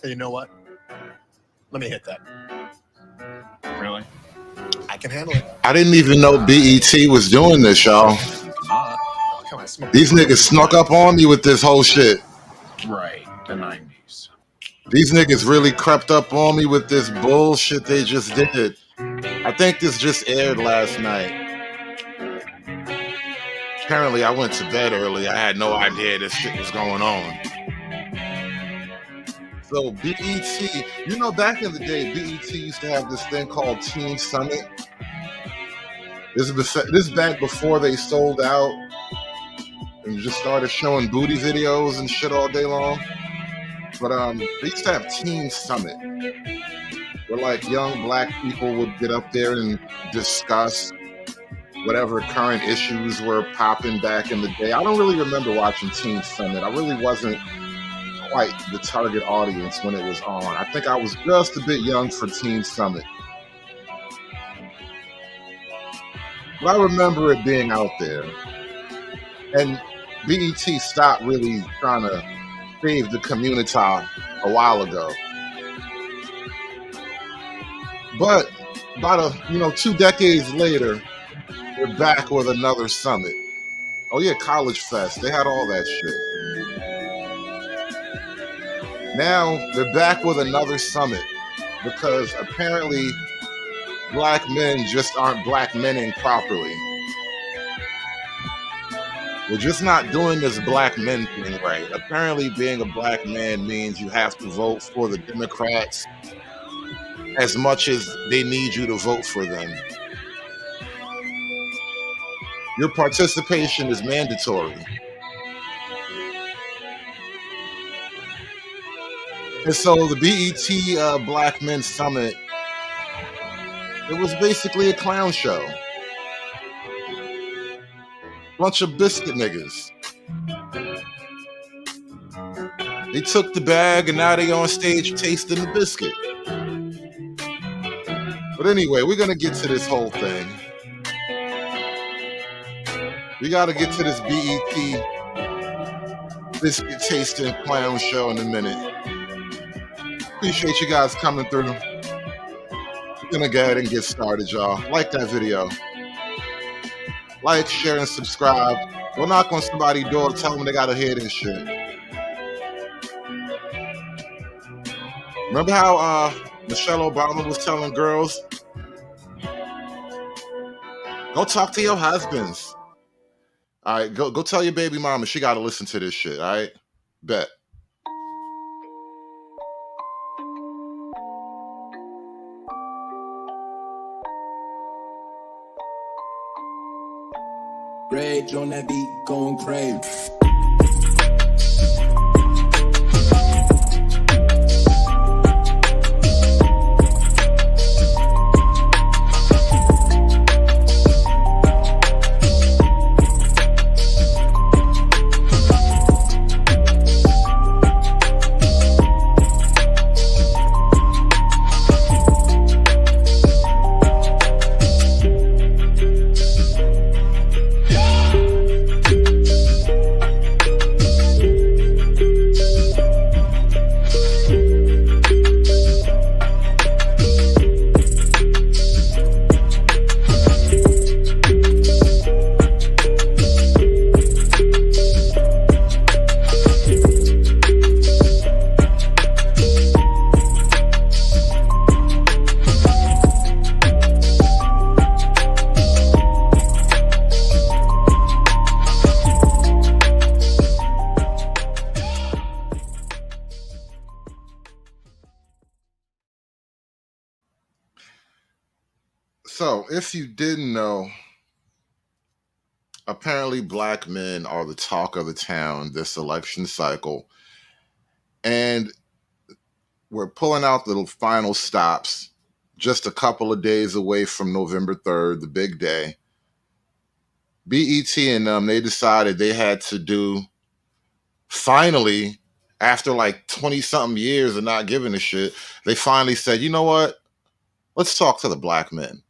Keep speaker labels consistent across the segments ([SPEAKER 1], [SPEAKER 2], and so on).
[SPEAKER 1] Hey, you know what? Let me hit that.
[SPEAKER 2] Really?
[SPEAKER 1] I can handle it.
[SPEAKER 3] I didn't even know BET was doing this, y'all.
[SPEAKER 1] Come on, smoke.
[SPEAKER 3] These niggas snuck up on me with this whole shit.
[SPEAKER 2] Right. The 90s.
[SPEAKER 3] These niggas really crept up on me with this bullshit they just did. I think this just aired last night. Apparently, I went to bed early. I had no idea this shit was going on. So BET, you know, back in the day, BET used to have this thing called Teen Summit. This is back before they sold out and just started showing booty videos and shit all day long. But they used to have Teen Summit, where like young black people would get up there and discuss whatever current issues were popping back in the day. I don't really remember watching Teen Summit. I really wasn't quite the target audience when it was on. I think I was just a bit young for Teen Summit. But I remember it being out there. And BET stopped really trying to save the community a while ago. But about 2 decades later, we're back with another summit. Oh yeah, College Fest. They had all that shit. Now they're back with another summit because apparently black men just aren't black menning properly. We're just not doing this black men thing right. Apparently being a black man means you have to vote for the Democrats as much as they need you to vote for them. Your participation is mandatory. And so the BET Black Men Summit, it was basically a clown show. Bunch of biscuit niggas. They took the bag and now they on stage tasting the biscuit. But anyway, we're gonna get to this whole thing. We gotta get to this BET biscuit tasting clown show in a minute. Appreciate you guys coming through. We're gonna go ahead and get started, y'all. Like that video. Like, share, and subscribe. Go knock on somebody's door, tell them they gotta hear this shit. Remember how Michelle Obama was telling girls, go talk to your husbands. All right, go tell your baby mama she gotta listen to this shit, all right? Bet.
[SPEAKER 4] Rage on that beat, going crazy.
[SPEAKER 3] So, if you didn't know, apparently black men are the talk of the town this election cycle. And we're pulling out the final stops just a couple of days away from November 3rd, the big day. BET and them, they decided they had to do, finally, after like 20-something years of not giving a shit, they finally said, you know what? Let's talk to the black men.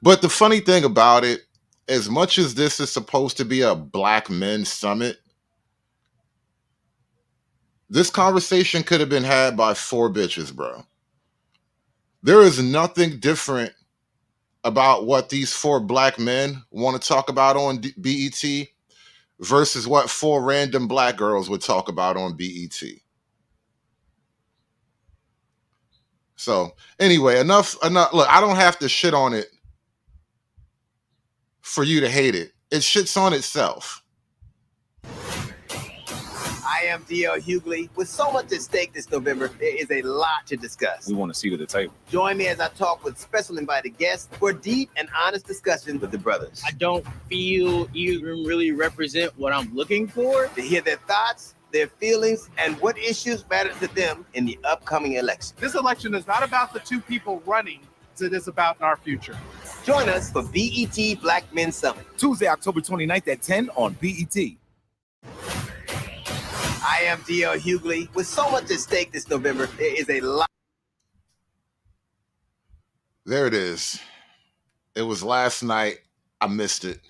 [SPEAKER 3] But the funny thing about it, as much as this is supposed to be a black men summit, This conversation could have been had by 4 bitches, bro. There is nothing different about what these 4 black men want to talk about on BET versus what 4 random black girls would talk about on BET. So anyway, enough. Look, I don't have to shit on it for you to hate it. It shits on itself.
[SPEAKER 5] I am D.L. Hughley. With so much at stake this November, there is a lot to discuss.
[SPEAKER 2] We want a seat at the table.
[SPEAKER 5] Join me as I talk with special invited guests for a deep and honest discussion with the brothers.
[SPEAKER 6] I don't feel either of them really represent what I'm looking for.
[SPEAKER 5] To hear their thoughts, their feelings, and what issues matter to them in the upcoming election.
[SPEAKER 7] This election is not about the 2 people running, it is about our future.
[SPEAKER 5] Join us for BET Black Men Summit.
[SPEAKER 8] Tuesday, October 29th at 10 on BET.
[SPEAKER 5] I am D.L. Hughley. With so much at stake this November, there is a lot.
[SPEAKER 3] There it is. It was last night. I missed it.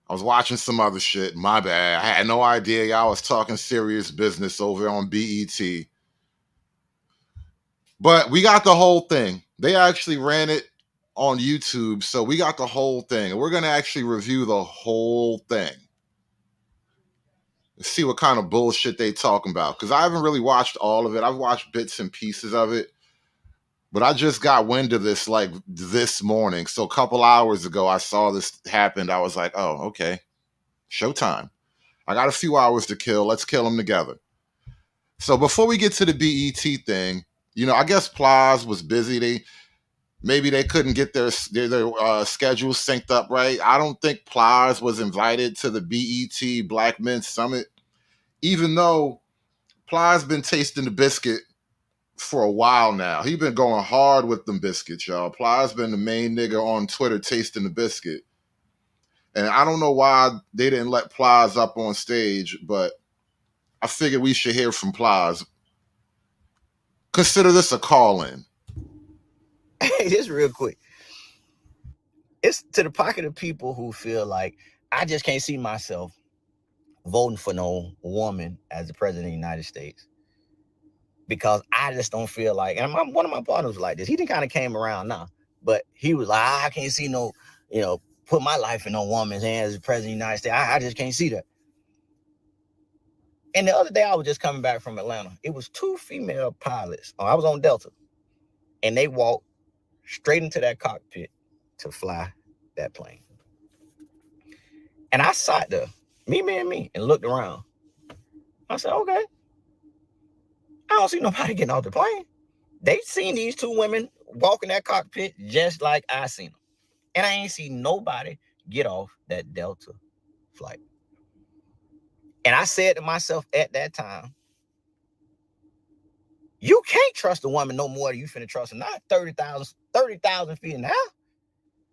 [SPEAKER 3] I was watching some other shit. My bad. I had no idea y'all was talking serious business over on BET. But we got the whole thing. They actually ran it on YouTube, so we got the whole thing. And we're going to actually review the whole thing. See what kind of bullshit they talking about. Because I haven't really watched all of it. I've watched bits and pieces of it. But I just got wind of this like this morning. So a couple hours ago, I saw this happen. I was like, oh, okay. Showtime. I got a few hours to kill. Let's kill them together. So before we get to the BET thing, you know, I guess Plies was busy. Maybe they couldn't get their schedule synced up right. I don't think Plies was invited to the BET Black Men Summit, even though Plies been tasting the biscuit for a while now. He been going hard with them biscuits, y'all. Plies been the main nigga on Twitter tasting the biscuit. And I don't know why they didn't let Plies up on stage, but I figured we should hear from Plies. Consider this a call-in.
[SPEAKER 9] Hey, just real quick. It's to the pocket of people who feel like I just can't see myself voting for no woman as the president of the United States because I just don't feel like, and one of my partners was like this. He didn't kind of came around now, but he was like, I can't see no, put my life in no woman's hands as the president of the United States. I just can't see that. And the other day I was just coming back from Atlanta. It was 2 female pilots. I was on Delta, and they walked straight into that cockpit to fly that plane. And I sat there, me, and looked around. I said, okay. I don't see nobody getting off the plane. They seen these 2 women walk in that cockpit just like I seen them. And I ain't seen nobody get off that Delta flight. And I said to myself at that time, you can't trust a woman no more than you finna trust her. Not 30,000 feet in the air.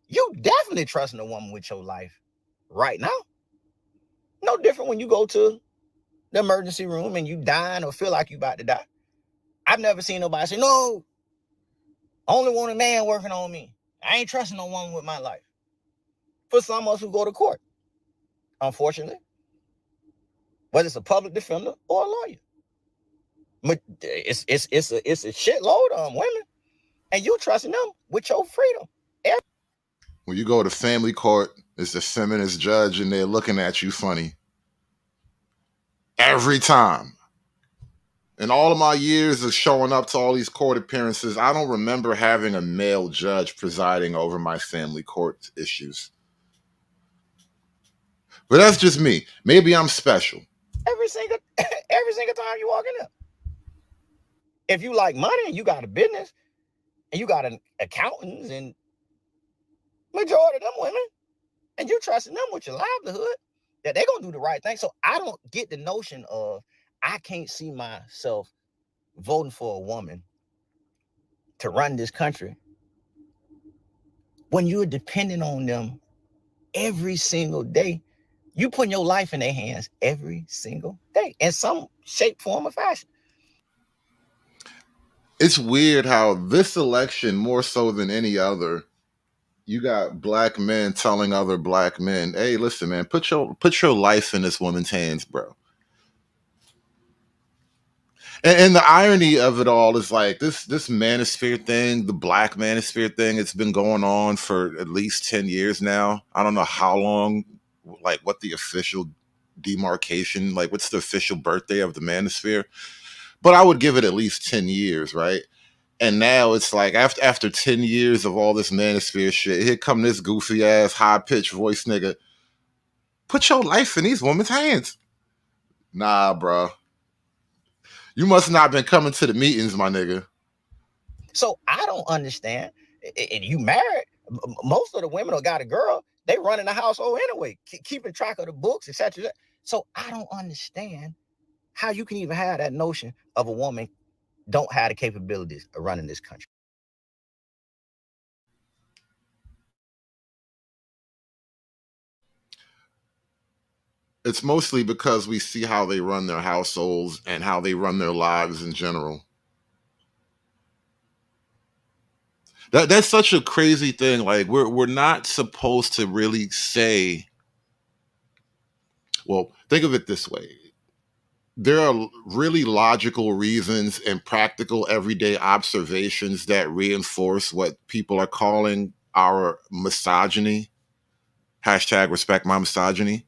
[SPEAKER 9] You definitely trusting a woman with your life right now. No different when you go to the emergency room and you dying or feel like you about to die. I've never seen nobody say, no, only want a man working on me. I ain't trusting no woman with my life. For some of us who go to court, unfortunately, whether it's a public defender or a lawyer. But it's a shitload of women, and you trusting them with your freedom.
[SPEAKER 3] When you go to family court, it's the feminist judge, and they're looking at you funny every time. In all of my years of showing up to all these court appearances, I don't remember having a male judge presiding over my family court issues. But that's just me. Maybe I'm special.
[SPEAKER 9] Every single time you walk in there. If you like money and you got a business and you got an accountants and majority of them women, and you trusting them with your livelihood, that they're going to do the right thing. So I don't get the notion of I can't see myself voting for a woman to run this country when you're depending on them every single day. You putting your life in their hands every single day in some shape, form, or fashion.
[SPEAKER 3] It's weird how this election, more so than any other, you got black men telling other black men, hey, listen, man, put your life in this woman's hands, bro. And the irony of it all is like this manosphere thing, the black manosphere thing, it's been going on for at least 10 years now. I don't know how long, like what the official demarcation, like what's the official birthday of the manosphere, but I would give it at least 10 years, right? And now it's like after 10 years of all this manosphere shit, here come this goofy ass high pitched voice nigga. Put your life in these women's hands. Nah, bro. You must not been coming to the meetings, my nigga.
[SPEAKER 9] So I don't understand. And you married, most of the women who got a girl, they running the household anyway, keeping track of the books, etc. So I don't understand how you can even have that notion of a woman don't have the capabilities of running this country.
[SPEAKER 3] It's mostly because we see how they run their households and how they run their lives in general. That's such a crazy thing. Like we're not supposed to really say, well, think of it this way. There are really logical reasons and practical everyday observations that reinforce what people are calling our misogyny. Hashtag respect my misogyny.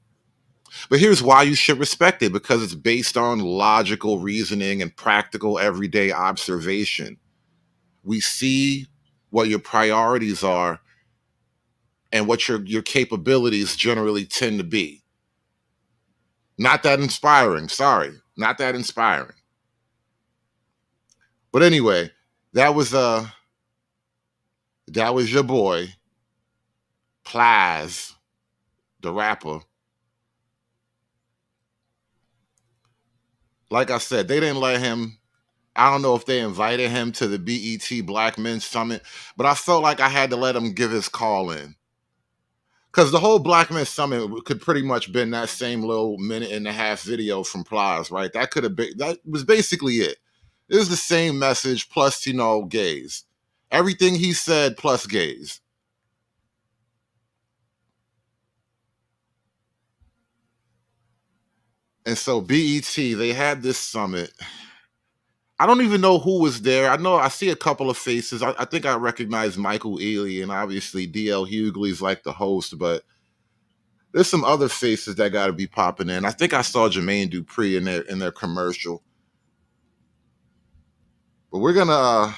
[SPEAKER 3] But here's why you should respect it, because it's based on logical reasoning and practical everyday observation. We see what your priorities are and what your capabilities generally tend to be. Not that inspiring, sorry. Not that inspiring. But anyway, that was your boy, Plies, the rapper. Like I said, they didn't let him. I don't know if they invited him to the BET Black Men's Summit, but I felt like I had to let him give his call in. Because the whole Black Men's Summit could pretty much been that same little minute and a half video from Plies, right? That was basically it. It was the same message plus, gays. Everything he said plus gays. And so BET, they had this summit. I don't even know who was there. I know I see a couple of faces. I think I recognize Michael Ealy, and obviously DL Hughley's like the host, but there's some other faces that got to be popping in. I think I saw Jermaine Dupri in their commercial. But we're gonna.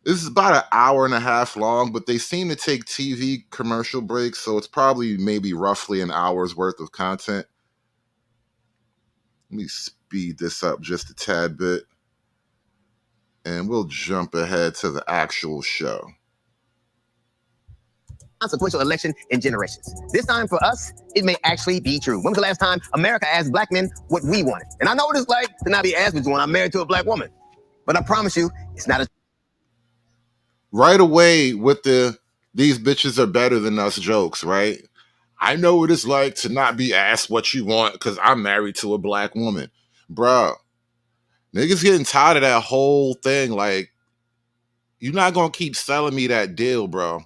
[SPEAKER 3] This is about an hour and a half long, but they seem to take TV commercial breaks, so it's probably maybe roughly an hour's worth of content. Let me speed this up just a tad bit, and we'll jump ahead to the actual show.
[SPEAKER 5] Consequential election in generations. This time for us, it may actually be true. When was the last time America asked black men what we wanted? And I know what it's like to not be asked what you want. I'm married to a black woman. But I promise you, it's not a...
[SPEAKER 3] Right away with these bitches are better than us jokes, right? I know what it's like to not be asked what you want because I'm married to a black woman. Bruh, niggas getting tired of that whole thing. Like, you're not going to keep selling me that deal, bro.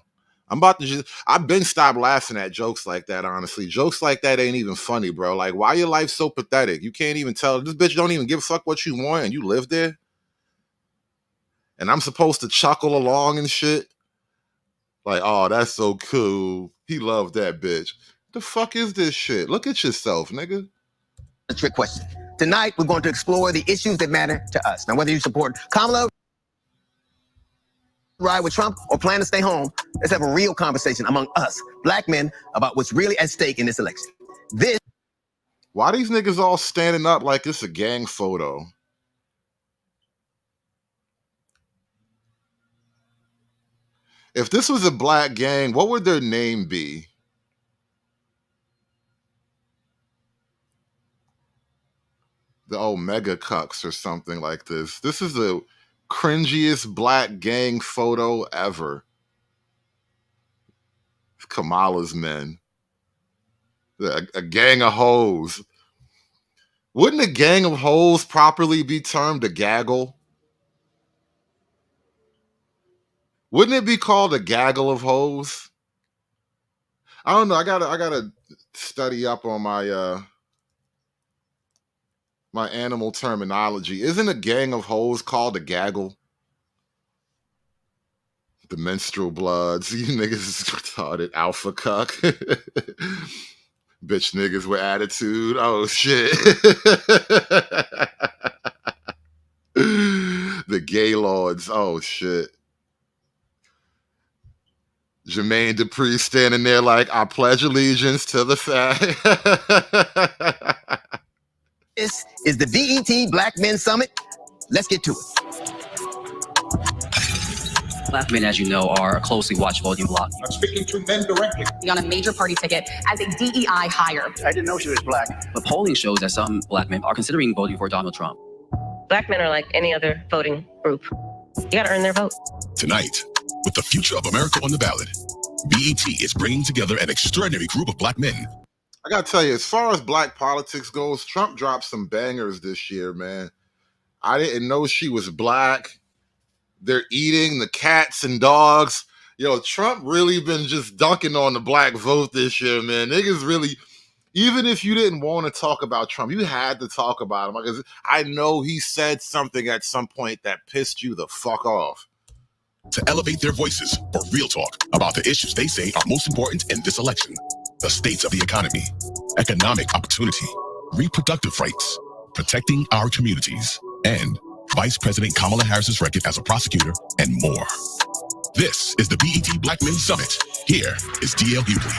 [SPEAKER 3] I've been stopped laughing at jokes like that, honestly. Jokes like that ain't even funny, bro. Like, why your life so pathetic? You can't even tell. This bitch don't even give a fuck what you want and you live there? And I'm supposed to chuckle along and shit? Like, oh, that's so cool. He loved that bitch. The fuck is this shit? Look at yourself, nigga.
[SPEAKER 5] A trick question. Tonight, we're going to explore the issues that matter to us. Now, whether you support Kamala, ride with Trump, or plan to stay home, let's have a real conversation among us, black men, about what's really at stake in this election.
[SPEAKER 3] Why these niggas all standing up like it's a gang photo? If this was a black gang, what would their name be? The Omega Cucks or something like this. This is the cringiest black gang photo ever. Kamala's men. A gang of hoes. Wouldn't a gang of hoes properly be termed a gaggle? Wouldn't it be called a gaggle of hoes? I don't know. I gotta study up on my my animal terminology. Isn't a gang of hoes called a gaggle? The menstrual bloods. You niggas is retarded. Alpha cuck. Bitch niggas with attitude. Oh shit. The gay lords. Oh shit. Jermaine Dupri standing there like, I pledge allegiance to the flag.
[SPEAKER 5] This is the BET Black Men Summit. Let's get to it.
[SPEAKER 10] Black men, as you know, are a closely watched voting bloc.
[SPEAKER 2] I'm speaking to men directly.
[SPEAKER 11] On a major party ticket as a DEI hire.
[SPEAKER 6] I didn't know she was black.
[SPEAKER 10] But polling shows that some black men are considering voting for Donald Trump.
[SPEAKER 11] Black men are like any other voting group. You gotta earn their vote.
[SPEAKER 12] Tonight, with the future of America on the ballot, BET is bringing together an extraordinary group of black men.
[SPEAKER 3] I gotta tell you, as far as black politics goes, Trump dropped some bangers this year, man. I didn't know she was black. They're eating the cats and dogs. Yo, Trump really been just dunking on the black vote this year, man. Niggas really, even if you didn't want to talk about Trump, you had to talk about him. Because I know he said something at some point that pissed you the fuck off.
[SPEAKER 12] To elevate their voices for real talk about the issues they say are most important in this election. The states of the economy, economic opportunity, reproductive rights, protecting our communities, and Vice President Kamala Harris's record as a prosecutor, and more. This is the BET Black Men Summit. Here is DL Hughley.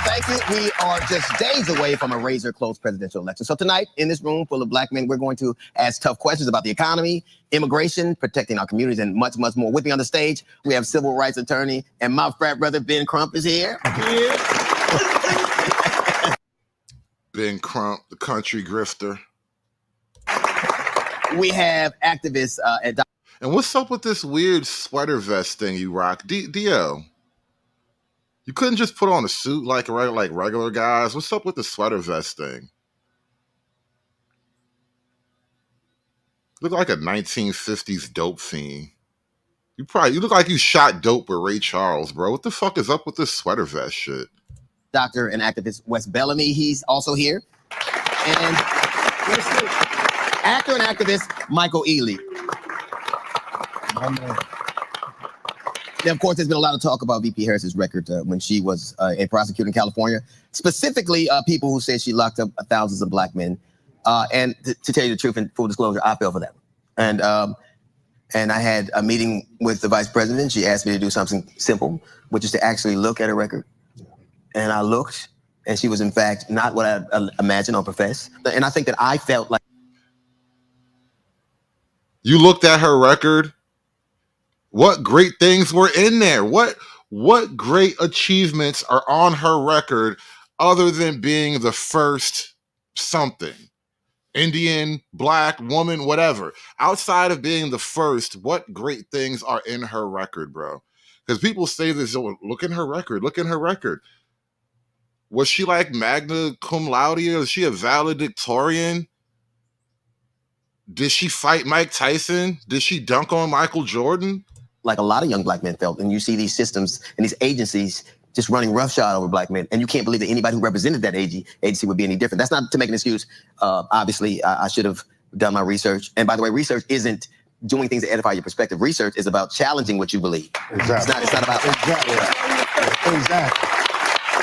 [SPEAKER 5] Thank you. We are just days away from a razor-close presidential election. So tonight, in this room full of black men, we're going to ask tough questions about the economy, immigration, protecting our communities, and much, much more. With me on the stage, we have civil rights attorney and my frat brother, Ben Crump, is here.
[SPEAKER 3] Ben Crump, the country grifter.
[SPEAKER 5] We have activists at...
[SPEAKER 3] And what's up with this weird sweater vest thing you rock? DL, you couldn't just put on a suit like regular guys? What's up with the sweater vest thing? Look like a 1950s dope fiend. You look like you shot dope with Ray Charles, bro. What the fuck is up with this sweater vest shit?
[SPEAKER 5] Doctor and activist Wes Bellamy, he's also here. And actor and activist Michael Ealy. Now, of course, there's been a lot of talk about VP Harris's record when she was a prosecutor in California, specifically people who said she locked up thousands of black men. And to tell you the truth and full disclosure, I fell for that. And I had a meeting with the vice president. She asked me to do something simple, which is to actually look at her record. And I looked, and she was, in fact, not what I imagined or professed. And I think that I felt like...
[SPEAKER 3] You looked at her record? What great things were in there? What great achievements are on her record other than being the first something? Indian, black, woman, whatever. Outside of being the first, what great things are in her record, bro? Because people say this, oh, look at her record, look at her record. Was she like magna cum laude? Is she a valedictorian? Did she fight Mike Tyson? Did she dunk on Michael Jordan?
[SPEAKER 5] Like a lot of young black men felt, and you see these systems and these agencies just running roughshod over black men, and you can't believe that anybody who represented that agency would be any different. That's not to make an excuse. Obviously, I should have done my research. And by the way, research isn't doing things to edify your perspective. Research is about challenging what you believe. Exactly. It's not about... Exactly.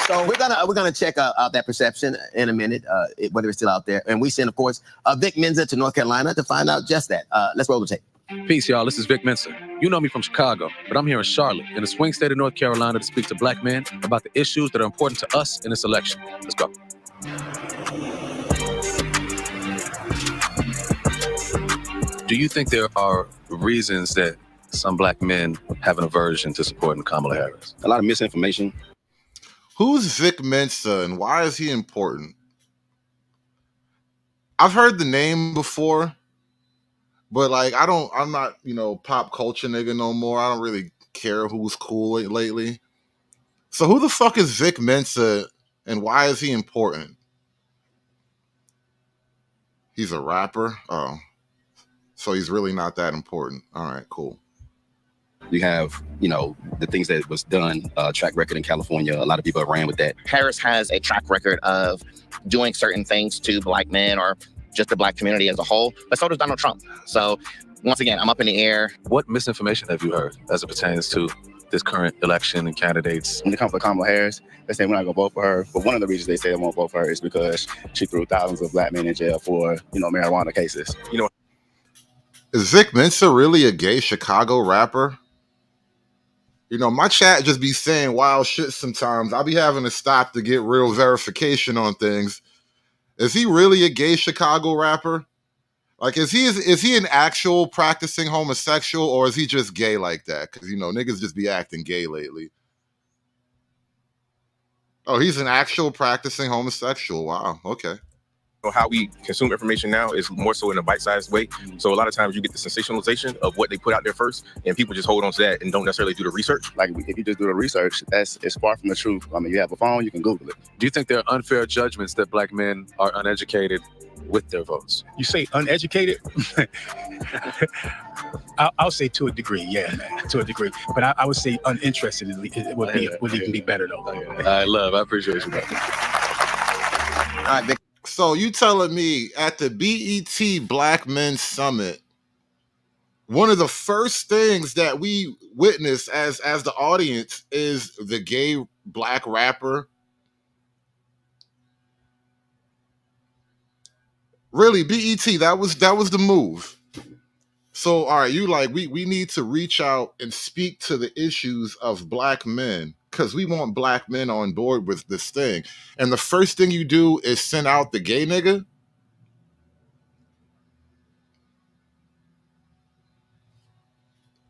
[SPEAKER 5] So we're gonna check out that perception in a minute, whether it's still out there. And we send, of course, Vic Mensa to North Carolina to find out just that. Let's roll the tape.
[SPEAKER 13] Peace, y'all. This is Vic Mensa. You know me from Chicago, but I'm here in Charlotte, in the swing state of North Carolina, to speak to black men about the issues that are important to us in this election. Let's go. Do you think there are reasons that some black men have an aversion to supporting Kamala Harris?
[SPEAKER 14] A lot of misinformation.
[SPEAKER 3] Who's Vic Mensa and why is he important? I've heard the name before, but like I'm not, pop culture nigga no more. I don't really care who's cool lately. So who the fuck is Vic Mensa and why is he important? He's a rapper? Oh. So he's really not that important. All right, cool.
[SPEAKER 14] You have, the things that was done, track record in California. A lot of people ran with that.
[SPEAKER 15] Harris has a track record of doing certain things to black men or
[SPEAKER 5] just the Black community as a whole, but so does Donald Trump. So once again, I'm up in the air.
[SPEAKER 13] What misinformation have you heard as it pertains to this current election and candidates?
[SPEAKER 14] When it comes to Kamala Harris, they say we're not gonna vote for her. But one of the reasons they say they won't vote for her is because she threw thousands of Black men in jail for, marijuana cases.
[SPEAKER 3] Is Vic Mensa really a gay Chicago rapper? My chat just be saying wild shit sometimes. I'll be having to stop to get real verification on things. Is he really a gay Chicago rapper? Like, is he an actual practicing homosexual, or is he just gay like that? Because, niggas just be acting gay lately. Oh, he's an actual practicing homosexual. Wow, okay.
[SPEAKER 15] How we consume information now is more so in a bite-sized way. So a lot of times you get the sensationalization of what they put out there first, and people just hold on to that and don't necessarily do the research.
[SPEAKER 14] Like, if you just do the research, it's far from the truth. I mean, you have a phone, you can Google it.
[SPEAKER 13] Do you think there are unfair judgments that Black men are uneducated with their votes?
[SPEAKER 16] You say uneducated? I'll say to a degree, yeah, man, to a degree. But I would say uninterested would even be better, though.
[SPEAKER 13] I appreciate you, man.
[SPEAKER 5] All right, Vic.
[SPEAKER 3] So you telling me at the BET Black Men Summit, one of the first things that we witnessed as the audience is the gay Black rapper? Really, BET, that was the move. So, all right, you like, we need to reach out and speak to the issues of Black men, because we want Black men on board with this thing. And the first thing you do is send out the gay nigga?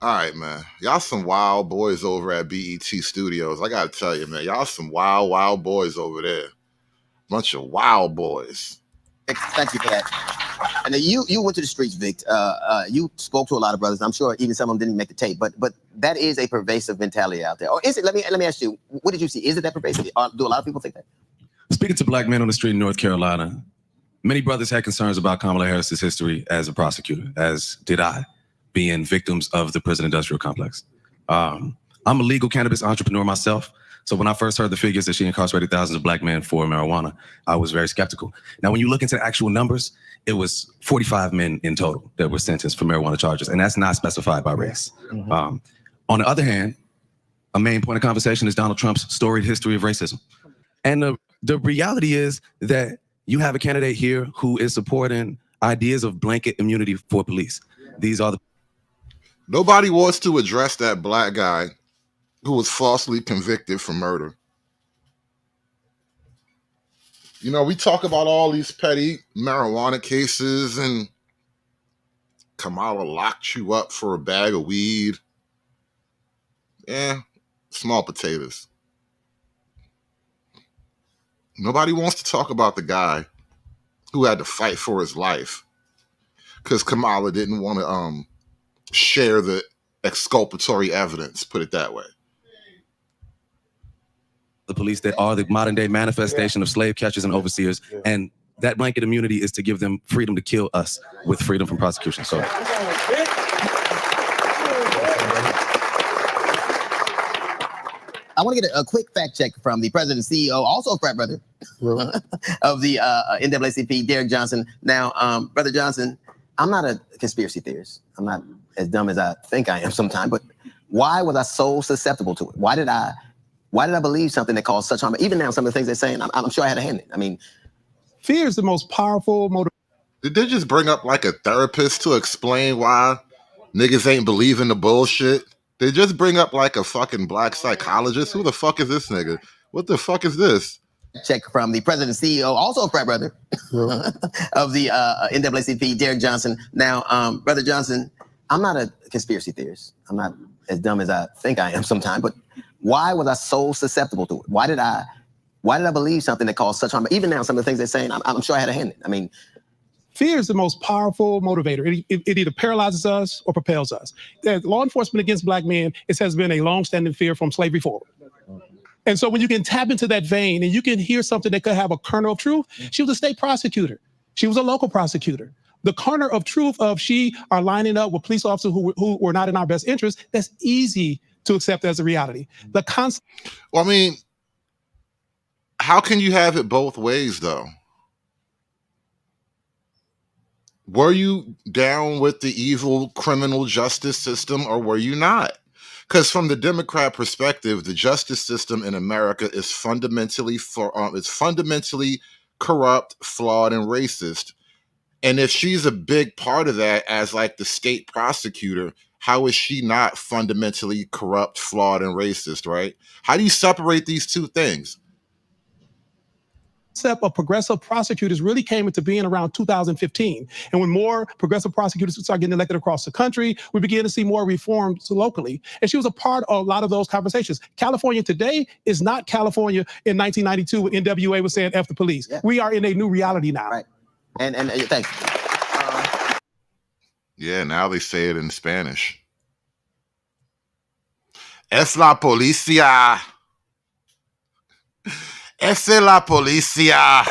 [SPEAKER 3] All right, man. Y'all some wild boys over at BET Studios. I got to tell you, man, y'all some wild, wild boys over there. Bunch of wild boys.
[SPEAKER 5] Thank you for that. And then you went to the streets, Vic. You spoke to a lot of brothers. I'm sure even some of them didn't even make the tape, but that is a pervasive mentality out there. Or is it? Let me ask you, what did you see? Is it that pervasive? Do a lot of people think that?
[SPEAKER 13] Speaking to Black men on the street in North Carolina, many brothers had concerns about Kamala Harris's history as a prosecutor, as did I, being victims of the prison industrial complex. I'm a legal cannabis entrepreneur myself. So when I first heard the figures that she incarcerated thousands of Black men for marijuana, I was very skeptical. Now, when you look into the actual numbers, it was 45 men in total that were sentenced for marijuana charges, and that's not specified by race. Mm-hmm. On the other hand, a main point of conversation is Donald Trump's storied history of racism. And the reality is that you have a candidate here who is supporting ideas of blanket immunity for police. These are the...
[SPEAKER 3] Nobody wants to address that Black guy who was falsely convicted for murder. We talk about all these petty marijuana cases and Kamala locked you up for a bag of weed. Small potatoes. Nobody wants to talk about the guy who had to fight for his life because Kamala didn't want to share the exculpatory evidence, put it that way.
[SPEAKER 13] The police that are the modern day manifestation of slave catchers and overseers. And that blanket immunity is to give them freedom to kill us with freedom from prosecution. So
[SPEAKER 5] I want to get a quick fact check from the president and CEO, also a frat brother of the NAACP, Derek Johnson. Now, Brother Johnson, I'm not a conspiracy theorist. I'm not as dumb as I think I am sometimes, but why was I so susceptible to it? Why did I believe something that caused such harm? Even now, some of the things they're saying, I'm sure I had a hand in it. I mean,
[SPEAKER 16] fear is the most powerful motive.
[SPEAKER 3] Did they just bring up like a therapist to explain why niggas ain't believing the bullshit? They just bring up like a fucking Black psychologist? Who the fuck is this nigga? What the fuck is this?
[SPEAKER 5] Check from the president and CEO, also a frat brother of the NAACP, Derek Johnson. Now, Brother Johnson, I'm not a conspiracy theorist. I'm not as dumb as I think I am sometimes, but why was I so susceptible to it? Why did I believe something that caused such harm? Even now, some of the things they're saying, I'm sure I had a hand in it. I mean,
[SPEAKER 16] fear is the most powerful motivator. It either paralyzes us or propels us. Law enforcement against Black men, it has been a long-standing fear from slavery forward. And so when you can tap into that vein and you can hear something that could have a kernel of truth, she was a state prosecutor. She was a local prosecutor. The kernel of truth of she are lining up with police officers who were not in our best interest, that's easy to accept as a reality.
[SPEAKER 3] Well, I mean, how can you have it both ways, though? Were you down with the evil criminal justice system or were you not? Because from the Democrat perspective, the justice system in America is fundamentally corrupt, flawed, and racist. And if she's a big part of that as like the state prosecutor, how is she not fundamentally corrupt, flawed, and racist, right? How do you separate these two things?
[SPEAKER 16] Concept of progressive prosecutors really came into being around 2015. And when more progressive prosecutors started getting elected across the country, we began to see more reforms locally. And she was a part of a lot of those conversations. California today is not California in 1992 when NWA was saying F the police. Yeah. We are in a new reality now.
[SPEAKER 5] Right. And thanks.
[SPEAKER 3] Yeah, now they say it in Spanish. Es la policía. Es la policía.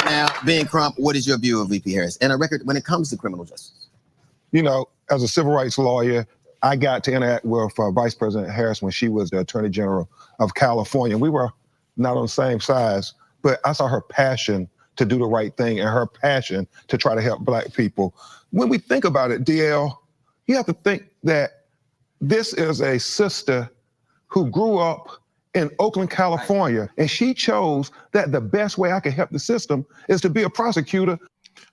[SPEAKER 5] Now, Ben Crump, what is your view of VP Harris and a record when it comes to criminal justice?
[SPEAKER 17] You know, as a civil rights lawyer, I got to interact with Vice President Harris when she was the Attorney General of California. We were not on the same size, but I saw her passion to do the right thing and her passion to try to help Black people. When we think about it, DL, you have to think that this is a sister who grew up in Oakland, California, and she chose that the best way I can help the system is to be a prosecutor.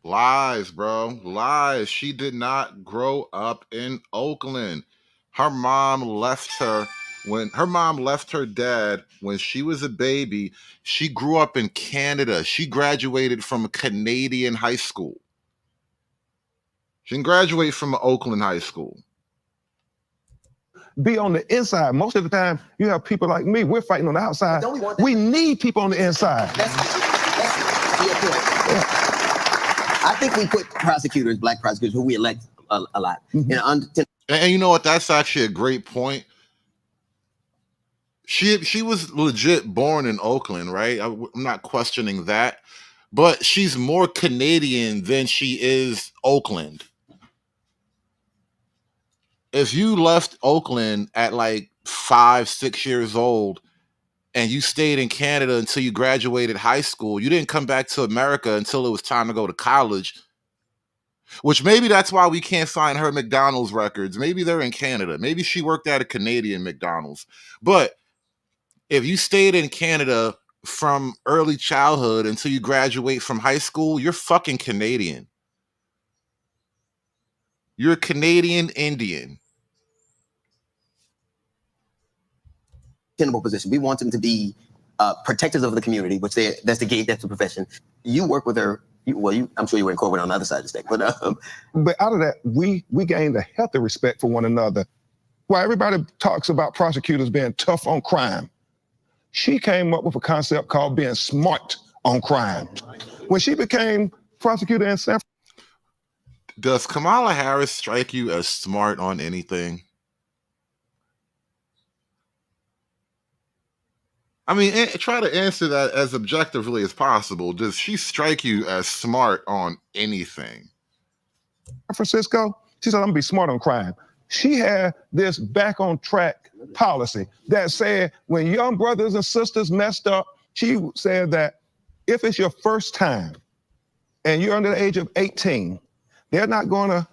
[SPEAKER 3] Lies, bro. Lies. She did not grow up in Oakland. Her mom left her when her mom left her dad when she was a baby. She grew up in Canada. She graduated from a Canadian high school. She didn't graduate from Oakland High School.
[SPEAKER 17] Be on the inside. Most of the time, you have people like me, we're fighting on the outside. We need people on the inside.
[SPEAKER 5] That's to your point. Yeah. I think we put prosecutors, Black prosecutors, who we elect a lot.
[SPEAKER 3] Mm-hmm. And you know what? That's actually a great point. She was legit born in Oakland, right? I'm not questioning that. But she's more Canadian than she is Oakland. If you left Oakland at like 5, 6 years old and you stayed in Canada until you graduated high school, you didn't come back to America until it was time to go to college, which maybe that's why we can't find her McDonald's records. Maybe they're in Canada. Maybe she worked at a Canadian McDonald's. But if you stayed in Canada from early childhood until you graduate from high school, you're fucking Canadian. You're a Canadian Indian.
[SPEAKER 5] Tenable position. We want them to be protectors of the community, which that's the profession. You work with her. I'm sure you were in corporate on the other side of the stick, but
[SPEAKER 17] out of that, we gained a healthy respect for one another. While everybody talks about prosecutors being tough on crime, she came up with a concept called being smart on crime. When she became prosecutor in San Francisco.
[SPEAKER 3] Does Kamala Harris strike you as smart on anything? I mean, try to answer that as objectively as possible. Does she strike you as smart on anything?
[SPEAKER 17] San Francisco, she said, I'm gonna be smart on crime. She had this back on track policy that said when young brothers and sisters messed up, she said that if it's your first time and you're under the age of 18, they're not gonna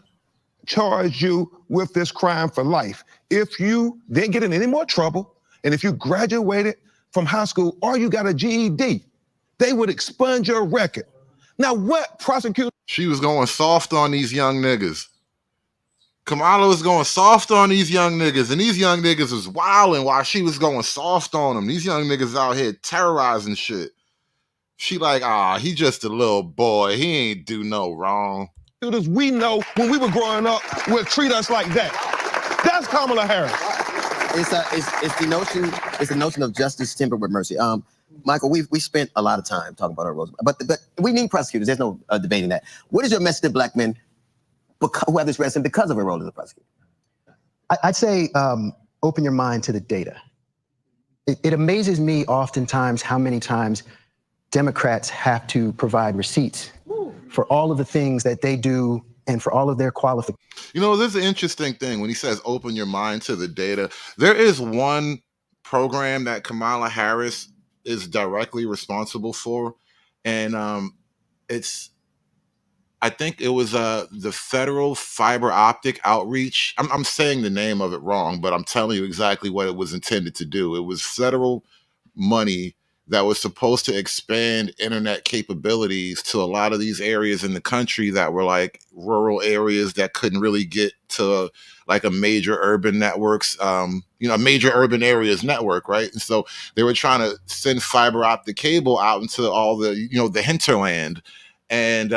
[SPEAKER 17] charge you with this crime for life. If you didn't get in any more trouble, and if you graduated from high school or you got a GED, they would expunge your record. Now what prosecutor?
[SPEAKER 3] She was going soft on these young niggas. Kamala was going soft on these young niggas, and these young niggas was wilding while she was going soft on them. These young niggas out here terrorizing shit. She like, he just a little boy. He ain't do no wrong.
[SPEAKER 17] We know when we were growing up would treat us like that. That's Kamala Harris.
[SPEAKER 5] It's the notion of justice tempered with mercy. Michael, we spent a lot of time talking about our roles, but we need prosecutors. There's no debating that. What is your message to Black men who have this ransom because of a role as a prosecutor?
[SPEAKER 18] I'd say open your mind to the data. It amazes me oftentimes how many times Democrats have to provide receipts for all of the things that they do and for all of their qualifications.
[SPEAKER 3] You know, there's an interesting thing when he says open your mind to the data. There is one program that Kamala Harris is directly responsible for, and I think it was the Federal Fiber Optic Outreach. I'm saying the name of it wrong, but I'm telling you exactly what it was intended to do. It was federal money that was supposed to expand internet capabilities to a lot of these areas in the country that were like rural areas that couldn't really get to like a major urban networks, a major urban areas network, right? And so they were trying to send fiber optic cable out into all the, the hinterland, and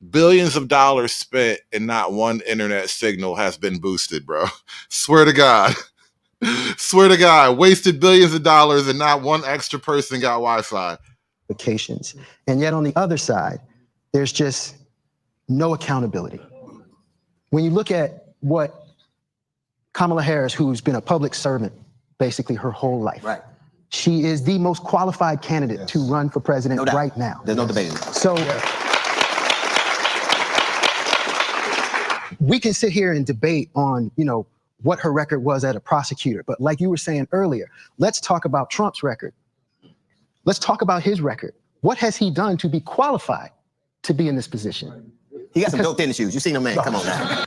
[SPEAKER 3] billions of dollars spent and not one internet signal has been boosted, bro. Swear to God. Swear to God, wasted billions of dollars and not one extra person got Wi-Fi.
[SPEAKER 18] And yet on the other side, there's just no accountability. When you look at what Kamala Harris, who's been a public servant basically her whole life, right? She is the most qualified candidate to run for president right now.
[SPEAKER 5] There's no debating.
[SPEAKER 18] So we can sit here and debate on, what her record was as a prosecutor. But like you were saying earlier, let's talk about Trump's record. Let's talk about his record. What has he done to be qualified to be in this position?
[SPEAKER 5] He got some dope tennis shoes. You seen him, man? Come on now.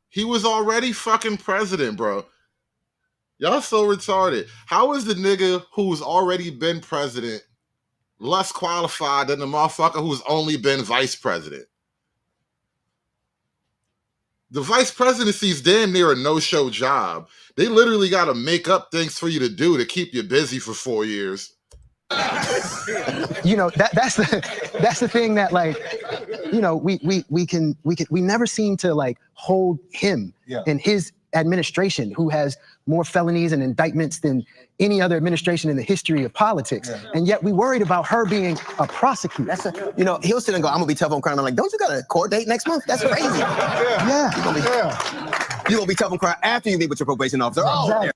[SPEAKER 3] He was already fucking president, bro. Y'all so retarded. How is the nigga who's already been president less qualified than the motherfucker who's only been vice president? The vice presidency is damn near a no-show job. They literally got to make up things for you to do to keep you busy for 4 years.
[SPEAKER 18] That's the thing that, like, we never seem to like hold him and his administration, who has more felonies and indictments than any other administration in the history of politics. And yet we worried about her being a prosecutor.
[SPEAKER 5] He'll sit and go, I'm gonna be tough on crime. I'm like, don't you got a court date next month? That's crazy. You're gonna be tough on crime after you meet with your probation officer.
[SPEAKER 18] Exactly.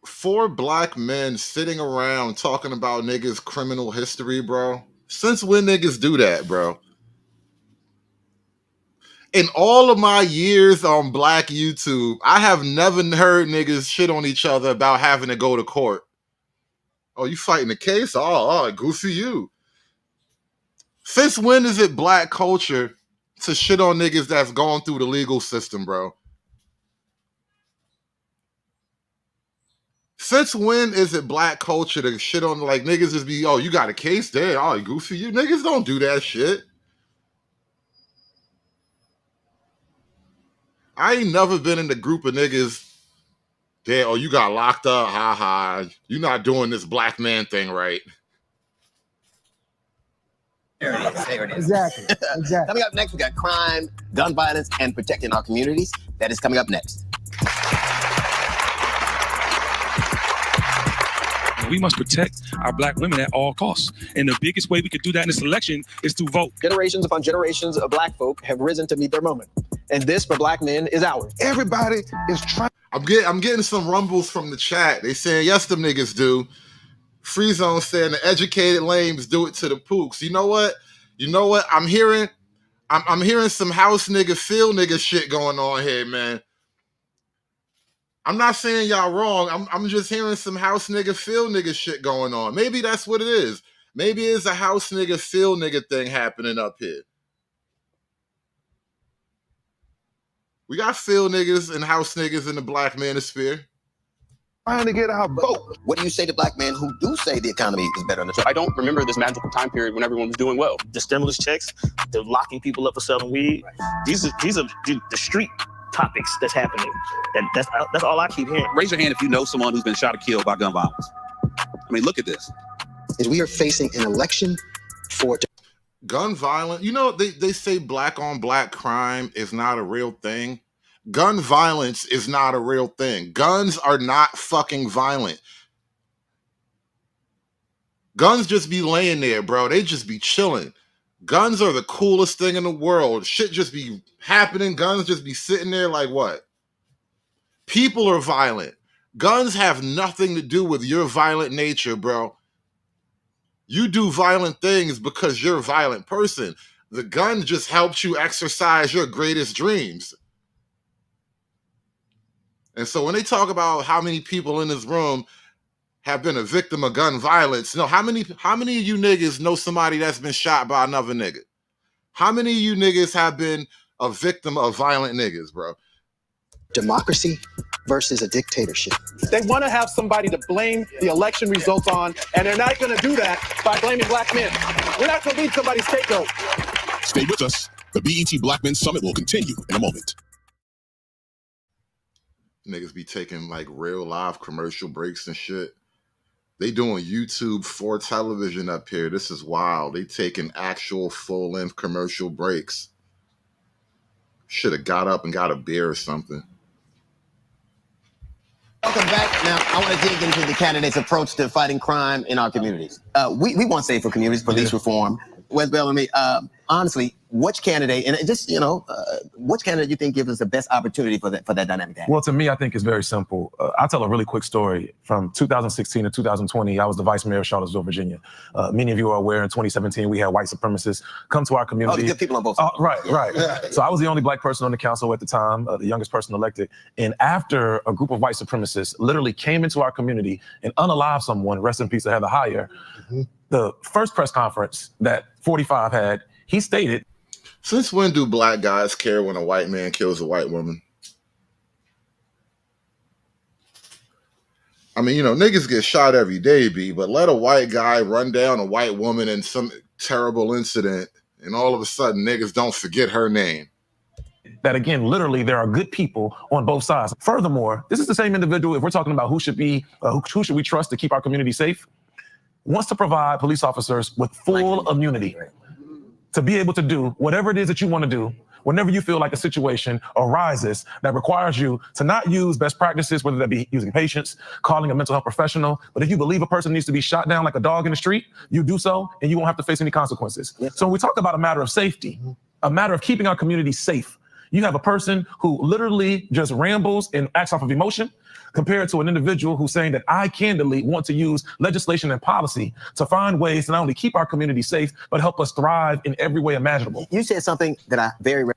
[SPEAKER 3] 4 black men sitting around talking about niggas' criminal history, bro. Since when niggas do that, bro? In all of my years on Black YouTube, I have never heard niggas shit on each other about having to go to court. Oh, you fighting a case? Oh, goofy you. Since when is it black culture to shit on niggas that's gone through the legal system, bro? Since when is it black culture to shit on, like, niggas just be, you got a case there? Oh, goofy you. Niggas don't do that shit. I ain't never been in the group of niggas that, you got locked up, ha. You're not doing this black man thing right.
[SPEAKER 5] There it is.
[SPEAKER 18] Exactly.
[SPEAKER 5] Coming up next, we got crime, gun violence, and protecting our communities. That is coming up next.
[SPEAKER 19] We must protect our black women at all costs. And the biggest way we could do that in this election is to vote.
[SPEAKER 20] Generations upon generations of black folk have risen to meet their moment. And this, for black men, is ours.
[SPEAKER 3] Everybody is trying. I'm getting some rumbles from the chat. They saying, yes, them niggas do. Free Zone saying the educated lames do it to the pooks. You know what? I'm hearing some house nigga, field nigga shit going on here, man. I'm not saying y'all wrong. I'm just hearing some house nigga, field nigga shit going on. Maybe that's what it is. Maybe it's a house nigga, field nigga thing happening up here. We got field niggas and house niggas in the black manosphere.
[SPEAKER 20] Trying to get our vote.
[SPEAKER 5] What do you say to black men who do say the economy is better on the track?
[SPEAKER 21] I don't remember this magical time period when everyone was doing well.
[SPEAKER 22] The stimulus checks, the locking people up for selling weed. These are the street topics that's happening. That's all I keep hearing.
[SPEAKER 23] Raise your hand if you know someone who's been shot or killed by gun violence. I mean, look at this.
[SPEAKER 18] Is we are facing an election for
[SPEAKER 3] gun violence. They say black on black crime is not a real thing. Gun violence is not a real thing. Guns are not fucking violent. Guns just be laying there, bro. They just be chilling. Guns are the coolest thing in the world. Shit just be happening. Guns just be sitting there like what? People are violent. Guns have nothing to do with your violent nature, bro. You do violent things because you're a violent person. The gun just helps you exercise your greatest dreams. And so when they talk about how many people in this room have been a victim of gun violence. No, how many of you niggas know somebody that's been shot by another nigga? How many of you niggas have been a victim of violent niggas, bro?
[SPEAKER 18] Democracy versus a dictatorship.
[SPEAKER 20] They want to have somebody to blame the election results on, and they're not going to do that by blaming black men. We're not going to be somebody's scapegoat.
[SPEAKER 12] Stay with us. The BET Black Men Summit will continue in a moment.
[SPEAKER 3] Niggas be taking like real live commercial breaks and shit. They doing YouTube for television up here. This is wild. They taking actual full-length commercial breaks. Should have got up and got a beer or something.
[SPEAKER 5] Welcome back. Now, I want to dig into the candidates' approach to fighting crime in our communities. We want safer communities, police reform. Wes Bellamy, honestly, which candidate, and just, which candidate you think gives us the best opportunity for that dynamic to happen?
[SPEAKER 1] Well, to me, I think it's very simple. I'll tell a really quick story. From 2016 to 2020, I was the vice mayor of Charlottesville, Virginia. Many of you are aware in 2017, we had white supremacists come to our community.
[SPEAKER 5] Oh, the good people on both sides.
[SPEAKER 1] Right. So I was the only black person on the council at the time, the youngest person elected. And after a group of white supremacists literally came into our community and unalived someone, rest in peace, Heather Heyer, the first press conference that 45 had, he stated,
[SPEAKER 3] since when do black guys care when a white man kills a white woman? I mean, niggas get shot every day, B, but let a white guy run down a white woman in some terrible incident, and all of a sudden niggas don't forget her name.
[SPEAKER 1] that again, literally, there are good people on both sides. Furthermore, this is the same individual, if we're talking about who should we trust to keep our community safe, wants to provide police officers with full immunity to be able to do whatever it is that you want to do whenever you feel like a situation arises that requires you to not use best practices, whether that be using patience, calling a mental health professional, but if you believe a person needs to be shot down like a dog in the street, you do so and you won't have to face any consequences. So when we talk about a matter of safety, a matter of keeping our community safe, you have a person who literally just rambles and acts off of emotion compared to an individual who's saying that I candidly want to use legislation and policy to find ways to not only keep our community safe, but help us thrive in every way imaginable.
[SPEAKER 5] You said something that I very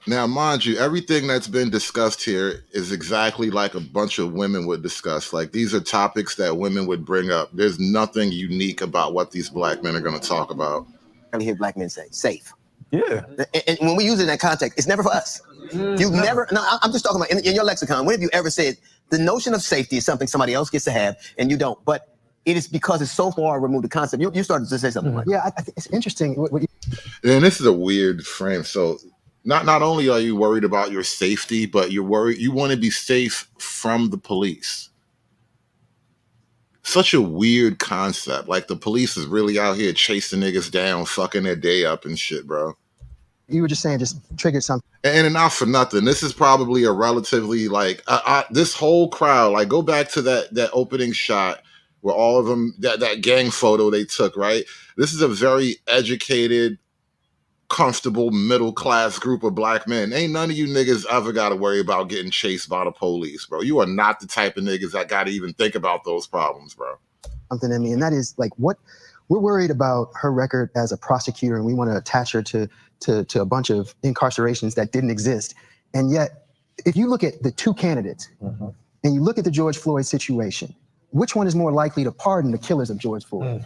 [SPEAKER 3] Now, mind you, everything that's been discussed here is exactly like a bunch of women would discuss. Like, these are topics that women would bring up. There's nothing unique about what these black men are going to talk about.
[SPEAKER 5] I hear black men say, safe.
[SPEAKER 1] Yeah.
[SPEAKER 5] And when we use it in that context, it's never for us. You've never, no, I'm just talking about in your lexicon, when have you ever said the notion of safety is something somebody else gets to have and you don't? But it is because it's so far removed the concept. You started to say something like that.
[SPEAKER 18] Yeah, I think it's interesting.
[SPEAKER 3] And this is a weird frame. So not only are you worried about your safety, but you want to be safe from the police. Such a weird concept. Like, the police is really out here chasing niggas down, fucking their day up and shit, bro.
[SPEAKER 18] You were just saying, just triggered something.
[SPEAKER 3] And not for nothing, this is probably a relatively, like, this whole crowd, like, go back to that opening shot where all of them, that gang photo they took, right? This is a very educated, comfortable, middle-class group of black men. Ain't none of you niggas ever got to worry about getting chased by the police, bro. You are not the type of niggas that got to even think about those problems, bro.
[SPEAKER 18] Something in me, and that is, like, what we're worried about her record as a prosecutor, and we want to attach her to a bunch of incarcerations that didn't exist. And yet, if you look at the two candidates and you look at the George Floyd situation, which one is more likely to pardon the killers of George Floyd?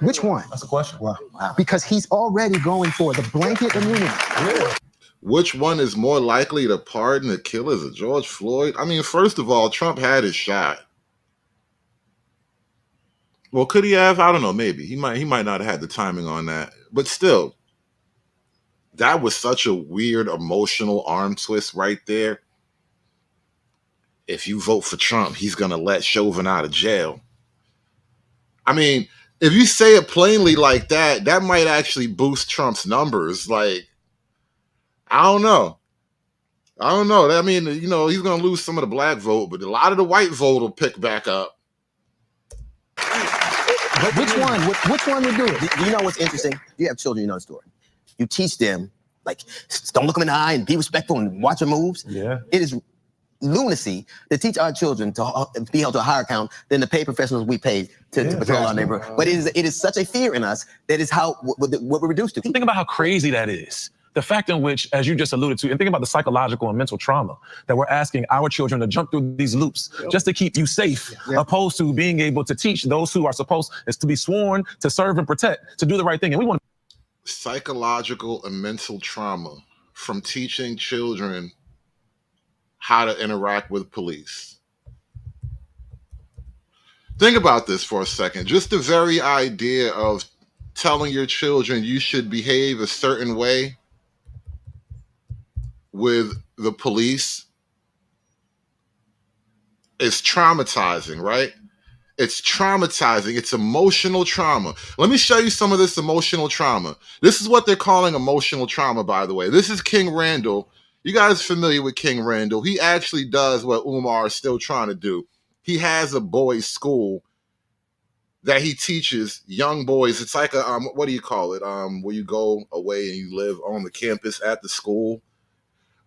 [SPEAKER 18] Which one?
[SPEAKER 1] That's a question.
[SPEAKER 18] Wow. Because he's already going for the blanket immunity.
[SPEAKER 3] Which one is more likely to pardon the killers of George Floyd? I mean, first of all, Trump had his shot. Well, could he have? I don't know. Maybe he might not have had the timing on that. But still, that was such a weird emotional arm twist right there. If you vote for Trump, he's gonna let Chauvin out of jail. I mean, if you say it plainly like that, that might actually boost Trump's numbers. Like, I don't know. I mean, he's gonna lose some of the black vote, but a lot of the white vote will pick back up.
[SPEAKER 18] But which one would do it?
[SPEAKER 5] Do you know what's interesting? You have children, you know the story. You teach them, like, don't look them in the eye and be respectful and watch their moves.
[SPEAKER 1] Yeah.
[SPEAKER 5] It is lunacy to teach our children to be held to a higher account than the paid professionals we pay to patrol our neighborhood. But it is such a fear in us that is what we're reduced to.
[SPEAKER 1] Think about how crazy that is. The fact in which, as you just alluded to, and think about the psychological and mental trauma that we're asking our children to jump through these loops just to keep you safe, opposed to being able to teach those who are supposed is to be sworn to serve and protect, to do the right thing. And we want
[SPEAKER 3] psychological and mental trauma from teaching children how to interact with police. Think about this for a second. Just the very idea of telling your children you should behave a certain way with the police is traumatizing, right? It's traumatizing. It's emotional trauma. Let me show you some of this emotional trauma. This is what they're calling emotional trauma, by the way. This is King Randall. You guys familiar with King Randall? He actually does what Umar is still trying to do. He has a boys' school that he teaches young boys. It's like a, what do you call it? Where you go away and you live on the campus at the school.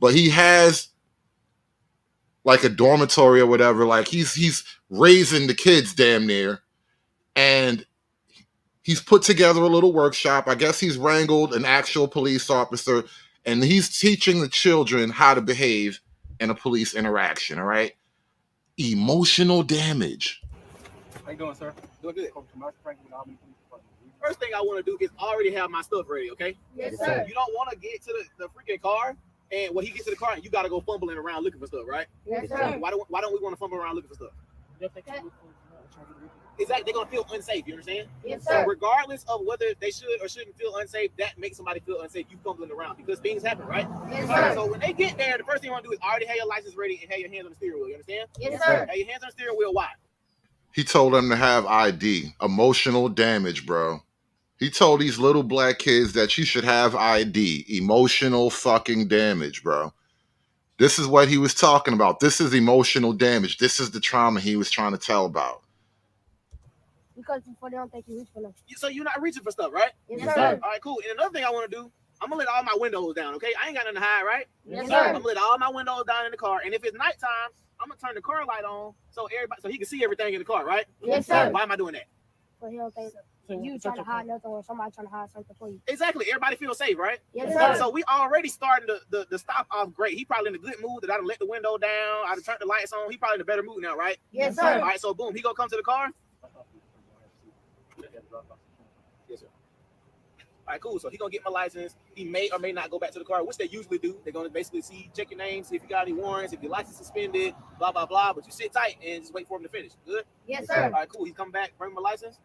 [SPEAKER 3] But he has like a dormitory or whatever. Like he's raising the kids damn near. And he's put together a little workshop. I guess he's wrangled an actual police officer and he's teaching the children how to behave in a police interaction, all right? Emotional damage.
[SPEAKER 4] How you doing, sir? Doing good. First thing I want to do is already have my stuff ready, okay?
[SPEAKER 7] Yes, sir.
[SPEAKER 4] You don't want to get to the freaking car, and when he gets to the car, you got to go fumbling around looking for stuff, right?
[SPEAKER 7] Yes, sir.
[SPEAKER 4] Why don't we want to fumble around looking for stuff? Exactly, they're gonna feel unsafe. You understand?
[SPEAKER 7] Yes, sir.
[SPEAKER 4] So regardless of whether they should or shouldn't feel unsafe, that makes somebody feel unsafe. You fumbling around because things happen, right?
[SPEAKER 7] Yes, sir.
[SPEAKER 4] So when they get there, the first thing you want to do is already have your license ready and have your hands on the steering wheel. You understand?
[SPEAKER 7] Yes, sir.
[SPEAKER 4] Have your hands on the steering wheel. Why?
[SPEAKER 3] He told them to have ID. Emotional damage, bro. He told these little black kids that you should have ID. Emotional fucking damage, bro. This is what he was talking about. This is emotional damage. This is the trauma he was trying to tell about.
[SPEAKER 7] Because before they don't think you reach for them.
[SPEAKER 4] So you're not reaching for stuff, right?
[SPEAKER 7] Yes, sir.
[SPEAKER 4] All right, cool. And another thing I want to do, I'm gonna let all my windows down, okay? I ain't got nothing to hide, right?
[SPEAKER 7] Yes, sir.
[SPEAKER 4] I'm gonna let all my windows down in the car, and if it's nighttime, I'm gonna turn the car light on so he can see everything in the car, right?
[SPEAKER 7] Yes, sir.
[SPEAKER 4] Why am I doing that?
[SPEAKER 7] So he don't think you trying to hide nothing or somebody trying to hide something for you.
[SPEAKER 4] Exactly. Everybody feels safe, right?
[SPEAKER 7] Yes, sir.
[SPEAKER 4] So we already starting the stop off great. He probably in a good mood that I done let the window down, I done turned the lights on. He probably in a better mood now, right?
[SPEAKER 7] Yes, sir.
[SPEAKER 4] All right, so boom, he gonna come to the car. Yes, sir. All right, cool. So he gonna get my license. He may or may not go back to the car, which they usually do. They're gonna basically check your name, see if you got any warrants, if your license suspended, blah blah blah. But you sit tight and just wait for him to finish. Good.
[SPEAKER 7] Yes, sir.
[SPEAKER 4] All right, cool. He's coming back, bring my license.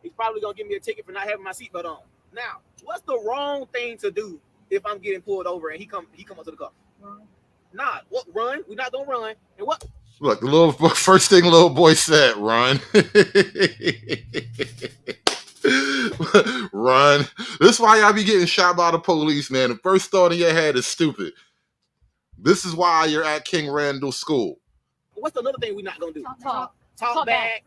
[SPEAKER 4] He's probably gonna give me a ticket for not having my seatbelt on. Now, what's the wrong thing to do if I'm getting pulled over and he come up to the car? Nah, what? Run? We're not gonna run. And what?
[SPEAKER 3] Look, the first thing little boy said, run. Run. This is why y'all be getting shot by the police, man. The first thought in your head is stupid. This is why you're at King Randall School.
[SPEAKER 4] What's another thing we're not gonna do? Talk back,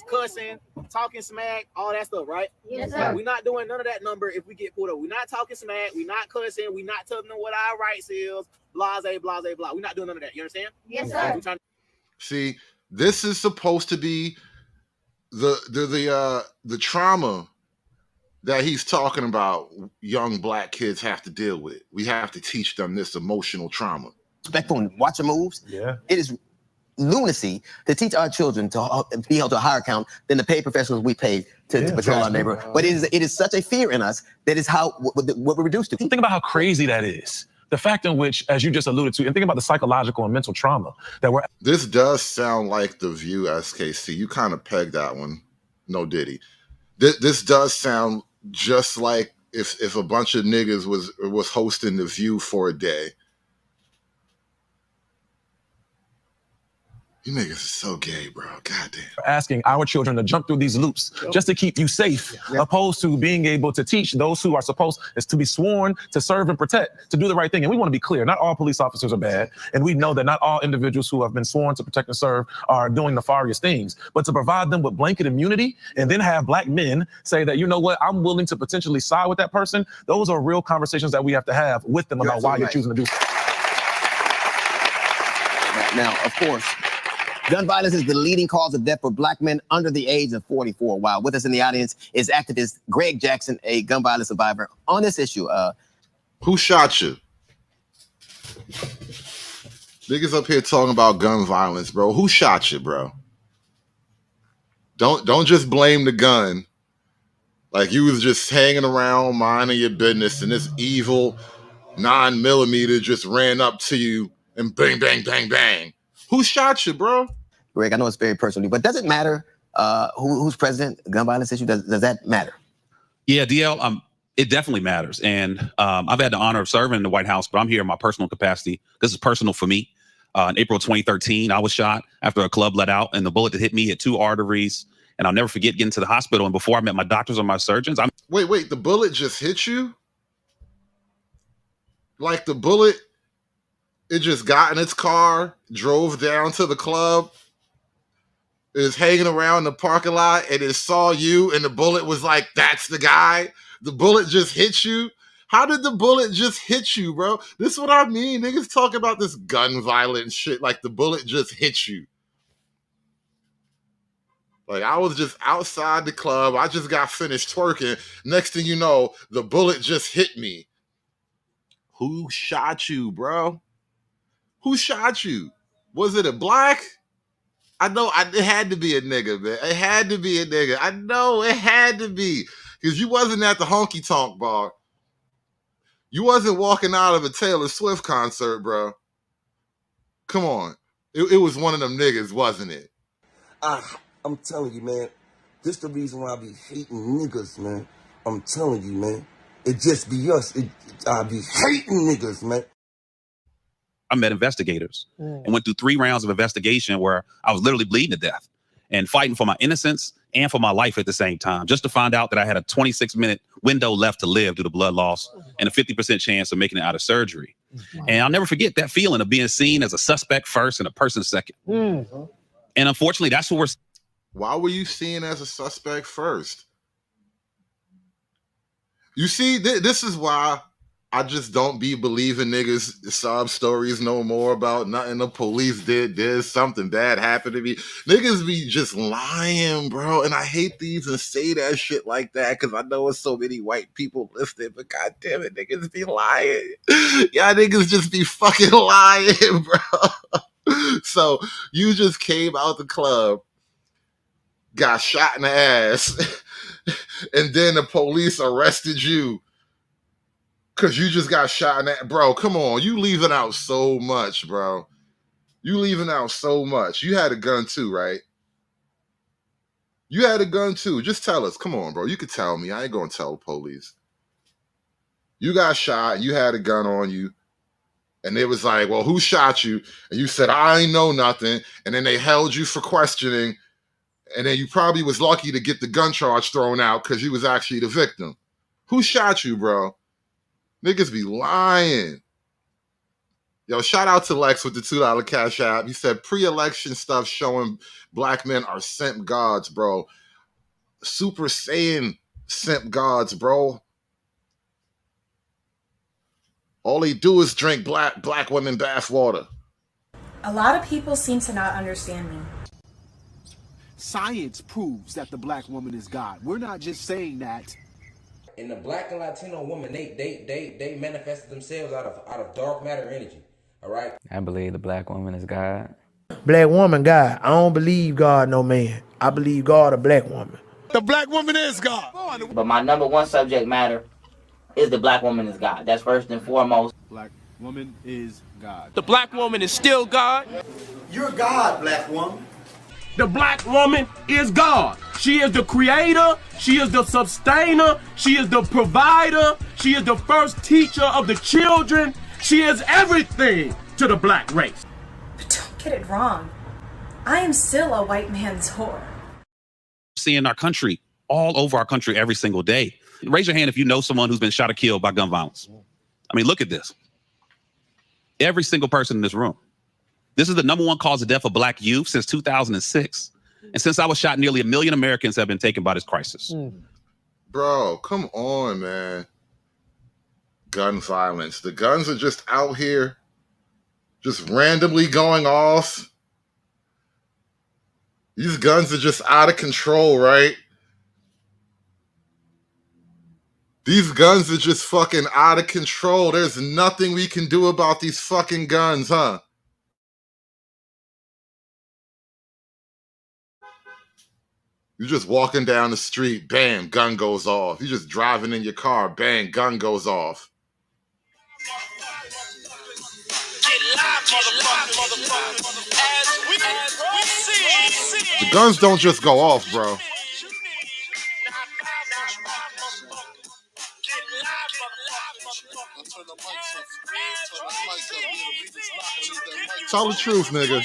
[SPEAKER 4] cussing, talking smack, all that stuff, right?
[SPEAKER 7] Yes, sir.
[SPEAKER 4] We're not doing none of that number if we get pulled over. We're not talking smack, we're not cussing, we're not telling them what our rights is, blase, blase, blah. We're not doing none of that. You understand?
[SPEAKER 7] Yes, sir.
[SPEAKER 3] See, this is supposed to be the trauma that he's talking about young black kids have to deal with. We have to teach them this emotional trauma.
[SPEAKER 5] Respectful and watch your moves.
[SPEAKER 1] Yeah.
[SPEAKER 5] It is lunacy to teach our children to be held to a higher account than the paid professionals we pay to patrol our neighborhood. But it is such a fear in us that is what we're reduced to.
[SPEAKER 1] Think about how crazy that is. The fact in which, as you just alluded to, and think about the psychological and mental trauma that we're...
[SPEAKER 3] This does sound like The View, SKC. You kind of pegged that one. No Diddy. This does sound just like if a bunch of niggas was hosting The View for a day. You niggas are so gay, bro. Goddamn.
[SPEAKER 1] Asking our children to jump through these loops just to keep you safe, opposed to being able to teach those who are supposed is to be sworn to serve and protect, to do the right thing. And we want to be clear, not all police officers are bad. And we know that not all individuals who have been sworn to protect and serve are doing nefarious things. But to provide them with blanket immunity and then have black men say that, you know what, I'm willing to potentially side with that person, those are real conversations that we have to have with them about why you're choosing to do so.
[SPEAKER 5] Now, of course, gun violence is the leading cause of death for black men under the age of 44. While with us in the audience is activist Greg Jackson, a gun violence survivor. On this issue,
[SPEAKER 3] Who shot you? Niggas up here talking about gun violence, bro. Who shot you, bro? Don't just blame the gun. Like you was just hanging around minding your business and this evil 9mm just ran up to you and bang, bang, bang, bang. Who shot you, bro?
[SPEAKER 5] Greg, I know it's very personal, but does it matter who's president? Gun violence issue, does that matter?
[SPEAKER 23] Yeah, DL, it definitely matters. And I've had the honor of serving in the White House, but I'm here in my personal capacity. This is personal for me. In April 2013, I was shot after a club let out, and the bullet that hit me hit 2 arteries. And I'll never forget getting to the hospital. And before I met my doctors or my surgeons,
[SPEAKER 3] Wait, the bullet just hit you? Like the bullet, it just got in its car, drove down to the club, is hanging around the parking lot, and it saw you, and the bullet was like, that's the guy? The bullet just hit you? How did the bullet just hit you, bro? This is what I mean. Niggas talk about this gun violence shit like the bullet just hit you. Like, I was just outside the club. I just got finished twerking. Next thing you know, the bullet just hit me. Who shot you, bro? Who shot you? Was it a black? I know it had to be a nigga, man. It had to be a nigga. I know it had to be. Because you wasn't at the honky tonk bar. You wasn't walking out of a Taylor Swift concert, bro. Come on. It was one of them niggas, wasn't it?
[SPEAKER 2] I'm telling you, man. This the reason why I be hating niggas, man. I'm telling you, man. It just be us. I be hating niggas, man.
[SPEAKER 23] I met investigators and went through 3 rounds of investigation where I was literally bleeding to death and fighting for my innocence and for my life at the same time, just to find out that I had a 26-minute window left to live due to blood loss and a 50% chance of making it out of surgery. And I'll never forget that feeling of being seen as a suspect first and a person second. And unfortunately, that's what we're...
[SPEAKER 3] Why were you seen as a suspect first? You see, this is why I just don't be believing niggas sob stories no more about nothing the police did this, something bad happened to me. Niggas be just lying, bro. And I hate to even say that shit like that because I know it's so many white people listening, but god damn it, niggas be lying. Y'all niggas just be fucking lying, bro. So you just came out the club, got shot in the ass, and then the police arrested you because you just got shot in that. Bro, come on. You leaving out so much, bro. You leaving out so much. You had a gun too, right? You had a gun too. Just tell us. Come on, bro. You could tell me. I ain't going to tell the police. You got shot. You had a gun on you. And it was like, well, who shot you? And you said, I ain't know nothing. And then they held you for questioning. And then you probably was lucky to get the gun charge thrown out because you was actually the victim. Who shot you, bro? Niggas be lying. Yo, shout out to Lex with the $2 cash app. He said pre-election stuff showing black men are simp gods, bro. Super Saiyan simp gods, bro. All they do is drink black women bath water.
[SPEAKER 8] A lot of people seem to not understand me.
[SPEAKER 9] Science proves that the black woman is God. We're not just saying that.
[SPEAKER 24] And the black and Latino woman, they manifested themselves out of dark matter energy. All right.
[SPEAKER 25] I believe the black woman is God.
[SPEAKER 26] Black woman, God. I don't believe God, no man. I believe God, a black woman.
[SPEAKER 9] The black woman is God.
[SPEAKER 27] But my number one subject matter is the black woman is God. That's first and foremost.
[SPEAKER 9] Black woman is God.
[SPEAKER 28] The black woman is still God.
[SPEAKER 2] You're God, black woman.
[SPEAKER 28] The black woman is God. She is the creator. She is the sustainer. She is the provider. She is the first teacher of the children. She is everything to the black race.
[SPEAKER 8] But don't get it wrong. I am still a white man's whore.
[SPEAKER 23] Seeing our country, all over our country every single day. Raise your hand if you know someone who's been shot or killed by gun violence. I mean, look at this. Every single person in this room. This is the #1 cause of death of black youth since 2006. And since I was shot, nearly 1 million Americans have been taken by this crisis.
[SPEAKER 3] Bro, come on, man. Gun violence. The guns are just out here, just randomly going off. These guns are just out of control, right? These guns are just fucking out of control. There's nothing we can do about these fucking guns, huh? You're just walking down the street, bam, gun goes off. You're just driving in your car, bang, gun goes off. The guns don't just go off, bro. Tell the truth, nigga.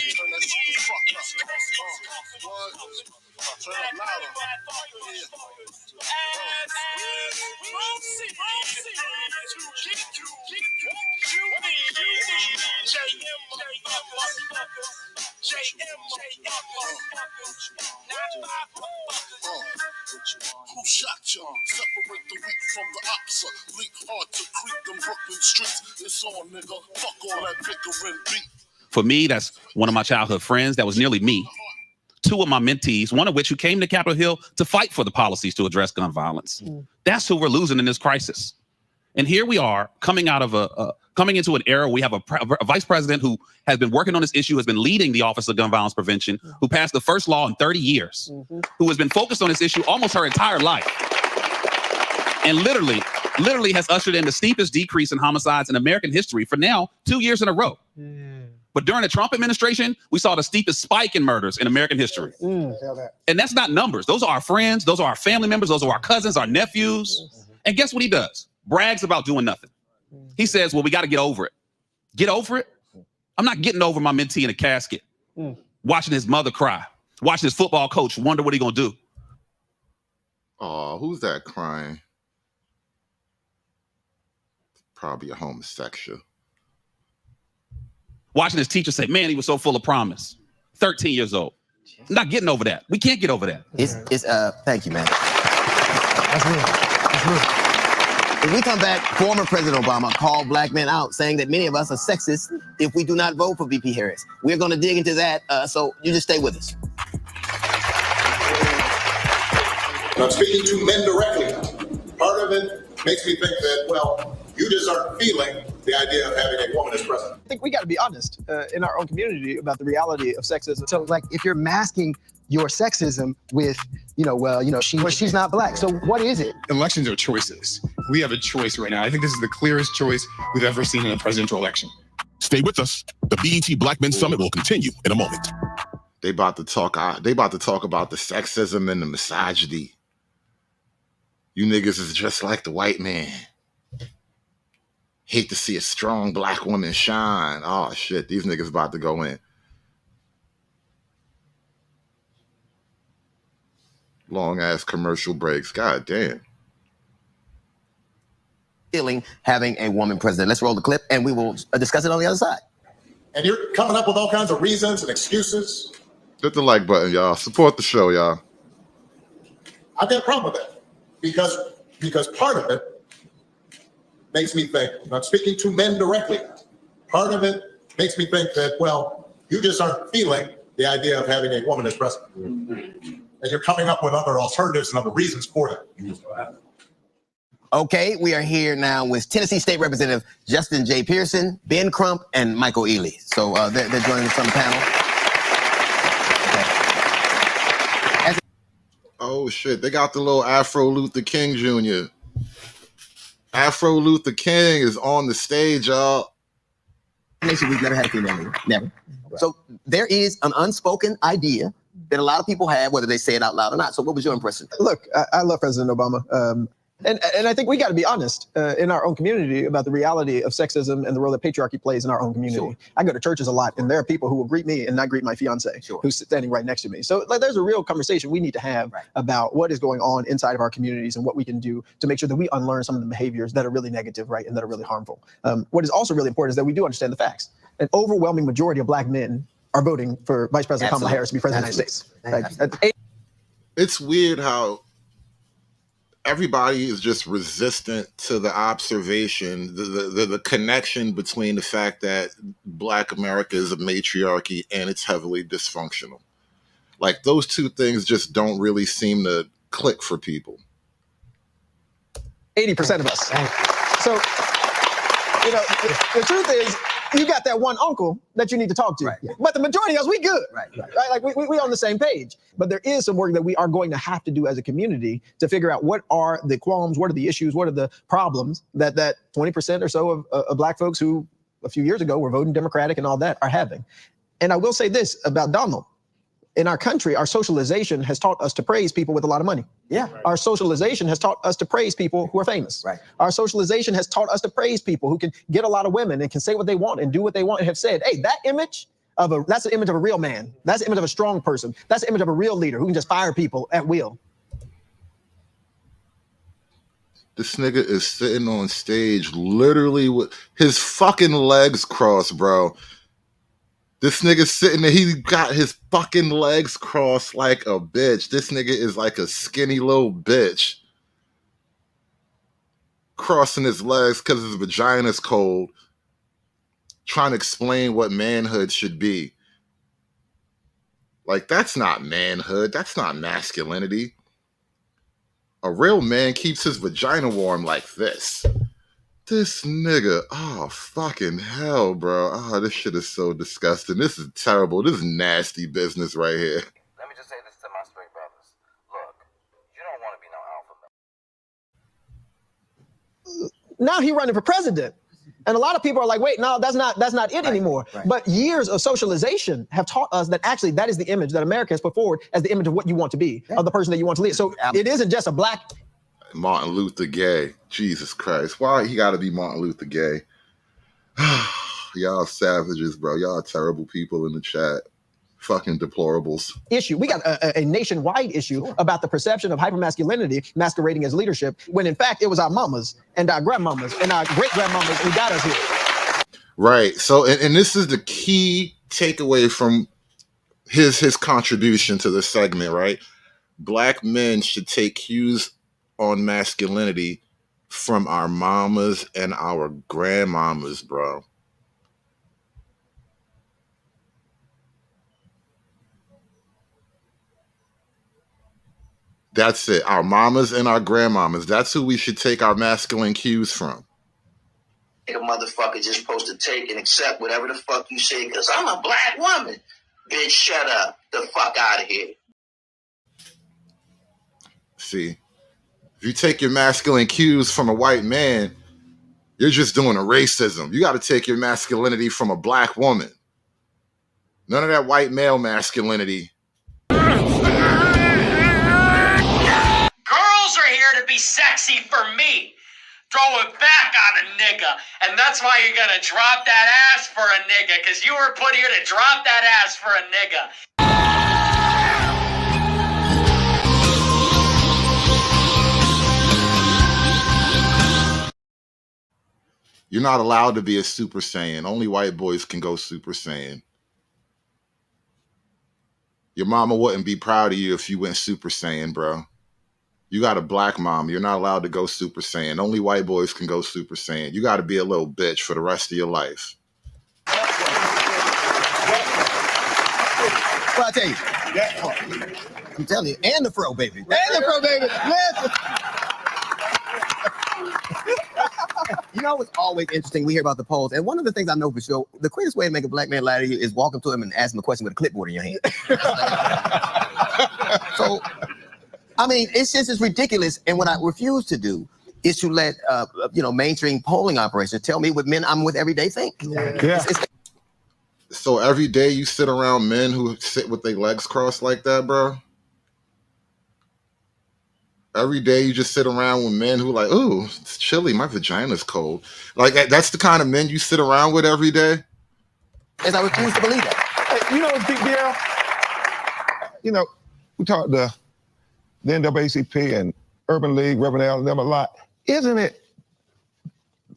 [SPEAKER 12] Who shot you? Separate the weak from the opsa. Leak hard to creep them Brooklyn streets. It's on, nigga. Fuck all that bickering beat.
[SPEAKER 23] For me, that's one of my childhood friends. That was nearly me. Two of my mentees, one of which who came to Capitol Hill to fight for the policies to address gun violence. That's who we're losing in this crisis. And here we are coming out of coming into an era where we have a vice president who has been working on this issue, has been leading the Office of Gun Violence Prevention, who passed the first law in 30 years, who has been focused on this issue almost her entire life. And literally has ushered in the steepest decrease in homicides in American history for now 2 years in a row. But during the Trump administration, we saw the steepest spike in murders in American history. And that's not numbers. Those are our friends. Those are our family members. Those are our cousins, our nephews. And guess what he does? Brags about doing nothing. He says, well, we got to get over it. Get over it? I'm not getting over my mentee in a casket. Watching his mother cry. Watching his football coach wonder what he going to do.
[SPEAKER 3] Oh, who's that crying? Probably a homosexual.
[SPEAKER 23] Watching his teacher say, man, he was so full of promise. 13 years old. I'm not getting over that. We can't get over that.
[SPEAKER 5] Thank you, man.
[SPEAKER 18] That's real. That's real.
[SPEAKER 5] When we come back, former President Obama called black men out, saying that many of us are sexist if we do not vote for VP Harris. We're going to dig into that, so you just stay with us.
[SPEAKER 6] I'm speaking to men directly. Part of it makes me think that, well, you just aren't feeling the idea of having a woman as president.
[SPEAKER 20] I think we got to be honest in our own community about the reality of sexism.
[SPEAKER 18] So, like, if you're masking your sexism with, she's not black. So what is it?
[SPEAKER 10] Elections are choices. We have a choice right now. I think this is the clearest choice we've ever seen in a presidential election.
[SPEAKER 12] Stay with us. The BET Black Men Summit will continue in a moment.
[SPEAKER 3] They about to talk about the sexism and the misogyny. You niggas is just like the white man. Hate to see a strong black woman shine. Oh shit, these niggas about to go in. Long ass commercial breaks. God damn.
[SPEAKER 5] Feeling having a woman president. Let's roll the clip and we will discuss it on the other side.
[SPEAKER 6] And you're coming up with all kinds of reasons and excuses.
[SPEAKER 3] Hit the like button, y'all. Support the show, y'all.
[SPEAKER 6] I've got a problem with that because part of it makes me think, I'm not speaking to men directly, part of it makes me think that, well, you just aren't feeling the idea of having a woman as president. And you're coming up with other alternatives and other reasons for that.
[SPEAKER 5] Okay, we are here now with Tennessee State Representative Justin J. Pearson, Ben Crump, and Michael Ely. So they're joining us on the panel. Okay.
[SPEAKER 3] Oh shit, they got the little Afro Luther King Jr. Afro Luther King is on the stage, y'all.
[SPEAKER 5] Nation, we've never had a female leader. Never. So there is an unspoken idea that a lot of people have, whether they say it out loud or not. So what was your impression?
[SPEAKER 20] Look, I love President Obama. And I think we got to be honest in our own community about the reality of sexism and the role that patriarchy plays in our own community. Sure. I go to churches a lot, and there are people who will greet me and not greet my fiance, who's standing right next to me. So like, there's a real conversation we need to have about what is going on inside of our communities and what we can do to make sure that we unlearn some of the behaviors that are really negative, right, and that are really harmful. What is also really important is that we do understand the facts. An overwhelming majority of black men are voting for Vice President Kamala Harris to be president of the United States. Right?
[SPEAKER 3] It's weird how everybody is just resistant to the observation, the connection between the fact that Black America is a matriarchy and it's heavily dysfunctional. Like, those two things just don't really seem to click for people.
[SPEAKER 20] 80% of us. So, the truth is, you got that one uncle that you need to talk to. Right. But the majority of us, we good. Right? Like we on the same page. But there is some work that we are going to have to do as a community to figure out what are the qualms, what are the issues, what are the problems that 20% or so of black folks who a few years ago were voting Democratic and all that are having. And I will say this about Donald. In our country, our socialization has taught us to praise people with a lot of money. Yeah. Right. Our socialization has taught us to praise people who are famous. Right. Our socialization has taught us to praise people who can get a lot of women and can say what they want and do what they want and have said, hey, that's the image of a real man. That's the image of a strong person. That's the image of a real leader who can just fire people at will.
[SPEAKER 3] This nigga is sitting on stage literally with his fucking legs crossed, bro. This nigga sitting there, he got his fucking legs crossed like a bitch. This nigga is like a skinny little bitch. Crossing his legs because his vagina's cold. Trying to explain what manhood should be. Like, that's not manhood. That's not masculinity. A real man keeps his vagina warm like this. This nigga, oh, fucking hell, bro. Oh, this shit is so disgusting. This is terrible. This is nasty business right here.
[SPEAKER 11] Let me just say this to my straight brothers. Look, you don't want to be no alpha male.
[SPEAKER 20] Now he running for president. And a lot of people are like, wait, no, that's not it anymore. Right. But years of socialization have taught us that actually that is the image that America has put forward as the image of what you want to be, of the person that you want to lead. So it isn't just a black...
[SPEAKER 3] Martin Luther Gay. Jesus Christ. Why he gotta be Martin Luther Gay? Y'all savages, bro. Y'all terrible people in the chat. Fucking deplorables.
[SPEAKER 20] Issue. We got a nationwide issue about the perception of hypermasculinity masquerading as leadership, when in fact it was our mamas and our grandmamas and our great-grandmamas who got us here.
[SPEAKER 3] Right. So, and this is the key takeaway from his contribution to this segment, right? Black men should take cues on masculinity from our mamas and our grandmamas, bro. That's it. Our mamas and our grandmamas. That's who we should take our masculine cues from.
[SPEAKER 11] A motherfucker just supposed to take and accept whatever the fuck you say because I'm a black woman. Bitch, shut up. The fuck out of here.
[SPEAKER 3] See, if you take your masculine cues from a white man, you're just doing a racism. You got to take your masculinity from a black woman. None of that white male masculinity.
[SPEAKER 13] Girls are here to be sexy for me. Throw it back on a nigga. And that's why you're gonna drop that ass for a nigga, because you were put here to drop that ass for a nigga.
[SPEAKER 3] You're not allowed to be a Super Saiyan. Only white boys can go Super Saiyan. Your mama wouldn't be proud of you if you went Super Saiyan, bro. You got a black mom. You're not allowed to go Super Saiyan. Only white boys can go Super Saiyan. You got to be a little bitch for the rest of your life.
[SPEAKER 5] Well, I tell you. I'm telling you. And the fro baby. And the fro baby. Yes. You know, it's always interesting. We hear about the polls. And one of the things I know for sure, the quickest way to make a black man lie to you is walk up to him and ask him a question with a clipboard in your hand. So, I mean, it's ridiculous. And what I refuse to do is to let, mainstream polling operations tell me what men I'm with every day think. Yeah.
[SPEAKER 3] So every day you sit around men who sit with their legs crossed like that, bro? Every day you just sit around with men who like, ooh, it's chilly, my vagina's cold. Like, that's the kind of men you sit around with every day?
[SPEAKER 5] And I refuse to believe that.
[SPEAKER 14] Hey, you know what's big deal? You know, we talked to the NAACP and Urban League, Reverend Allen, them a lot. Isn't it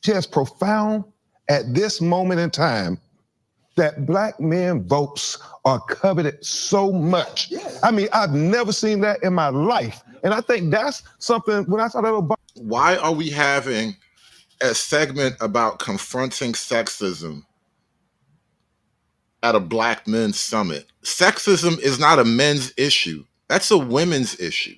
[SPEAKER 14] just profound at this moment in time that black men votes are coveted so much? Yeah. I mean, I've never seen that in my life. And I think that's something, when I saw that Obama.
[SPEAKER 3] Why are we having a segment about confronting sexism at a Black Men's Summit? Sexism is not a men's issue. That's a women's issue.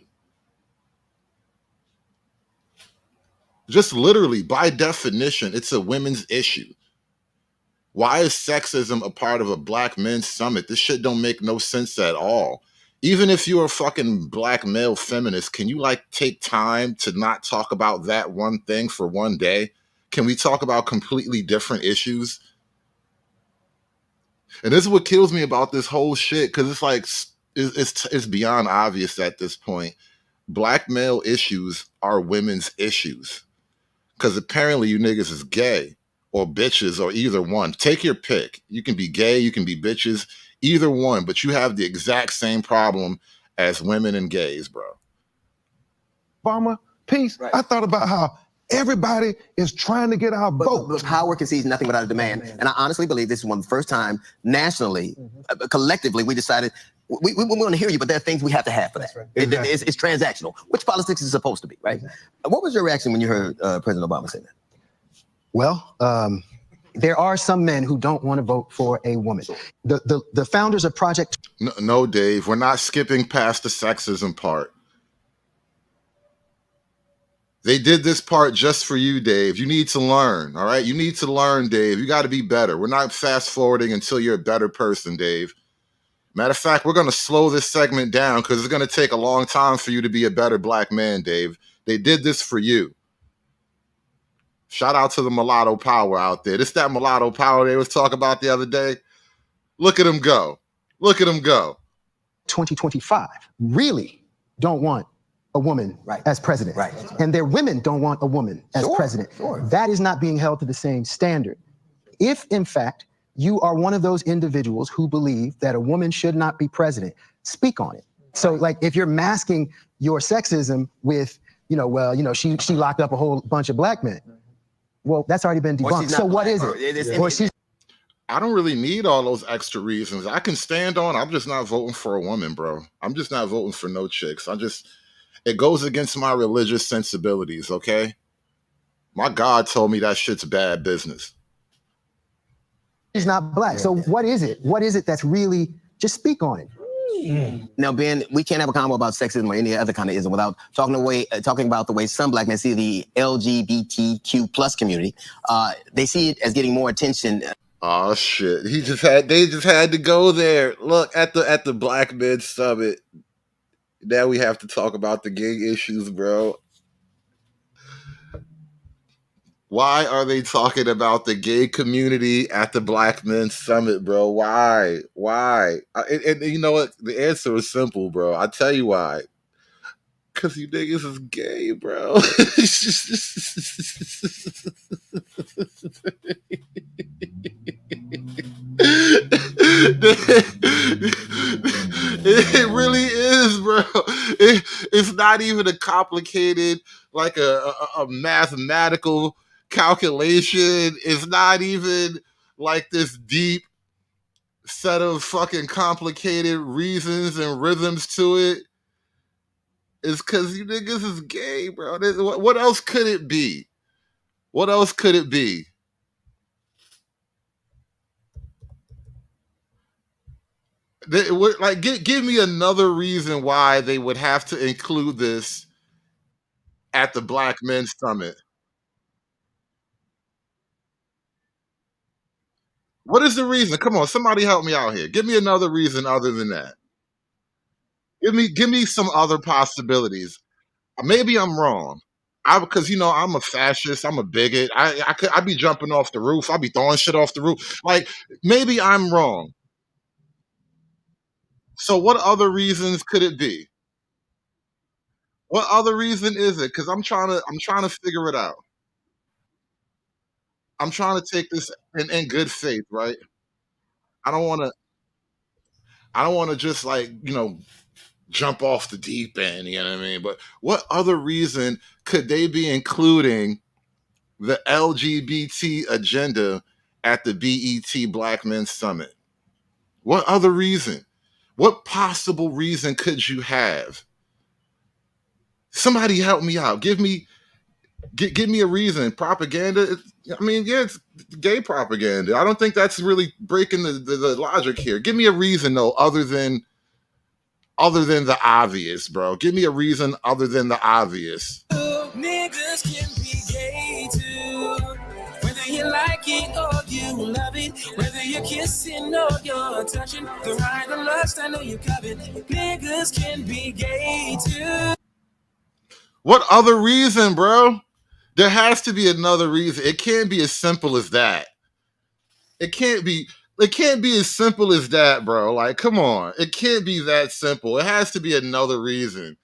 [SPEAKER 3] Just literally, by definition, it's a women's issue. Why is sexism a part of a black men's summit? This shit don't make no sense at all. Even if you're a fucking black male feminist, can you like take time to not talk about that one thing for one day? Can we talk about completely different issues? And this is what kills me about this whole shit, because it's like it's beyond obvious at this point. Black male issues are women's issues. Because apparently you niggas is gay or bitches or either one. Take your pick. You can be gay, you can be bitches, either one, but you have the exact same problem as women and gays, bro.
[SPEAKER 14] Obama, peace. Right. I thought about how everybody is trying to get our vote.
[SPEAKER 5] But power concedes nothing without a demand. And I honestly believe this is one of the first time nationally, collectively, we decided we want to hear you, but there are things we have to have for that. Right. Exactly. It's transactional, which politics is supposed to be, right? Exactly. What was your reaction when you heard President Obama say that?
[SPEAKER 18] Well, there are some men who don't want to vote for a woman. The founders of Project...
[SPEAKER 3] No, Dave, we're not skipping past the sexism part. They did this part just for you, Dave. You need to learn, all right? You need to learn, Dave. You got to be better. We're not fast forwarding until you're a better person, Dave. Matter of fact, we're going to slow this segment down because it's going to take a long time for you to be a better black man, Dave. They did this for you. Shout out to the mulatto power out there. This that mulatto power they was talking about the other day. Look at him go. Look at him go.
[SPEAKER 18] 2025 really don't want a woman as president. Right. And their women don't want a woman as president. Sure. That is not being held to the same standard. If, in fact, you are one of those individuals who believe that a woman should not be president, speak on it. So, like, if you're masking your sexism with, she locked up a whole bunch of black men, well, that's already been debunked. So what is it?
[SPEAKER 3] I don't really need all those extra reasons. I can stand on, I'm just not voting for a woman, bro. I'm just not voting for no chicks. It goes against my religious sensibilities, okay? My God told me that shit's bad business.
[SPEAKER 18] He's not black. So what is it? What is it that's really, just speak on it.
[SPEAKER 5] Now, Ben, we can't have a convo about sexism or any other kind of ism without talking about the way some black men see the LGBTQ plus community. They see it as getting more attention.
[SPEAKER 3] Oh shit! They just had to go there. Look at the Black Men Summit. Now we have to talk about the gay issues, bro. Why are they talking about the gay community at the Black Men Summit, bro? Why? And you know what? The answer is simple, bro. I'll tell you why. Because you niggas is gay, bro. It really is, bro. It's not even a complicated, like a mathematical calculation. It's not even like this deep set of fucking complicated reasons and rhythms to it. It's because you niggas is gay, bro. What else could it be? What else could it be? Like, give me another reason why they would have to include this at the Black Men Summit. What is the reason? Come on, somebody help me out here. Give me another reason other than that. Give me some other possibilities. Maybe I'm wrong. Because I'm a fascist, I'm a bigot. I'd be jumping off the roof. I'd be throwing shit off the roof. Like, maybe I'm wrong. So what other reasons could it be? What other reason is it? Because I'm trying to figure it out. I'm trying to take this in good faith, right? I don't want to just like, jump off the deep end, you know what I mean? But what other reason could they be including the LGBT agenda at the BET Black Men Summit? What other reason? What possible reason could you have? Somebody help me out. Give me a reason. Propaganda? It's gay propaganda. I don't think that's really breaking the logic here. Give me a reason, though, other than the obvious, bro. Give me a reason other than the obvious.
[SPEAKER 4] Niggas can be gay. it. Whether you're kissing or you're touching, the right or lust, I know you covet. Niggas can be gay too.
[SPEAKER 3] What other reason, bro? There has to be another reason. It can't be as simple as that. It can't be as simple as that, bro. Like, come on. It can't be that simple. It has to be another reason.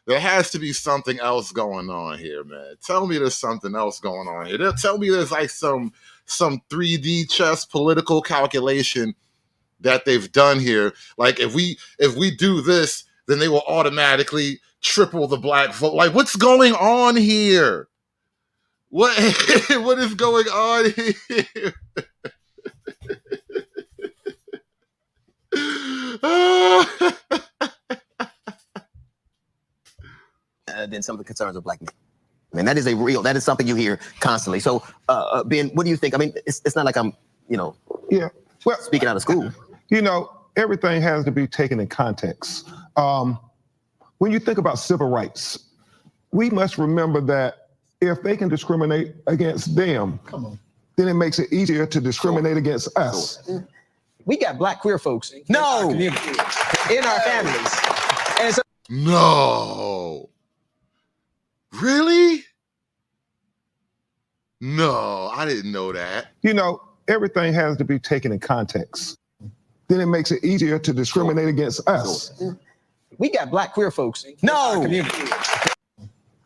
[SPEAKER 3] There has to be something else going on here, man. Tell me there's something else going on here. Tell me there's like some 3D chess political calculation that they've done here. Like, if we do this, then they will automatically triple the black vote. Like, what's going on here? What is going on here?
[SPEAKER 5] Than some of the concerns of black men. Man, that is something you hear constantly. So, Ben, what do you think? I mean, it's not like I'm,
[SPEAKER 14] yeah, well,
[SPEAKER 5] speaking out of school.
[SPEAKER 14] Everything has to be taken in context. When you think about civil rights, we must remember that if they can discriminate against them, then it makes it easier to discriminate against us.
[SPEAKER 20] We got black queer folks in our families. And so
[SPEAKER 3] No. Really? No, I didn't know that.
[SPEAKER 14] Everything has to be taken in context. Then it makes it easier to discriminate against us.
[SPEAKER 20] we got black queer folks in our community.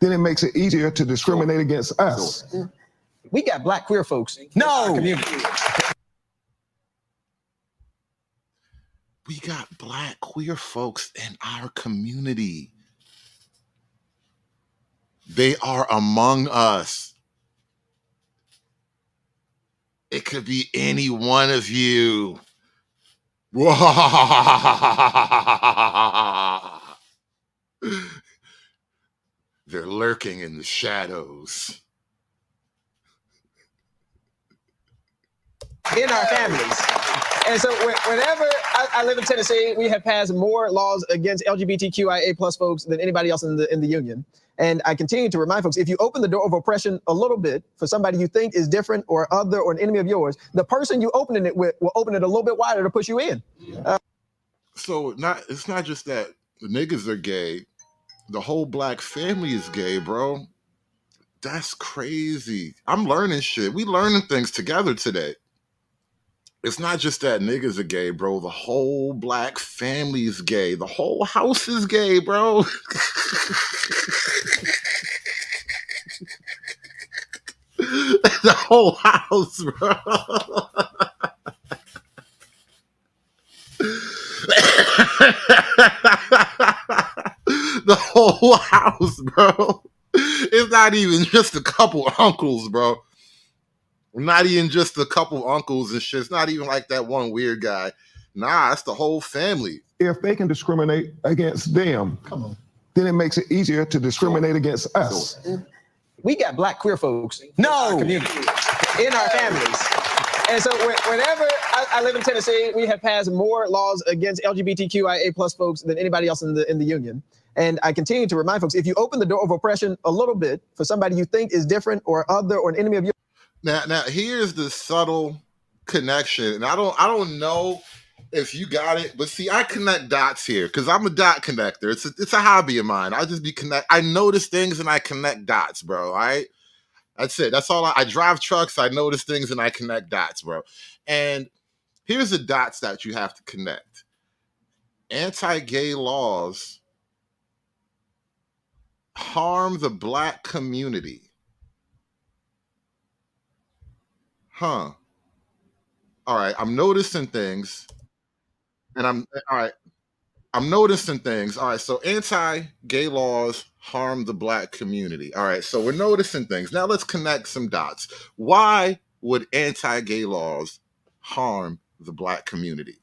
[SPEAKER 14] Then it makes it easier to discriminate against us.
[SPEAKER 20] We got black queer folks in our community.
[SPEAKER 3] We got black queer folks in our community. They are among us. It could be any one of you. They're lurking in the shadows.
[SPEAKER 20] In our families. And so whenever I live in Tennessee, we have passed more laws against LGBTQIA plus folks than anybody else in the union. And I continue to remind folks, if you open the door of oppression a little bit for somebody you think is different or other or an enemy of yours, the person you opening it with will open it a little bit wider to push you in.
[SPEAKER 3] So it's not just that the niggas are gay. The whole black family is gay, bro. That's crazy. I'm learning shit. We learning things together today. It's not just that niggas are gay, bro. The whole black family is gay. The whole house is gay, bro. The whole house, bro. The whole house, bro. It's not even just a couple uncles, bro. Not even just a couple uncles and shit. It's not even like that one weird guy. Nah, it's the whole family.
[SPEAKER 14] If they can discriminate against them, then it makes it easier to discriminate against us.
[SPEAKER 20] We got black queer folks in our community, in our families. And so whenever I live in Tennessee, we have passed more laws against LGBTQIA plus folks than anybody else in the union. And I continue to remind folks, if you open the door of oppression a little bit for somebody you think is different or other or an enemy of yours.
[SPEAKER 3] Now here's the subtle connection. And I don't know if you got it, but see, I connect dots here because I'm a dot connector. It's a hobby of mine. I notice things and I connect dots, bro. All right. That's it. That's all I drive trucks. I notice things and I connect dots, bro. And here's the dots that you have to connect. Anti-gay laws harm the black community. Huh. All right. I'm noticing things. And I'm noticing things. All right. So anti-gay laws harm the black community. All right. So we're noticing things. Now let's connect some dots. Why would anti-gay laws harm the black community?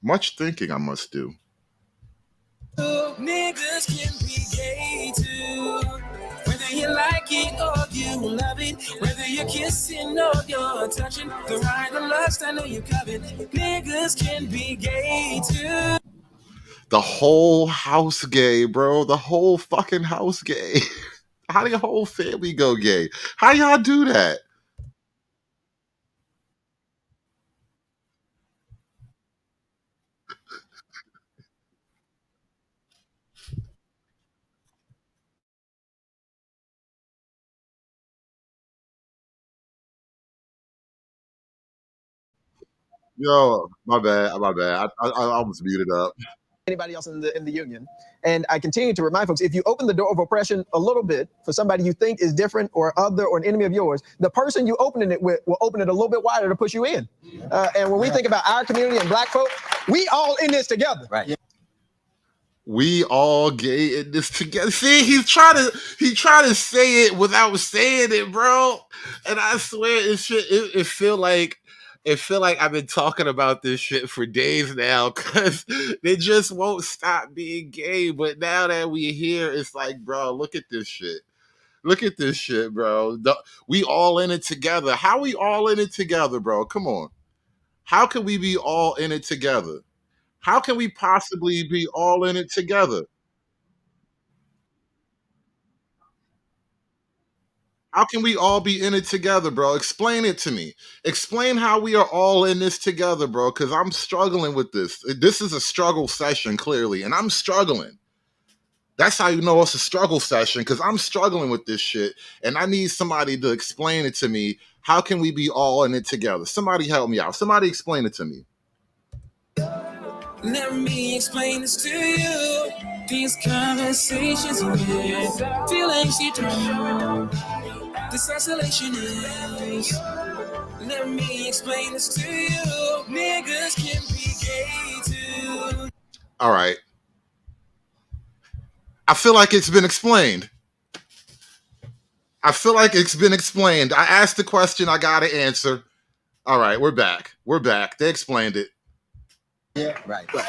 [SPEAKER 3] Much thinking I must do.
[SPEAKER 4] Niggas can be gay too. Whether you like it or you love it, whether you're kissing or you're touching, the right or lust, I know you covet. Niggas can be gay too.
[SPEAKER 3] The whole house gay, bro. The whole fucking house gay. How did your whole family go gay? How y'all do that? Yo, my bad, my bad. I was muted up.
[SPEAKER 20] Anybody else in the union. And I continue to remind folks, if you open the door of oppression a little bit for somebody you think is different or other or an enemy of yours, the person you opening it with will open it a little bit wider to push you in. And when we think about our community and black folk, we all in this together.
[SPEAKER 5] Right.
[SPEAKER 3] We all gay in this together. See, he trying to say it without saying it, bro. And I swear it feel like I've been talking about this shit for days now because they just won't stop being gay. But now that we here, it's like, bro, look at this shit. Look at this shit, bro. We all in it together. How we all in it together, bro? Come on. How can we be all in it together? How can we possibly be all in it together? How can we all be in it together, bro? Explain it to me. Explain how we are all in this together, bro, because I'm struggling with this. This is a struggle session, clearly, and I'm struggling. That's how you know it's a struggle session, because I'm struggling with this shit, and I need somebody to explain it to me. How can we be all in it together? Somebody help me out. Somebody explain it to me.
[SPEAKER 4] Let me explain this to you. These conversations with feelings you don't. This isolation is. Let me explain this to you. Niggas can be gay too.
[SPEAKER 3] All right. I feel like it's been explained. I asked the question. I got to answer. All right, we're back. They explained it.
[SPEAKER 5] Yeah, right. But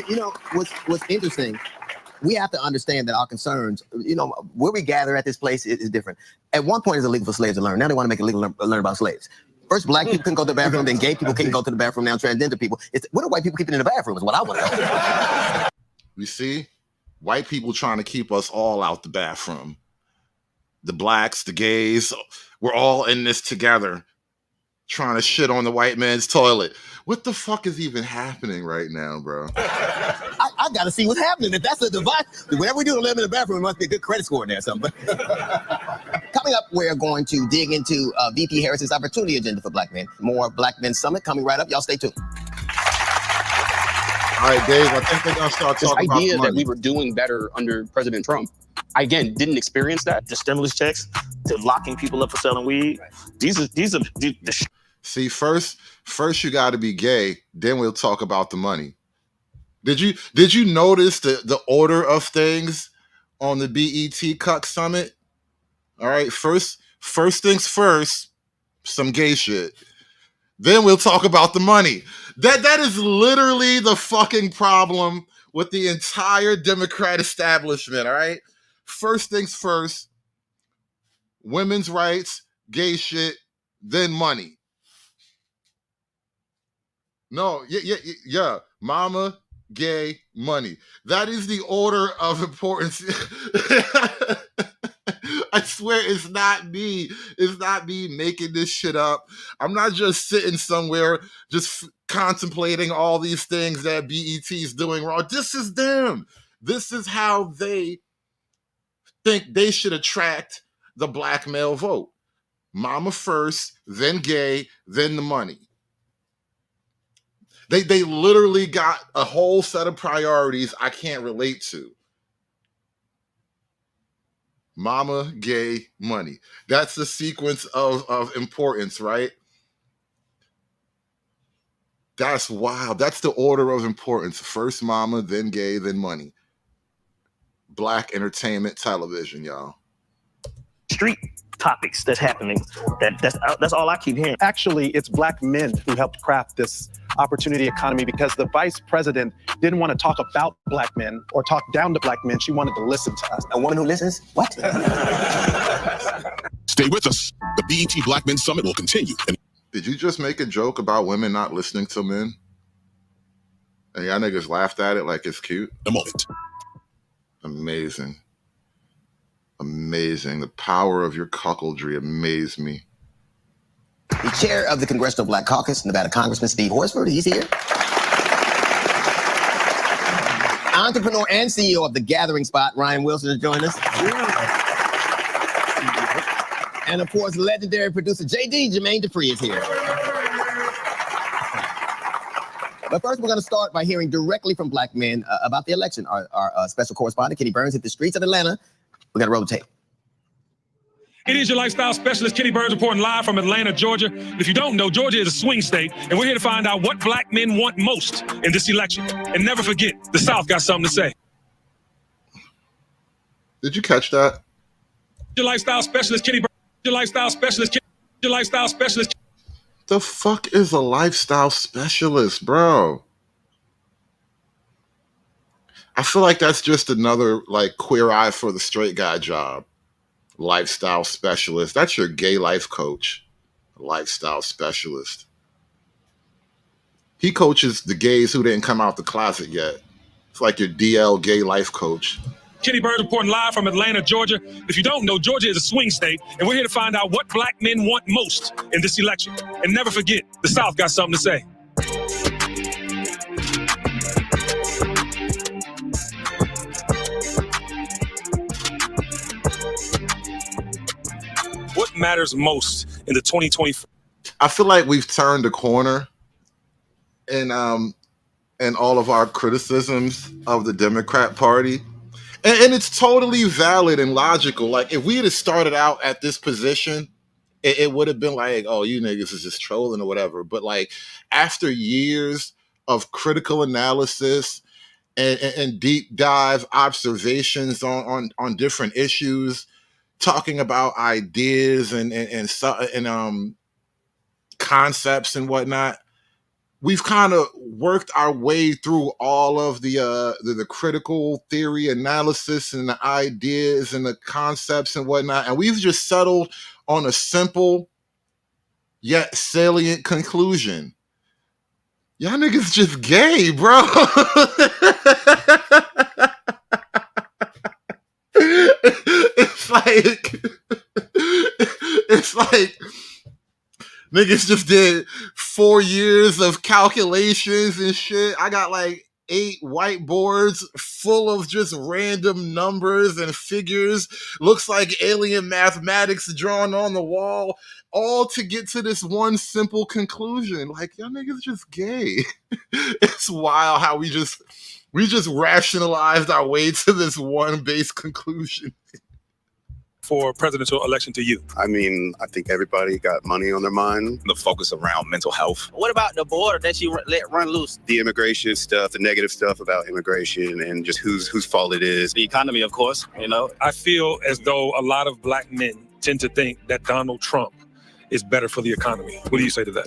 [SPEAKER 5] you know what's interesting? We have to understand that our concerns, where we gather at this place is different. At one point, it's illegal for slaves to learn. Now they want to make it legal to learn about slaves. First, black people couldn't go to the bathroom, then gay people couldn't go to the bathroom. Now transgender people. What do white people keep in the bathroom? Is what I want to know.
[SPEAKER 3] You see, white people trying to keep us all out the bathroom. The blacks, the gays, we're all in this together, trying to shit on the white man's toilet. What the fuck is even happening right now, bro?
[SPEAKER 5] I got to see what's happening. If that's a device, whatever we do to live in the bathroom, it must be a good credit score in there or something. Coming up, we're going to dig into VP Harris's opportunity agenda for black men. More Black Men Summit coming right up. Y'all stay tuned.
[SPEAKER 3] All right, Dave, I think they're going to start talking about the
[SPEAKER 1] idea
[SPEAKER 3] money.
[SPEAKER 1] that we were doing better under President Trump. I, again, didn't experience that. The stimulus checks to locking people up for selling weed. These are
[SPEAKER 3] See, first you got to be gay, then we'll talk about the money. Did you notice the order of things on the BET Cuck Summit? All right, first things first, some gay shit. Then we'll talk about the money. That is literally the fucking problem with the entire Democrat establishment, all right? First things first, women's rights, gay shit, then money. No, yeah. Mama, gay, money. That is the order of importance. I swear it's not me. It's not me making this shit up. I'm not just sitting somewhere just contemplating all these things that BET is doing wrong. This is them. This is how they think they should attract the black male vote. Mama first, then gay, then the money. They literally got a whole set of priorities I can't relate to. Mama, gay, money. That's the sequence of importance, right? That's wild. That's the order of importance. First mama, then gay, then money. Black entertainment television, y'all.
[SPEAKER 1] street topics that's happening. That's all I keep hearing.
[SPEAKER 7] Actually, it's black men who helped craft this opportunity economy because the vice president didn't want to talk about black men or talk down to black men. She wanted to listen to us.
[SPEAKER 5] A woman who listens? What?
[SPEAKER 12] Stay with us. The BET Black Men Summit will continue.
[SPEAKER 3] Did you just make a joke about women not listening to men? And y'all niggas laughed at it like it's cute?
[SPEAKER 12] A moment.
[SPEAKER 3] Amazing. Amazing. The power of your cuckoldry amazed me.
[SPEAKER 5] The chair of the Congressional Black Caucus, Nevada Congressman Steve Horsford, he's here. Entrepreneur and CEO of The Gathering Spot, Ryan Wilson, is joining us. And of course, legendary producer JD, Jermaine Dupree, is here. But first, we're going to start by hearing directly from Black men about the election. Our special correspondent, Kenny Burns, hit the streets of Atlanta. We got to roll the tape.
[SPEAKER 15] It is your lifestyle specialist, Kenny Burns, reporting live from Atlanta, Georgia. If you don't know, Georgia is a swing state, and we're here to find out what Black men want most in this election. And never forget, the South got something to say.
[SPEAKER 3] Did you catch that?
[SPEAKER 15] Your lifestyle specialist, Kenny Burns. Your lifestyle specialist. Your lifestyle specialist.
[SPEAKER 3] The fuck is a lifestyle specialist, bro? I feel like that's just another like queer eye for the straight guy job. Lifestyle specialist. That's your gay life coach. Lifestyle specialist. He coaches the gays who didn't come out the closet yet. It's like your DL gay life coach.
[SPEAKER 15] Kenny Burns reporting live from Atlanta, Georgia. If you don't know, Georgia is a swing state, and we're here to find out what Black men want most in this election. And never forget, the South got something to say. What matters most in the 2024?
[SPEAKER 3] I feel like we've turned a corner in all of our criticisms of the Democrat Party. And it's totally valid and logical. Like, if we had started out at this position, it would have been like, oh, you niggas is just trolling or whatever. But, like, after years of critical analysis and deep dive observations on different issues, talking about ideas and concepts and whatnot, we've kind of worked our way through all of the critical theory analysis and the ideas and the concepts and whatnot, and we've just settled on a simple yet salient conclusion. Y'all niggas just gay, bro. It's like niggas just did 4 years of calculations and shit. I got like 8 whiteboards full of just random numbers and figures. Looks like alien mathematics drawn on the wall, all to get to this one simple conclusion. Like, y'all niggas just gay. It's wild how we just rationalized our way to this one base conclusion.
[SPEAKER 15] For presidential election to you?
[SPEAKER 16] I mean, I think everybody got money on their mind.
[SPEAKER 23] The focus around mental health.
[SPEAKER 27] What about the border that you let run loose?
[SPEAKER 16] The immigration stuff, the negative stuff about immigration and just whose fault it is.
[SPEAKER 27] The economy, of course, you know.
[SPEAKER 15] I feel as though a lot of Black men tend to think that Donald Trump is better for the economy. What do you say to that?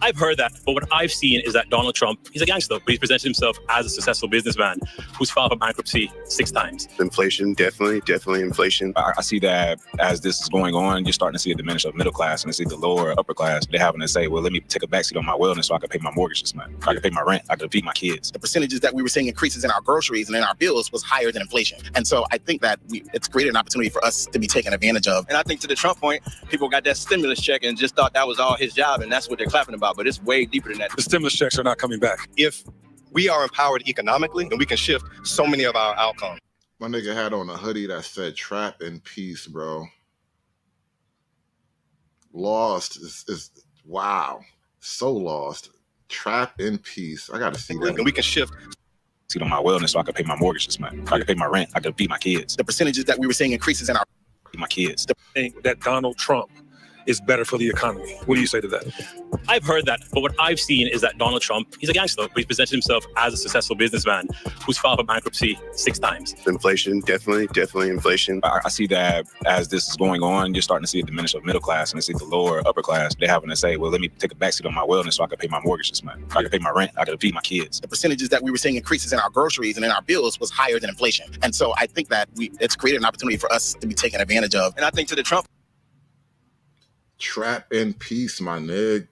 [SPEAKER 17] I've heard that, but what I've seen is that Donald Trump, he's a gangster, but he's presented himself as a successful businessman who's filed for bankruptcy 6 times.
[SPEAKER 16] Inflation, definitely inflation.
[SPEAKER 23] I see that as this is going on, you're starting to see a diminish of middle class and it's either lower or upper class. They're having to say, well, let me take a backseat on my wellness so I can pay my mortgage this month. I can pay my rent. I can feed my kids.
[SPEAKER 19] The percentages that we were seeing increases in our groceries and in our bills was higher than inflation. And so I think that it's created an opportunity for us to be taken advantage of.
[SPEAKER 21] And I think to the Trump point, people got that stimulus check and just thought that was all his job, and that's what they're clapping about. But it's way deeper than that.
[SPEAKER 15] The stimulus checks are not coming back.
[SPEAKER 16] If we are empowered economically, then we can shift so many of our outcomes.
[SPEAKER 3] My nigga had on a hoodie that said "Trap in Peace," bro. Lost is wow, so lost. Trap in peace. I gotta see that.
[SPEAKER 23] And we can shift on my wellness so I can pay my mortgage this month. I can pay my rent. I can feed my kids.
[SPEAKER 19] The percentages that we were seeing increases in our
[SPEAKER 23] my kids.
[SPEAKER 15] I think that Donald Trump is better for the economy. What do you say to that?
[SPEAKER 17] I've heard that, but what I've seen is that Donald Trump, he's a gangster, but he's presented himself as a successful businessman who's filed for bankruptcy 6 times.
[SPEAKER 16] Inflation, definitely inflation.
[SPEAKER 23] I see that as this is going on, you're starting to see a diminish of middle class and it's either lower or upper class. They're having to say, well, let me take a backseat on my wellness so I can pay my mortgage this month. I can pay my rent. I can feed my kids.
[SPEAKER 19] The percentages that we were seeing increases in our groceries and in our bills was higher than inflation. And so I think that it's created an opportunity for us to be taken advantage of.
[SPEAKER 21] And I think to the Trump.
[SPEAKER 3] Trap in peace, my nigga.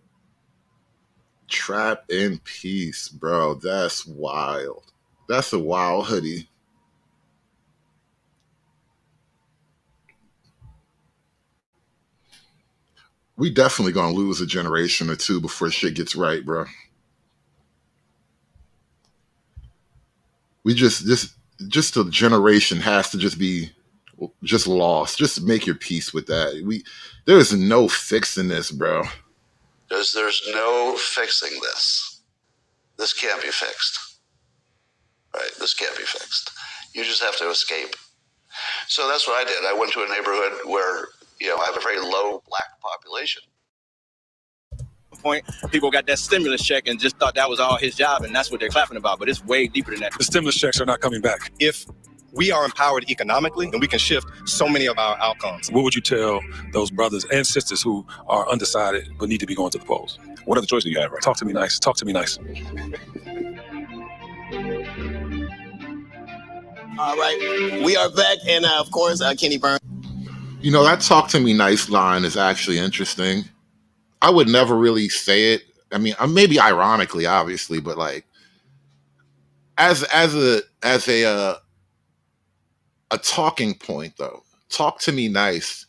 [SPEAKER 3] Trap in peace, bro. That's wild. That's a wild hoodie. We definitely gonna lose a generation or two before shit gets right, bro. We just a generation has to just be just lost. Just make your peace with that. There is no fixing this, bro.
[SPEAKER 11] There's no fixing this. This can't be fixed. Right? This can't be fixed. You just have to escape. So that's what I did. I went to a neighborhood where, I have a very low black population.
[SPEAKER 21] Point, people got that stimulus check and just thought that was all his job, and that's what they're clapping about, but it's way deeper than that.
[SPEAKER 15] The stimulus checks are not coming back.
[SPEAKER 2] If we are empowered economically, then we can shift so many of our outcomes.
[SPEAKER 15] What would you tell those brothers and sisters who are undecided but need to be going to the polls? What other choice do you have? Right? Talk to me nice. Talk to me nice.
[SPEAKER 5] All right, we are back, and of course, Kenny Burns.
[SPEAKER 3] That "talk to me nice" line is actually interesting. I would never really say it. I mean, maybe ironically, obviously, but like, as a talking point, though, "talk to me nice"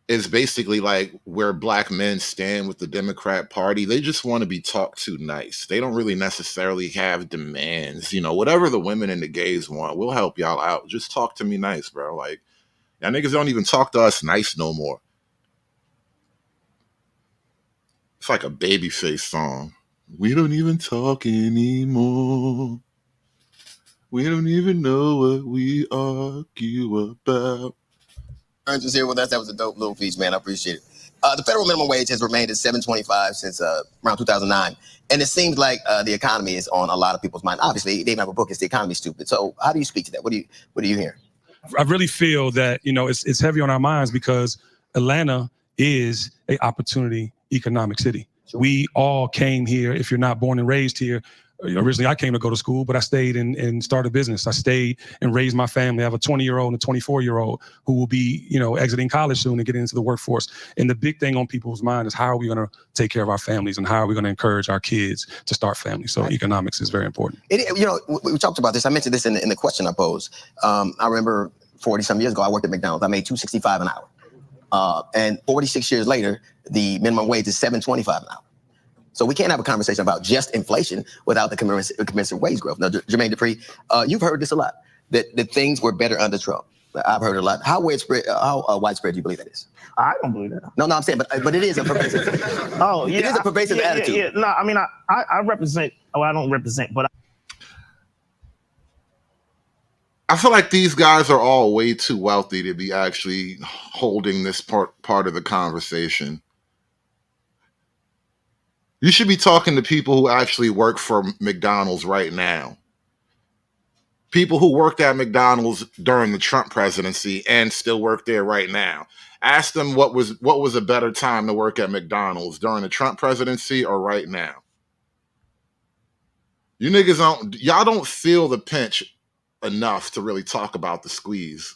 [SPEAKER 3] is basically like where black men stand with the Democrat Party. They just want to be talked to nice. They don't really necessarily have demands. Whatever the women and the gays want, we'll help y'all out. Just talk to me nice, bro. Like, y'all niggas don't even talk to us nice no more. It's like a Babyface song. We don't even talk anymore. We don't even know what we argue about.
[SPEAKER 5] Burns was here with us. That was a dope little piece, man. I appreciate it. The federal minimum wage has remained at $7.25 since around 2009. And it seems like the economy is on a lot of people's mind. Obviously, they even have a book, It's the Economy Stupid. So how do you speak to that? What do you hear?
[SPEAKER 15] I really feel that, it's heavy on our minds because Atlanta is an opportunity economic city. Sure. We all came here. If you're not born and raised here, originally I came to go to school, but I stayed and started a business. I stayed and raised my family. I have a 20-year-old and a 24-year-old who will be, exiting college soon and getting into the workforce. And the big thing on people's mind is how are we going to take care of our families and how are we going to encourage our kids to start families? So economics is very important.
[SPEAKER 5] We talked about this. I mentioned this in the question I posed. I remember 40-some years ago, I worked at McDonald's. I made $2.65 an hour. And 46 years later, the minimum wage is $7.25 an hour. So we can't have a conversation about just inflation without the commensurate wage growth. Now, Jermaine Dupree, you've heard this a lot, that things were better under Trump. I've heard it a lot. How widespread do you believe that is?
[SPEAKER 8] I don't believe that.
[SPEAKER 5] No, I'm saying, but it is a pervasive. It is a pervasive attitude.
[SPEAKER 8] Yeah. No, I mean, I represent. Oh, I don't represent, but.
[SPEAKER 3] I feel like these guys are all way too wealthy to be actually holding this part of the conversation. You should be talking to people who actually work for McDonald's right now. People who worked at McDonald's during the Trump presidency and still work there right now. Ask them what was a better time to work at McDonald's, during the Trump presidency or right now. You niggas y'all don't feel the pinch enough to really talk about the squeeze.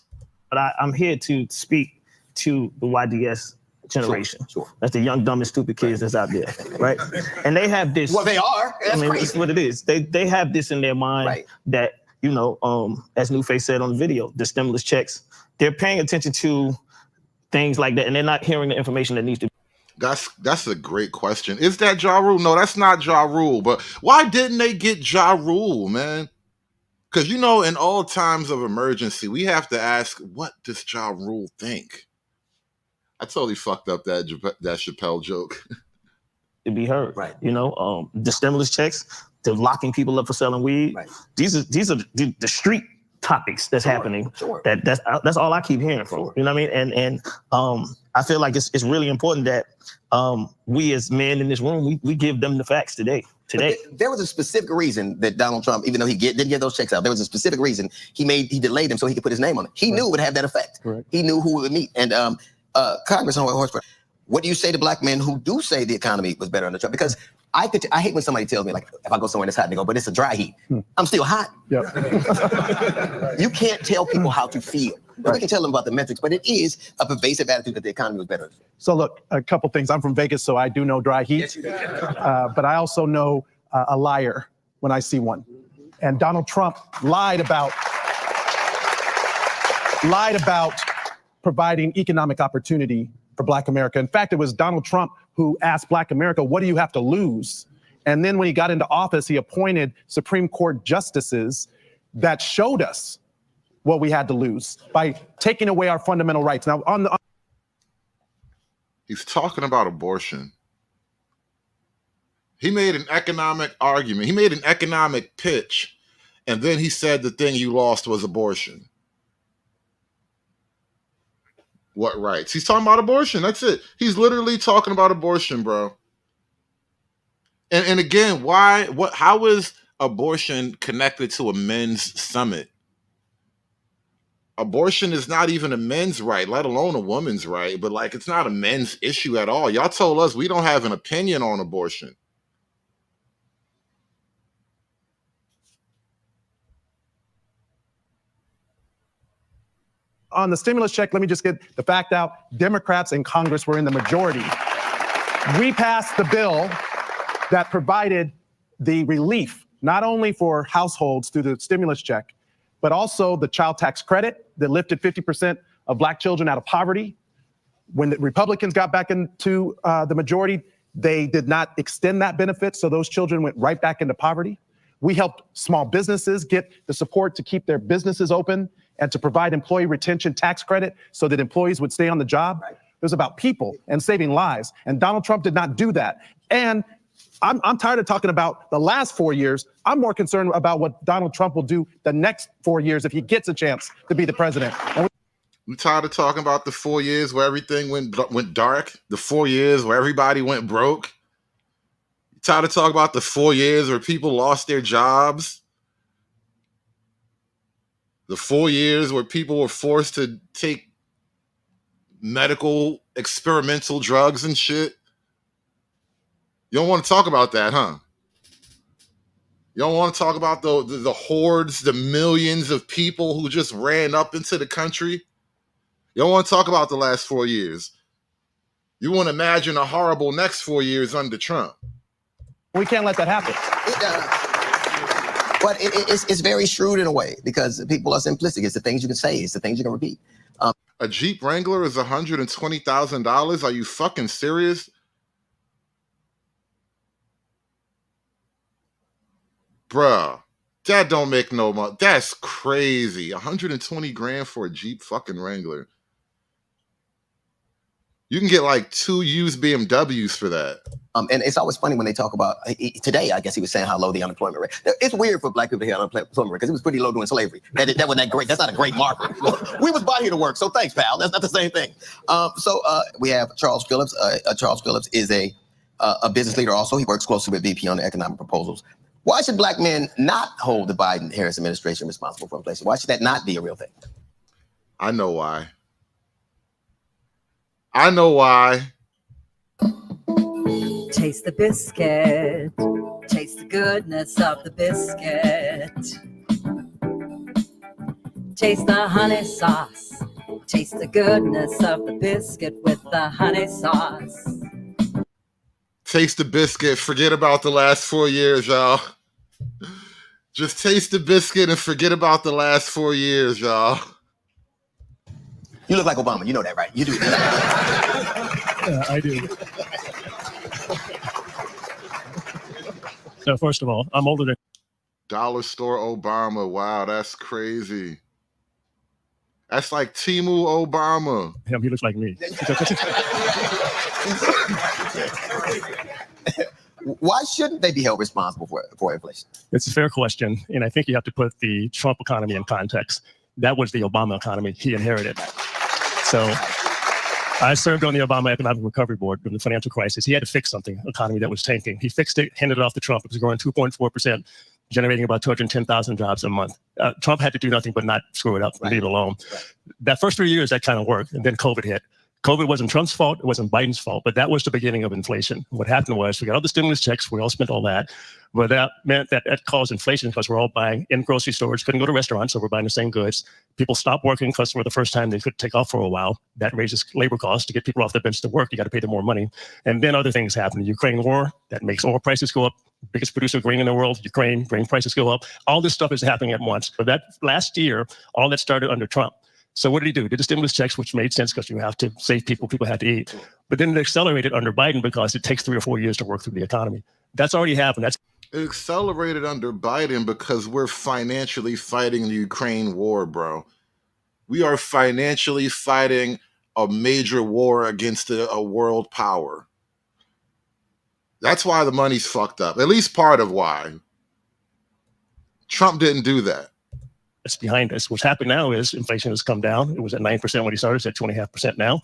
[SPEAKER 8] But I'm here to speak to the YDS generation.
[SPEAKER 5] Sure.
[SPEAKER 8] That's the young, dumb, and stupid kids that's out there, right? And they have this.
[SPEAKER 5] Well, they are. That's crazy.
[SPEAKER 8] It's what it is. They have this in their mind that, as Newface said on the video, the stimulus checks, they're paying attention to things like that, and they're not hearing the information that needs to be.
[SPEAKER 3] That's a great question. Is that Ja Rule? No, that's not Ja Rule. But why didn't they get Ja Rule, man? Because, in all times of emergency, we have to ask, what does Ja Rule think? I totally fucked up that Chappelle joke.
[SPEAKER 8] To be heard,
[SPEAKER 5] right?
[SPEAKER 8] The stimulus checks, they're locking people up for selling weed.
[SPEAKER 5] Right.
[SPEAKER 8] These are the street topics that's happening.
[SPEAKER 5] Sure.
[SPEAKER 8] That's all I keep hearing from.
[SPEAKER 5] Sure.
[SPEAKER 8] You know what I mean? And I feel like it's really important that we as men in this room we give them the facts today.
[SPEAKER 5] There was a specific reason that Donald Trump, even though he didn't get those checks out, there was a specific reason he delayed them so he could put his name on it. He knew it would have that effect.
[SPEAKER 8] Correct.
[SPEAKER 5] He knew who it would meet. And Congressman Horsford, what do you say to black men who do say the economy was better under Trump? Because I hate when somebody tells me, like, if I go somewhere that's hot, they go, but it's a dry heat. I'm still hot.
[SPEAKER 8] Yep.
[SPEAKER 5] You can't tell people how to feel. Right. We can tell them about the metrics, but it is a pervasive attitude that the economy was better.
[SPEAKER 7] So look, a couple things. I'm from Vegas, so I do know dry heat.
[SPEAKER 5] Yes, you do.
[SPEAKER 7] But I also know a liar when I see one. And Donald Trump lied about providing economic opportunity for Black America. In fact, it was Donald Trump who asked Black America, what do you have to lose? And then when he got into office, he appointed Supreme Court justices that showed us what we had to lose by taking away our fundamental rights. Now,
[SPEAKER 3] he's talking about abortion. He made an economic argument. He made an economic pitch, and then he said the thing you lost was abortion. What rights? He's talking about abortion. That's it. He's literally talking about abortion, bro. And again, how is abortion connected to a men's summit? Abortion is not even a men's right, let alone a woman's right, but like it's not a men's issue at all. Y'all told us we don't have an opinion on abortion.
[SPEAKER 7] On the stimulus check, let me just get the fact out. Democrats in Congress were in the majority. We passed the bill that provided the relief, not only for households through the stimulus check, but also the child tax credit that lifted 50% of Black children out of poverty. When the Republicans got back into the majority, they did not extend that benefit, so those children went right back into poverty. We helped small businesses get the support to keep their businesses open and to provide employee retention tax credit so that employees would stay on the job. It was about people and saving lives, and Donald Trump did not do that. And I'm tired of talking about the last 4 years. I'm more concerned about what Donald Trump will do the next 4 years if he gets a chance to be the president.
[SPEAKER 3] We tired of talking about the 4 years where everything went dark, the 4 years where everybody went broke. You tired of talking about the 4 years where people lost their jobs, the 4 years where people were forced to take medical experimental drugs and shit. You don't want to talk about that, huh? You don't want to talk about the hordes, the millions of people who just ran up into the country. You don't want to talk about the last 4 years. You want to imagine a horrible next 4 years under Trump.
[SPEAKER 7] We can't let that happen.
[SPEAKER 5] But it's very shrewd in a way because people are simplistic. It's the things you can say. It's the things you can repeat.
[SPEAKER 3] A Jeep Wrangler is $120,000. Are you fucking serious? Bruh, that don't make no money. That's crazy. 120 grand for a Jeep fucking Wrangler. You can get like 2 used BMWs for that.
[SPEAKER 5] And it's always funny when they talk about, today, I guess he was saying how low the unemployment rate. It's weird for Black people to hear unemployment rate because it was pretty low during slavery. That wasn't that great. That's not a great marker. We was brought here to work, so thanks, pal. That's not the same thing. We have Charles Phillips. Charles Phillips is a business leader also. He works closely with VP on the economic proposals. Why should Black men not hold the Biden-Harris administration responsible for inflation? Why should that not be a real thing?
[SPEAKER 3] I know why. I know why.
[SPEAKER 6] Taste the biscuit. Taste the goodness of the biscuit. Taste the honey sauce. Taste the goodness of the biscuit with the honey sauce.
[SPEAKER 3] Taste the biscuit. Forget about the last 4 years, y'all. Just taste the biscuit and forget about the last 4 years, y'all.
[SPEAKER 5] You look like Obama. You know that, right? You do.
[SPEAKER 9] Yeah, I do. So first of all, I'm older than
[SPEAKER 3] Dollar Store Obama. Wow, that's crazy. That's like Timu Obama.
[SPEAKER 9] him. He looks like me.
[SPEAKER 5] Why shouldn't they be held responsible for inflation?
[SPEAKER 9] It's a fair question, and I think you have to put the Trump economy in context. That was the Obama economy he inherited. So I served on the Obama Economic Recovery Board during the financial crisis. He had to fix something, economy that was tanking. He fixed it, handed it off to Trump. It was growing 2.4%, generating about 210,000 jobs a month. Trump had to do nothing but not screw it up and leave it alone. That first 3 years, that kind of worked, and then COVID hit. COVID wasn't Trump's fault, it wasn't Biden's fault, but that was the beginning of inflation. What happened was we got all the stimulus checks, we all spent all that, but that meant that caused inflation because we're all buying in grocery stores, couldn't go to restaurants, so we're buying the same goods. People stopped working because for the first time they could take off for a while. That raises labor costs. To get people off the bench to work, you got to pay them more money. And then other things happen. The Ukraine war, that makes oil prices go up. Biggest producer of grain in the world, Ukraine, grain prices go up. All this stuff is happening at once. But that last year, all that started under Trump. So what did he do? He did the stimulus checks, which made sense because you have to save people. People have to eat. But then it accelerated under Biden because it takes 3 or 4 years to work through the economy. That's already happened.
[SPEAKER 3] It accelerated under Biden because we're financially fighting the Ukraine war, bro. We are financially fighting a major war against a world power. That's why the money's fucked up. At least part of why. Trump didn't do that.
[SPEAKER 9] It's behind us. What's happened now is inflation has come down. It was at 9% when he started. It's at 2.5% now.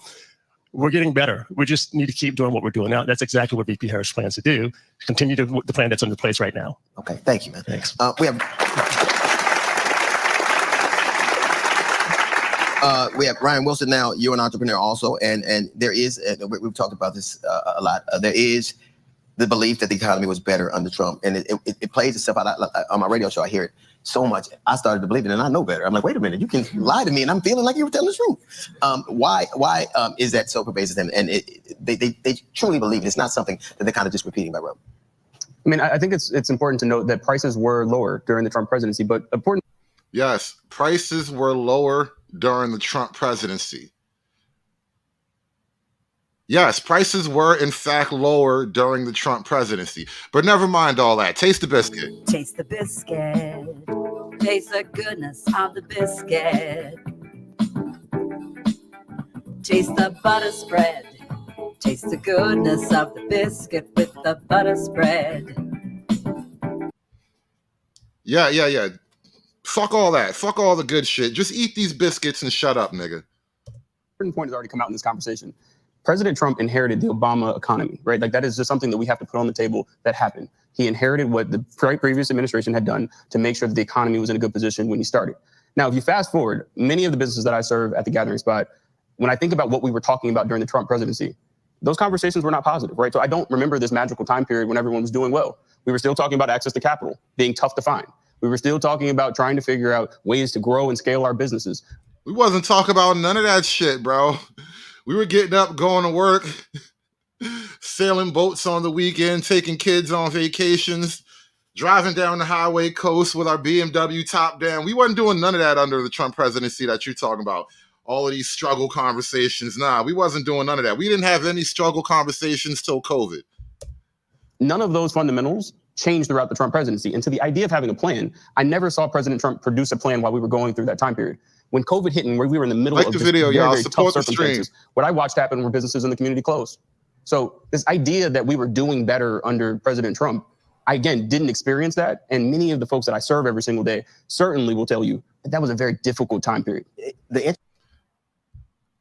[SPEAKER 9] We're getting better. We just need to keep doing what we're doing now. That's exactly what VP Harris plans to do. Continue to the plan that's under place right now.
[SPEAKER 5] Okay, thank you, man.
[SPEAKER 9] Thanks.
[SPEAKER 5] We have Ryan Wilson now. You're an entrepreneur also, and there is, we've talked about this a lot. There is the belief that the economy was better under Trump, and it plays itself out. On my radio show, I hear it so much. I started to believe it, and I know better. I'm like, wait a minute, you can lie to me, and I'm feeling like you were telling the truth. Why is that so pervasive? And they truly believe it. It's not something that they're kind of just repeating by rote.
[SPEAKER 1] I mean, I think it's important to note that prices were lower during the Trump presidency, but important.
[SPEAKER 3] Yes, prices were lower during the Trump presidency. Yes, prices were in fact lower during the Trump presidency. But never mind all that. Taste the biscuit.
[SPEAKER 6] Taste the biscuit. Taste the goodness of the biscuit. Taste the butter spread. Taste the goodness of the biscuit with the butter spread.
[SPEAKER 3] Yeah. Fuck all that. Fuck all the good shit. Just eat these biscuits and shut up, nigga.
[SPEAKER 1] Certain point has already come out in this conversation. President Trump inherited the Obama economy, right? Like that is just something that we have to put on the table that happened. He inherited what the previous administration had done to make sure that the economy was in a good position when he started. Now, if you fast forward, many of the businesses that I serve at the Gathering Spot, when I think about what we were talking about during the Trump presidency, those conversations were not positive, right? So I don't remember this magical time period when everyone was doing well. We were still talking about access to capital being tough to find. We were still talking about trying to figure out ways to grow and scale our businesses.
[SPEAKER 3] We wasn't talking about none of that shit, bro. We were getting up, going to work, sailing boats on the weekend, taking kids on vacations, driving down the highway coast with our BMW top down. We wasn't doing none of that under the Trump presidency that you're talking about. All of these struggle conversations. Nah, we wasn't doing none of that. We didn't have any struggle conversations till COVID.
[SPEAKER 1] None of those fundamentals changed throughout the Trump presidency. And to the idea of having a plan, I never saw President Trump produce a plan while we were going through that time period. When COVID hit and we were in the middle of this
[SPEAKER 3] video, y'all.
[SPEAKER 1] very
[SPEAKER 3] Support
[SPEAKER 1] tough
[SPEAKER 3] the
[SPEAKER 1] circumstances, what I watched happen were businesses in the community closed. So this idea that we were doing better under President Trump, I, again, didn't experience that. And many of the folks that I serve every single day certainly will tell you that was a very difficult time period.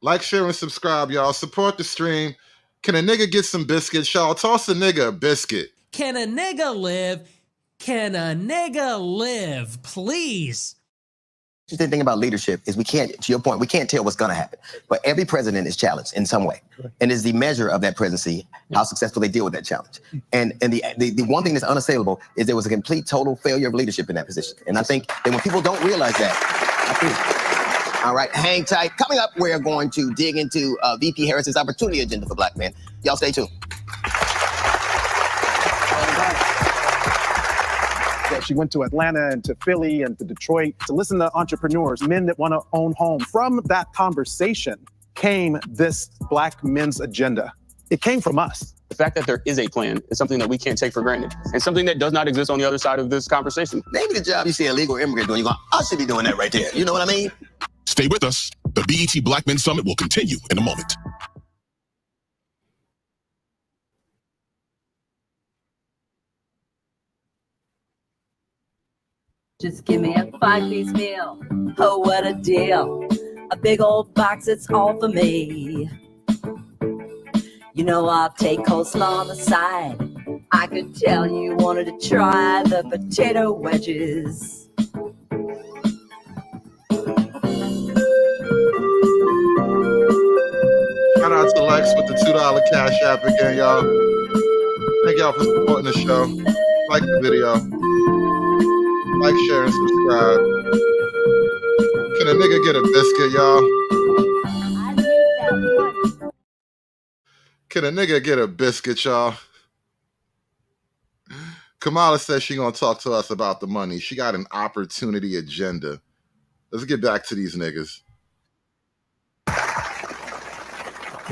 [SPEAKER 3] Like, share, and subscribe, y'all. Support the stream. Can a nigga get some biscuits, y'all? Toss a nigga a biscuit.
[SPEAKER 10] Can a nigga live? Can a nigga live? Please.
[SPEAKER 5] The thing about leadership is we can't, to your point, we can't tell what's going to happen. But every president is challenged in some way. And is the measure of that presidency how successful they deal with that challenge. And the one thing that's unassailable is there was a complete, total failure of leadership in that position. And I think that when people don't realize that, all right, hang tight. Coming up, we're going to dig into VP Harris's opportunity agenda for Black men. Y'all stay tuned.
[SPEAKER 7] She went to Atlanta and to Philly and to Detroit to listen to entrepreneurs, men that want to own homes. From that conversation came this Black men's agenda. It came from us.
[SPEAKER 1] The fact that there is a plan is something that we can't take for granted and something that does not exist on the other side of this conversation.
[SPEAKER 5] Maybe the job you see an illegal immigrant doing, you go, I should be doing that right there. You know what I mean?
[SPEAKER 12] Stay with us. The BET Black Men Summit will continue in a moment.
[SPEAKER 6] Just give me a 5-piece meal. Oh, what a deal. A big old box, it's all for me. You know I'll take coleslaw on the side. I could tell you wanted to try the potato wedges.
[SPEAKER 3] Shout out to Lex with the $2 Cash App again, y'all. Thank y'all for supporting the show. Like the video. Like, share, and subscribe. Can a nigga get a biscuit, y'all? Can a nigga get a biscuit, y'all? Kamala says she gonna talk to us about the money. She got an opportunity agenda. Let's get back to these niggas.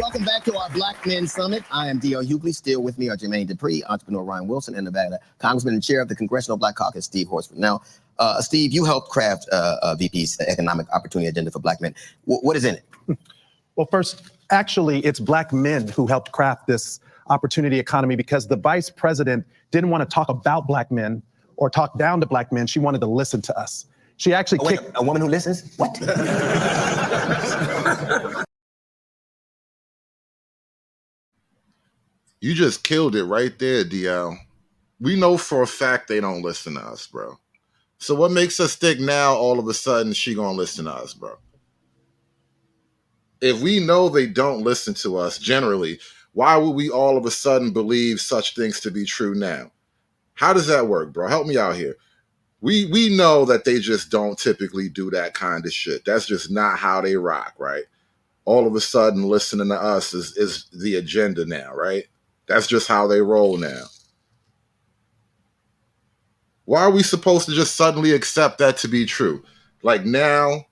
[SPEAKER 5] Welcome back to our Black Men Summit. I am D.L. Hughley. Still with me are Jermaine Dupri, entrepreneur Ryan Wilson, and Nevada Congressman and Chair of the Congressional Black Caucus, Steve Horsford. Now, Steve, you helped craft VP's Economic Opportunity Agenda for Black Men. What is in it?
[SPEAKER 7] Well, first, actually, it's Black men who helped craft this opportunity economy because the vice president didn't want to talk about Black men or talk down to Black men. She wanted to listen to us. She actually kicked
[SPEAKER 5] a woman who listens? What?
[SPEAKER 3] You just killed it right there, DL. We know for a fact they don't listen to us, bro. So what makes us think now all of a sudden she gonna listen to us, bro? If we know they don't listen to us generally, why would we all of a sudden believe such things to be true now? How does that work, bro? Help me out here. We know that they just don't typically do that kind of shit. That's just not how they rock, right? All of a sudden listening to us is the agenda now, right? That's just how they roll now. Why are we supposed to just suddenly accept that to be true? Like now,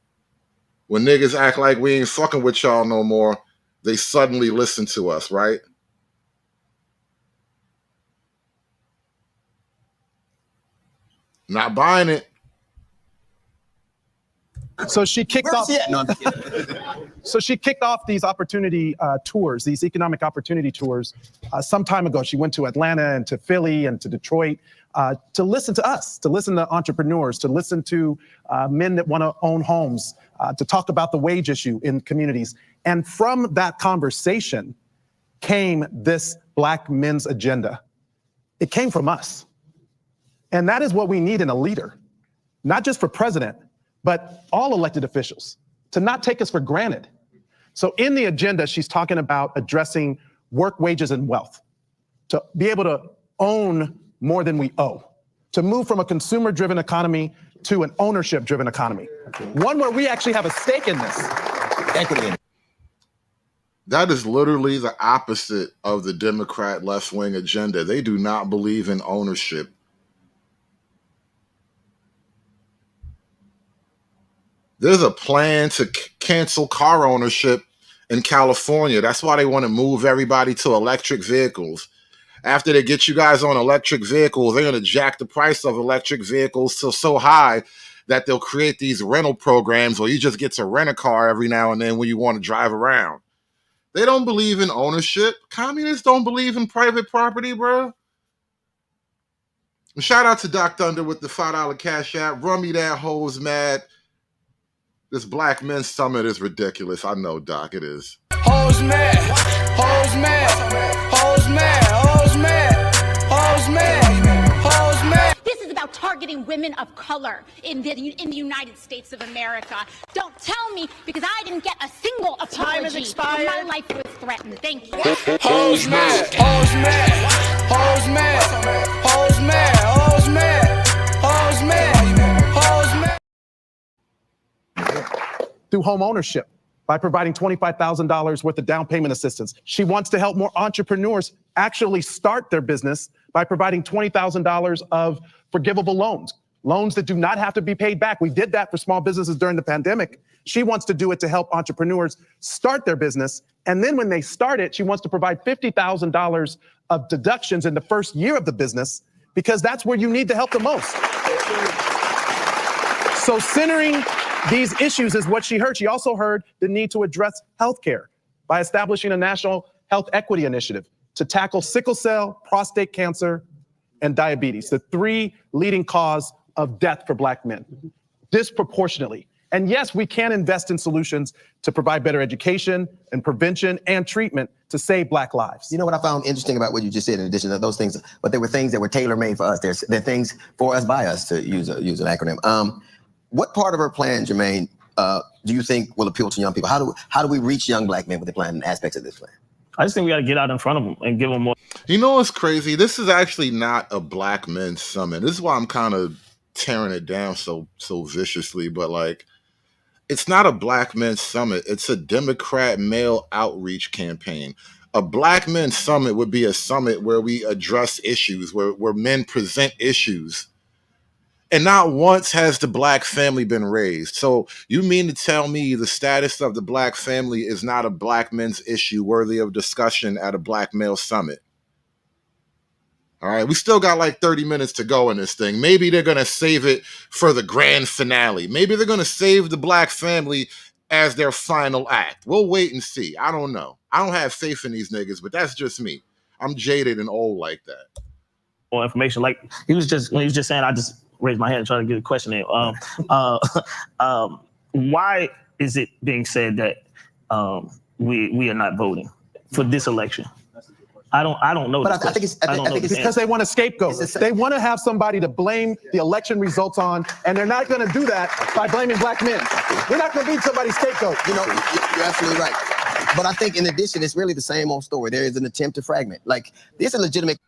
[SPEAKER 3] when niggas act like we ain't fucking with y'all no more, they suddenly listen to us, right? Not buying it.
[SPEAKER 7] So she kicked off.
[SPEAKER 5] No,
[SPEAKER 7] So she kicked off these opportunity tours, these economic opportunity tours, some time ago. She went to Atlanta and to Philly and to Detroit to listen to us, to listen to entrepreneurs, to listen to men that want to own homes, to talk about the wage issue in communities. And from that conversation came this Black men's agenda. It came from us. And that is what we need in a leader, not just for president, but all elected officials, to not take us for granted. So in the agenda, she's talking about addressing work, wages, and wealth, to be able to own more than we owe, to move from a consumer-driven economy to an ownership-driven economy, one where we actually have a stake in this.
[SPEAKER 5] Equity.
[SPEAKER 3] That is literally the opposite of the Democrat left-wing agenda. They do not believe in ownership. There's a plan to cancel car ownership in California. That's why they want to move everybody to electric vehicles. After they get you guys on electric vehicles, they're going to jack the price of electric vehicles so high that they'll create these rental programs where you just get to rent a car every now and then when you want to drive around. They don't believe in ownership. Communists don't believe in private property, bro. Shout out to Doc Thunder with the $5 Cash App. Run me that hoes mad. This Black Men's Summit is ridiculous. I know, Doc, it is.
[SPEAKER 4] Hoes mad, hoes mad, hoes mad, hoes mad, hoes mad, hoes mad.
[SPEAKER 13] This is about targeting women of color in the United States of America. Don't tell me, because I didn't get a single apology.
[SPEAKER 4] Time has expired.
[SPEAKER 13] My life was threatened. Thank you.
[SPEAKER 4] Hoes mad, hoes mad, hoes mad, hoes mad, hoes mad, hoes mad, hoes mad.
[SPEAKER 7] Through home ownership, by providing $25,000 worth of down payment assistance. She wants to help more entrepreneurs actually start their business by providing $20,000 of forgivable loans, loans that do not have to be paid back. We did that for small businesses during the pandemic. She wants to do it to help entrepreneurs start their business. And then when they start it, she wants to provide $50,000 of deductions in the first year of the business, because that's where you need the help the most. So centering these issues is what she heard. She also heard the need to address healthcare by establishing a national health equity initiative to tackle sickle cell, prostate cancer, and diabetes, the three leading cause of death for Black men, disproportionately. And yes, we can invest in solutions to provide better education and prevention and treatment to save Black lives.
[SPEAKER 5] You know what I found interesting about what you just said, in addition to those things, but there were things that were tailor-made for us. They're things for us, by us, to use an acronym. What part of her plan, Jermaine, do you think will appeal to young people? How do we reach young Black men with the plan and aspects of this plan?
[SPEAKER 8] I just think we got to get out in front of them and give them more.
[SPEAKER 3] You know what's crazy? This is actually not a Black Men's Summit. This is why I'm kind of tearing it down so viciously. But like, it's not a Black Men's Summit. It's a Democrat male outreach campaign. A Black Men's Summit would be a summit where we address issues, where men present issues. And not once has the black family been raised. So you mean to tell me the status of the black family is not a black men's issue worthy of discussion at a black male summit? All right, we still got like 30 minutes to go in this thing. Maybe they're going to save it for the grand finale. Maybe they're going to save the black family as their final act. We'll wait and see. I don't know. I don't have faith in these niggas, but that's just me. I'm jaded and old like that.
[SPEAKER 8] More information, like when he was just saying, I just raised my hand trying to get a question in. Why is it being said that we are not voting for this election? I don't know.
[SPEAKER 7] But I think it's because they want a scapegoat. They want to have somebody to blame the election results on, and they're not going to do that by blaming black men. We're not going to be somebody's scapegoat.
[SPEAKER 5] You know, you're absolutely right. But I think in addition, it's really the same old story. There is an attempt to fragment. Like, this is a legitimate.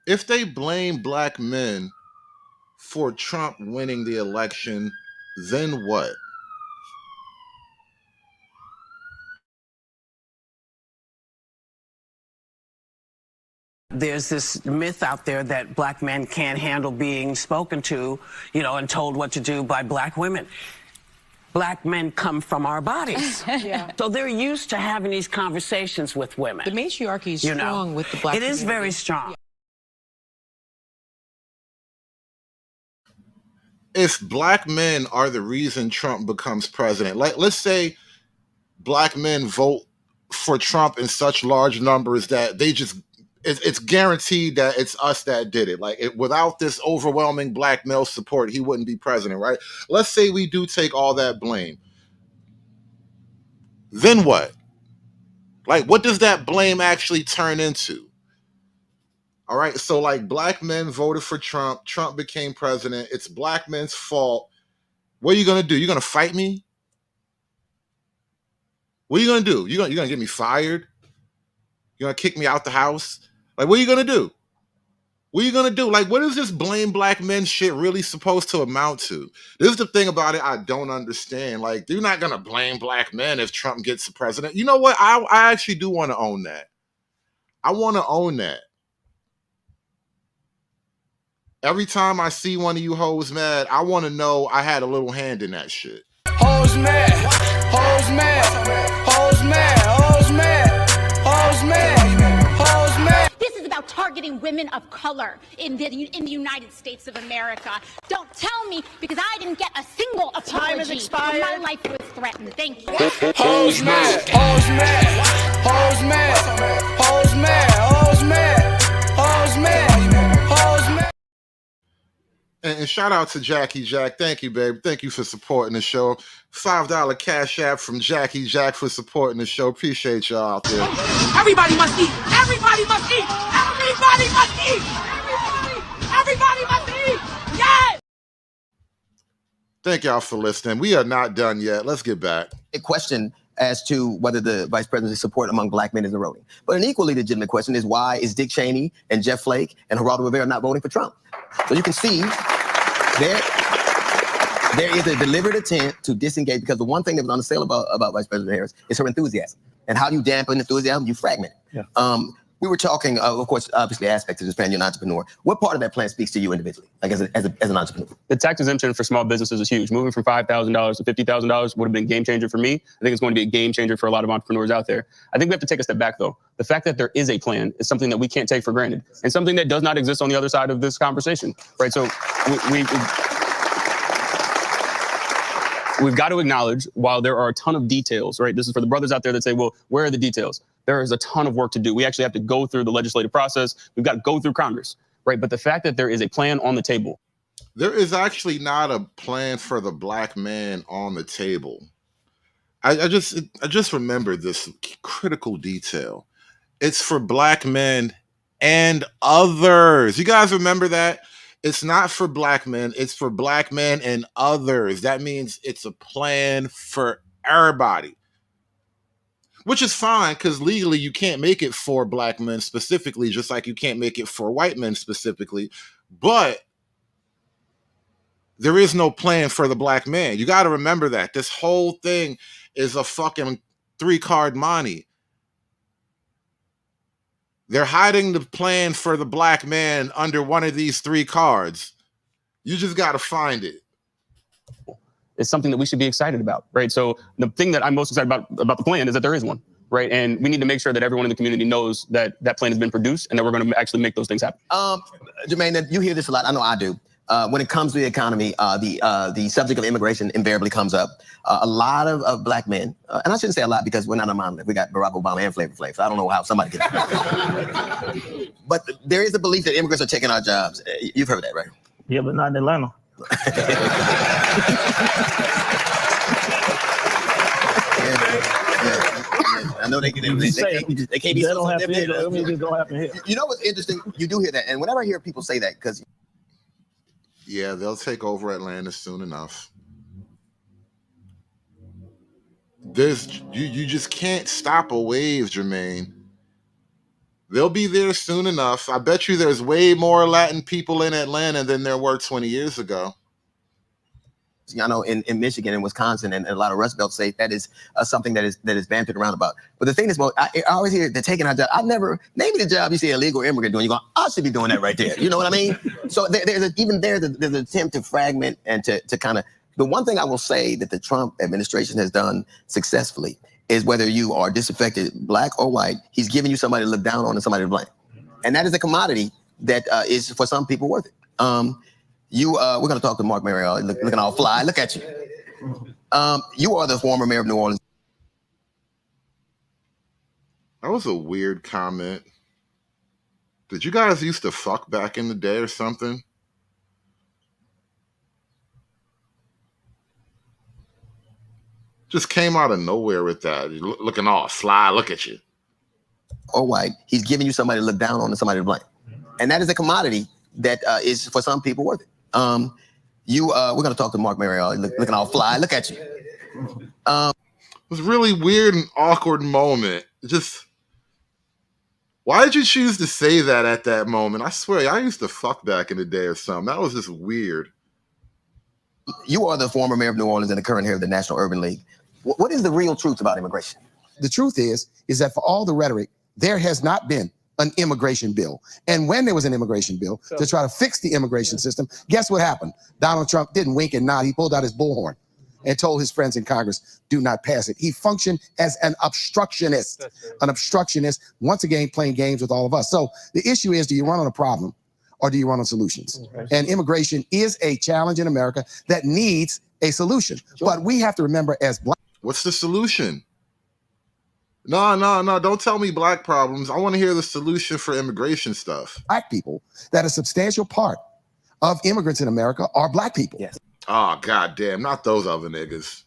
[SPEAKER 3] If they blame black men for Trump winning the election, then what?
[SPEAKER 14] There's this myth out there that black men can't handle being spoken to, you know, and told what to do by black women. Black men come from our bodies.
[SPEAKER 18] Yeah.
[SPEAKER 14] So they're used to having these conversations with women.
[SPEAKER 18] The matriarchy is strong with the black
[SPEAKER 14] It is
[SPEAKER 18] community.
[SPEAKER 14] very strong.
[SPEAKER 3] If black men are the reason Trump becomes president, like let's say black men vote for Trump in such large numbers that they just, it's guaranteed that it's us that did it. Like without this overwhelming black male support, he wouldn't be president, right? Let's say we do take all that blame. Then what? Like, what does that blame actually turn into? All right, so like black men voted for Trump. Trump became president. It's black men's fault. What are you gonna do? You're gonna fight me? What are you gonna do? You're gonna get me fired? You're gonna kick me out the house? Like, what are you gonna do? What are you gonna do? Like, what is this blame black men shit really supposed to amount to? This is the thing about it I don't understand. Like, you're not gonna blame black men if Trump gets the president. You know what? I actually do want to own that. I want to own that. Every time I see one of you hoes mad, I want to know I had a little hand in that shit.
[SPEAKER 4] Hoes mad, hoes mad, hoes mad, hoes mad, hoes mad, hoes mad.
[SPEAKER 13] This is about targeting women of color in the United States of America. Don't tell me because I didn't get a single
[SPEAKER 14] Time has
[SPEAKER 13] apology.
[SPEAKER 14] expired.
[SPEAKER 13] My life was threatened. Thank you.
[SPEAKER 4] Hoes mad, hoes mad, hoes mad, hoes mad, hoes mad, hoes mad, hoes mad.
[SPEAKER 3] And shout out to Jackie Jack. Thank you, babe. Thank you for supporting the show. $5 Cash App from Jackie Jack for supporting the show. Appreciate y'all out there.
[SPEAKER 4] Everybody must eat. Everybody must eat. Everybody must eat. Everybody must eat. Yes.
[SPEAKER 3] Thank y'all for listening. We are not done yet. Let's get back.
[SPEAKER 5] A question as to whether the vice president's support among black men is eroding. But an equally legitimate question is, why is Dick Cheney and Jeff Flake and Geraldo Rivera not voting for Trump? So you can see there is a deliberate attempt to disengage, because the one thing that was on the sale about Vice President Harris is her enthusiasm. And how do you dampen enthusiasm? You fragment it.
[SPEAKER 7] Yeah.
[SPEAKER 5] We were talking, of course, obviously aspects of this plan. You're an entrepreneur. What part of that plan speaks to you individually, like as an entrepreneur?
[SPEAKER 1] The tax exemption for small businesses is huge. Moving from $5,000 to $50,000 would have been a game changer for me. I think it's going to be a game changer for a lot of entrepreneurs out there. I think we have to take a step back, though. The fact that there is a plan is something that we can't take for granted, and something that does not exist on the other side of this conversation, right? So we've got to acknowledge, while there are a ton of details, right? This is for the brothers out there that say, well, where are the details? There is a ton of work to do. We actually have to go through the legislative process. We've got to go through Congress, right? But the fact that there is a plan on the table.
[SPEAKER 3] There is actually not a plan for the black man on the table. I just remembered this critical detail. It's for black men and others. You guys remember that? It's not for black men. It's for black men and others. That means it's a plan for everybody, which is fine, because legally you can't make it for black men specifically, just like you can't make it for white men specifically. But there is no plan for the black man. You got to remember that. This whole thing is a fucking 3-card Monty. They're hiding the plan for the black man under one of these 3 cards. You just got to find it.
[SPEAKER 1] It's something that we should be excited about, right? So the thing that I'm most excited about the plan is that there is one, right? And we need to make sure that everyone in the community knows that that plan has been produced and that we're going to actually make those things happen.
[SPEAKER 5] Jermaine, you hear this a lot. I know I do. When it comes to the economy, the subject of immigration invariably comes up. A lot of black men, and I shouldn't say a lot because we're not a monolith. We got Barack Obama and Flavor Flav, so I don't know how somebody gets it. But there is a belief that immigrants are taking our jobs. You've heard that, right?
[SPEAKER 8] Yeah, but not in Atlanta.
[SPEAKER 5] I know they can't be
[SPEAKER 8] don't happen here. I mean, it don't happen here.
[SPEAKER 5] You know what's interesting? You do hear that, and whenever I hear people say that, because
[SPEAKER 3] yeah, they'll take over Atlanta soon enough. You just can't stop a wave, Jermaine. They'll be there soon enough. I bet you there's way more Latin people in Atlanta than there were 20 years ago.
[SPEAKER 5] I know in Michigan and Wisconsin and a lot of Rust Belt states, that is something that is bantered around about. But the thing is, I always hear they're taking our job. I never, name me the job you see an illegal immigrant doing. You go, I should be doing that right there. You know what I mean? So there's an attempt to fragment and to kind of, the one thing I will say that the Trump administration has done successfully is whether you are disaffected, black or white, he's giving you somebody to look down on and somebody to blame. And that is a commodity that is for some people worth it. We're going to talk to Mark Mariel, looking all fly. Look at you. You are the former mayor of New Orleans.
[SPEAKER 3] That was a weird comment. Did you guys used to fuck back in the day or something? Just came out of nowhere with that. You're looking all fly. Look at you.
[SPEAKER 5] Or white, he's giving you somebody to look down on and somebody to blame. And that is a commodity that is for some people worth it. We're going to talk to Mark Mariel, looking all fly. Look at you.
[SPEAKER 3] It was a really weird and awkward moment. Just, why did you choose to say that at that moment? I swear, I used to fuck back in the day or something. That was just weird.
[SPEAKER 5] You are the former mayor of New Orleans and the current head of the National Urban League. What is the real truth about immigration?
[SPEAKER 17] The truth is that for all the rhetoric, there has not been an immigration bill. And when there was an immigration bill to try to fix the immigration system, guess what happened? Donald Trump didn't wink and nod. He pulled out his bullhorn and told his friends in Congress, do not pass it. He functioned as an obstructionist, once again, playing games with all of us. So the issue is, do you run on a problem or do you run on solutions? And immigration is a challenge in America that needs a solution. But we have to remember as black.
[SPEAKER 3] What's the solution? No, don't tell me black problems. I want to hear the solution for immigration stuff.
[SPEAKER 17] Black people, that a substantial part of immigrants in America are black people.
[SPEAKER 5] Yes.
[SPEAKER 3] Oh, goddamn, not those other niggas.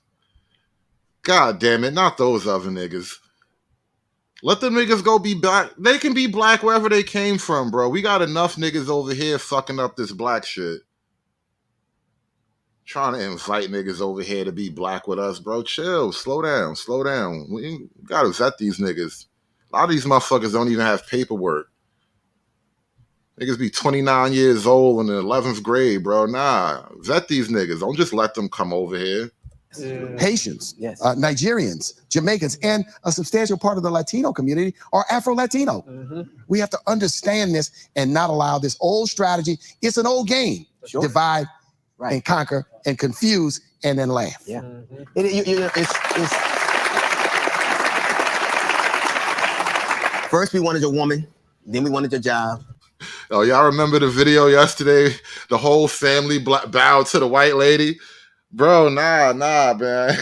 [SPEAKER 3] God damn it, not those other niggas. Let them niggas go be black. They can be black wherever they came from, bro. We got enough niggas over here fucking up this black shit. Trying to invite niggas over here to be black with us, bro. Chill, slow down. We gotta vet these niggas. A lot of these motherfuckers don't even have paperwork. Niggas be 29 years old in the 11th grade, bro. Nah, vet these niggas. Don't just let them come over here.
[SPEAKER 17] Haitians, Nigerians, Jamaicans, and a substantial part of the Latino community are Afro-Latino. We have to understand this and not allow this old strategy. It's an old game. Divide and conquer and confuse and then laugh.
[SPEAKER 5] Yeah. First we wanted your woman, then we wanted your job.
[SPEAKER 3] Oh, y'all remember the video yesterday? The whole family bowed to the white lady. Bro, nah, man.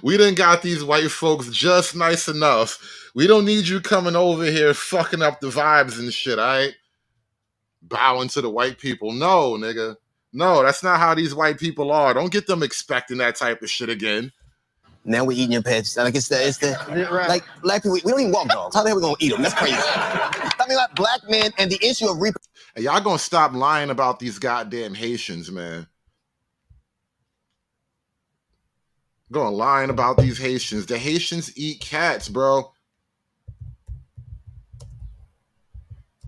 [SPEAKER 3] We done got these white folks just nice enough. We don't need you coming over here fucking up the vibes and shit, all right? Bowing to the white people. No, nigga. No, that's not how these white people are. Don't get them expecting that type of shit again.
[SPEAKER 5] Now we're eating your pets. Like like black people, we don't even walk dogs. How the hell we gonna eat them? That's crazy. I mean, like black men and the issue of
[SPEAKER 3] Hey, y'all gonna stop lying about these goddamn Haitians, man. Going lying about these Haitians. The Haitians eat cats, bro.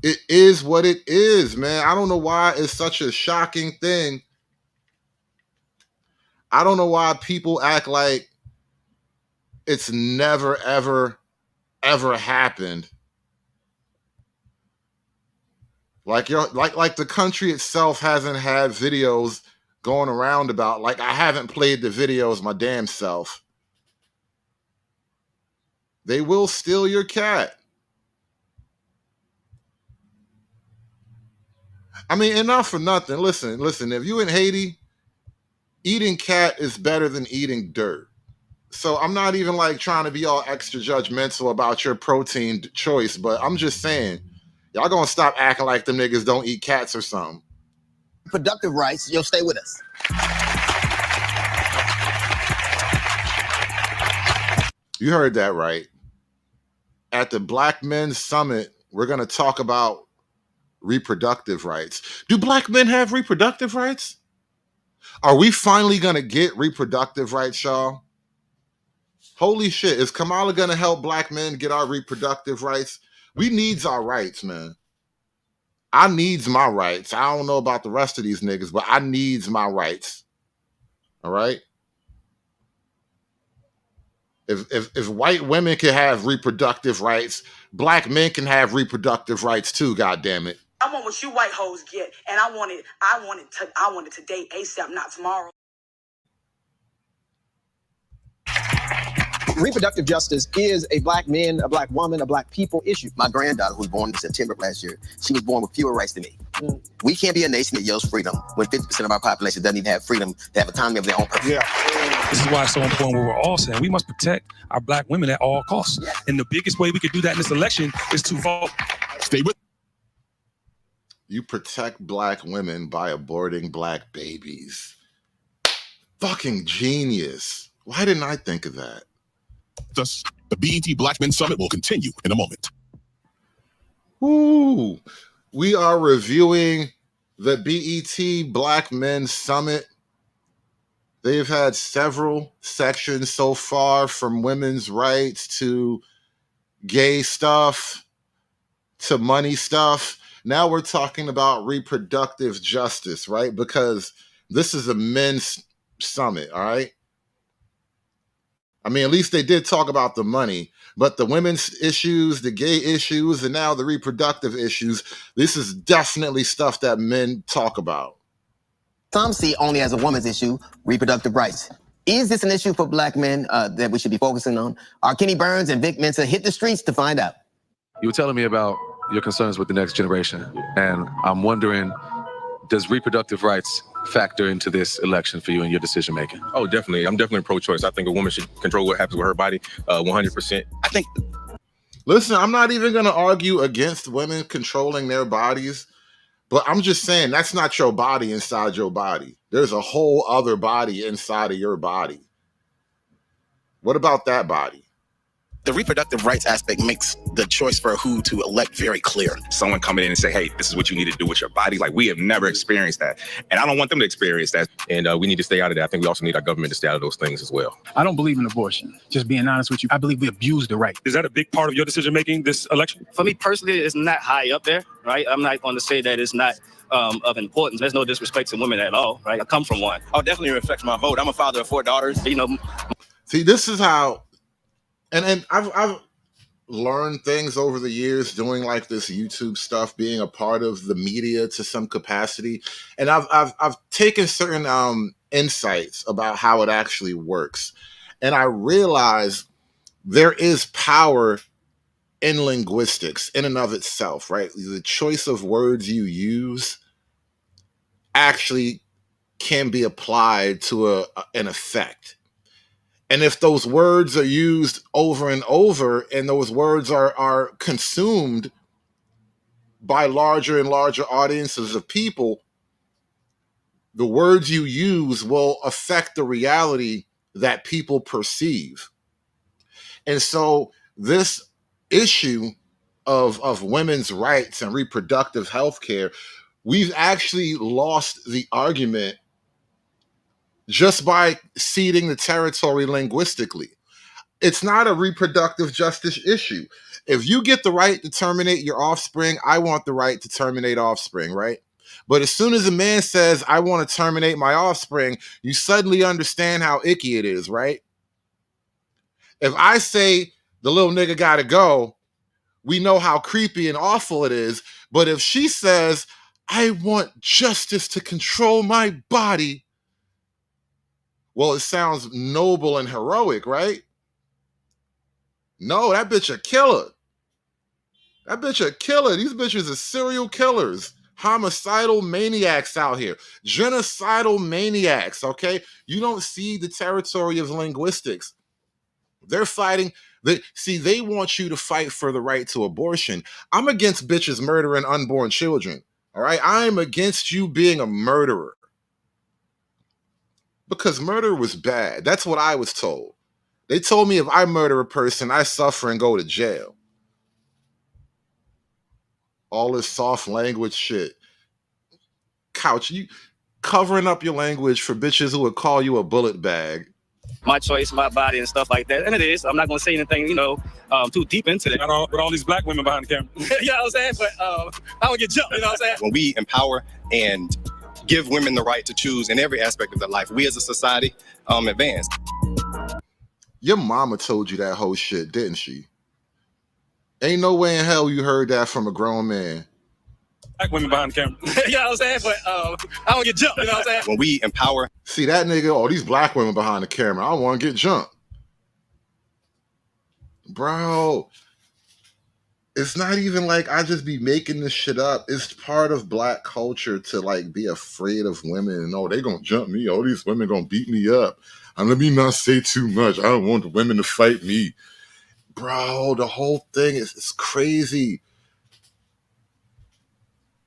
[SPEAKER 3] It is what it is, man. I don't know why it's such a shocking thing. I don't know why people act like it's never, ever happened. Like the country itself hasn't had videos going around about, like, I haven't played the videos my damn self. They will steal your cat. I mean, enough for nothing. Listen, if you in Haiti, eating cat is better than eating dirt. So I'm not even like trying to be all extra judgmental about your protein choice, but I'm just saying, y'all gonna stop acting like them niggas don't eat cats or something.
[SPEAKER 5] Reproductive rights, you'll stay with us.
[SPEAKER 3] You heard that right. At the Black Men's Summit, we're gonna talk about reproductive rights. Do black men have reproductive rights? Are we finally gonna get reproductive rights, y'all? Holy shit, is Kamala gonna help black men get our reproductive rights? We needs our rights, man. I needs my rights. I don't know about the rest of these niggas, but I needs my rights. All right? If white women can have reproductive rights, black men can have reproductive rights too, goddammit.
[SPEAKER 16] I want what you white hoes get, and I want it today, ASAP, not tomorrow.
[SPEAKER 20] Reproductive justice is a black man, a black woman, a black people issue.
[SPEAKER 5] My granddaughter, who was born in September of last year, she was born with fewer rights than me. We can't be a nation that yells freedom when 50% of our population doesn't even have freedom to have autonomy of their own person.
[SPEAKER 15] Yeah. This is why it's so important what we're all saying. We must protect our black women at all costs. Yeah. And the biggest way we could do that in this election is to vote.
[SPEAKER 3] Stay with. You protect black women by aborting black babies. Fucking genius. Why didn't I think of that?
[SPEAKER 12] Thus, the BET Black Men Summit will continue in a moment.
[SPEAKER 3] Ooh, we are reviewing the BET Black Men Summit. They've had several sections so far, from women's rights to gay stuff to money stuff. Now we're talking about reproductive justice, right? Because this is a men's summit, all right? I mean, at least they did talk about the money, but the women's issues, the gay issues, and now the reproductive issues, this is definitely stuff that men talk about.
[SPEAKER 5] Some see only as a woman's issue, reproductive rights. Is this an issue for black men that we should be focusing on? Are Kenny Burns and Vic Mensa hit the streets to find out?
[SPEAKER 22] You were telling me about your concerns with the next generation, and I'm wondering, does reproductive rights factor into this election for you and your decision making?
[SPEAKER 24] Oh, definitely. I'm definitely pro-choice. I think a woman should control what happens with her body 100%. I think.
[SPEAKER 3] Listen, I'm not even going to argue against women controlling their bodies, but I'm just saying that's not your body inside your body. There's a whole other body inside of your body. What about that body?
[SPEAKER 19] The reproductive rights aspect makes the choice for who to elect very clear.
[SPEAKER 25] Someone coming in and say, hey, this is what you need to do with your body. Like, we have never experienced that. And I don't want them to experience that.
[SPEAKER 24] And we need to stay out of that. I think we also need our government to stay out of those things as well.
[SPEAKER 26] I don't believe in abortion. Just being honest with you, I believe we abuse the right.
[SPEAKER 15] Is that a big part of your decision making this election?
[SPEAKER 27] For me personally, it's not high up there, right? I'm not going to say that it's not of importance. There's no disrespect to women at all, right? I come from one.
[SPEAKER 21] Oh, definitely reflects my vote. I'm a father of 4 daughters.
[SPEAKER 27] You know.
[SPEAKER 3] See, this is how, and I've learned things over the years doing like this YouTube stuff, being a part of the media to some capacity, and I've taken certain insights about how it actually works, and I realize there is power in linguistics in and of itself, right? The choice of words you use actually can be applied to an effect. And if those words are used over and over, and those words are consumed by larger and larger audiences of people, the words you use will affect the reality that people perceive. And so this issue of women's rights and reproductive health care, we've actually lost the argument just by ceding the territory linguistically. It's not a reproductive justice issue. If you get the right to terminate your offspring, I want the right to terminate offspring, right? But as soon as a man says, I want to terminate my offspring, you suddenly understand how icky it is, right? If I say the little nigga gotta go, we know how creepy and awful it is. But if she says, I want justice to control my body, well, it sounds noble and heroic, right? No, that bitch a killer. That bitch a killer. These bitches are serial killers, homicidal maniacs out here, genocidal maniacs, okay? You don't see the territory of linguistics. They're fighting. They want you to fight for the right to abortion. I'm against bitches murdering unborn children, all right? I'm against you being a murderer. Because murder was bad. That's what I was told. They told me if I murder a person, I suffer and go to jail. All this soft language shit. Couch, you covering up your language for bitches who would call you a bullet bag.
[SPEAKER 27] My choice, my body, and stuff like that. And it is. I'm not going to say anything, too deep into that.
[SPEAKER 15] With all these black women behind the camera.
[SPEAKER 27] You know what I'm saying? But I would get jumped, you know what I'm saying?
[SPEAKER 24] When we empower and give women the right to choose in every aspect of their life, we as a society advance.
[SPEAKER 3] Your mama told you that whole shit, didn't she? Ain't no way in hell you heard that from a grown man.
[SPEAKER 15] Black women behind the camera.
[SPEAKER 27] You know what I'm saying? But I don't get jumped, you know what I'm saying?
[SPEAKER 24] When we empower.
[SPEAKER 3] See that nigga, oh, these black women behind the camera, I want to get jumped. Bro, it's not even like I just be making this shit up. It's part of black culture to like be afraid of women and oh, they gonna jump me. Oh, these women gonna beat me up. And let me not say too much. I don't want the women to fight me. Bro, the whole thing is crazy.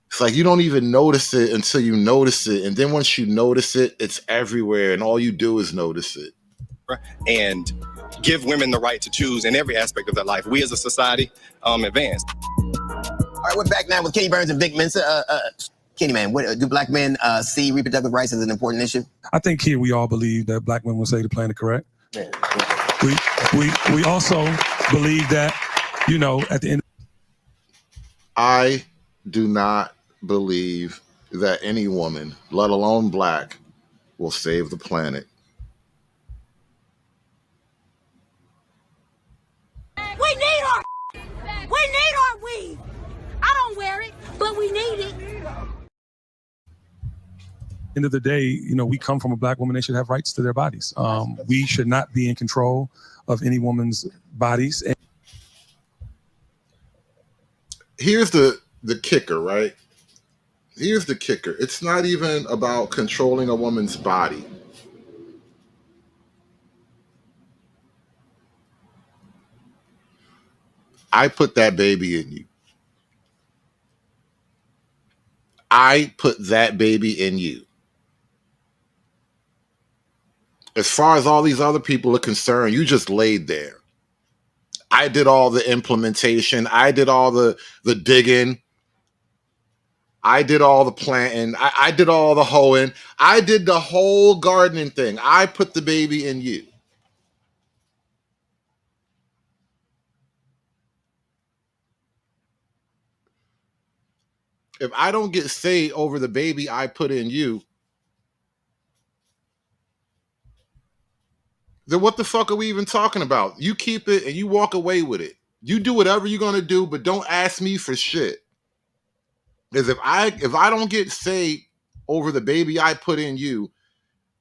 [SPEAKER 3] It's like you don't even notice it until you notice it. And then once you notice it, it's everywhere. And all you do is notice it.
[SPEAKER 24] And give women the right to choose in every aspect of their life. We as a society advance.
[SPEAKER 5] All right, we're back now with Kenny Burns and Vic Mensa. Kenny, man, do black men see reproductive rights as an important issue?
[SPEAKER 15] I think here we all believe that black women will say the planet correct.
[SPEAKER 5] Yeah.
[SPEAKER 15] We also believe that, at the end.
[SPEAKER 3] I do not believe that any woman, let alone black, will save the planet.
[SPEAKER 13] We need our weed. I don't wear it, but we need it.
[SPEAKER 15] End of the day, we come from a black woman. They should have rights to their bodies. We should not be in control of any woman's bodies.
[SPEAKER 3] Here's the kicker, right? Here's the kicker. It's not even about controlling a woman's body. I put that baby in you. I put that baby in you. As far as all these other people are concerned, you just laid there. I did all the implementation. I did all the digging. I did all the planting. I did all the hoeing. I did the whole gardening thing. I put the baby in you. If I don't get say over the baby I put in you, then what the fuck are we even talking about? You keep it and you walk away with it. You do whatever you're gonna do, but don't ask me for shit. Because if I don't get say over the baby I put in you,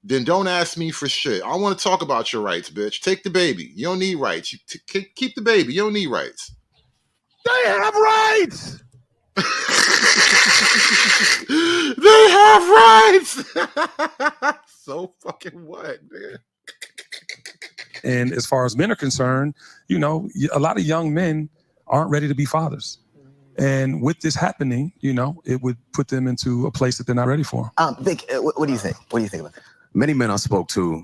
[SPEAKER 3] then don't ask me for shit. I want to talk about your rights, bitch. Take the baby. You don't need rights. Keep the baby. You don't need rights.
[SPEAKER 2] They have rights.
[SPEAKER 3] They have rights. So fucking what, man?
[SPEAKER 15] And as far as men are concerned, a lot of young men aren't ready to be fathers. And with this happening, it would put them into a place that they're not ready for.
[SPEAKER 5] Vic, what do you think? What do you think about that?
[SPEAKER 22] Many men I spoke to.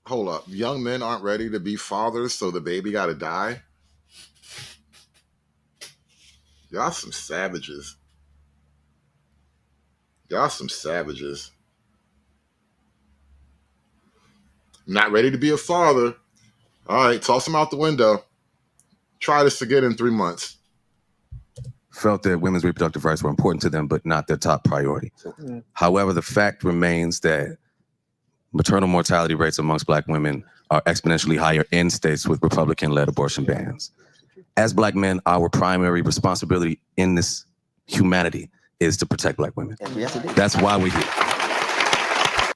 [SPEAKER 3] Hold up. Young men aren't ready to be fathers, so the baby got to die? Y'all some savages. Y'all some savages. Not ready to be a father. All right, toss him out the window. Try this again in 3 months.
[SPEAKER 22] Felt that women's reproductive rights were important to them, but not their top priority. However, the fact remains that maternal mortality rates amongst black women are exponentially higher in states with Republican-led abortion bans. As black men, our primary responsibility in this humanity is to protect Black women.
[SPEAKER 5] Yes, it is.
[SPEAKER 22] That's why we're here.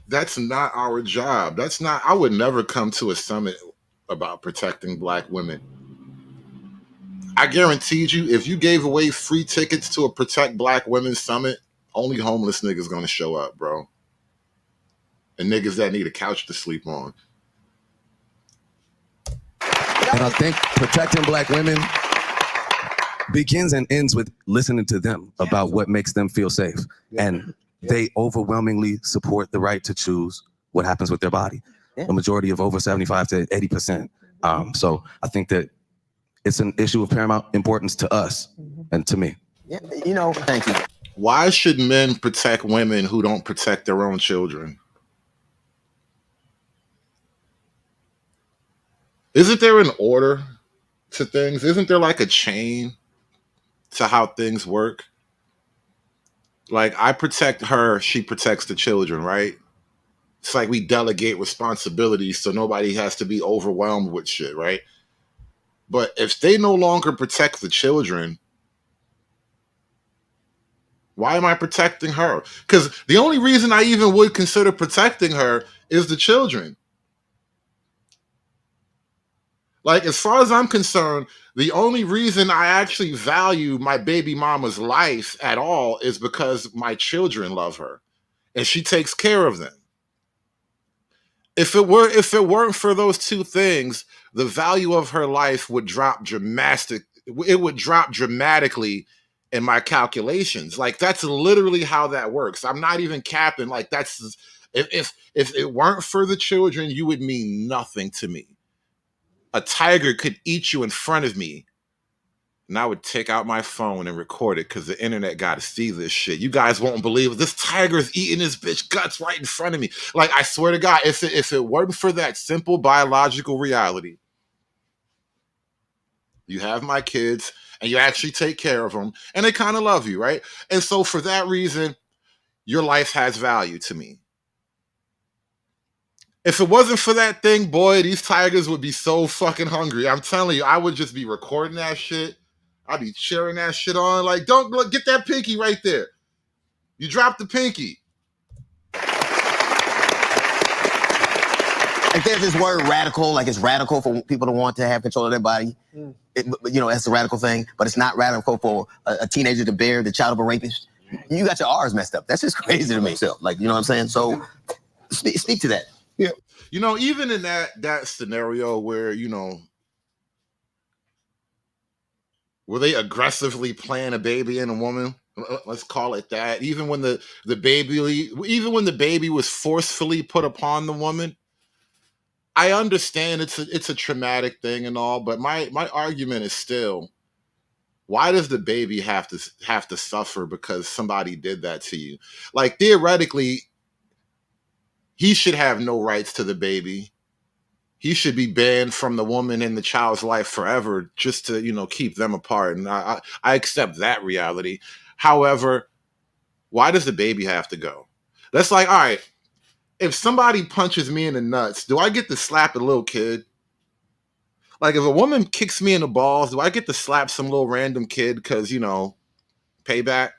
[SPEAKER 3] That's not our job. That's not, I would never come to a summit about protecting Black women. I guaranteed you, if you gave away free tickets to a Protect Black Women summit, only homeless niggas gonna show up, bro. And niggas that need a couch to sleep on.
[SPEAKER 22] And I think protecting Black women begins and ends with listening to them about what makes them feel safe. And they overwhelmingly support the right to choose what happens with their body. A majority of over 75 to 80%. So I think that it's an issue of paramount importance to us and to me.
[SPEAKER 5] Yeah, you know, thank you.
[SPEAKER 3] Why should men protect women who don't protect their own children? Isn't there an order to things? Isn't there like a chain to how things work? Like, I protect her, she protects the children, right? It's like we delegate responsibilities so nobody has to be overwhelmed with shit, right? But if they no longer protect the children, why am I protecting her? Because the only reason I even would consider protecting her is the children. Like, as far as I'm concerned, the only reason I actually value my baby mama's life at all is because my children love her and she takes care of them. If it weren't for those two things, the value of her life would drop dramatically in my calculations. Like, that's literally how that works. I'm not even capping. Like, that's if it weren't for the children, you would mean nothing to me. A tiger could eat you in front of me, and I would take out my phone and record it because the internet got to see this shit. You guys won't believe it. This tiger is eating this bitch guts right in front of me. Like, I swear to God, if it weren't for that simple biological reality, you have my kids and you actually take care of them and they kind of love you, right? And so for that reason, your life has value to me. If it wasn't for that thing, boy, these tigers would be so fucking hungry. I'm telling you, I would just be recording that shit. I'd be cheering that shit on. Like, don't look, get that pinky right there. You dropped the pinky.
[SPEAKER 5] Like, there's this word radical, like it's radical for people to want to have control of their body. You know, that's a radical thing, but it's not radical for a teenager to bear the child of a rapist. You got your R's messed up. That's just crazy to me. Like, you know what I'm saying? So speak to that.
[SPEAKER 3] Yeah. You know, even in that scenario where, you know, where they aggressively plant a baby in a woman, let's call it that, even when the baby was forcefully put upon the woman, I understand it's a traumatic thing and all, but my argument is still, why does the baby have to suffer because somebody did that to you? Like, theoretically, he should have no rights to the baby. He should be banned from the woman and the child's life forever just to, you know, keep them apart. And I accept that reality. However, why does the baby have to go? That's like, all right, if somebody punches me in the nuts, do I get to slap a little kid? Like, if a woman kicks me in the balls, do I get to slap some little random kid because, you know, payback?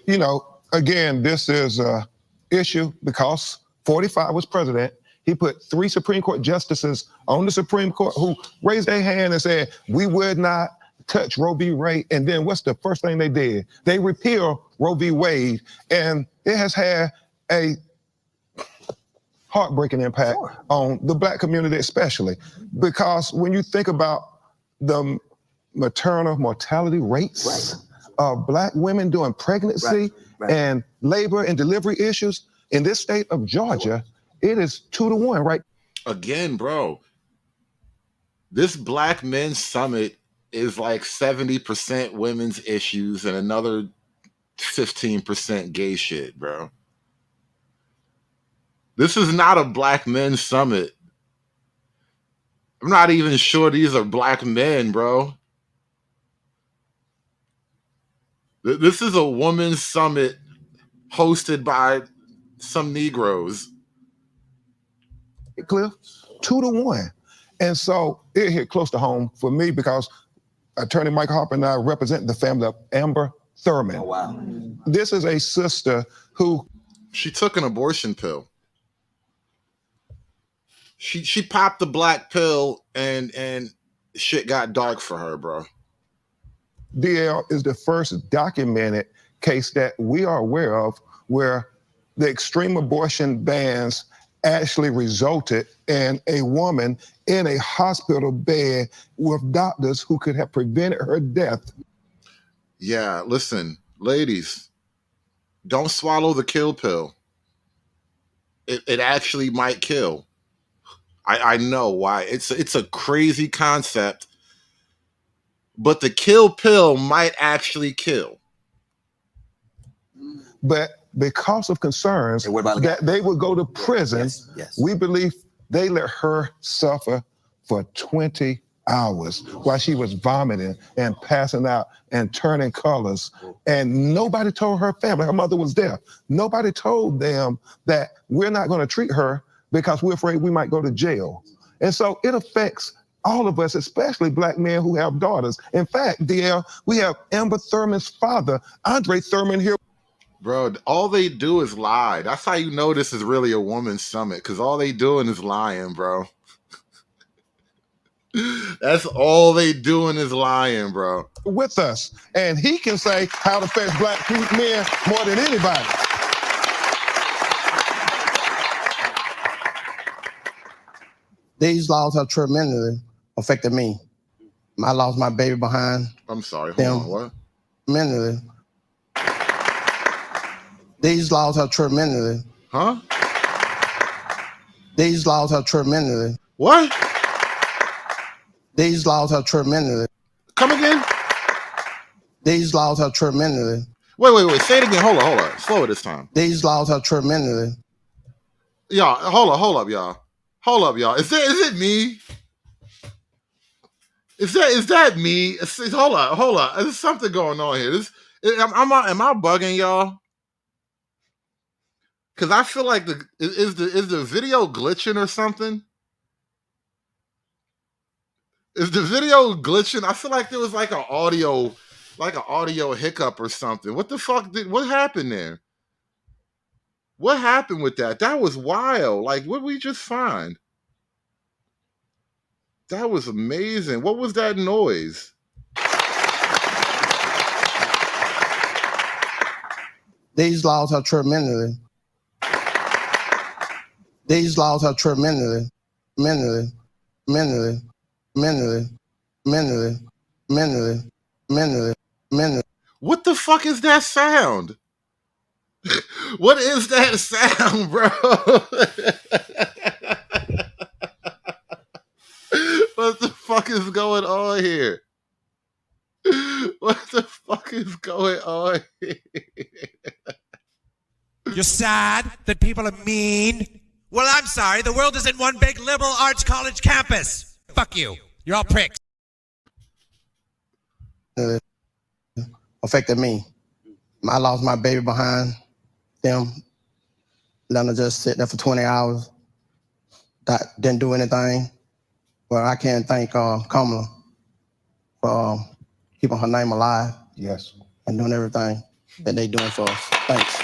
[SPEAKER 2] You know, again, this is a issue because 45 was president. He put 3 Supreme Court justices on the Supreme Court who raised their hand and said, we would not touch Roe v. Wade. And then what's the first thing they did? They repealed Roe v. Wade. And it has had a heartbreaking impact on the Black community especially. Because when you think about the maternal mortality rates of Black women during pregnancy and labor and delivery issues, in this state of Georgia, it is 2 to 1, right?
[SPEAKER 3] Again, bro, this Black Men's Summit is like 70% women's issues and another 15% gay shit, bro. This is not a Black Men's Summit. I'm not even sure these are Black men, bro. This is a women's summit hosted by some Negroes.
[SPEAKER 2] Cliff, 2 to 1. And so it hit close to home for me because Attorney Mike Harper and I represent the family of Amber Thurman.
[SPEAKER 5] Oh, wow.
[SPEAKER 2] This is a sister who...
[SPEAKER 3] She took an abortion pill. She popped the black pill and shit got dark for her, bro.
[SPEAKER 2] DL is the first documented case that we are aware of where the extreme abortion bans actually resulted in a woman in a hospital bed with doctors who could have prevented her death.
[SPEAKER 3] Yeah, listen, ladies, don't swallow the kill pill. It actually might kill. I know why. It's a crazy concept, but the kill pill might actually kill.
[SPEAKER 2] But because of concerns that they would go to prison, we believe they let her suffer for 20 hours while she was vomiting and passing out and turning colors. And nobody told her family, her mother was there. Nobody told them that we're not going to treat her because we're afraid we might go to jail. And so it affects all of us, especially black men who have daughters. In fact, DL, we have Amber Thurman's father, Andre Thurman, here.
[SPEAKER 3] Bro, all they do is lie. That's how you know this is really a woman's summit, because all they doing is lying, bro. That's all they doing is lying, bro.
[SPEAKER 2] With us. And he can say how it affects black men more than anybody.
[SPEAKER 17] These laws have tremendously affected me. I lost my baby behind.
[SPEAKER 3] I'm sorry, hold
[SPEAKER 17] them.
[SPEAKER 3] on, what?
[SPEAKER 17] Tremendously. These laws have tremendously.
[SPEAKER 3] Huh?
[SPEAKER 17] These laws have tremendously.
[SPEAKER 3] What?
[SPEAKER 17] These laws have tremendously.
[SPEAKER 3] Come again?
[SPEAKER 17] These laws have tremendously.
[SPEAKER 3] Wait. Say it again. Hold on. Slow it this time.
[SPEAKER 17] These laws have tremendously.
[SPEAKER 3] Y'all, hold up, y'all. Hold up, y'all. Is it me? Is that me? Hold up. There's something going on here. Am I bugging y'all? Because I feel like is the video glitching or something? Is the video glitching? I feel like there was like an audio hiccup or something. What the fuck what happened there? What happened with that? That was wild. Like, what did we just find? That was amazing. What was that noise?
[SPEAKER 17] These laws have tremendously. These laws have tremendously. Mentally.
[SPEAKER 3] What the fuck is that sound? What is that sound, bro? What the fuck is going on here? What the fuck is going on here?
[SPEAKER 6] You're sad that people are mean? Well, I'm sorry. The world isn't one big liberal arts college campus. Fuck you. You're all pricks.
[SPEAKER 17] Affected me. I lost my baby behind them. Letting her just sit there for 20 hours. Didn't do anything. Well, I can't thank Kamala for keeping her name alive.
[SPEAKER 2] Yes.
[SPEAKER 17] And doing everything that they doing for us. Thanks.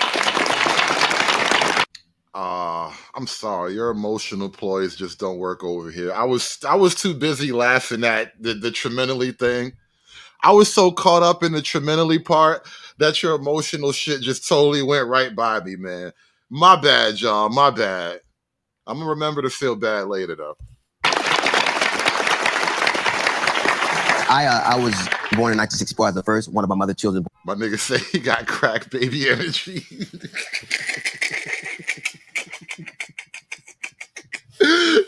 [SPEAKER 3] I'm sorry, your emotional ploys just don't work over here. I was too busy laughing at the tremendously thing. I was so caught up in the tremendously part that your emotional shit just totally went right by me, man. My bad, y'all. My bad. I'm gonna remember to feel bad later, though.
[SPEAKER 5] I was born in 1964 as the first one of my mother's children.
[SPEAKER 3] My nigga say he got crack baby energy.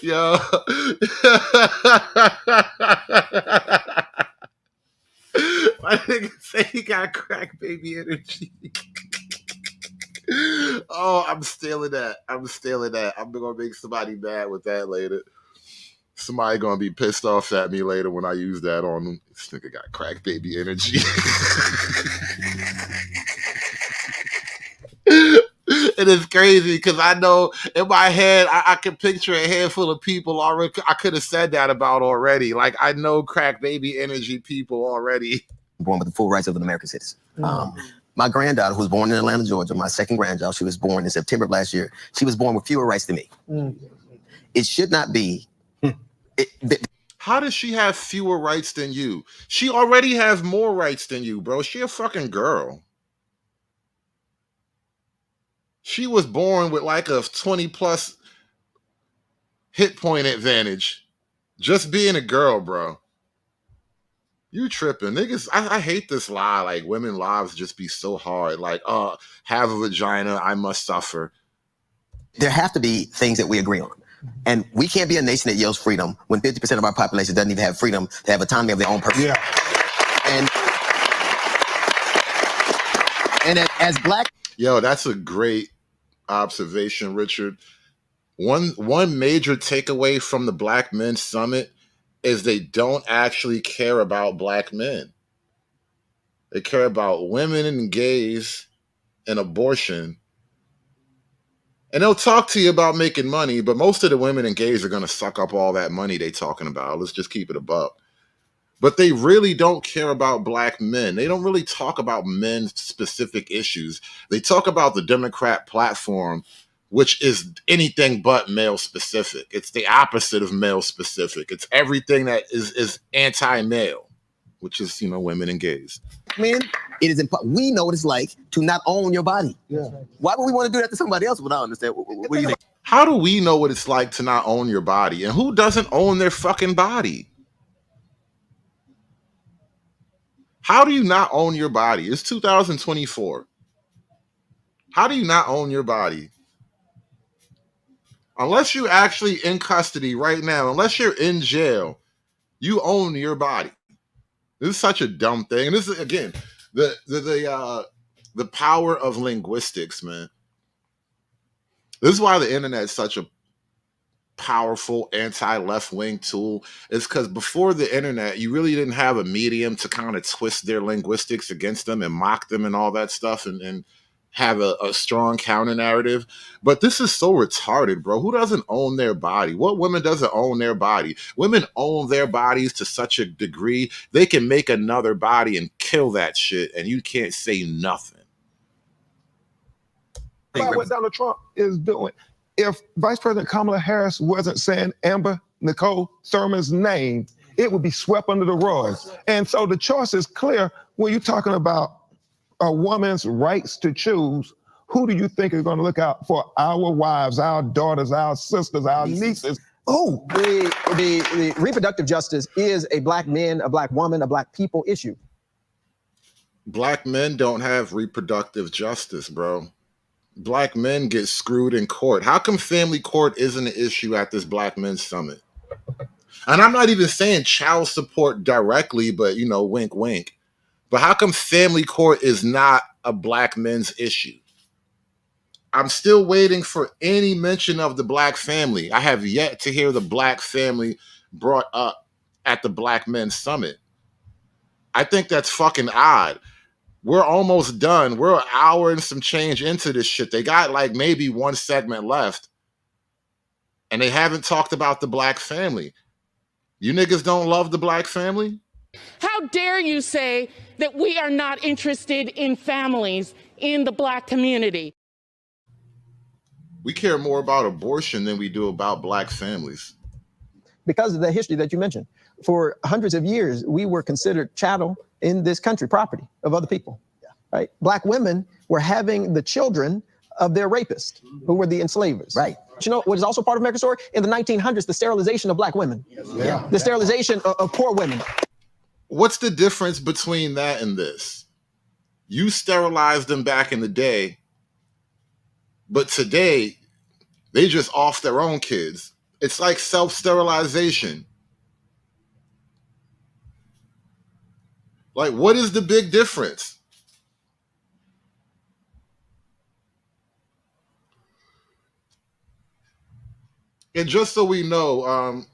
[SPEAKER 3] Yo. My nigga say he got crack baby energy. Oh, I'm stealing that. I'm gonna make somebody mad with that later. Somebody gonna be pissed off at me later when I use that on them. This nigga got crack baby energy. It is crazy because I know in my head, I can picture a handful of people already. I could have said that about already. Like, I know crack baby energy people already.
[SPEAKER 5] Born with the full rights of an American citizen. My granddaughter, who was born in Atlanta, Georgia, my second grandchild, she was born in September of last year. She was born with fewer rights than me. It should not be.
[SPEAKER 3] How does she have fewer rights than you? She already has more rights than you, bro. She a fucking girl. She was born with like a 20 plus hit point advantage. Just being a girl, bro. You tripping. Niggas, I hate this lie. Like, women lives just be so hard. Like, have a vagina, I must suffer.
[SPEAKER 5] There have to be things that we agree on. And we can't be a nation that yells freedom when 50% of our population doesn't even have freedom to have autonomy of their own person.
[SPEAKER 2] Yeah.
[SPEAKER 5] And as black.
[SPEAKER 3] Yo, that's a great observation, Richard. One major takeaway from the Black Men Summit is they don't actually care about black men. They care about women and gays and abortion. And they'll talk to you about making money, but most of the women and gays are going to suck up all that money they talking about. Let's just keep it above. But they really don't care about black men. They don't really talk about men's specific issues. They talk about the Democrat platform, which is anything but male specific. It's the opposite of male specific. It's everything that is anti-male, which is, women and gays.
[SPEAKER 5] Men, it is we know what it's like to not own your body. Yeah. Why would we want to do that to somebody else? Without understand. What do you think?
[SPEAKER 3] How do we know what it's like to not own your body? And who doesn't own their fucking body? How do you not own your body? It's 2024. How do you not own your body? Unless you're actually in custody right now, unless you're in jail, you own your body. This is such a dumb thing. And this is, again, the power of linguistics, man. This is why the internet is such a powerful anti-left-wing tool. Is because before the internet, you really didn't have a medium to kind of twist their linguistics against them and mock them and all that stuff and have a strong counter narrative. But this is so retarded, bro. Who doesn't own their body? What woman doesn't own their body? Women own their bodies to such a degree they can make another body and kill that shit, and you can't say nothing.
[SPEAKER 2] About what Donald Trump is doing. If Vice President Kamala Harris wasn't saying Amber Nicole Thurman's name, it would be swept under the rug. And so the choice is clear when you're talking about a woman's rights to choose. Who do you think is going to look out for our wives, our daughters, our sisters, our nieces?
[SPEAKER 20] Oh, the reproductive justice is a black man, a black woman, a black people issue.
[SPEAKER 3] Black men don't have reproductive justice, bro. Black men get screwed in court. How come family court isn't an issue at this Black Men's Summit? And I'm not even saying child support directly, but, wink, wink. But how come family court is not a black men's issue? I'm still waiting for any mention of the black family. I have yet to hear the black family brought up at the Black Men's Summit. I think that's fucking odd. We're almost done. We're an hour and some change into this shit. They got like maybe one segment left, and they haven't talked about the black family. You niggas don't love the black family?
[SPEAKER 4] How dare you say that we are not interested in families in the black community?
[SPEAKER 3] We care more about abortion than we do about black families.
[SPEAKER 20] Because of the history that you mentioned. For hundreds of years, we were considered chattel in this country, property of other people. Right? Black women were having the children of their rapists, who were the enslavers.
[SPEAKER 5] Right.
[SPEAKER 20] But you know what is also part of American story? In the 1900s, the sterilization of black women. Yeah. The sterilization of poor women.
[SPEAKER 3] What's the difference between that and this? You sterilized them back in the day, but today, they just off their own kids. It's like self-sterilization. Like, what is the big difference? And just so we know,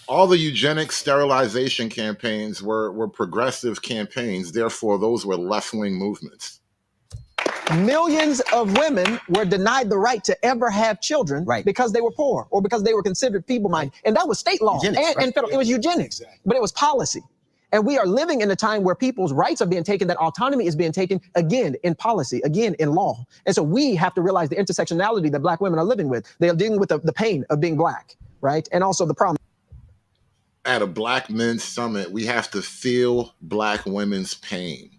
[SPEAKER 3] all the eugenic sterilization campaigns were progressive campaigns. Therefore, those were left-wing movements.
[SPEAKER 20] Millions of women were denied the right to ever have children because they were poor or because they were considered feeble-minded. And that was state law and federal. It was eugenics, but it was policy. And we are living in a time where people's rights are being taken, that autonomy is being taken again in policy, again in law. And so we have to realize the intersectionality that Black women are living with. They are dealing with the pain of being Black, right? And also the problem.
[SPEAKER 3] At a Black men's summit, we have to feel Black women's pain.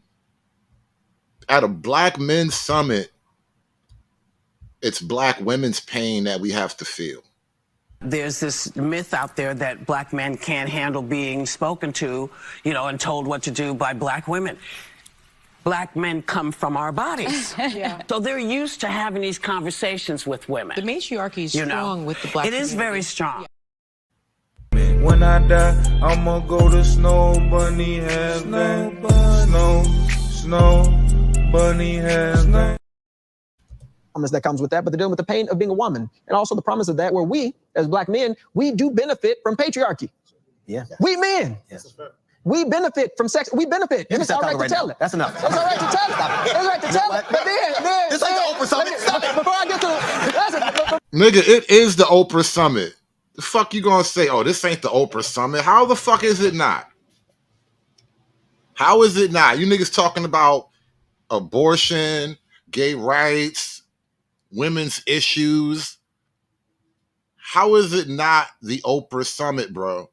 [SPEAKER 3] At a Black men's summit, it's Black women's pain that we have to feel.
[SPEAKER 7] There's this myth out there that Black men can't handle being spoken to, you know, and told what to do by Black women. Black men come from our bodies. So they're used to having these conversations with women.
[SPEAKER 9] The matriarchy is strong with the Black
[SPEAKER 7] It is
[SPEAKER 9] community.
[SPEAKER 7] very strong.
[SPEAKER 10] When I die, I'ma go to Snow Bunny Heaven. Snow Bunny Heaven.
[SPEAKER 20] Promise that comes with that, but they're dealing with the pain of being a woman. And also the promise of that, where we, as Black men, we do benefit from patriarchy.
[SPEAKER 5] Yeah.
[SPEAKER 20] We men.
[SPEAKER 5] Yes.
[SPEAKER 20] We benefit from sex. We benefit. And it's all right to tell it.
[SPEAKER 5] That's enough.
[SPEAKER 20] It's all right to tell it. It's all right to tell it. But then,
[SPEAKER 5] This ain't the Oprah Summit. Stop it.
[SPEAKER 20] Before I get to the,
[SPEAKER 3] Nigga, it is the Oprah Summit. The fuck you gonna say, oh, this ain't the Oprah Summit? How the fuck is it not? How is it not? You niggas talking about abortion, gay rights, women's issues. How is it not the Oprah Summit, bro?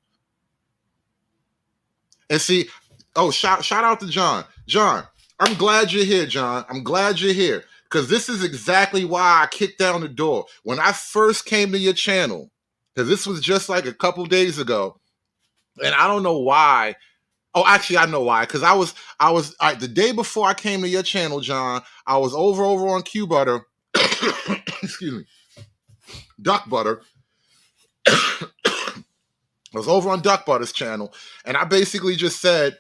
[SPEAKER 3] And see, oh, shout out to John. John, I'm glad you're here, John. I'm glad you're here. Because this is exactly why I kicked down the door. When I first came to your channel, because this was just like a couple days ago, and I don't know why. Oh, actually, I know why. Because I was the day before I came to your channel, John, I was over on Q Butter. Excuse me. Duck Butter. I was over on Duck Butter's channel, and I basically just said,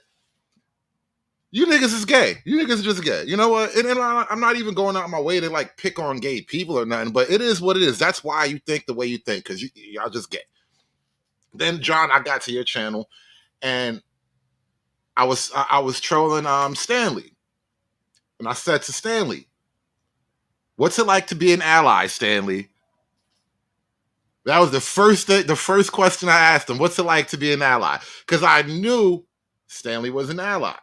[SPEAKER 3] you niggas is gay. You niggas are just gay. You know what? And I'm not even going out my way to like pick on gay people or nothing, but it is what it is. That's why you think the way you think, because y'all just gay. Then, John, I got to your channel, and I was trolling Stanley. And I said to Stanley, what's it like to be an ally, Stanley? That was the first question I asked him. What's it like to be an ally? Because I knew Stanley was an ally.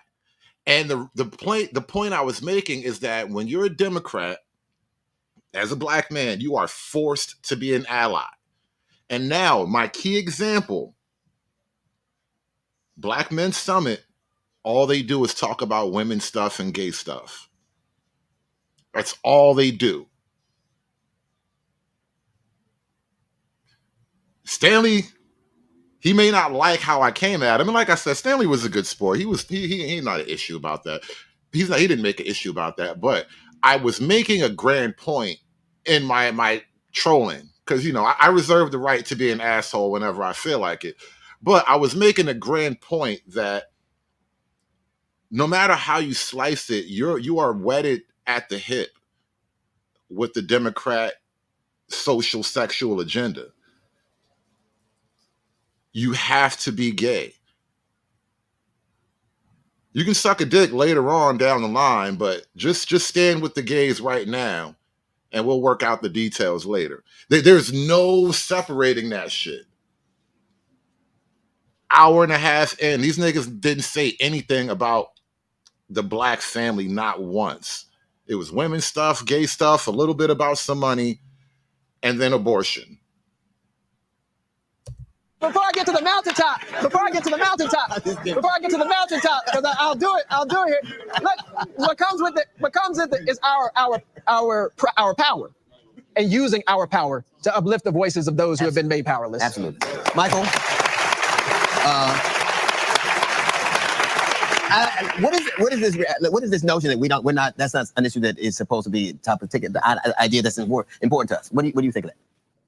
[SPEAKER 3] And the point I was making is that when you're a Democrat, as a Black man, you are forced to be an ally. And now, my key example, Black Men's Summit, all they do is talk about women's stuff and gay stuff. That's all they do. Stanley, he may not like how I came at him. And like I said, Stanley was a good sport. He not an issue about that. He didn't make an issue about that. But I was making a grand point in my trolling. Because, you know, I reserve the right to be an asshole whenever I feel like it. But I was making a grand point that no matter how you slice it, you are wedded at the hip with the Democrat social sexual agenda. You have to be gay. You can suck a dick later on down the line, but just stand with the gays right now, and we'll work out the details later. There's no separating that shit. Hour and a half in, these niggas didn't say anything about the Black family, not once. It was women's stuff, gay stuff, a little bit about some money, and then abortion.
[SPEAKER 20] Before I get to the mountaintop, because I'll do it here. Look, what comes with it is our power, and using our power to uplift the voices of those who have been made powerless.
[SPEAKER 5] Absolutely. Michael, what is this notion that that's not an issue that is supposed to be top of the ticket, the idea that's important to us? What do you think of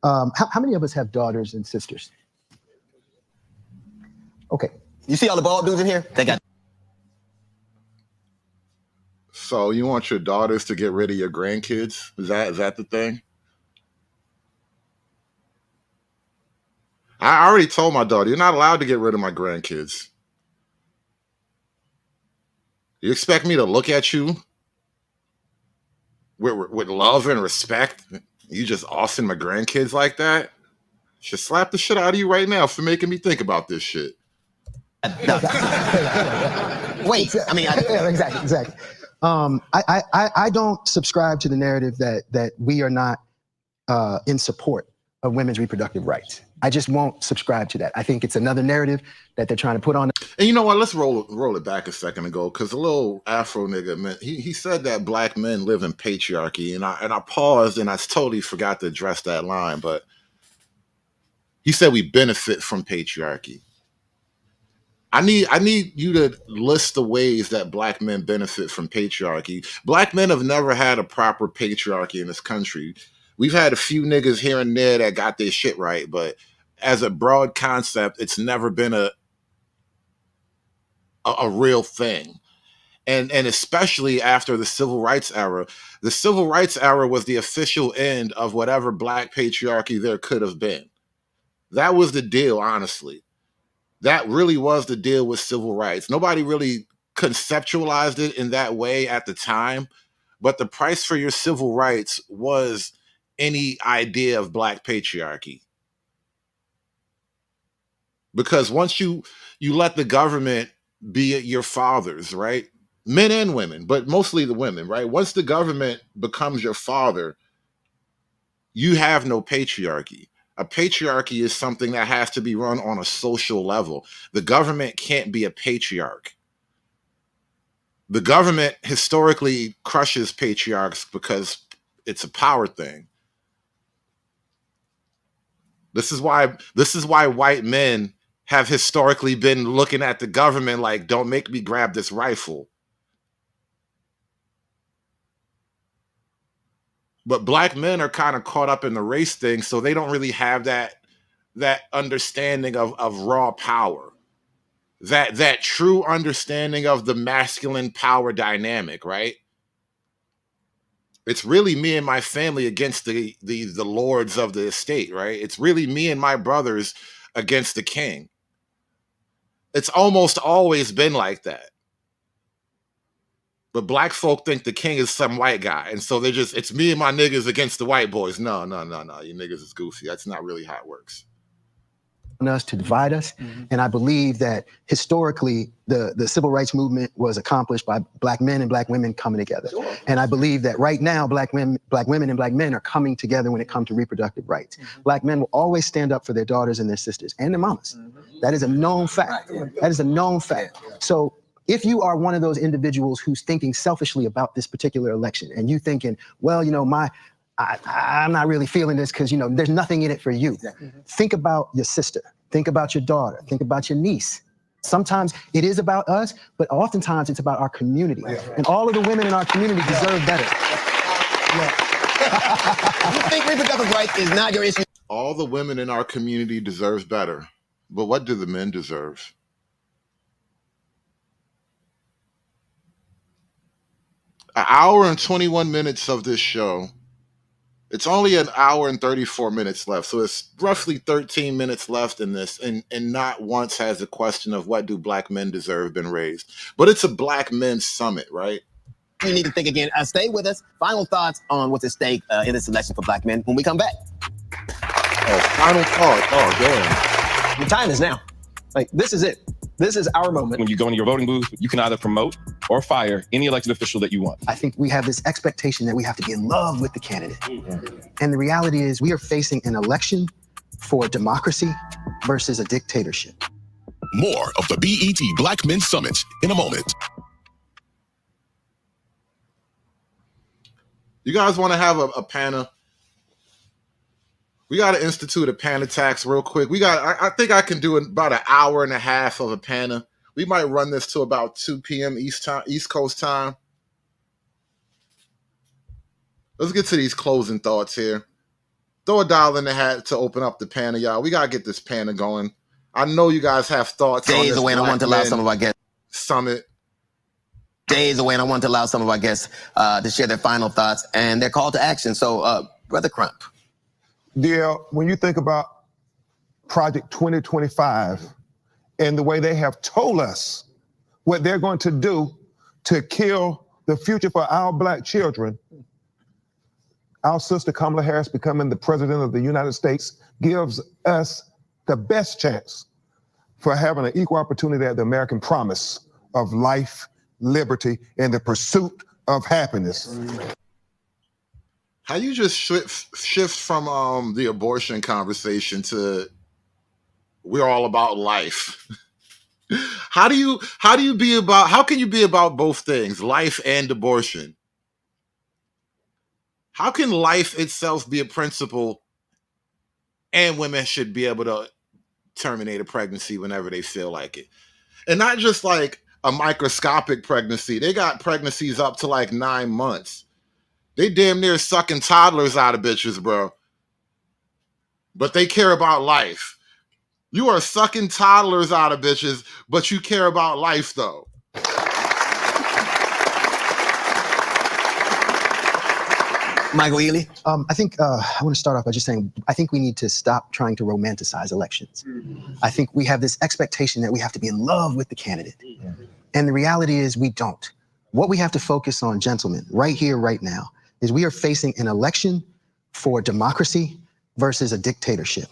[SPEAKER 5] that?
[SPEAKER 20] How many of us have daughters and sisters? Okay.
[SPEAKER 5] You see all the bald dudes in here? They got.
[SPEAKER 3] So you want your daughters to get rid of your grandkids? Is that the thing? I already told my daughter, you're not allowed to get rid of my grandkids. You expect me to look at you with love and respect, you just offing my grandkids like that, should slap the shit out of you right now for making me think about this shit.
[SPEAKER 5] Wait, I mean,
[SPEAKER 20] exactly. I don't subscribe to the narrative that we are not in support of women's reproductive rights. I just won't subscribe to that. I think it's another narrative that they're trying to put on.
[SPEAKER 3] And you know what? Let's roll it back a second ago, because a little Afro nigga, man, he said that black men live in patriarchy, and I paused and I totally forgot to address that line, but he said we benefit from patriarchy. I need you to list the ways that black men benefit from patriarchy. Black men have never had a proper patriarchy in this country. We've had a few niggas here and there that got their shit right, but as a broad concept, it's never been a real thing. And especially after the civil rights era. The civil rights era was the official end of whatever black patriarchy there could have been. That was the deal, honestly. That really was the deal with civil rights. Nobody really conceptualized it in that way at the time, but the price for your civil rights was any idea of black patriarchy. Because once you let the government be your fathers, right? Men and women, but mostly the women, right? Once the government becomes your father, you have no patriarchy. A patriarchy is something that has to be run on a social level. The government can't be a patriarch. The government historically crushes patriarchs because it's a power thing. This is why white men have historically been looking at the government like, don't make me grab this rifle. But black men are kind of caught up in the race thing, so they don't really have that understanding of raw power, that true understanding of the masculine power dynamic, right? It's really me and my family against the lords of the estate, right? It's really me and my brothers against the king. It's almost always been like that. But black folk think the king is some white guy. And so it's me and my niggas against the white boys. No. You niggas is goofy. That's not really how it works.
[SPEAKER 20] Us to divide us. And I believe that historically the civil rights movement was accomplished by black men and black women coming together. Sure. And I believe that right now black women and black men are coming together when it comes to reproductive rights. Black men will always stand up for their daughters and their sisters and their mamas. That is a known fact. That is a known fact. So if you are one of those individuals who's thinking selfishly about this particular election and you thinking, well, I'm not really feeling this because, there's nothing in it for you. Think about your sister. Think about your daughter. Think about your niece. Sometimes it is about us, but oftentimes it's about our community. And all of the women in our community deserve better.
[SPEAKER 5] You think reproductive rights is not your issue?
[SPEAKER 3] All the women in our community deserve better. But what do the men deserve? An hour and 21 minutes of this show. It's only an hour and 34 minutes left. So it's roughly 13 minutes left in this. And not once has the question of what do black men deserve been raised. But it's a black men's summit, right?
[SPEAKER 5] You need to think again. Stay with us. Final thoughts on what's at stake in this election for black men when we come back.
[SPEAKER 3] Oh, final thoughts. Oh, damn.
[SPEAKER 20] The time is now. This is it. This is our moment.
[SPEAKER 1] When you go into your voting booth, you can either promote or fire any elected official that you want.
[SPEAKER 20] I think we have this expectation that we have to be in love with the candidate. And the reality is we are facing an election for democracy versus a dictatorship.
[SPEAKER 12] More of the BET Black Men Summit in a moment.
[SPEAKER 3] You guys want to have a panel? We got to institute a PANA tax real quick. I think I can do about an hour and a half of a PANA. We might run this to about 2 p.m. East Coast time. Let's get to these closing thoughts here. Throw a dollar in the hat to open up the PANA, y'all. We got to get this PANA going. I know you guys have thoughts on this
[SPEAKER 5] Days away, and I want to allow some of our guests.
[SPEAKER 3] Summit.
[SPEAKER 5] Days away, and I want to allow some of our guests to share their final thoughts and their call to action. So, Brother Crump.
[SPEAKER 2] DL, when you think about Project 2025 and the way they have told us what they're going to do to kill the future for our black children, our sister Kamala Harris becoming the president of the United States gives us the best chance for having an equal opportunity at the American promise of life, liberty, and the pursuit of happiness.
[SPEAKER 3] How you just shift from the abortion conversation to we're all about life? How can you be about both things, life and abortion? How can life itself be a principle and women should be able to terminate a pregnancy whenever they feel like it? And not just like a microscopic pregnancy. They got pregnancies up to like 9 months. They damn near sucking toddlers out of bitches, bro. But they care about life. You are sucking toddlers out of bitches, but you care about life, though.
[SPEAKER 5] Michael Ealy?
[SPEAKER 8] I think I want to start off by just saying, I think we need to stop trying to romanticize elections. I think we have this expectation that we have to be in love with the candidate. And the reality is we don't. What we have to focus on, gentlemen, right here, right now, is we are facing an election for democracy versus a dictatorship.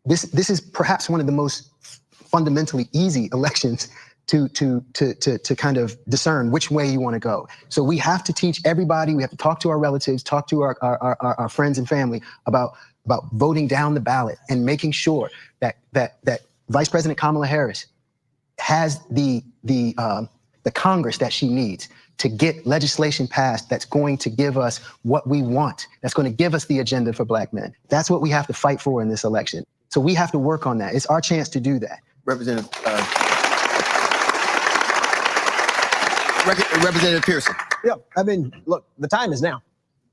[SPEAKER 8] This is perhaps one of the most fundamentally easy elections to kind of discern which way you want to go. So we have to teach everybody, we have to talk to our relatives, talk to our friends and family about voting down the ballot and making sure that Vice President Kamala Harris has the Congress that she needs to get legislation passed that's going to give us what we want, that's going to give us the agenda for Black men. That's what we have to fight for in this election. So we have to work on that. It's our chance to do that.
[SPEAKER 5] Representative Pearson.
[SPEAKER 20] Yeah, I mean, look, the time is now.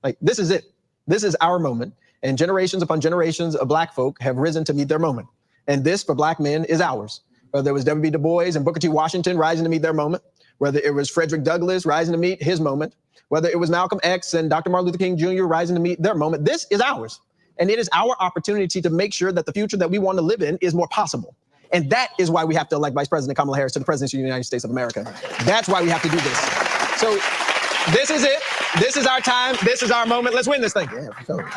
[SPEAKER 20] Like, this is it. This is our moment. And generations upon generations of Black folk have risen to meet their moment. And this, for Black men, is ours. Whether it was W.B. Du Bois and Booker T. Washington rising to meet their moment, whether it was Frederick Douglass rising to meet his moment, whether it was Malcolm X and Dr. Martin Luther King Jr. rising to meet their moment, this is ours. And it is our opportunity to make sure that the future that we want to live in is more possible. And that is why we have to elect Vice President Kamala Harris to the presidency of the United States of America. That's why we have to do this. So this is it. This is our time. This is our moment. Let's win this thing.
[SPEAKER 5] Yeah, for sure.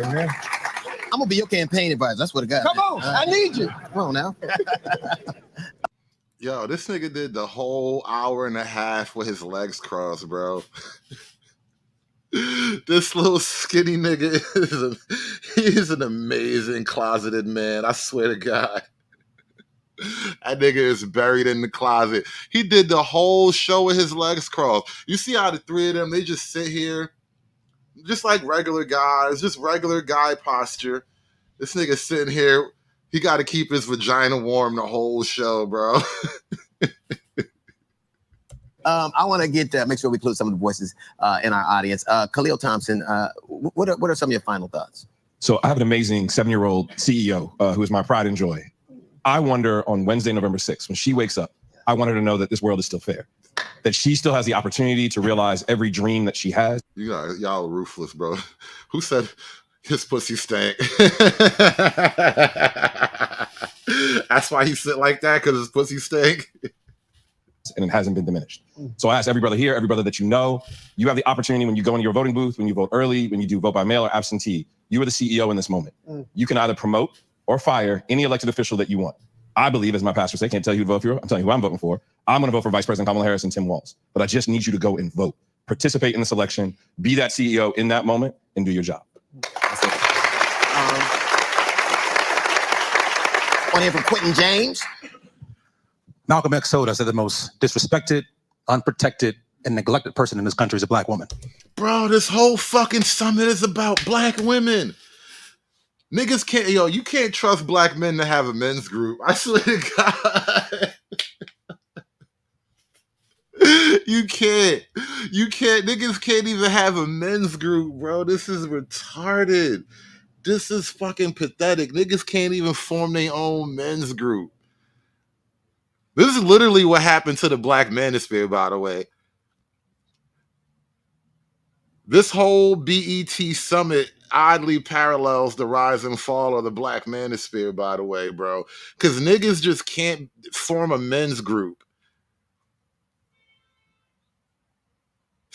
[SPEAKER 5] I'm going to be your campaign advisor. That's what it got.
[SPEAKER 20] Come on. I need you.
[SPEAKER 5] Come on now.
[SPEAKER 3] Yo, this nigga did the whole hour and a half with his legs crossed, bro. This little skinny nigga he's an amazing closeted man. I swear to God. That nigga is buried in the closet. He did the whole show with his legs crossed. You see how the three of them, they just sit here, just like regular guys, just regular guy posture. This nigga sitting here, he got to keep his vagina warm the whole show, bro.
[SPEAKER 5] I want to make sure we include some of the voices in our audience. Khalil Thompson, what are some of your final thoughts?
[SPEAKER 1] So I have an amazing 7-year-old CEO who is my pride and joy. I wonder on Wednesday, November 6th, when she wakes up, I want her to know that this world is still fair, that she still has the opportunity to realize every dream that she has.
[SPEAKER 3] Y'all are ruthless, bro. Who said his pussy stank? That's why he sit like that, because his pussy stank.
[SPEAKER 1] And it hasn't been diminished. So I ask every brother here, every brother that you know, you have the opportunity when you go into your voting booth, when you vote early, when you do vote by mail or absentee, you are the CEO in this moment. You can either promote or fire any elected official that you want. I believe, as my pastor said, can't tell you who to vote for. I'm telling you who I'm voting for. I'm going to vote for Vice President Kamala Harris and Tim Walz. But I just need you to go and vote. Participate in this election. Be that CEO in that moment and do your job.
[SPEAKER 5] Want to hear from Quentin James?
[SPEAKER 11] Malcolm X told us that the most disrespected, unprotected, and neglected person in this country is a Black woman.
[SPEAKER 3] Bro, this whole fucking summit is about Black women. Niggas can't, you can't trust Black men to have a men's group. I swear to God. You can't. Niggas can't even have a men's group, bro. This is retarded. This is fucking pathetic. Niggas can't even form their own men's group. This is literally what happened to the Black manosphere, by the way. This whole BET summit oddly parallels the rise and fall of the Black manosphere, by the way, bro. Because niggas just can't form a men's group.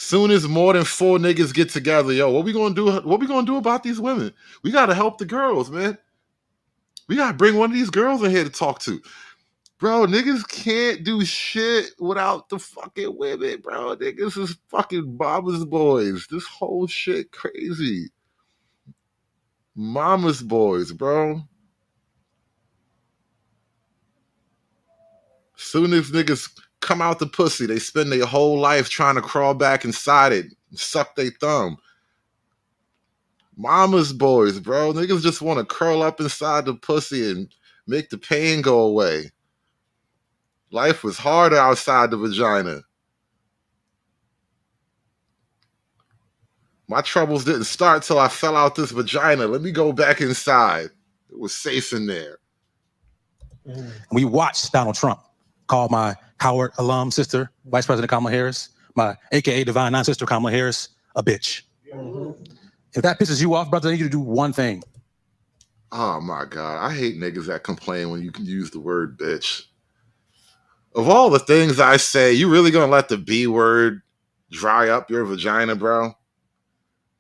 [SPEAKER 3] Soon as more than 4 niggas get together, yo, what we gonna do? What we gonna do about these women? We gotta help the girls, man. We gotta bring one of these girls in here to talk to. Bro, niggas can't do shit without the fucking women, bro. Niggas is fucking mama's boys. This whole shit crazy. Mama's boys, bro. Soon as niggas come out the pussy, they spend their whole life trying to crawl back inside it, and suck their thumb. Mama's boys, bro. Niggas just want to curl up inside the pussy and make the pain go away. Life was harder outside the vagina. My troubles didn't start till I fell out this vagina. Let me go back inside. It was safe in there.
[SPEAKER 11] We watched Donald Trump call my Howard alum sister, Vice President Kamala Harris, my AKA Divine Nine sister Kamala Harris, a bitch. If that pisses you off, brother, I need you to do one thing.
[SPEAKER 3] Oh my God. I hate niggas that complain when you can use the word bitch. Of all the things I say, you really gonna let the B word dry up your vagina, bro?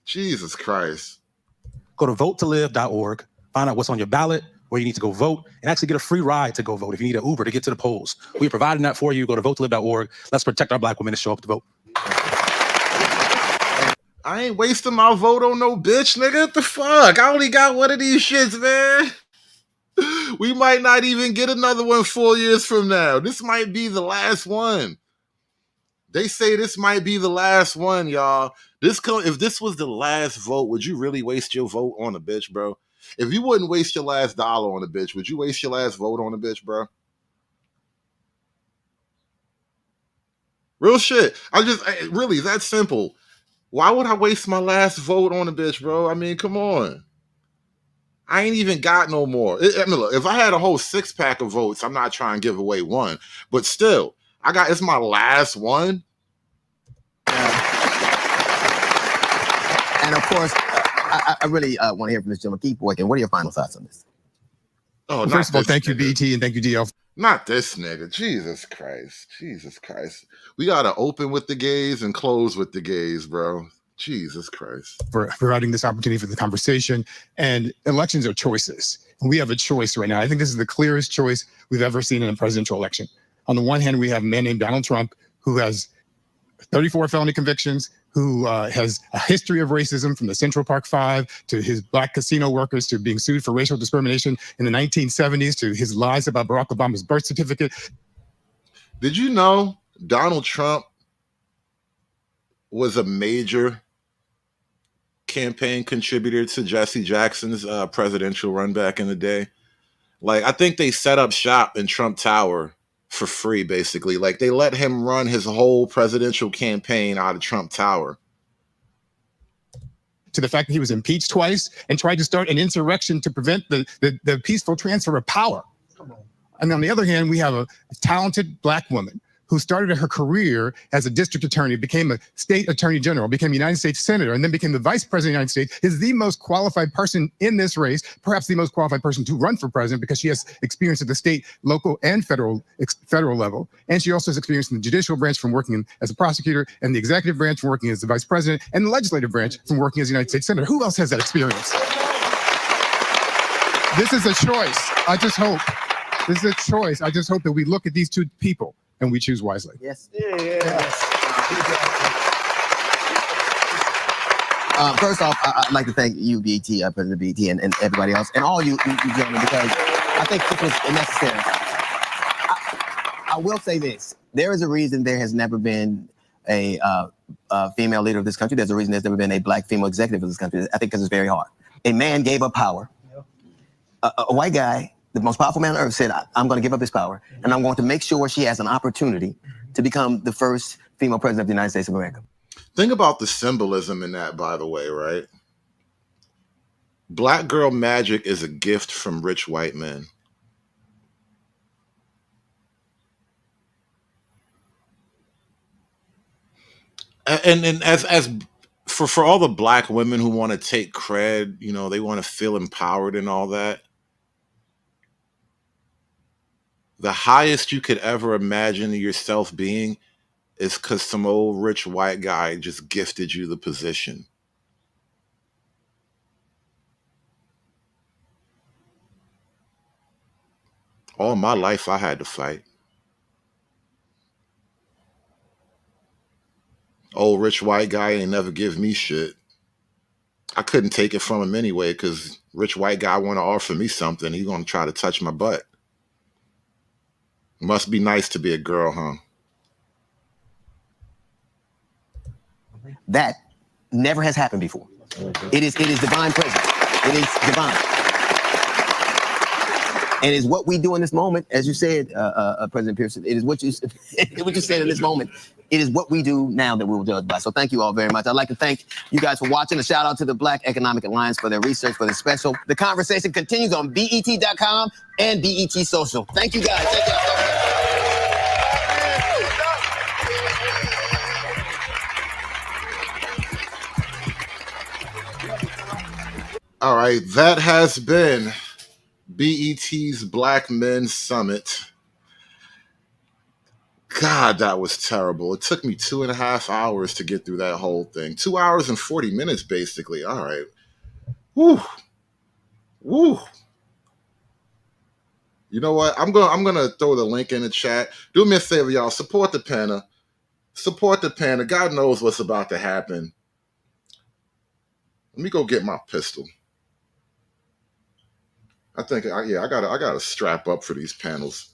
[SPEAKER 3] Jesus Christ.
[SPEAKER 11] Go to votetolive.org, find out what's on your ballot, where you need to go vote, and actually get a free ride to go vote if you need an Uber to get to the polls. We're providing that for you. Go to votetolive.org. Let's protect our black women to show up to vote.
[SPEAKER 3] I ain't wasting my vote on no bitch, nigga. What the fuck? I only got one of these shits, man. We might not even get another one 4 years from now. This might be the last one. They say this might be the last one, y'all. If this was the last vote, would you really waste your vote on a bitch, bro? If you wouldn't waste your last dollar on a bitch, would you waste your last vote on a bitch, bro? Real shit. Really, that's simple. Why would I waste my last vote on a bitch, bro? I mean, come on. I ain't even got no more. Look, if I had a whole 6-pack of votes, I'm not trying to give away one. But still, it's my last one.
[SPEAKER 5] And of course, I really want to hear from this gentleman. Keep working. What are your final thoughts on this?
[SPEAKER 3] Oh,
[SPEAKER 14] well, first of all, thank you, BET, and thank you, DL.
[SPEAKER 3] Not this nigga. Jesus Christ. Jesus Christ. We got to open with the gays and close with the gays, bro. Jesus Christ.
[SPEAKER 14] For providing this opportunity for the conversation. And elections are choices. And we have a choice right now. I think this is the clearest choice we've ever seen in a presidential election. On the one hand, we have a man named Donald Trump who has 34 felony convictions, who has a history of racism from the Central Park Five to his black casino workers to being sued for racial discrimination in the 1970s to his lies about Barack Obama's birth certificate.
[SPEAKER 3] Did you know Donald Trump was a major campaign contributor to Jesse Jackson's presidential run back in the day? Like, I think they set up shop in Trump Tower for free, basically. Like, they let him run his whole presidential campaign out of Trump Tower.
[SPEAKER 14] To the fact that he was impeached twice and tried to start an insurrection to prevent the peaceful transfer of power. And on the other hand, we have a talented black woman who started her career as a district attorney, became a state attorney general, became a United States senator, and then became the vice president of the United States, is the most qualified person in this race, perhaps the most qualified person to run for president because she has experience at the state, local, and federal level. And she also has experience in the judicial branch from working as a prosecutor, and the executive branch from working as the vice president, and the legislative branch from working as a United States senator. Who else has that experience? This is a choice. I just hope. This is a choice. I just hope that we look at these two people and we choose wisely.
[SPEAKER 5] Yes. First off, I'd like to thank you, BET, President BET, and everybody else, and all you gentlemen, because I think this was necessary. I will say this. There is a reason there has never been a female leader of this country. There's a reason there's never been a black female executive of this country. I think because it's very hard. A man gave up power. A white guy, the most powerful man on earth, said, I'm going to give up his power, and I'm going to make sure she has an opportunity to become the first female president of the United States of America.
[SPEAKER 3] Think about the symbolism in that, by the way, right? Black girl magic is a gift from rich white men. And as for all the black women who want to take cred, you know, they want to feel empowered and all that. The highest you could ever imagine yourself being is because some old rich white guy just gifted you the position. All my life, I had to fight. Old rich white guy ain't never give me shit. I couldn't take it from him anyway, because rich white guy want to offer me something. He gonna try to touch my butt. Must be nice to be a girl, huh?
[SPEAKER 5] That never has happened before. It is divine presence. It is divine. And it's what we do in this moment, as you said, President Pearson. It is what you said in this moment. It is what we do now that we will judge by. So thank you all very much. I'd like to thank you guys for watching. A shout out to the Black Economic Alliance for their research for this special. The conversation continues on BET.com and BET Social. Thank you guys. Thank you all so much.
[SPEAKER 3] All right, that has been BET's Black Men Summit. God, that was terrible. It took me 2.5 hours to get through that whole thing. 2 hours and 40 minutes, basically. All right. Woo. Woo. You know what? I'm gonna throw the link in the chat. Do me a favor, y'all. Support the panel. Support the panel. God knows what's about to happen. Let me go get my pistol. I think, I gotta strap up for these panels.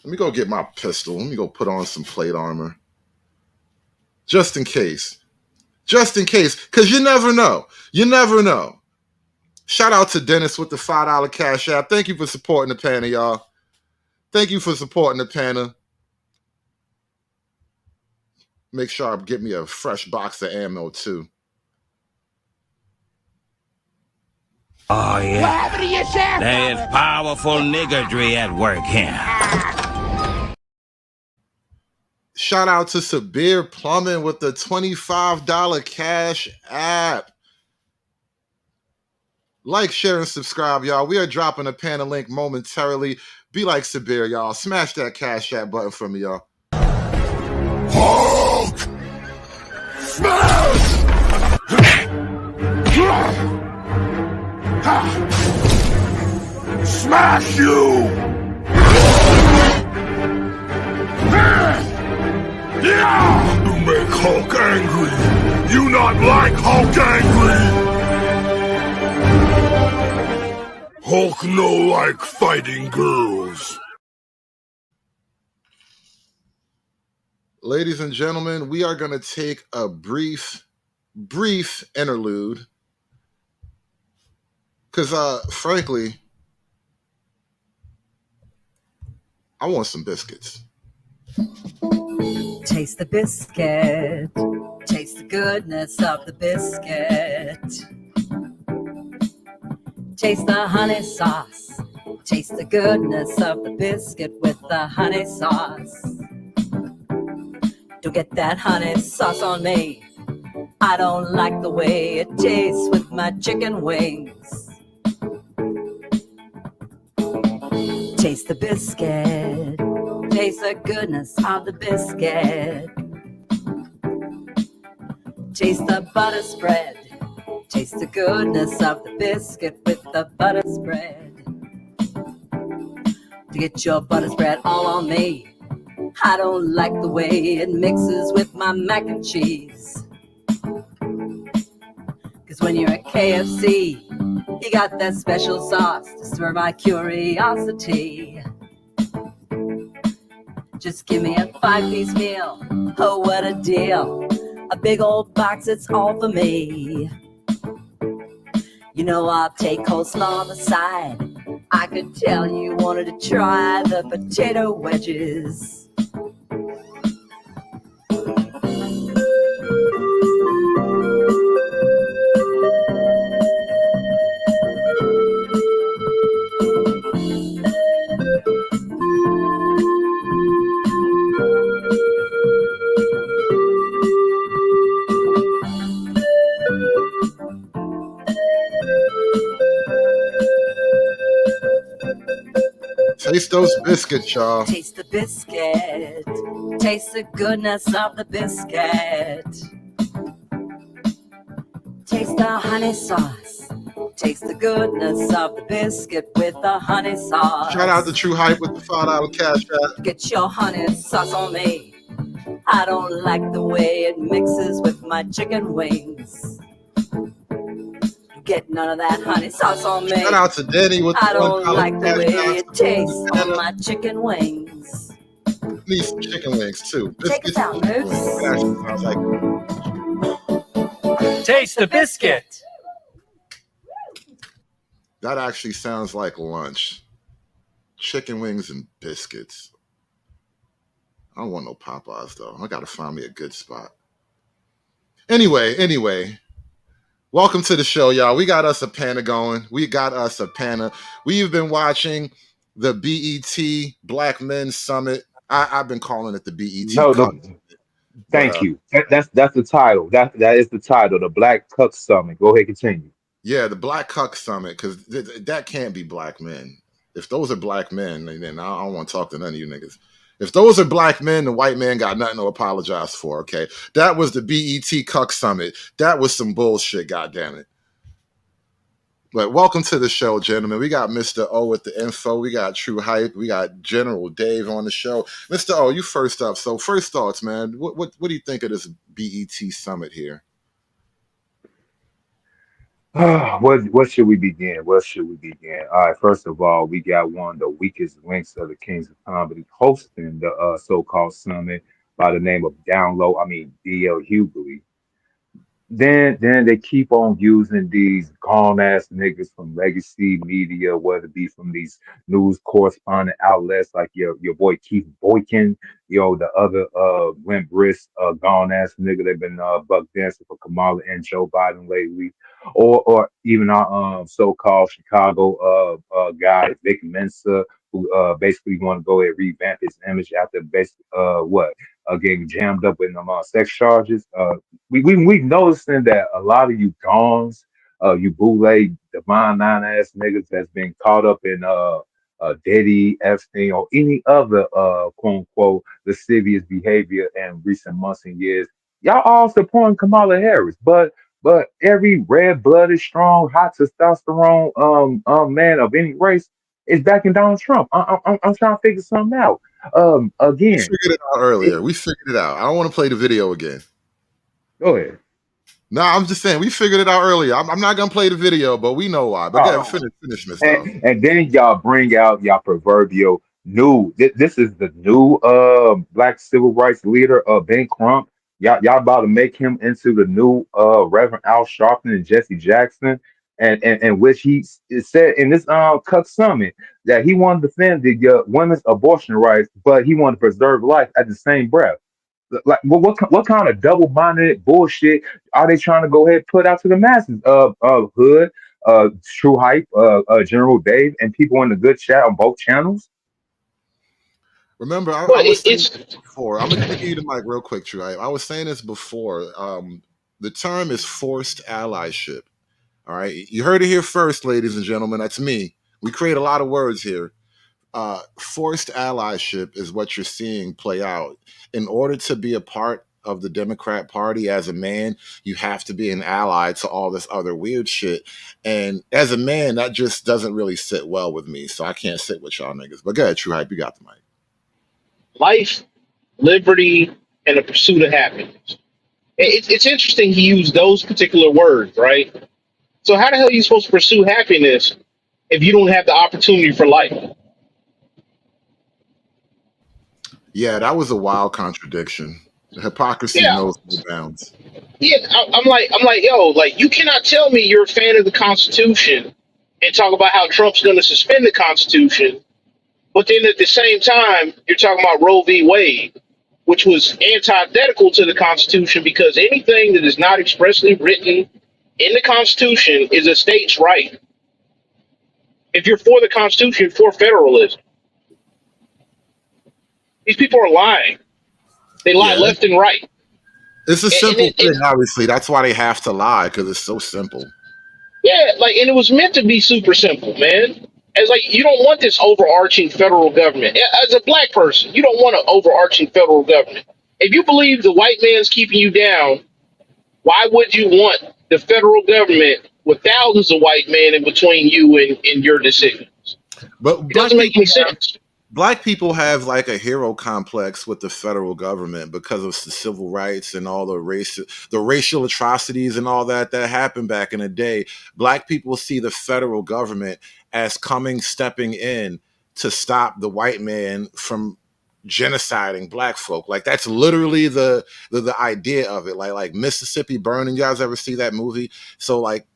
[SPEAKER 3] Let me go get my pistol. Let me go put on some plate armor. Just in case. Just in case. Because you never know. You never know. Shout out to Dennis with the $5 Cash App. Thank you for supporting the panel, y'all. Thank you for supporting the panel. Make sure I get me a fresh box of ammo, too.
[SPEAKER 16] Oh, yeah.
[SPEAKER 13] What happened to your sheriff?
[SPEAKER 16] There is powerful niggardry at work here.
[SPEAKER 3] Shout out to Sabir Plumbing with the $25 Cash App. Like, share, and subscribe, y'all. We are dropping a panel link momentarily. Be like Sabir, y'all. Smash that Cash App button for me, y'all.
[SPEAKER 12] Hulk! Smash! Smash you! You make Hulk angry. You not like Hulk angry. Hulk no like fighting girls.
[SPEAKER 3] Ladies and gentlemen, we are going to take a brief interlude. Because, frankly, I want some biscuits.
[SPEAKER 18] Taste the biscuit. Taste the goodness of the biscuit. Taste the honey sauce. Taste the goodness of the biscuit with the honey sauce. Don't get that honey sauce on me. I don't like the way it tastes with my chicken wings. Taste the biscuit. Taste the goodness of the biscuit. Taste the butter spread. Taste the goodness of the biscuit with the butter spread. To get your butter spread all on me. I don't like the way it mixes with my mac and cheese. Cause when you're at KFC, you got that special sauce to stir my curiosity. Just give me a 5-piece meal. Oh, what a deal. A big old box, it's all for me. You know I'll take coleslaw on the side. I could tell you wanted to try the potato wedges.
[SPEAKER 3] Taste those biscuits, y'all.
[SPEAKER 18] Taste the biscuit. Taste the goodness of the biscuit. Taste the honey sauce. Taste the goodness of the biscuit with the honey sauce.
[SPEAKER 3] Shout out to True Hype with the $5 cash app.
[SPEAKER 18] Get your honey sauce on me. I don't like the way it mixes with my chicken wings. Get none of that honey sauce on me.
[SPEAKER 3] Shout out to Denny with the
[SPEAKER 18] I don't
[SPEAKER 3] $1
[SPEAKER 18] like the
[SPEAKER 3] cash
[SPEAKER 18] way
[SPEAKER 3] app.
[SPEAKER 18] it tastes on my chicken wings.
[SPEAKER 3] Need some chicken wings too.
[SPEAKER 18] Take us out, Moose.
[SPEAKER 3] Sounds like
[SPEAKER 19] Taste the biscuit.
[SPEAKER 3] that actually sounds like lunch. Chicken wings and biscuits. I don't want no Popeyes though. I gotta find me a good spot. Anyway. Welcome to the show, y'all. We got us a panel going. We've been watching the BET Black Men Summit. I've been calling it the BET.
[SPEAKER 21] No. Thank you. That's the title. That is the title, the Black Cuck Summit. Go ahead, continue.
[SPEAKER 3] Yeah, the Black Cuck Summit, because that can't be black men. If those are black men, then I don't want to talk to none of you niggas. If those are black men, the white man got nothing to apologize for, okay? That was the BET Cuck Summit. That was some bullshit, goddammit. But welcome to the show, gentlemen. We got Mr. O with the info. We got True Hype. We got General Dave on the show. Mr. O, you first up. So first thoughts, man. What do you think of this BET Summit here?
[SPEAKER 21] What should we begin? All right, first of all, we got one of the weakest links of the Kings of Comedy hosting the so-called summit by the name of D.L. Hughley. Then they keep on using these gone ass niggas from legacy media, whether it be from these news correspondent outlets like your boy Keith Boykin, the other limp wrist gone ass nigga they've been buck dancing for Kamala and Joe Biden lately, or even our so-called Chicago guy Vic Mensa, who basically want to go ahead and revamp his image after basically getting jammed up with them sex charges. We've noticing that a lot of you dons, you bootleg divine nine ass niggas that's been caught up in Diddy, Epstein, or any other quote unquote lascivious behavior in recent months and years. Y'all all supporting Kamala Harris, but every red-blooded, strong, hot testosterone man of any race is backing Donald Trump. I'm trying to figure something out. Again,
[SPEAKER 3] We figured it out earlier. We figured it out. I don't want to play the video again.
[SPEAKER 21] Go ahead.
[SPEAKER 3] No, I'm just saying we figured it out earlier. I'm not gonna play the video, but we know why. But go ahead, finish, Mr.
[SPEAKER 21] And then y'all bring out y'all proverbial new. This is the new black civil rights leader, Ben Crump. Y'all about to make him into the new Reverend Al Sharpton and Jesse Jackson, and which he said in this Cuck Summit that he wanted to defend the women's abortion rights, but he wanted to preserve life at the same breath. Like what kind of double-minded bullshit are they trying to go ahead and put out to the masses? Hood, True Hype, General Dave, and people in the good chat on both channels.
[SPEAKER 3] Remember, I was saying this before. I'm gonna give you the mic real quick, True Hype. I was saying this before. The term is forced allyship. All right, you heard it here first, ladies and gentlemen. That's me. We create a lot of words here. Forced allyship is what you're seeing play out. In order to be a part of the Democrat Party as a man, you have to be an ally to all this other weird shit. And as a man, that just doesn't really sit well with me. So I can't sit with y'all niggas. But go ahead, True Hype, you got the mic.
[SPEAKER 23] Life, liberty, and the pursuit of happiness. It's interesting he used those particular words, right? So how the hell are you supposed to pursue happiness if you don't have the opportunity for life?
[SPEAKER 3] Yeah, that was a wild contradiction. The hypocrisy knows no bounds.
[SPEAKER 23] Yeah, I'm like, yo, like you cannot tell me you're a fan of the Constitution and talk about how Trump's going to suspend the Constitution, but then at the same time you're talking about Roe v. Wade, which was antithetical to the Constitution because anything that is not expressly written in the Constitution is a state's right. If you're for the Constitution, you're for federalism. These people are lying. They lie left and right.
[SPEAKER 3] It's a simple thing, obviously. That's why they have to lie, because it's so simple.
[SPEAKER 23] Yeah, and it was meant to be super simple, man. As like, you don't want this overarching federal government. As a black person, you don't want an overarching federal government. If you believe the white man's keeping you down, why would you want the federal government with thousands of white men in between you and your decisions?
[SPEAKER 3] But
[SPEAKER 23] It doesn't make any sense.
[SPEAKER 3] Black people have like a hero complex with the federal government because of the civil rights and all the racial atrocities and all that happened back in the day. Black people see the federal government as stepping in to stop the white man from genociding black folk. Like that's literally the idea of it. Like Mississippi Burning. You guys ever see that movie? So like,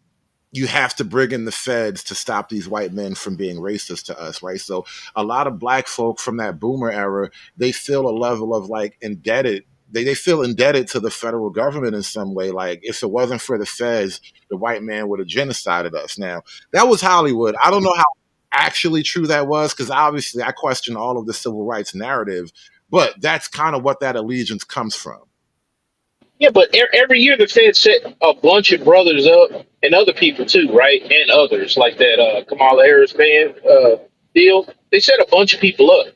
[SPEAKER 3] you have to bring in the feds to stop these white men from being racist to us, right? So a lot of black folk from that boomer era, they feel a level of like indebted. They feel indebted to the federal government in some way. Like if it wasn't for the feds, the white man would have genocided us. Now, that was Hollywood. I don't know how actually true that was, because obviously I question all of the civil rights narrative, but that's kind of what that allegiance comes from.
[SPEAKER 23] Yeah, but every year the Fed set a bunch of brothers up and other people too, right? And others like that Kamala Harris band deal. They set a bunch of people up.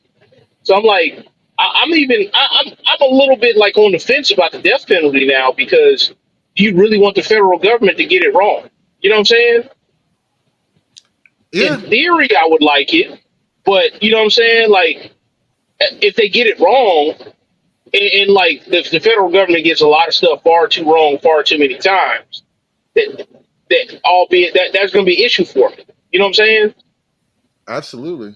[SPEAKER 23] So I'm like, I'm a little bit like on the fence about the death penalty now, because do you really want the federal government to get it wrong? You know what I'm saying? Yeah. In theory, I would like it, but you know what I'm saying? Like, if they get it wrong. And like the federal government gets a lot of stuff far too wrong, far too many times. Albeit that's going to be an issue for me. You know what I'm saying?
[SPEAKER 3] Absolutely.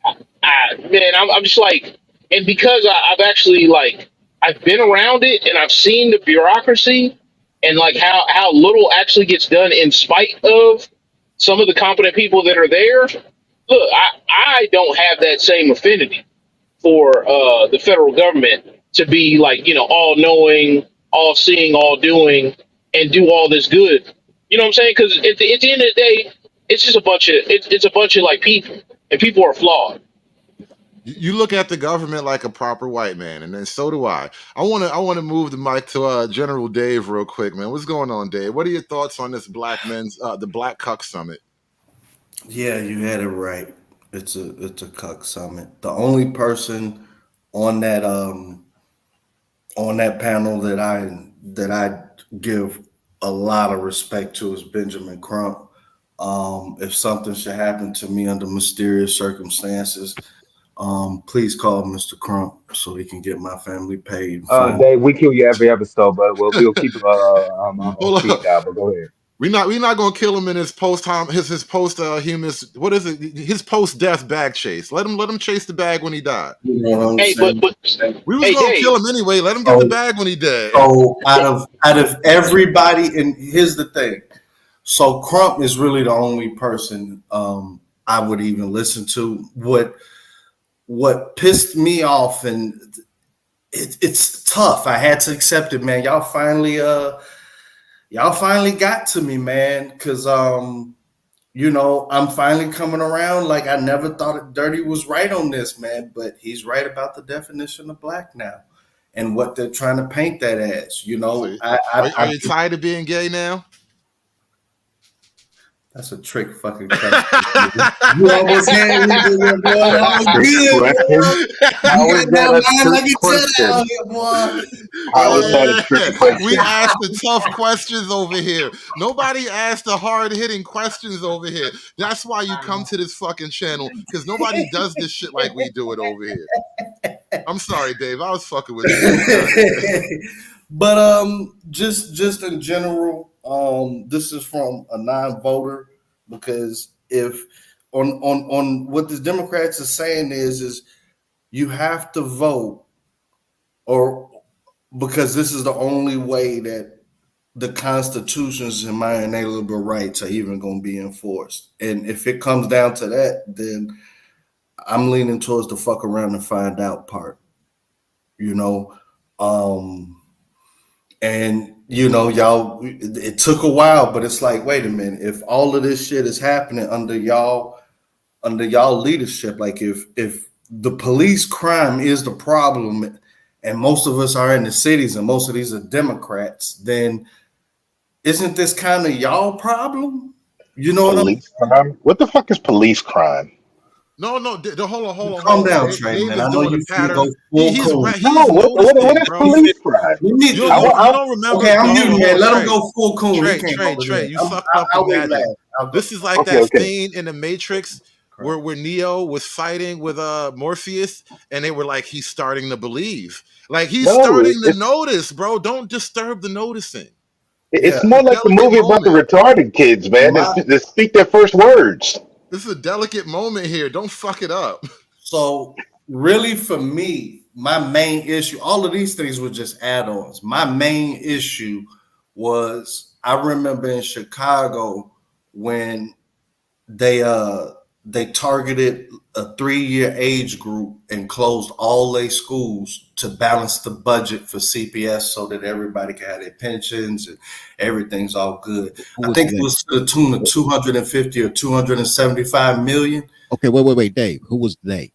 [SPEAKER 23] Man, I'm just like, and because I've actually like I've been around it and I've seen the bureaucracy and like how little actually gets done in spite of some of the competent people that are there. Look, I don't have that same affinity for the federal government to be like, you know, all knowing, all seeing, all doing, and do all this good. You know what I'm saying? Because at the end of the day, it's just a bunch of like people, and people are flawed.
[SPEAKER 3] You look at the government like a proper white man, and then so do I. I want to move the mic to General Dave real quick, man. What's going on, Dave? What are your thoughts on this the Black Cuck Summit?
[SPEAKER 15] Yeah, you had it right. It's a cuck summit. The only person on that panel that I give a lot of respect to is Benjamin Crump. If something should happen to me under mysterious circumstances, please call Mr. Crump so he can get my family paid.
[SPEAKER 21] Dave, we kill you every episode, but we'll keep it on speed dial. But go ahead.
[SPEAKER 3] We're not gonna kill him in his post death bag chase. Let him chase the bag when he died.
[SPEAKER 15] You know what I'm saying?
[SPEAKER 3] We was gonna kill him anyway. Let him get the bag when he dead.
[SPEAKER 15] So out of everybody, and here's the thing. So Crump is really the only person I would even listen to. What pissed me off, and it's tough. I had to accept it, man. Y'all finally got to me, man, because you know, I'm finally coming around. Like, I never thought Dirty was right on this, man, but he's right about the definition of black now and what they're trying to paint that as. You know,
[SPEAKER 3] are you tired of being gay now?
[SPEAKER 15] That's a trick fucking question. You almost had me there, boy. That was good.
[SPEAKER 3] We asked the tough questions over here. Nobody asked the hard-hitting questions over here. That's why you come to this fucking channel, because nobody does this shit like we do it over here. I'm sorry, Dave. I was fucking with you.
[SPEAKER 15] But just in general, this is from a non-voter, because if on what the Democrats are saying is you have to vote, or because this is the only way that the Constitution's and my inalienable rights are even going to be enforced. And if it comes down to that, then I'm leaning towards the fuck around and find out part, you know. And, you know, y'all, it took a while, but it's like, wait a minute, if all of this shit is happening under y'all leadership, like if the police crime is the problem and most of us are in the cities and most of these are Democrats, then isn't this kind of y'all problem? You know what I'm
[SPEAKER 21] Police crime? What the fuck is police crime?
[SPEAKER 3] No, hold
[SPEAKER 15] Calm
[SPEAKER 3] on.
[SPEAKER 15] down, Trey,
[SPEAKER 3] Dave
[SPEAKER 15] man.
[SPEAKER 3] is
[SPEAKER 15] I know
[SPEAKER 3] doing a
[SPEAKER 15] you finna
[SPEAKER 3] pattern.
[SPEAKER 15] go full coon.
[SPEAKER 21] No,
[SPEAKER 3] He's
[SPEAKER 21] what
[SPEAKER 3] noticing,
[SPEAKER 21] is
[SPEAKER 3] bro.
[SPEAKER 21] police crime?
[SPEAKER 15] You need
[SPEAKER 3] You
[SPEAKER 15] to.
[SPEAKER 3] don't remember?
[SPEAKER 15] Okay, I'm
[SPEAKER 3] No,
[SPEAKER 15] muting,
[SPEAKER 3] hold
[SPEAKER 15] man.
[SPEAKER 3] on,
[SPEAKER 15] Let him
[SPEAKER 3] Trey.
[SPEAKER 15] go full coon. He can't go
[SPEAKER 3] Trey,
[SPEAKER 15] there.
[SPEAKER 3] you fucked up
[SPEAKER 15] I'll wait
[SPEAKER 3] Imagine.
[SPEAKER 15] last. I'll go.
[SPEAKER 3] This is like
[SPEAKER 21] Okay,
[SPEAKER 3] that
[SPEAKER 21] okay.
[SPEAKER 3] scene in the Matrix where Neo was fighting with Morpheus, and they were like, he's starting to believe. Like he's
[SPEAKER 21] No,
[SPEAKER 3] starting to notice, bro. Don't disturb the noticing.
[SPEAKER 21] it's
[SPEAKER 3] It's
[SPEAKER 21] more
[SPEAKER 3] a
[SPEAKER 21] like the
[SPEAKER 3] delicate
[SPEAKER 21] movie about the
[SPEAKER 3] moment.
[SPEAKER 21] retarded kids, man. That speak their first words.
[SPEAKER 3] This is a delicate moment here. Don't fuck it up.
[SPEAKER 15] So really, for me, my main issue, all of these things were just add-ons. My main issue was I remember in Chicago when they targeted a 3-year age group and closed all their schools to balance the budget for CPS so that everybody can have their pensions and everything's all good. I think it was to the tune of 250 or 275 million.
[SPEAKER 6] Okay, wait, Dave. Who was they?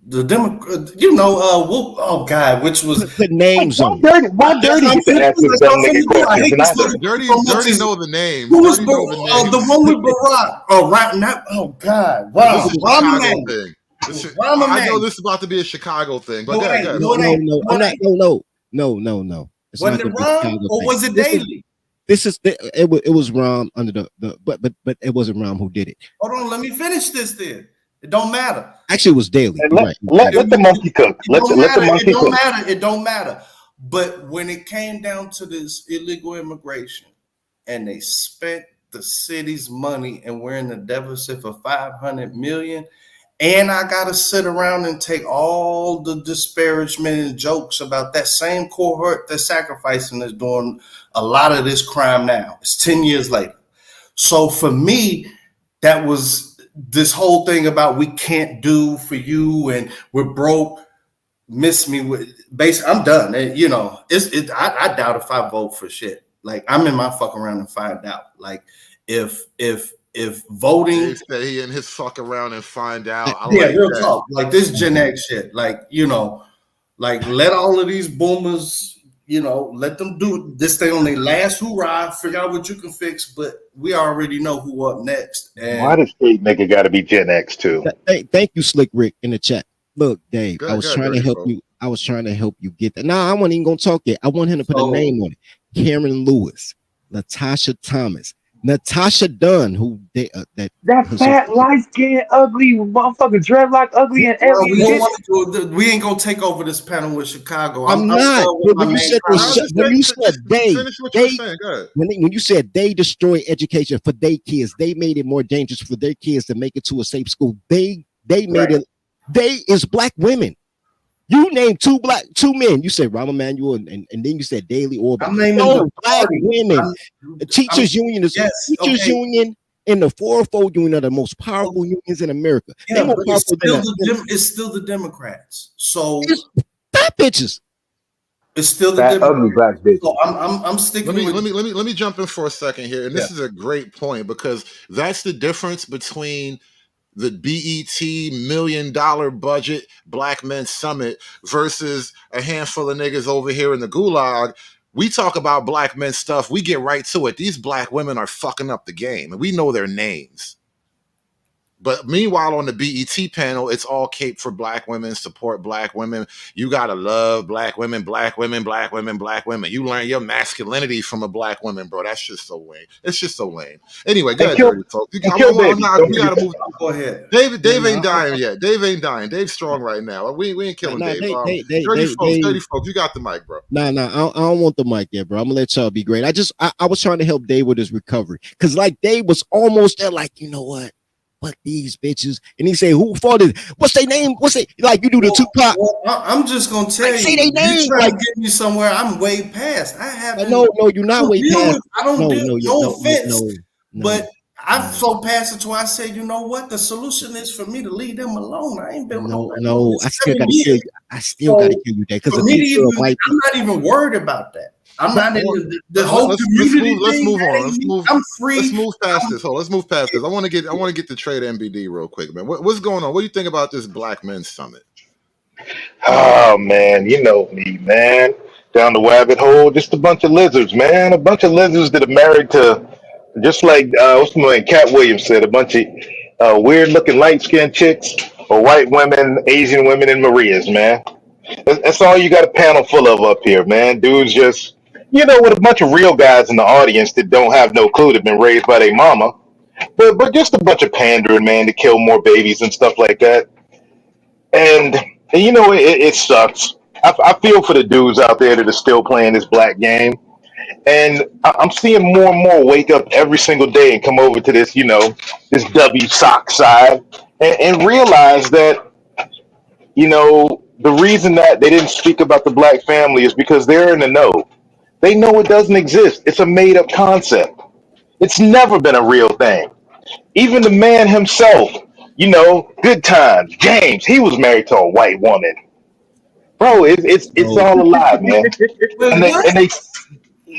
[SPEAKER 15] The Democrat, oh God, which was
[SPEAKER 6] put names on.
[SPEAKER 21] Why dirty get to ask this dumb nigga questions and I don't?
[SPEAKER 3] Dirty know the names.
[SPEAKER 15] Who was
[SPEAKER 3] Dirty know the names.
[SPEAKER 15] the one with Barack?
[SPEAKER 3] I know this is about to be a Chicago thing, but go ahead.
[SPEAKER 6] No. It's
[SPEAKER 15] was
[SPEAKER 6] not
[SPEAKER 15] it
[SPEAKER 6] the
[SPEAKER 15] Rom
[SPEAKER 6] Chicago
[SPEAKER 15] or
[SPEAKER 6] thing.
[SPEAKER 15] was it Daley?
[SPEAKER 6] It was Rom under the but it wasn't Rom who did it.
[SPEAKER 15] Hold on, let me finish this then. It don't matter.
[SPEAKER 6] Actually, it was Daley.
[SPEAKER 21] Let the monkey cook. Let the monkey cook.
[SPEAKER 15] It don't matter. But when it came down to this illegal immigration, and they spent the city's money, and we're in the deficit for $500 million, and I gotta sit around and take all the disparagement and jokes about that same cohort that's sacrificing is doing a lot of this crime now. It's 10 years later. So for me, that was this whole thing about we can't do for you and we're broke. Miss me with basically. I'm done. And, I doubt if I vote for shit. Like I'm in my fuck around and find out. Like if voting,
[SPEAKER 3] Dave said he in his fuck around and find out.
[SPEAKER 15] Real talk. Like this Gen X shit. Like let all of these boomers. Let them do this thing on their last hoorah, figure out what you can fix, but we already know who up next. And
[SPEAKER 21] why does straight nigga gotta be Gen X too?
[SPEAKER 6] Thank you, Slick Rick, in the chat. Look, Dave,
[SPEAKER 3] Good,
[SPEAKER 6] I was
[SPEAKER 3] good,
[SPEAKER 6] trying to
[SPEAKER 3] dirty
[SPEAKER 6] help
[SPEAKER 3] folk.
[SPEAKER 6] you. I was trying to help you get that. Nah, I wasn't even gonna talk yet. I want him to put a name on it. Karen Lewis, Natasha Thomas, Natasha Dunn, who
[SPEAKER 21] that fat, light skinned, ugly motherfucker, dreadlock, ugly and every.
[SPEAKER 15] We ain't gonna take over this panel with Chicago.
[SPEAKER 6] I'm not. When you said they,
[SPEAKER 3] finish what you're saying. Go ahead.
[SPEAKER 6] when you said they destroy education for their kids, they made it more dangerous for their kids to make it to a safe school. They made it. They is black women. You named two men. You said Rahm Emanuel and then you said Daley Orban. No, black women. Teachers Union is Teachers Union and the 404 Union are the most powerful unions in America.
[SPEAKER 15] Yeah, but it's still the Democrats. So
[SPEAKER 6] fat bitches.
[SPEAKER 15] It's still the
[SPEAKER 21] fat, ugly black bitch.
[SPEAKER 15] So I'm sticking with.
[SPEAKER 3] Let me jump in for a second here, and this is a great point because that's the difference between the BET $1 million budget Black Men Summit versus a handful of niggas over here in the gulag. We talk about black men stuff. We get right to it. These black women are fucking up the game, and we know their names. But meanwhile, on the BET panel, it's all cape for black women, support black women. You gotta love black women, black women, black women, black women. You learn your masculinity from a black woman, bro. That's just so lame. It's just so lame. Anyway, go ahead, dirty folks. We gotta move.
[SPEAKER 15] Go ahead.
[SPEAKER 3] Dave ain't dying yet. Dave ain't dying. Dave's strong right now. We ain't killing Dave. Dirty folks, you got the mic, bro.
[SPEAKER 6] Nah, I don't want the mic yet, bro. I'm gonna let y'all be great. I was trying to help Dave with his recovery. Cause like Dave was almost there, like, you know what? Fuck these bitches. And he say, who fought it? What's their name? What's it? Like you do the Tupac.
[SPEAKER 15] Well, I'm just gonna tell you.
[SPEAKER 6] Say their name.
[SPEAKER 15] You trying to get me somewhere? I'm way past. I haven't.
[SPEAKER 6] No, you're not way past.
[SPEAKER 15] I don't deal. No offense, but I've so past it to I say, you know what? The solution is for me to leave them alone. I ain't been.
[SPEAKER 6] No. I still gotta kill you. I still gotta kill you there because
[SPEAKER 15] I'm not even worried about that. I'm not in the whole community.
[SPEAKER 3] Let's move on.
[SPEAKER 15] I'm free.
[SPEAKER 3] Let's move past this. Let's move past this. I want to get the trade MBD real quick, man. What's going on? What do you think about this Black Men's Summit?
[SPEAKER 21] Oh man, you know me, man. Down the rabbit hole, just a bunch of lizards, man. A bunch of lizards that are married to
[SPEAKER 17] Just like what's my man, Cat Williams said, a bunch of weird looking light skinned chicks or white women, Asian women, and Marias, man. That's all you got a panel full of up here, man. Dudes just, with a bunch of real guys in the audience that don't have no clue, that been raised by their mama, but just a bunch of pandering, man, to kill more babies and stuff like that. And it sucks. I feel for the dudes out there that are still playing this black game. And I'm seeing more and more wake up every single day and come over to this, this W sock side and realize that, the reason that they didn't speak about the black family is because they're in the know. They know it doesn't exist. It's a made up concept. It's never been a real thing. Even the man himself, Good Times, James, he was married to a white woman. Bro, it's all a lie, man. And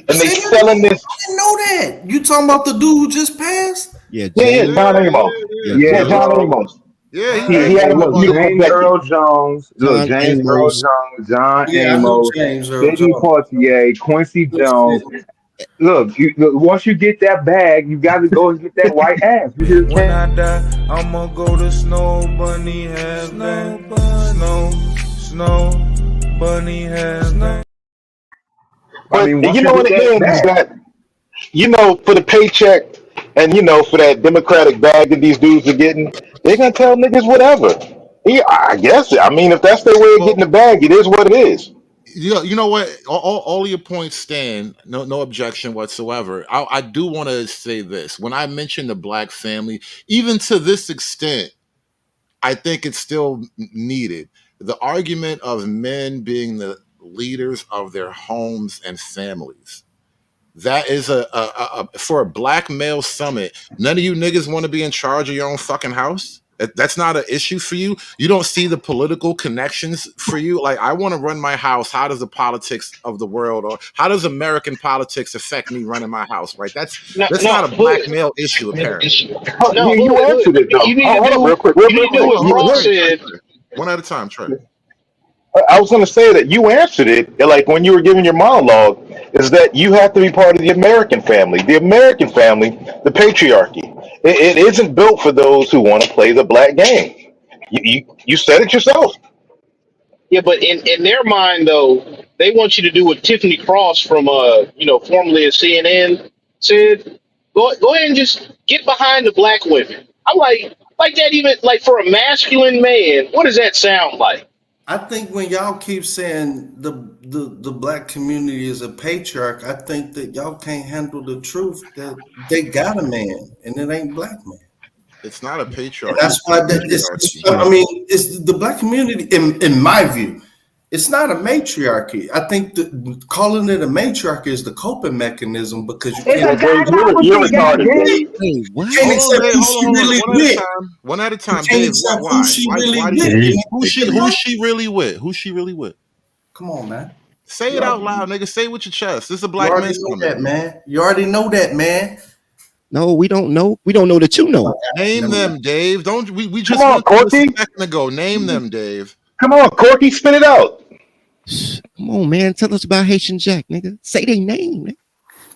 [SPEAKER 17] they selling this.
[SPEAKER 15] I didn't know that. You talking about the dude who just passed?
[SPEAKER 6] Yeah,
[SPEAKER 17] John Amos.
[SPEAKER 21] Yeah,
[SPEAKER 17] John
[SPEAKER 21] bro.
[SPEAKER 17] Amos.
[SPEAKER 21] Yeah,
[SPEAKER 17] he had a beautiful
[SPEAKER 21] James Earl Jones. Look, James Earl
[SPEAKER 6] Amos.
[SPEAKER 21] Jones, John
[SPEAKER 15] Yeah, I know
[SPEAKER 21] Amos,
[SPEAKER 15] James Earl
[SPEAKER 21] Sidney
[SPEAKER 15] Jones.
[SPEAKER 21] Poitier, Quincy Jones. Look, once you get that bag, you got to go and get that white ass. You just
[SPEAKER 10] When
[SPEAKER 21] can't.
[SPEAKER 10] I die, I'ma go to Snow Bunny Heaven. Snow Bunny Heaven.
[SPEAKER 17] But
[SPEAKER 21] once
[SPEAKER 17] you know what
[SPEAKER 21] get
[SPEAKER 17] it
[SPEAKER 21] that
[SPEAKER 17] is
[SPEAKER 21] bag,
[SPEAKER 17] that, for the paycheck and, for that Democratic bag that these dudes are getting, they're going to tell niggas whatever. Yeah, I guess. I mean, if that's their way of getting the bag, it is what it is.
[SPEAKER 19] You know what? All your points stand. No objection whatsoever. I do want to say this. When I mention the black family, even to this extent, I think it's still needed. The argument of men being the leaders of their homes and families. That is for a black male summit. None of you niggas want to be in charge of your own fucking house. That's not an issue for you. You don't see the political connections for you. Like, I want to run my house. How does the politics of the world, or how does American politics affect me running my house? Right? That's not a black male issue, apparently.
[SPEAKER 17] You answered it though.
[SPEAKER 23] You need
[SPEAKER 17] Hold
[SPEAKER 23] to
[SPEAKER 17] on,
[SPEAKER 23] do.
[SPEAKER 17] real quick.
[SPEAKER 23] You need to do what Cross
[SPEAKER 19] Trey,
[SPEAKER 23] said.
[SPEAKER 19] One at a time, Trey.
[SPEAKER 17] I was going to say that you answered it, like when you were giving your monologue, is that you have to be part of the American family. The American family, the patriarchy. It isn't built for those who want to play the black game. You said it yourself.
[SPEAKER 23] Yeah, but in their mind though, they want you to do what Tiffany Cross from formerly at CNN said. Go ahead and just get behind the black women. I'm like that, even like for a masculine man, what does that sound like?
[SPEAKER 15] I think when y'all keep saying the black community is a patriarch, I think that y'all can't handle the truth that they got a man and it ain't black man.
[SPEAKER 19] It's not a patriarchy.
[SPEAKER 15] And that's why it's the black community, in my view, it's not a matriarchy. I think that calling it a matriarchy is the coping mechanism, because you can't accept who she really with.
[SPEAKER 19] One at a time,
[SPEAKER 15] You can't
[SPEAKER 19] Dave.
[SPEAKER 15] accept
[SPEAKER 19] Why?
[SPEAKER 15] who she really with.
[SPEAKER 19] Who's she really with? Who's she really with?
[SPEAKER 15] Come on, man.
[SPEAKER 19] Say it out loud, nigga. Say it with your chest. This is a black
[SPEAKER 15] You
[SPEAKER 19] man.
[SPEAKER 15] already know that, man. You already know that, man.
[SPEAKER 6] No, we don't know. We don't know that you know.
[SPEAKER 19] Name them, Dave. Don't we just
[SPEAKER 17] Come on,
[SPEAKER 19] went through this
[SPEAKER 17] Corky.
[SPEAKER 19] a second ago. Name them, Dave.
[SPEAKER 17] Come on, Corky, spit it out.
[SPEAKER 6] Come on, man. Tell us about Haitian Jack, nigga. Say their name, nigga.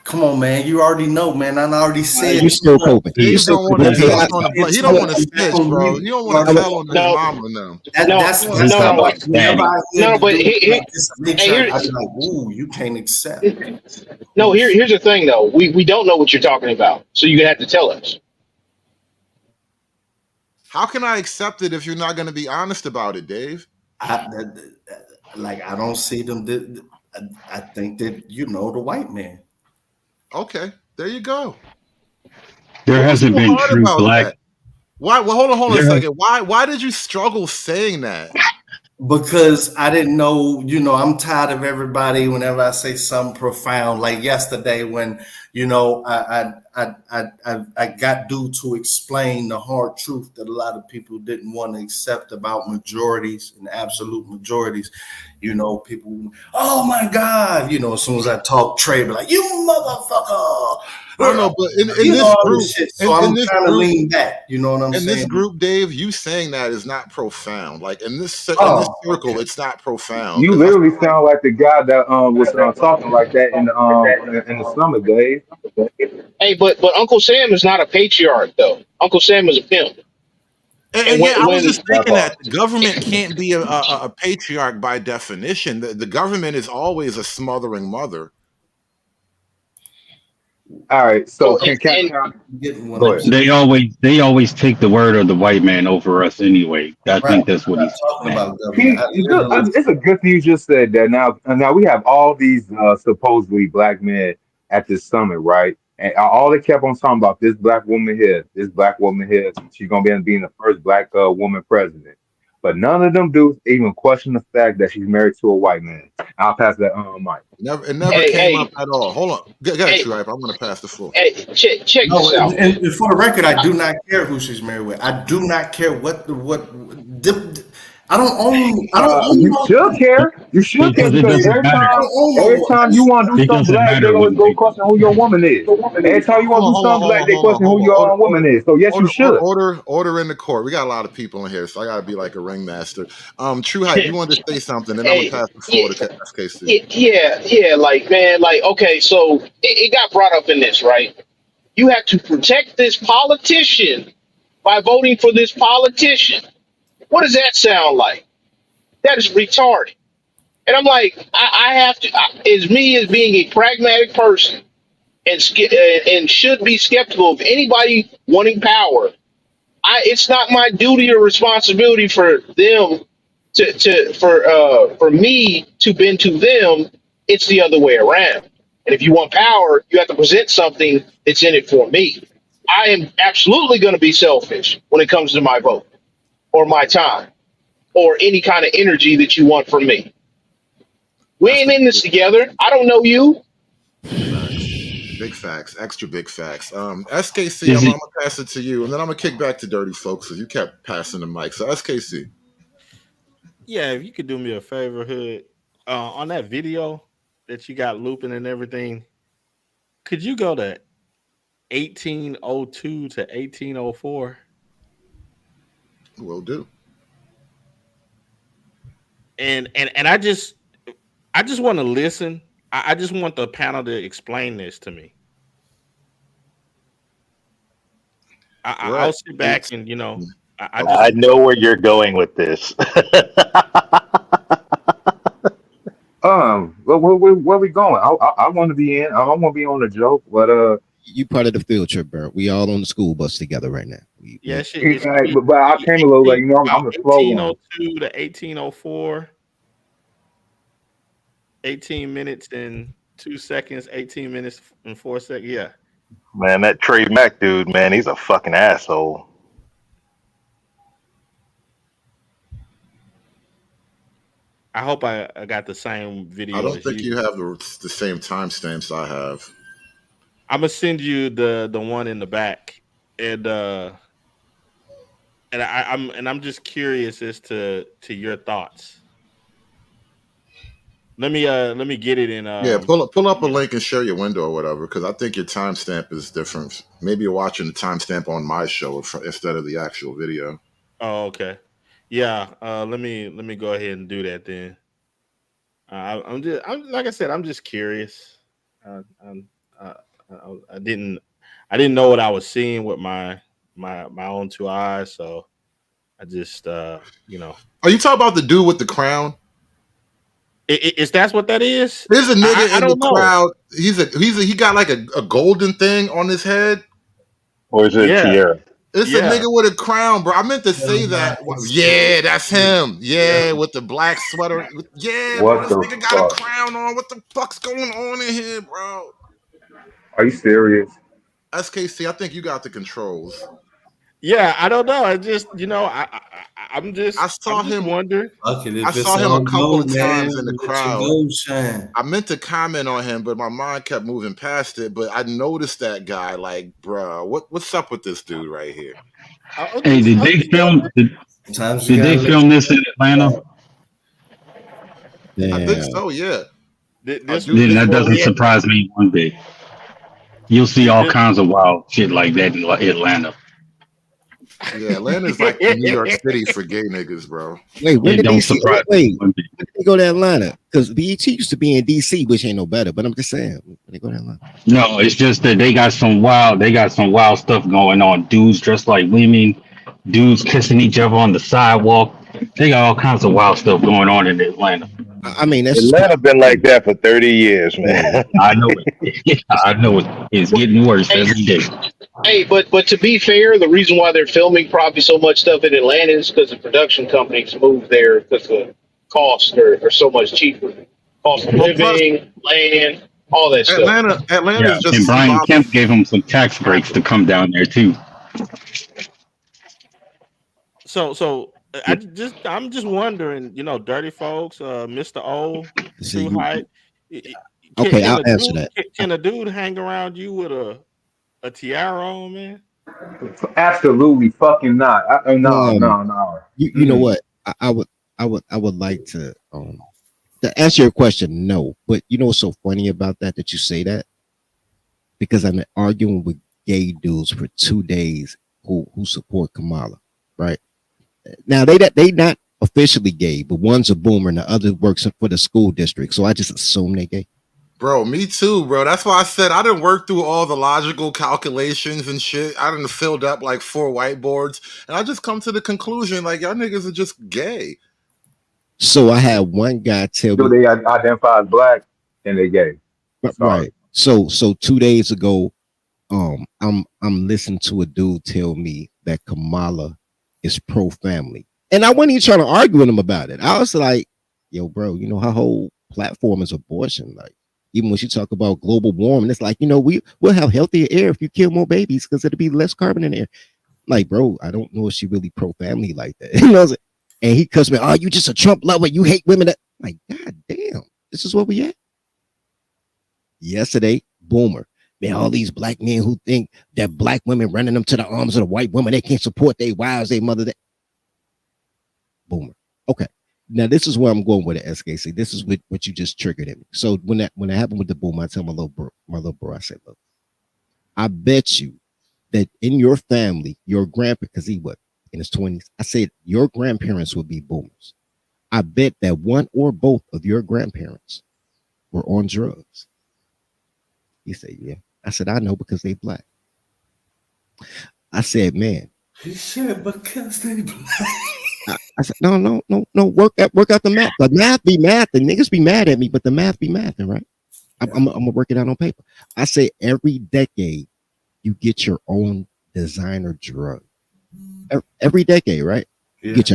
[SPEAKER 15] Come on, man. You already know, man. I already said
[SPEAKER 6] You still coping.
[SPEAKER 19] He
[SPEAKER 6] You still
[SPEAKER 19] don't want to
[SPEAKER 6] coping.
[SPEAKER 19] snitch on the. He don't want to snitch, bro. You don't want to tell on his mama now.
[SPEAKER 23] But
[SPEAKER 15] I'd be like, ooh, you can't accept.
[SPEAKER 23] No, here's the thing though. We don't know what you're talking about, so you have to tell us.
[SPEAKER 19] How can I accept it if you're not going to be honest about it, Dave?
[SPEAKER 15] I don't see them. I think that the white man.
[SPEAKER 19] Okay, there you go.
[SPEAKER 22] There hasn't been true black.
[SPEAKER 19] That? Why? Well, hold on a second. Why did you struggle saying that?
[SPEAKER 15] Because I didn't know, I'm tired of everybody whenever I say something profound. Like yesterday when, I got due to explain the hard truth that a lot of people didn't want to accept about majorities and absolute majorities. People, oh my God, as soon as I talk, Trey be like, you motherfucker.
[SPEAKER 19] I don't know, but in this group,
[SPEAKER 15] so I'm trying to lean back. You know what I'm saying?
[SPEAKER 19] In this group, Dave, you saying that is not profound. Like in this circle, it's not profound.
[SPEAKER 21] You literally sound like the guy that was talking like that in the summit, Dave.
[SPEAKER 23] Hey, but Uncle Sam is not a patriarch though. Uncle Sam is a pimp.
[SPEAKER 19] And yeah, I was just thinking that the government can't be a patriarch by definition. The government is always a smothering mother.
[SPEAKER 21] All right, so
[SPEAKER 23] So
[SPEAKER 21] can
[SPEAKER 23] and
[SPEAKER 21] go ahead.
[SPEAKER 22] They always take the word of the white man over us anyway. I think that's what he's saying.
[SPEAKER 21] It's a good thing you just said that. Now we have all these supposedly black men at this summit, right? And all they kept on talking about this black woman here, this black woman here. She's gonna be being the first black woman president. But none of them dudes even question the fact that she's married to a white man. I'll pass that on, Mike.
[SPEAKER 19] It never came up at all. Hold on, go ahead, Tribe. I'm gonna pass the floor.
[SPEAKER 23] Hey, check
[SPEAKER 15] No,
[SPEAKER 23] this out.
[SPEAKER 15] and for the record, I do not care who she's married with. I do not care I don't own.
[SPEAKER 21] You should care. You should care because every time you want to do something black, they always go question who your woman is. Every time you want to do something black, they question who your own woman is. So yes, you should.
[SPEAKER 19] Order in the court. We got a lot of people in here, so I got to be like a ringmaster. True Hype, you wanted to say something, and I'm gonna pass the floor to SKC.
[SPEAKER 23] Yeah, like man, like okay, so it got brought up in this, right? You have to protect this politician by voting for this politician. What does that sound like? That is retarded. And I'm like, I have to, as me as being a pragmatic person and should be skeptical of anybody wanting power. It's not my duty or responsibility for them for me to bend to them. It's the other way around. And if you want power, you have to present something that's in it for me. I am absolutely going to be selfish when it comes to my vote or my time or any kind of energy that you want from me. We ain't in this together. I don't know you.
[SPEAKER 19] Big facts, extra big facts. SKC, I'm gonna pass it to you, and then I'm gonna kick back to Dirty Folks because you kept passing the mic. So SKC.
[SPEAKER 4] Yeah, if you could do me a favor, Hood, on that video that you got looping and everything, could you go to 1802 to 1804?
[SPEAKER 19] Will do.
[SPEAKER 4] And I just want to listen. I just want the panel to explain this to me. I'll sit back and
[SPEAKER 17] I know where you're going with this.
[SPEAKER 21] Where we going? I want to be in. I don't want to be on a joke, but
[SPEAKER 6] you part of the field trip, bro. We all on the school bus together right now.
[SPEAKER 4] But
[SPEAKER 21] I came a little late. You know, I'm a slow one.
[SPEAKER 4] 1802 to 1804. 18 minutes and 2 seconds. 18 minutes and 4 seconds. Yeah.
[SPEAKER 17] Man, that Trey Mack dude, man, he's a fucking asshole.
[SPEAKER 4] I hope I got the same video.
[SPEAKER 19] I don't think you have the same timestamps I have.
[SPEAKER 4] I'm gonna send you the one in the back, and I'm just curious as to your thoughts. Let me get it in.
[SPEAKER 19] Pull up a link and share your window or whatever, because I think your timestamp is different. Maybe you're watching the timestamp on my show instead of the actual video.
[SPEAKER 4] Oh, okay. Yeah. Let me go ahead and do that then. I'm like I said, I'm just curious. I didn't know what I was seeing with my own two eyes, so I just
[SPEAKER 19] Are you talking about the dude with the crown?
[SPEAKER 4] Is that what that is?
[SPEAKER 19] There's a nigga in the crowd. He got like a golden thing on his head.
[SPEAKER 17] Or is it Tierra?
[SPEAKER 19] It's a nigga with a crown, bro. I meant to say that. Yeah, that's him. Yeah, with the black sweater. Yeah, bro, this nigga got a crown on. What the fuck's going on in here, bro?
[SPEAKER 21] Are you serious?
[SPEAKER 19] SKC, I think you got the controls.
[SPEAKER 4] Yeah, I don't know. I just, I saw
[SPEAKER 19] him
[SPEAKER 4] wonder.
[SPEAKER 19] I saw him a couple of times in the crowd. I meant to comment on him, but my mind kept moving past it. But I noticed that guy, like, bro, what's up with this dude right here?
[SPEAKER 22] Hey, did they film? Did they film this in Atlanta?
[SPEAKER 19] I think so. Yeah.
[SPEAKER 22] Then that doesn't surprise me one bit. You'll see all kinds of wild shit like that in Atlanta.
[SPEAKER 3] Yeah, Atlanta's like the New York City for gay niggas, bro.
[SPEAKER 6] Wait, when
[SPEAKER 22] It
[SPEAKER 6] did
[SPEAKER 22] don't
[SPEAKER 6] DC?
[SPEAKER 22] surprise
[SPEAKER 6] Wait,
[SPEAKER 22] me.
[SPEAKER 6] when did they go to Atlanta? Because BET used to be in DC, which ain't no better. But I'm just saying, when they go to Atlanta.
[SPEAKER 22] No, it's just that they got some wild stuff going on. Dudes dressed like women, dudes kissing each other on the sidewalk. They got all kinds of wild stuff going on in Atlanta.
[SPEAKER 6] I mean, that's just
[SPEAKER 17] Atlanta been like that for 30 years, man.
[SPEAKER 22] I know it. I know it. It's getting worse every day.
[SPEAKER 23] Hey, but to be fair, the reason why they're filming probably so much stuff in Atlanta is because the production companies moved there because the costs are so much cheaper. Cost of
[SPEAKER 3] Well, plus
[SPEAKER 23] living, land, all that stuff.
[SPEAKER 22] Yeah,
[SPEAKER 3] Atlanta's
[SPEAKER 22] and
[SPEAKER 3] just
[SPEAKER 22] Brian
[SPEAKER 3] symbolic.
[SPEAKER 22] Kemp gave him some tax breaks to come down there too.
[SPEAKER 4] So I'm just wondering, dirty folks, Mr. O,
[SPEAKER 6] See,
[SPEAKER 4] True Height.
[SPEAKER 6] okay, I'll answer that.
[SPEAKER 4] Can a dude hang around you with a tiara on, man?
[SPEAKER 21] Absolutely fucking not. No.
[SPEAKER 6] You know what? I would like to answer your question. No, but you know what's so funny about that you say that, because I'm arguing with gay dudes for 2 days who support Kamala, right? Now they not officially gay, but one's a boomer and the other works for the school district, so I just assume they gay.
[SPEAKER 3] Bro, me too, bro. That's why I said I didn't work through all the logical calculations and shit. I didn't filled up like 4 whiteboards, and I just come to the conclusion like y'all niggas are just gay.
[SPEAKER 6] So I had one guy tell
[SPEAKER 21] Do
[SPEAKER 6] me,
[SPEAKER 21] they identify as black and they gay?
[SPEAKER 6] right? So 2 days ago, I'm listening to a dude tell me that Kamala is pro family, and I wasn't even trying to argue with him about it. I was like, "Yo, bro, her whole platform is abortion. Like, even when she talk about global warming, it's like, we'll have healthier air if you kill more babies because it'll be less carbon in the air." Like, bro, I don't know if she really pro family like that. And he cussed me, "Oh, you just a Trump lover. You hate women." Like, God damn, this is where we at. Yesterday, boomer. Man, all these black men who think that black women running them to the arms of the white women, they can't support their wives, their mother. Boomer. Okay. Now this is where I'm going with the SKC. This is what you just triggered in me. So when that happened with the boomer, I tell my little bro, I said, look, I bet you that in your family, your grandpa, because he was in his 20s, I said your grandparents would be boomers. I bet that one or both of your grandparents were on drugs. He said, yeah. I said, I know because they black. I said, man.
[SPEAKER 15] He said because they black.
[SPEAKER 6] I said, no. Work out the math. The math be math, and niggas be mad at me, but the math be mathing, right? I'm gonna work it out on paper. I say every decade you get your own designer drug. Every decade, right?
[SPEAKER 15] Yeah.
[SPEAKER 6] You get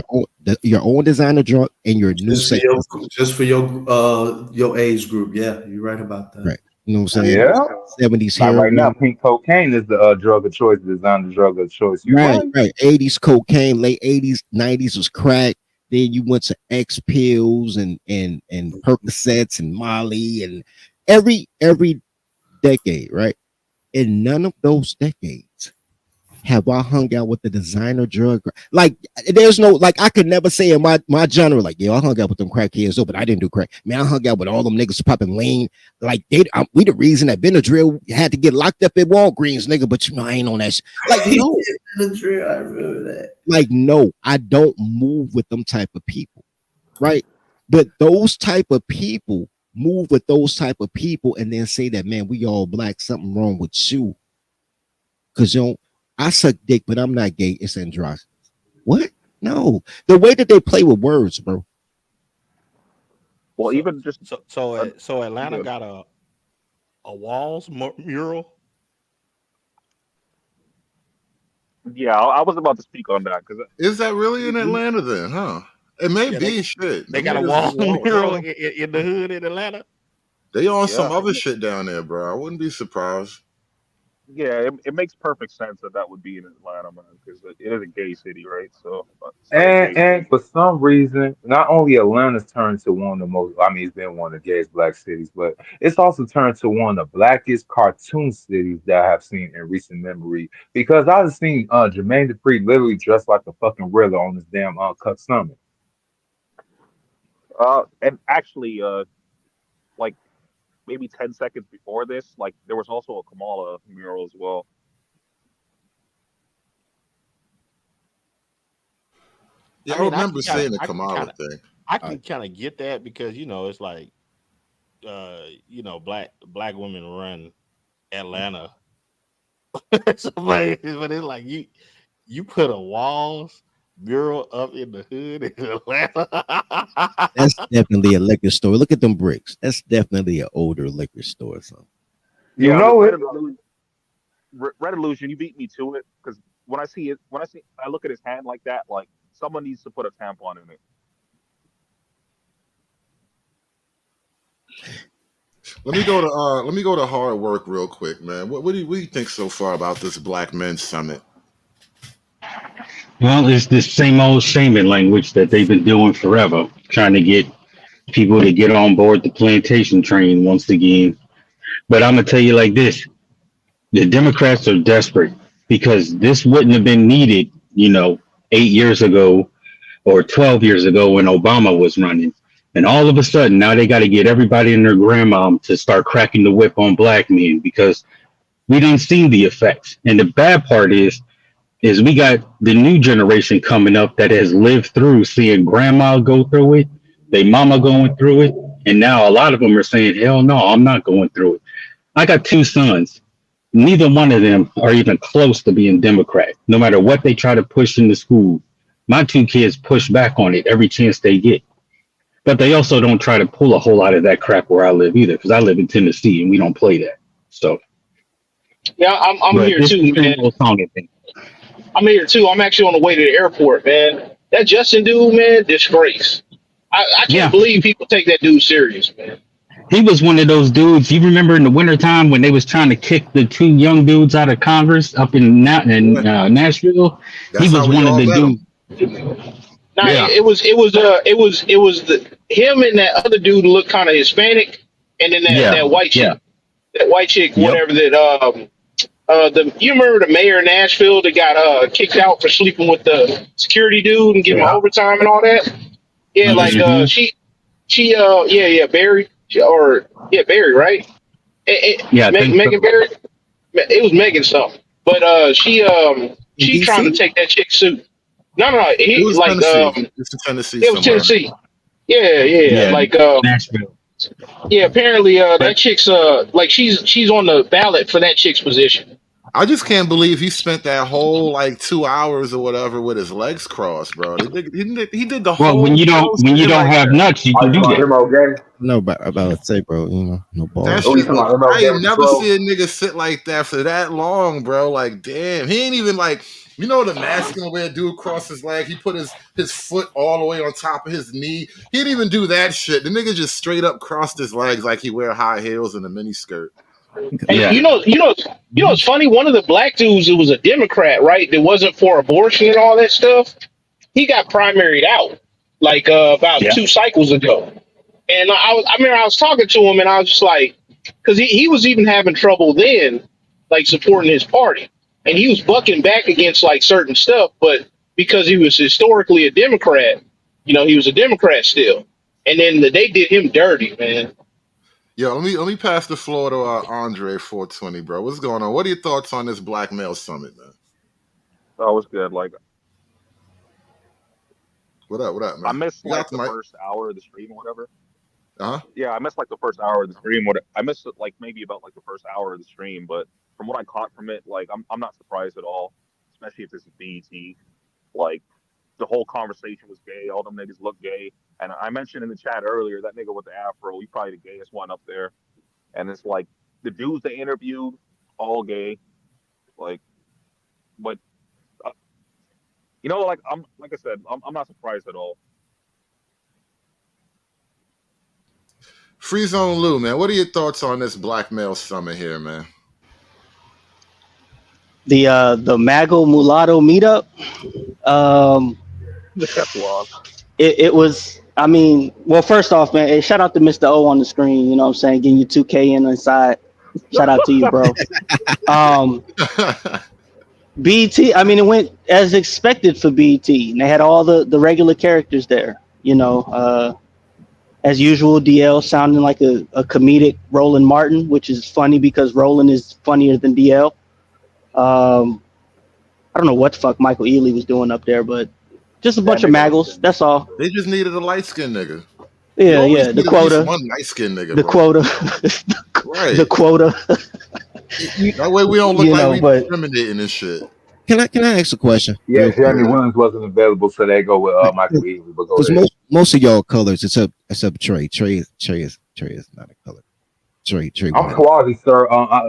[SPEAKER 6] your own designer drug and your new
[SPEAKER 15] just for your age group. Yeah, you're right about that.
[SPEAKER 6] Right. You know what I'm saying?
[SPEAKER 21] Yeah.
[SPEAKER 6] 70s
[SPEAKER 21] Like
[SPEAKER 6] heroin.
[SPEAKER 21] right now, pink cocaine is the drug of choice, the designer drug of choice. You
[SPEAKER 6] right. 80s cocaine, late 80s, 90s was crack. Then you went to X pills and Percocets and Molly and every decade, right? In none of those decades have I hung out with the designer drug. Like, there's no, like, I could never say in my genre, like, yeah, I hung out with them crackheads, but I didn't do crack. Man, I hung out with all them niggas popping lean. Like, we the reason that Benadryl had to get locked up at Walgreens, nigga, but I ain't on that shit. Like, no.
[SPEAKER 15] Benadryl, I remember that.
[SPEAKER 6] Like, no, I don't move with them type of people, right? But those type of people move with those type of people and then say that, man, we all black, something wrong with you. Because, I suck dick, but I'm not gay. It's androgynous. What? No. The way that they play with words, bro.
[SPEAKER 2] Well, even just
[SPEAKER 4] so Atlanta got a walls mural.
[SPEAKER 2] Yeah, I was about to speak on that because
[SPEAKER 3] is that really in Atlanta then, huh? It may be shit.
[SPEAKER 4] They got a wall mural in the hood in Atlanta.
[SPEAKER 3] They on some other shit down there, bro. I wouldn't be surprised.
[SPEAKER 2] Yeah, it makes perfect sense that would be in Atlanta, man, because it is a gay city, right? So,
[SPEAKER 21] And for some reason, not only Atlanta's turned to one of the most, I mean, it's been one of the gayest black cities, but it's also turned to one of the blackest cartoon cities that I have seen in recent memory. Because I've seen Jermaine Dupri literally dressed like a fucking Riddler on his damn cut stomach.
[SPEAKER 2] And actually, like maybe 10 seconds before this, like there was also a Kamala mural as well.
[SPEAKER 19] Yeah, I,
[SPEAKER 4] mean,
[SPEAKER 19] remember seeing the
[SPEAKER 4] I can
[SPEAKER 19] Kamala
[SPEAKER 4] kinda,
[SPEAKER 19] thing.
[SPEAKER 4] I can kind of get that because it's like, black women run Atlanta. So, but it's like you put a walls mural up in the hood in Atlanta.
[SPEAKER 6] That's definitely a liquor store. Look at them bricks. That's definitely an older liquor store. So
[SPEAKER 21] You know it.
[SPEAKER 2] Red Illusion, you beat me to it because I look at his hand like that, like someone needs to put a tampon in it.
[SPEAKER 19] Let me go to hard work real quick, man. What do you think so far about this Black Men's Summit?
[SPEAKER 22] Well, it's the same old shaming language that they've been doing forever, trying to get people to get on board the plantation train once again. But I'm gonna tell you like this: the Democrats are desperate because this wouldn't have been needed, 8 years ago or 12 years ago when Obama was running. And all of a sudden, now they got to get everybody and their grandma to start cracking the whip on black men because we didn't see the effects. And the bad part is we got the new generation coming up that has lived through seeing grandma go through it, they mama going through it, and now a lot of them are saying, hell no, I'm not going through it. I got two sons. Neither one of them are even close to being Democrat, no matter what they try to push into school. My two kids push back on it every chance they get. But they also don't try to pull a whole lot of that crap where I live either, because I live in Tennessee and we don't play that. So
[SPEAKER 23] yeah, I'm here too, man. I'm here too. I'm actually on the way to the airport, man. That Justin dude, man, disgrace. I can't believe people take that dude serious, man.
[SPEAKER 22] He was one of those dudes. You remember in the wintertime when they was trying to kick the two young dudes out of Congress up in Nashville? He was one of the dudes.
[SPEAKER 23] Nah, it was him and that other dude looked kind of Hispanic, and then that white chick, whatever that you remember the mayor of Nashville that got kicked out for sleeping with the security dude and giving him overtime and all that. Yeah, like Barry Barry, right? Megan Barry. It was Megan something, but she trying to take that chick's suit. No,
[SPEAKER 19] It was
[SPEAKER 23] like
[SPEAKER 19] Tennessee. It's Tennessee.
[SPEAKER 23] it was
[SPEAKER 19] somewhere.
[SPEAKER 23] Tennessee. Yeah, like
[SPEAKER 22] Nashville.
[SPEAKER 23] Yeah, apparently that chick's like she's on the ballot for that chick's position.
[SPEAKER 19] I just can't believe he spent that whole like 2 hours or whatever with his legs crossed, bro. He did the whole.
[SPEAKER 22] Well, when you don't have nuts, you can do that.
[SPEAKER 6] No, about to say, bro, no balls.
[SPEAKER 19] That shit, I ain't never see a nigga sit like that for that long, bro. Like, damn, he ain't even like, the masculine way a dude cross his leg. He put his foot all the way on top of his knee. He didn't even do that shit. The nigga just straight up crossed his legs like he wear high heels and a mini skirt.
[SPEAKER 23] And you know what's funny? One of the black dudes who was a Democrat, right? That wasn't for abortion and all that stuff. He got primaried out like about 2 cycles ago. And I remember I was talking to him and I was just like, because he was even having trouble then, like supporting his party. And he was bucking back against like certain stuff, but because he was historically a Democrat, he was a Democrat still. And then they did him dirty, man.
[SPEAKER 19] Yo, let me pass the floor to Andre 420, bro. What's going on? What are your thoughts on this Black Male Summit, man?
[SPEAKER 2] That was good. Like,
[SPEAKER 19] what up, man?
[SPEAKER 2] I missed like the first hour of the stream or whatever.
[SPEAKER 19] Yeah,
[SPEAKER 2] I missed like the first hour of the stream. I missed it like maybe about like the first hour of the stream, but from what I caught from it, like I'm not surprised at all, especially if this is BET. Like the whole conversation was gay. All them niggas look gay. And I mentioned in the chat earlier that nigga with the afro, he probably the gayest one up there. And it's like the dudes they interviewed, all gay. Like, but like I said, I'm not surprised at all.
[SPEAKER 19] Free Zone Lou, man. What are your thoughts on this Black Male Summit here, man?
[SPEAKER 7] The Mago Mulatto meetup. It was. I mean, well, first off, man, hey, shout out to Mr. O on the screen. You know what I'm saying? Getting you 2K inside. Shout out to you, bro. BET, I mean, it went as expected for BET. And they had all the regular characters there. As usual, DL sounding like a comedic Roland Martin, which is funny because Roland is funnier than DL. I don't know what the fuck Michael Ealy was doing up there, but Just a bunch of maggots. That's all.
[SPEAKER 19] They just needed a light skinned nigga.
[SPEAKER 7] Yeah,
[SPEAKER 19] You always
[SPEAKER 7] yeah. The
[SPEAKER 19] need at least
[SPEAKER 7] quota.
[SPEAKER 19] one light skinned nigga,
[SPEAKER 7] The
[SPEAKER 19] bro.
[SPEAKER 7] quota.
[SPEAKER 19] Right.
[SPEAKER 7] The quota.
[SPEAKER 19] That way we don't look
[SPEAKER 7] You
[SPEAKER 19] like
[SPEAKER 7] know,
[SPEAKER 19] we
[SPEAKER 7] but
[SPEAKER 19] discriminating and shit.
[SPEAKER 6] Can I ask a question?
[SPEAKER 21] Yeah, Jeremy Williams wasn't available, so they go with Michael Easley. But go
[SPEAKER 6] Because
[SPEAKER 21] ahead.
[SPEAKER 6] most of y'all colors, except Trey. Trey is not a color. Trey.
[SPEAKER 21] I'm
[SPEAKER 6] white.
[SPEAKER 21] swarthy, sir.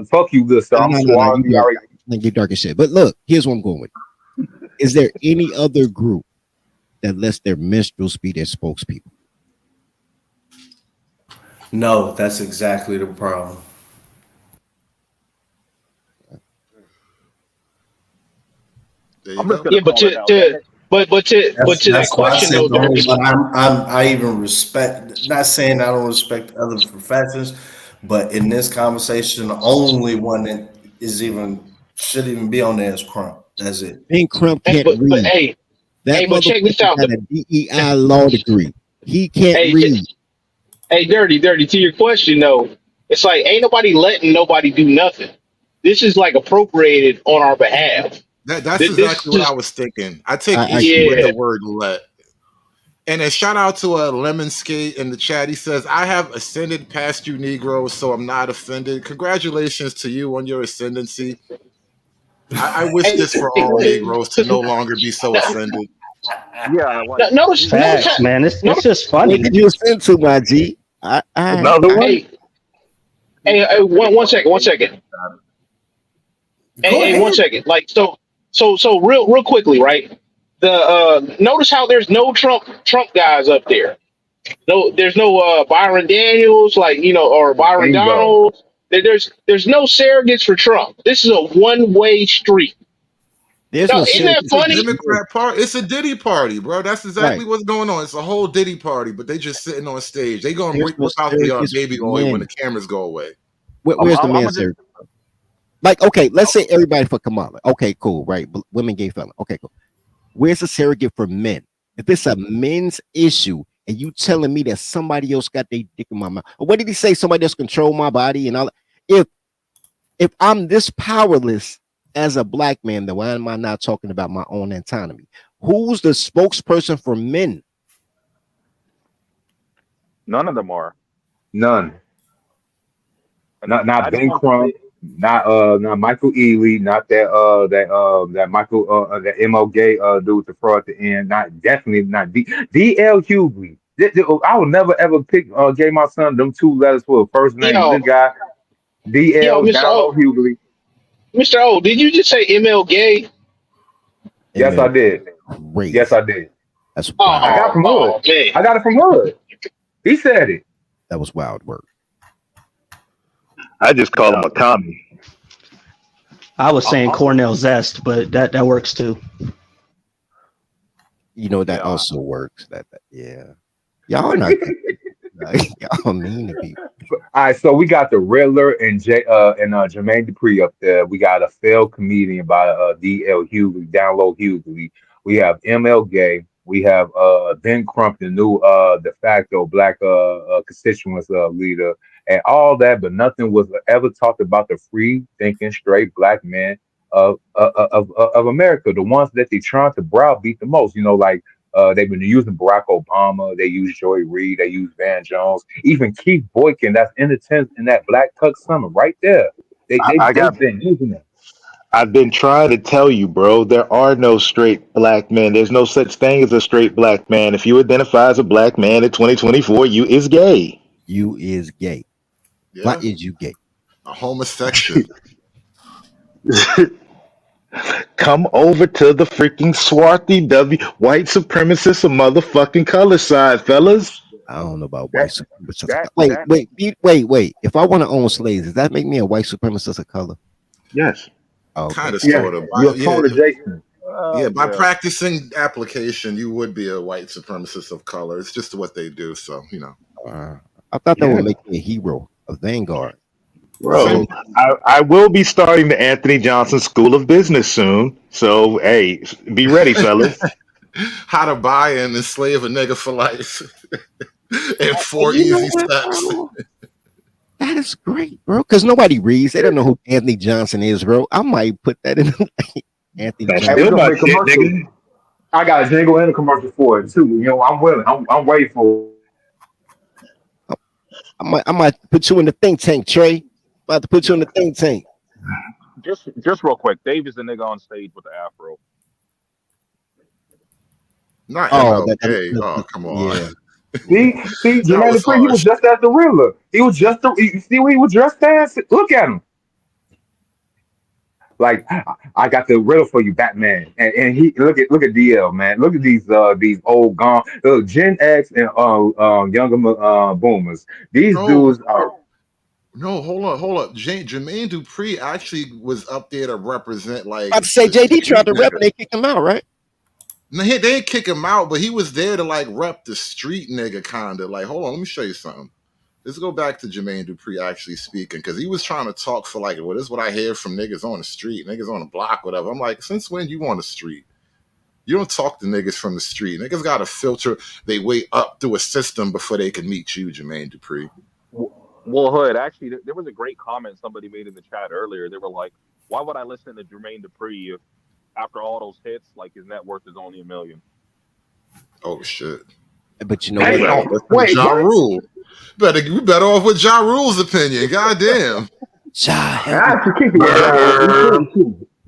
[SPEAKER 21] Fuck you, good sir. I'm
[SPEAKER 6] No,
[SPEAKER 21] swarthy.
[SPEAKER 6] you
[SPEAKER 21] Already.
[SPEAKER 6] you dark as shit. But look, here's what I'm going with. Is there any other group that lets their minstrels be their spokespeople?
[SPEAKER 15] No, that's exactly the problem.
[SPEAKER 2] I'm just gonna
[SPEAKER 23] Yeah, but
[SPEAKER 2] call it out.
[SPEAKER 23] to that
[SPEAKER 15] That's why I
[SPEAKER 23] question
[SPEAKER 15] said
[SPEAKER 23] though,
[SPEAKER 15] the only
[SPEAKER 23] Dirty.
[SPEAKER 15] one I even respect. Not saying I don't respect other professions, but in this conversation, the only one that should even be on there is Crump. That's it.
[SPEAKER 6] And Crump
[SPEAKER 23] Hey,
[SPEAKER 6] can't
[SPEAKER 23] but
[SPEAKER 6] read.
[SPEAKER 23] hey,
[SPEAKER 6] That
[SPEAKER 23] but check this
[SPEAKER 6] motherfucker
[SPEAKER 23] out.
[SPEAKER 6] got a DEI law degree. He can't
[SPEAKER 23] Hey,
[SPEAKER 6] read.
[SPEAKER 23] hey, dirty. To your question though, it's like ain't nobody letting nobody do nothing. This is like appropriated on our behalf.
[SPEAKER 19] That's
[SPEAKER 23] This
[SPEAKER 19] exactly what
[SPEAKER 23] just
[SPEAKER 19] I was thinking. I take
[SPEAKER 6] I
[SPEAKER 19] issue with
[SPEAKER 23] yeah.
[SPEAKER 19] the word let. And a shout out to Lemon Skate in the chat. He says, I have ascended past you Negroes, so I'm not offended. Congratulations to you on your ascendancy. I wish
[SPEAKER 23] Hey,
[SPEAKER 19] this for all Negroes to no longer be so ascended.
[SPEAKER 2] Yeah, like
[SPEAKER 23] notice
[SPEAKER 7] facts, man. It's just
[SPEAKER 6] What
[SPEAKER 7] funny.
[SPEAKER 6] did you send to my G?
[SPEAKER 17] Another one?
[SPEAKER 23] Hey, one second. Hey, one second. Like so real quickly, right? The notice how there's no Trump guys up there. No, there's no Byron Daniels, like or Byron
[SPEAKER 21] Bingo.
[SPEAKER 23] Donald. There's no surrogates for Trump. This is a one-way street.
[SPEAKER 6] There's
[SPEAKER 23] No,
[SPEAKER 6] no
[SPEAKER 23] isn't that
[SPEAKER 6] serious.
[SPEAKER 19] It's a
[SPEAKER 23] funny?
[SPEAKER 19] Democrat party. It's a Diddy party, bro. That's exactly
[SPEAKER 6] Right.
[SPEAKER 19] what's going on. It's a whole Diddy party, but they just sitting on stage. They gonna
[SPEAKER 6] There's no
[SPEAKER 19] whip out the
[SPEAKER 6] surrogates
[SPEAKER 19] baby
[SPEAKER 6] for
[SPEAKER 19] oil when the
[SPEAKER 6] men.
[SPEAKER 19] cameras go away.
[SPEAKER 6] Where's the
[SPEAKER 2] I'm
[SPEAKER 6] man
[SPEAKER 2] gonna just,
[SPEAKER 6] surrogate? Like, okay, let's say everybody for Kamala. Okay, cool, right? Women, gay, fella. Okay, cool. Where's the surrogate for men? If it's a men's issue and you telling me that somebody else got their dick in my mouth, or what did he say? Somebody else control my body and all that. If I'm this powerless as a black man, then why am I not talking about my own autonomy? Who's the spokesperson for men?
[SPEAKER 2] none of them are.
[SPEAKER 21] None. Not
[SPEAKER 2] I just
[SPEAKER 21] Ben
[SPEAKER 2] want
[SPEAKER 21] Crump. Not Michael Ealy. Not that Michael that MO Gay dude with the fraud at the end. Definitely not DL Hughley. I would never ever pick gave my son them two letters for a first name.
[SPEAKER 23] Yo,
[SPEAKER 21] This guy DL
[SPEAKER 23] Mr. O,
[SPEAKER 21] Download Hughley.
[SPEAKER 23] Mr. O, did you just say ML gay?
[SPEAKER 21] Yes, I did.
[SPEAKER 6] Crazy.
[SPEAKER 21] Yes, I did.
[SPEAKER 6] That's
[SPEAKER 23] Oh,
[SPEAKER 21] I got it from Hood.
[SPEAKER 23] man.
[SPEAKER 21] I got it from Hood. He said it.
[SPEAKER 6] That was wild work.
[SPEAKER 17] I just call him a commie.
[SPEAKER 7] I was saying Cornell Zest, but that works too.
[SPEAKER 6] You know that also works. Yeah. Y'all not y'all mean to people.
[SPEAKER 21] All right, so we got the Riddler and Jermaine Dupri up there. We got a failed comedian by DL Hughley, Download Hughley. We have ML Gay. We have Ben Crump, the new de facto black constituents leader, and all that, but nothing was ever talked about the free thinking straight black men of America, the ones that they trying to browbeat the most. Like they've been using Barack Obama, they use Joy Reid, they use Van Jones, even Keith Boykin, that's in the tent in that Black Tuck Summer right there. They've been using it.
[SPEAKER 17] I've been trying to tell you, bro, there are no straight black men. There's no such thing as a straight black man. If you identify as a black man in 2024, you is gay.
[SPEAKER 6] You is gay.
[SPEAKER 19] Yeah.
[SPEAKER 6] Why is you gay?
[SPEAKER 19] A homosexual.
[SPEAKER 17] Come over to the freaking swarthy white supremacist of motherfucking color side, fellas.
[SPEAKER 6] I don't know about white supremacists. Wait. If I want to own slaves, does that make me a white supremacist of color?
[SPEAKER 17] Yes.
[SPEAKER 6] Oh, okay.
[SPEAKER 19] Kind of, sort of.
[SPEAKER 21] You're Tony Jason.
[SPEAKER 19] By practicing application, you would be a white supremacist of color. It's just what they do. So,
[SPEAKER 6] I thought that would make me a hero, a vanguard.
[SPEAKER 17] Bro, I will be starting the Anthony Johnson School of Business soon. So, hey, be ready, fellas.
[SPEAKER 19] How to buy and enslave a nigga for life. In 4 easy steps.
[SPEAKER 6] That is great, bro. Because nobody reads. They don't know who Anthony Johnson is, bro. I might put that in. Anthony
[SPEAKER 17] That's
[SPEAKER 6] Johnson.
[SPEAKER 17] still not shit, nigga.
[SPEAKER 21] I got a jingle and a commercial for it too. You know, I'm willing. I'm waiting for
[SPEAKER 6] I might put you in the think tank, Trey. I'm about to put you in the think tank.
[SPEAKER 2] Just real quick, Dave is the nigga on stage with the afro.
[SPEAKER 19] Not
[SPEAKER 6] Oh,
[SPEAKER 19] MLK. Oh, come on.
[SPEAKER 6] yeah.
[SPEAKER 21] See,
[SPEAKER 19] That
[SPEAKER 21] Jermaine
[SPEAKER 19] was
[SPEAKER 21] Dupri, he was
[SPEAKER 19] harsh.
[SPEAKER 21] just as the realer. He was just you see what he was just as. Look at him. Like I got the riddle for you, Batman, and he look at DL, man. Look at these old gone Gen X and younger boomers. These
[SPEAKER 19] No,
[SPEAKER 21] dudes are.
[SPEAKER 19] no, hold up. Jermaine Dupri actually was up there to represent like
[SPEAKER 6] About to say
[SPEAKER 19] the
[SPEAKER 6] JD tried
[SPEAKER 19] street
[SPEAKER 6] to rep
[SPEAKER 19] nigga.
[SPEAKER 6] and they kicked him out, right?
[SPEAKER 19] No, they didn't kick him out, but he was there to like rep the street nigga kinda. Like, hold on, let me show you something. Let's go back to Jermaine Dupri actually speaking, because he was trying to talk for like, well, this is what I hear from niggas on the street, niggas on the block, whatever. I'm like, since when you on the street? You don't talk to niggas from the street. Niggas got to filter they way up through a system before they can meet you, Jermaine Dupri.
[SPEAKER 2] Well, Hood, actually, there was a great comment somebody made in the chat earlier. They were like, why would I listen to Jermaine Dupri if after all those hits, like his net worth is only $1 million?
[SPEAKER 19] Oh shit!
[SPEAKER 6] But you know
[SPEAKER 19] Hey,
[SPEAKER 6] what?
[SPEAKER 19] wait, Ja Rule. We better off with Ja Rule's opinion. Goddamn.
[SPEAKER 21] I should keep it with Ja.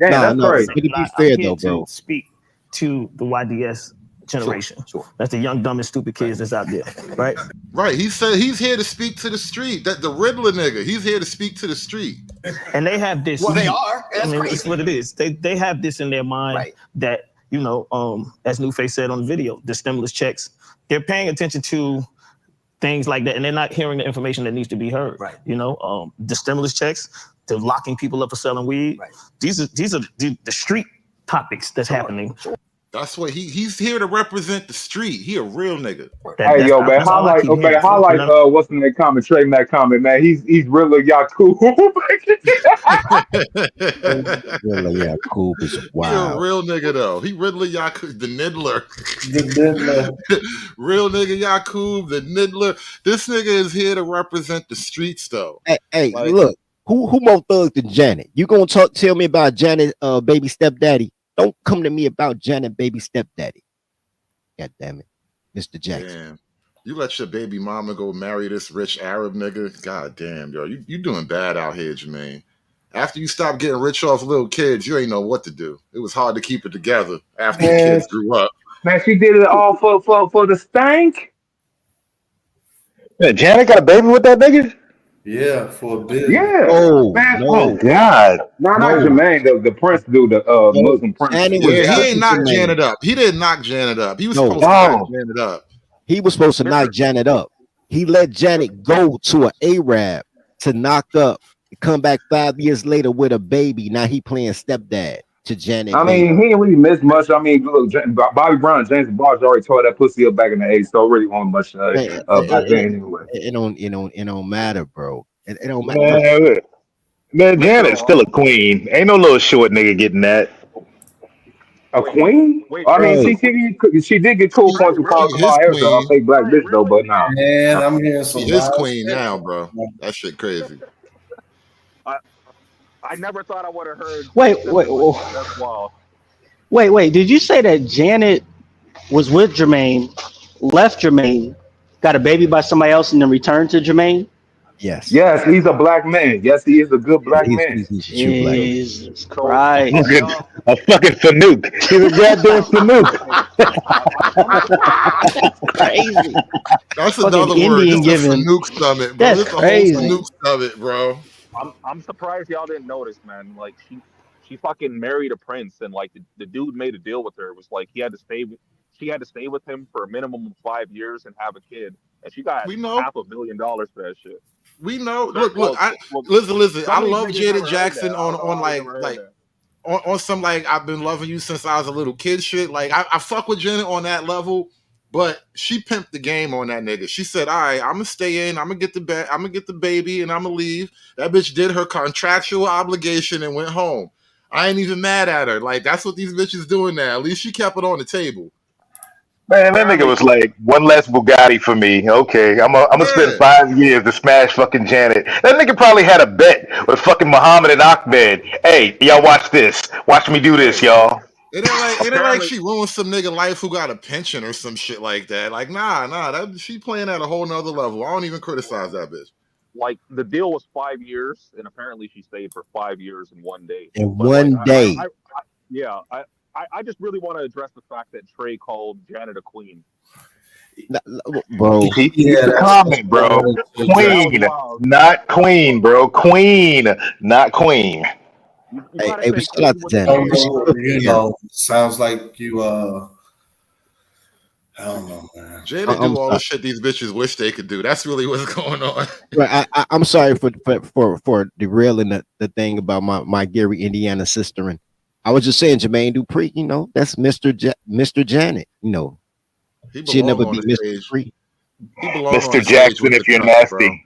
[SPEAKER 21] Damn, that's crazy.
[SPEAKER 6] But to be
[SPEAKER 8] I'm
[SPEAKER 6] fair
[SPEAKER 8] here
[SPEAKER 6] though,
[SPEAKER 8] to
[SPEAKER 6] bro.
[SPEAKER 8] speak to the YDS generation. That's the young, dumb, and stupid kids that's out there, right?
[SPEAKER 19] Right. He said he's here to speak to the street. That the Riddler nigga. He's here to speak to the street.
[SPEAKER 8] And they have this.
[SPEAKER 5] Well, they are. That's
[SPEAKER 8] I mean,
[SPEAKER 5] crazy.
[SPEAKER 8] it's what it is. They have this in their mind that, you know, as Newface said on the video, the stimulus checks, they're paying attention to things like that, and they're not hearing the information that needs to be heard. Right. You know, the stimulus checks, the locking people up for selling weed. Right. These are the street topics that's happening.
[SPEAKER 19] That's what he's here to represent the street. He a real nigga.
[SPEAKER 21] Hey yo, man, highlight what's in that comment? Trey Mac comment, man. He's really Yaku.
[SPEAKER 6] Yeah, cool. Is
[SPEAKER 19] He a
[SPEAKER 6] wild.
[SPEAKER 19] real nigga though. He Riddler Yakub, the Niddler.
[SPEAKER 15] The Niddler.
[SPEAKER 19] Real nigga Yakub, the Niddler. This nigga is here to represent the streets though.
[SPEAKER 6] Hey,
[SPEAKER 19] Like-
[SPEAKER 6] look, who more thug than Janet? You gonna tell me about Janet, baby stepdaddy? Don't come to me about Janet, baby stepdaddy. God damn it, Mr. Jackson.
[SPEAKER 19] Damn. You let your baby mama go marry this rich Arab nigga? God damn, yo. You doing bad out here, Jermaine. After you stop getting rich off little kids, you ain't know what to do. It was hard to keep it together after the
[SPEAKER 21] Man,
[SPEAKER 19] kids grew up.
[SPEAKER 21] man, she did it all for the stank.
[SPEAKER 17] Yeah, Janet got a baby with that nigga?
[SPEAKER 15] Yeah, for a bit.
[SPEAKER 21] Yeah.
[SPEAKER 6] Oh,
[SPEAKER 21] man.
[SPEAKER 17] Oh God.
[SPEAKER 21] No, not Jermaine, the prince dude, the Muslim prince.
[SPEAKER 6] Janet was
[SPEAKER 19] Yeah, he ain't
[SPEAKER 6] pushing
[SPEAKER 19] knocked
[SPEAKER 6] Jermaine.
[SPEAKER 19] Janet up. He didn't knock Janet up. He was
[SPEAKER 6] No.
[SPEAKER 19] supposed to knock Janet up.
[SPEAKER 6] He was supposed to knock Janet up. He let Janet go to an Arab to knock up, come back 5 years later with a baby. Now he playing stepdad to Janet.
[SPEAKER 21] I mean, he didn't really miss much. I mean, look, Bobby Brown and James Barge already tore that pussy up back in the 80s, so it really wasn't much back then anyway.
[SPEAKER 6] It don't matter, bro. It don't matter.
[SPEAKER 17] Man, Janet's still a queen. Ain't no little short nigga getting that.
[SPEAKER 21] A queen?
[SPEAKER 2] Wait,
[SPEAKER 21] I mean, she did get cool points from calling Kamala Harris a fake black bitch though, but nah.
[SPEAKER 15] Man, I'm hearing some
[SPEAKER 19] He is
[SPEAKER 15] wild
[SPEAKER 19] queen
[SPEAKER 15] shit.
[SPEAKER 19] now, bro. That shit crazy.
[SPEAKER 2] I never thought I would have heard.
[SPEAKER 7] Wait.
[SPEAKER 2] That's wild.
[SPEAKER 7] Wait. Did you say that Janet was with Jermaine, left Jermaine, got a baby by somebody else, and then returned to Jermaine?
[SPEAKER 6] Yes.
[SPEAKER 21] Yes, he's a black man. Yes, he is a good black man.
[SPEAKER 6] He's a true black man.
[SPEAKER 7] Jesus Christ.
[SPEAKER 17] A fucking Fanuc. He's a goddamn Fanuc.
[SPEAKER 7] That's crazy.
[SPEAKER 19] That's
[SPEAKER 7] Fucking
[SPEAKER 19] another word.
[SPEAKER 7] Indian
[SPEAKER 19] It's a
[SPEAKER 7] giving.
[SPEAKER 19] Fanuc summit, bro.
[SPEAKER 7] That's
[SPEAKER 19] It's a
[SPEAKER 7] crazy.
[SPEAKER 19] whole Fanuc summit, bro.
[SPEAKER 2] I'm surprised y'all didn't notice, man. Like she fucking married a prince, and like the dude made a deal with her. It was like she had to stay with him for a minimum of 5 years and have a kid, and she got $500 million for that shit.
[SPEAKER 19] We know. Look. Listen. I love Janet Jackson on some like I've been loving you since I was a little kid shit. Like I fuck with Janet on that level, but she pimped the game on that nigga. She said, "All right, I'm gonna stay in. I'm gonna get the baby, and I'm gonna leave." That bitch did her contractual obligation and went home. I ain't even mad at her. Like that's what these bitches doing now. At least she kept it on the table.
[SPEAKER 17] Man, that nigga was like, one less Bugatti for me. Okay, I'm gonna spend 5 years to smash fucking Janet. That nigga probably had a bet with fucking Muhammad and Ahmed. Hey, y'all watch this. Watch me do this, y'all.
[SPEAKER 19] It ain't like she ruined some nigga life who got a pension or some shit like that. Like, nah, she playing at a whole nother level. I don't even criticize that bitch.
[SPEAKER 2] Like the deal was 5 years, and apparently she stayed for 5 years and 1 day.
[SPEAKER 6] In
[SPEAKER 2] But
[SPEAKER 6] one day.
[SPEAKER 2] I just really want to address the fact that Trey called Janet a queen.
[SPEAKER 6] Bro.
[SPEAKER 17] Keep the comment, bro. Queen, not queen, bro. Queen, not queen.
[SPEAKER 2] You
[SPEAKER 6] Hey,
[SPEAKER 2] gotta
[SPEAKER 6] hey,
[SPEAKER 2] say
[SPEAKER 6] shout out
[SPEAKER 2] queen
[SPEAKER 6] to
[SPEAKER 2] with the
[SPEAKER 6] Janet.
[SPEAKER 15] You know, sounds like you I don't know, man.
[SPEAKER 19] Jada do all the shit these bitches wish they could do. That's really what's going on.
[SPEAKER 6] Right, I'm sorry for derailing the thing about my Gary, Indiana sister, and I was just saying Jermaine Dupri. You know, that's Mr. Janet. You know,
[SPEAKER 19] He
[SPEAKER 6] she'll
[SPEAKER 19] belong
[SPEAKER 6] never
[SPEAKER 19] on
[SPEAKER 6] be
[SPEAKER 19] the
[SPEAKER 6] Mr.
[SPEAKER 19] stage.
[SPEAKER 6] Dupri.
[SPEAKER 19] He belong on
[SPEAKER 17] Mr.
[SPEAKER 19] the stage
[SPEAKER 17] Jackson,
[SPEAKER 19] with
[SPEAKER 17] if
[SPEAKER 19] the
[SPEAKER 17] you're
[SPEAKER 19] Trumps, bro.
[SPEAKER 17] nasty.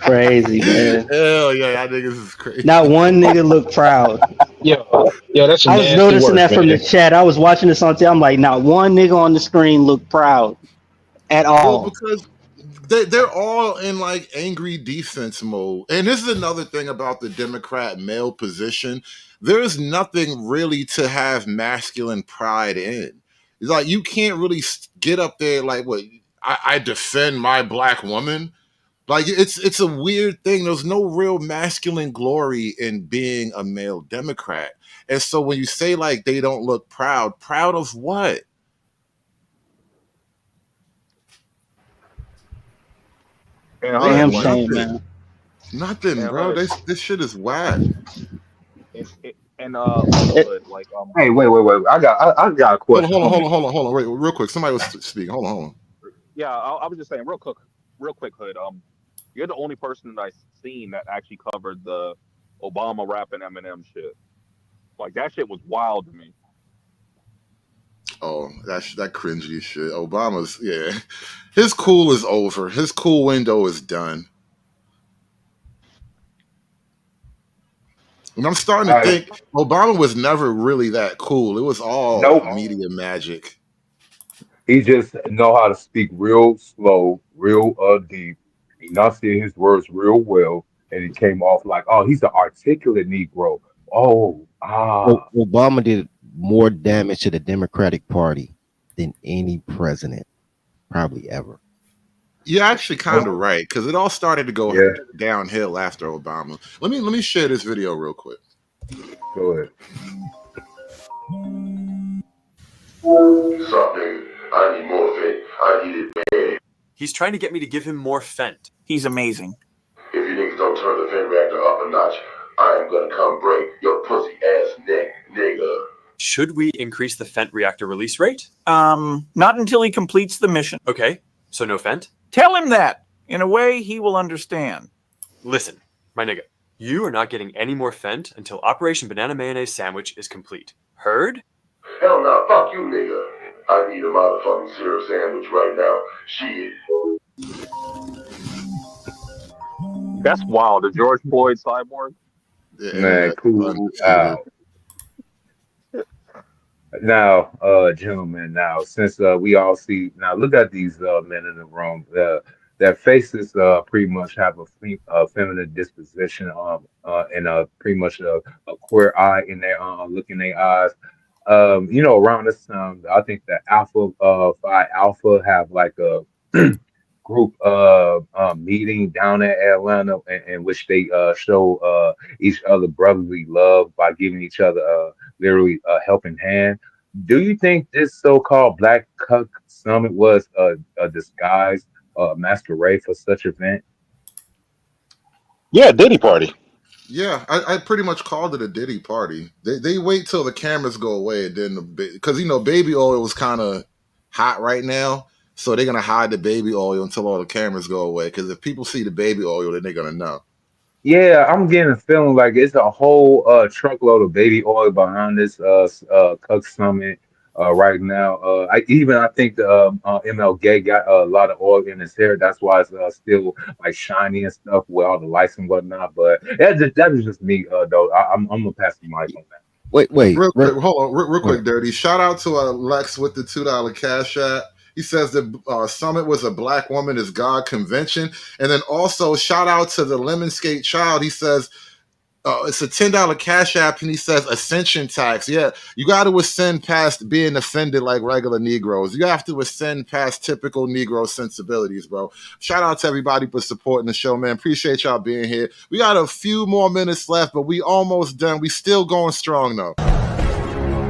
[SPEAKER 7] Crazy, man.
[SPEAKER 19] Hell yeah, I think this is crazy.
[SPEAKER 7] Not one nigga look proud.
[SPEAKER 23] Yo, that's some
[SPEAKER 7] I was
[SPEAKER 23] nasty
[SPEAKER 7] noticing
[SPEAKER 23] work,
[SPEAKER 7] that from the
[SPEAKER 23] man.
[SPEAKER 7] chat. I was watching this on TV. I'm like, not one nigga on the screen looked proud at
[SPEAKER 19] Well,
[SPEAKER 7] all.
[SPEAKER 19] because they're all in like angry defense mode. And this is another thing about the Democrat male position. There's nothing really to have masculine pride in. It's like you can't really get up there like, what, I defend my black woman. Like it's a weird thing. There's no real masculine glory in being a male Democrat. And so when you say like they don't look proud of what?
[SPEAKER 2] And
[SPEAKER 7] Damn
[SPEAKER 2] like,
[SPEAKER 7] shame, man.
[SPEAKER 19] Nothing,
[SPEAKER 2] and
[SPEAKER 19] bro.
[SPEAKER 2] Hood,
[SPEAKER 19] This shit is whack.
[SPEAKER 2] and also Hood, like
[SPEAKER 21] Hey, wait. I got a question.
[SPEAKER 19] Hold on. Wait, real quick. Somebody was speaking. Hold on.
[SPEAKER 2] yeah, I was just saying real quick, Hood. You're the only person that I've seen that actually covered the Obama rapping Eminem shit. Like that shit was wild to me.
[SPEAKER 19] Oh, that cringy shit. Obama's, yeah. His cool is over. His cool window is done. And I'm starting to think Obama was never really that cool. It was all
[SPEAKER 21] Nope.
[SPEAKER 19] media magic.
[SPEAKER 21] He just know how to speak real slow, real deep, enunciate his words real well, and he came off like, oh, he's an articulate Negro.
[SPEAKER 6] Obama did more damage to the Democratic Party than any president probably ever.
[SPEAKER 19] You're actually kind of right, because it all started to go downhill after Obama. Let me share this video real quick.
[SPEAKER 21] Go ahead.
[SPEAKER 1] Something. I need more Fent. I need it bad.
[SPEAKER 9] He's trying to get me to give him more Fent. He's amazing.
[SPEAKER 1] If you niggas don't turn the Fent reactor up a notch, I am gonna come break your pussy ass neck, nigga.
[SPEAKER 9] Should we increase the Fent reactor release rate? Not until he completes the mission. Okay, so no Fent? Tell him that. In a way, he will understand. Listen, my nigga, you are not getting any more Fent until Operation Banana Mayonnaise Sandwich is complete. Heard?
[SPEAKER 1] Hell no, fuck you, nigga. I need a motherfucking syrup sandwich right now. Shit.
[SPEAKER 2] That's wild. The George Floyd cyborg.
[SPEAKER 21] Man, cool out. Now, gentlemen, since we all see, now look at these men in the room. Their faces pretty much have a feminine disposition, and pretty much a queer eye in their look in their eyes. Around this time, I think the Alpha Phi Alpha have like a group meeting down at Atlanta in which they show each other brotherly love by giving each other literally a helping hand. Do you think this so-called Black Cuck Summit was a disguise, masquerade for such event?
[SPEAKER 17] Yeah, Diddy party.
[SPEAKER 19] Yeah, I pretty much called it a Diddy party. They wait till the cameras go away, and then because baby oil was kind of hot right now, so they're gonna hide the baby oil until all the cameras go away. Because if people see the baby oil, then they're gonna know.
[SPEAKER 21] Yeah, I'm getting a feeling like it's a whole truckload of baby oil behind this Cuck Summit right now. I think the ML Gay got a lot of oil in his hair. That's why it's still like shiny and stuff with all the lights and whatnot. But that is just me, though. I'm gonna pass the mic on that.
[SPEAKER 6] Wait.
[SPEAKER 19] Real quick, hold on, real quick, Dirty. Shout out to Lex with the $2 cash app. He says the summit was a Black Woman is God convention. And then also shout out to the Lemon Skate Child. He says
[SPEAKER 3] It's a $10 cash app, and he says ascension tax. Yeah, you got to ascend past being offended like regular Negroes. You have to ascend past typical Negro sensibilities, bro. Shout out to everybody for supporting the show, man. Appreciate y'all being here. We got a few more minutes left, but we almost done. We still going strong though.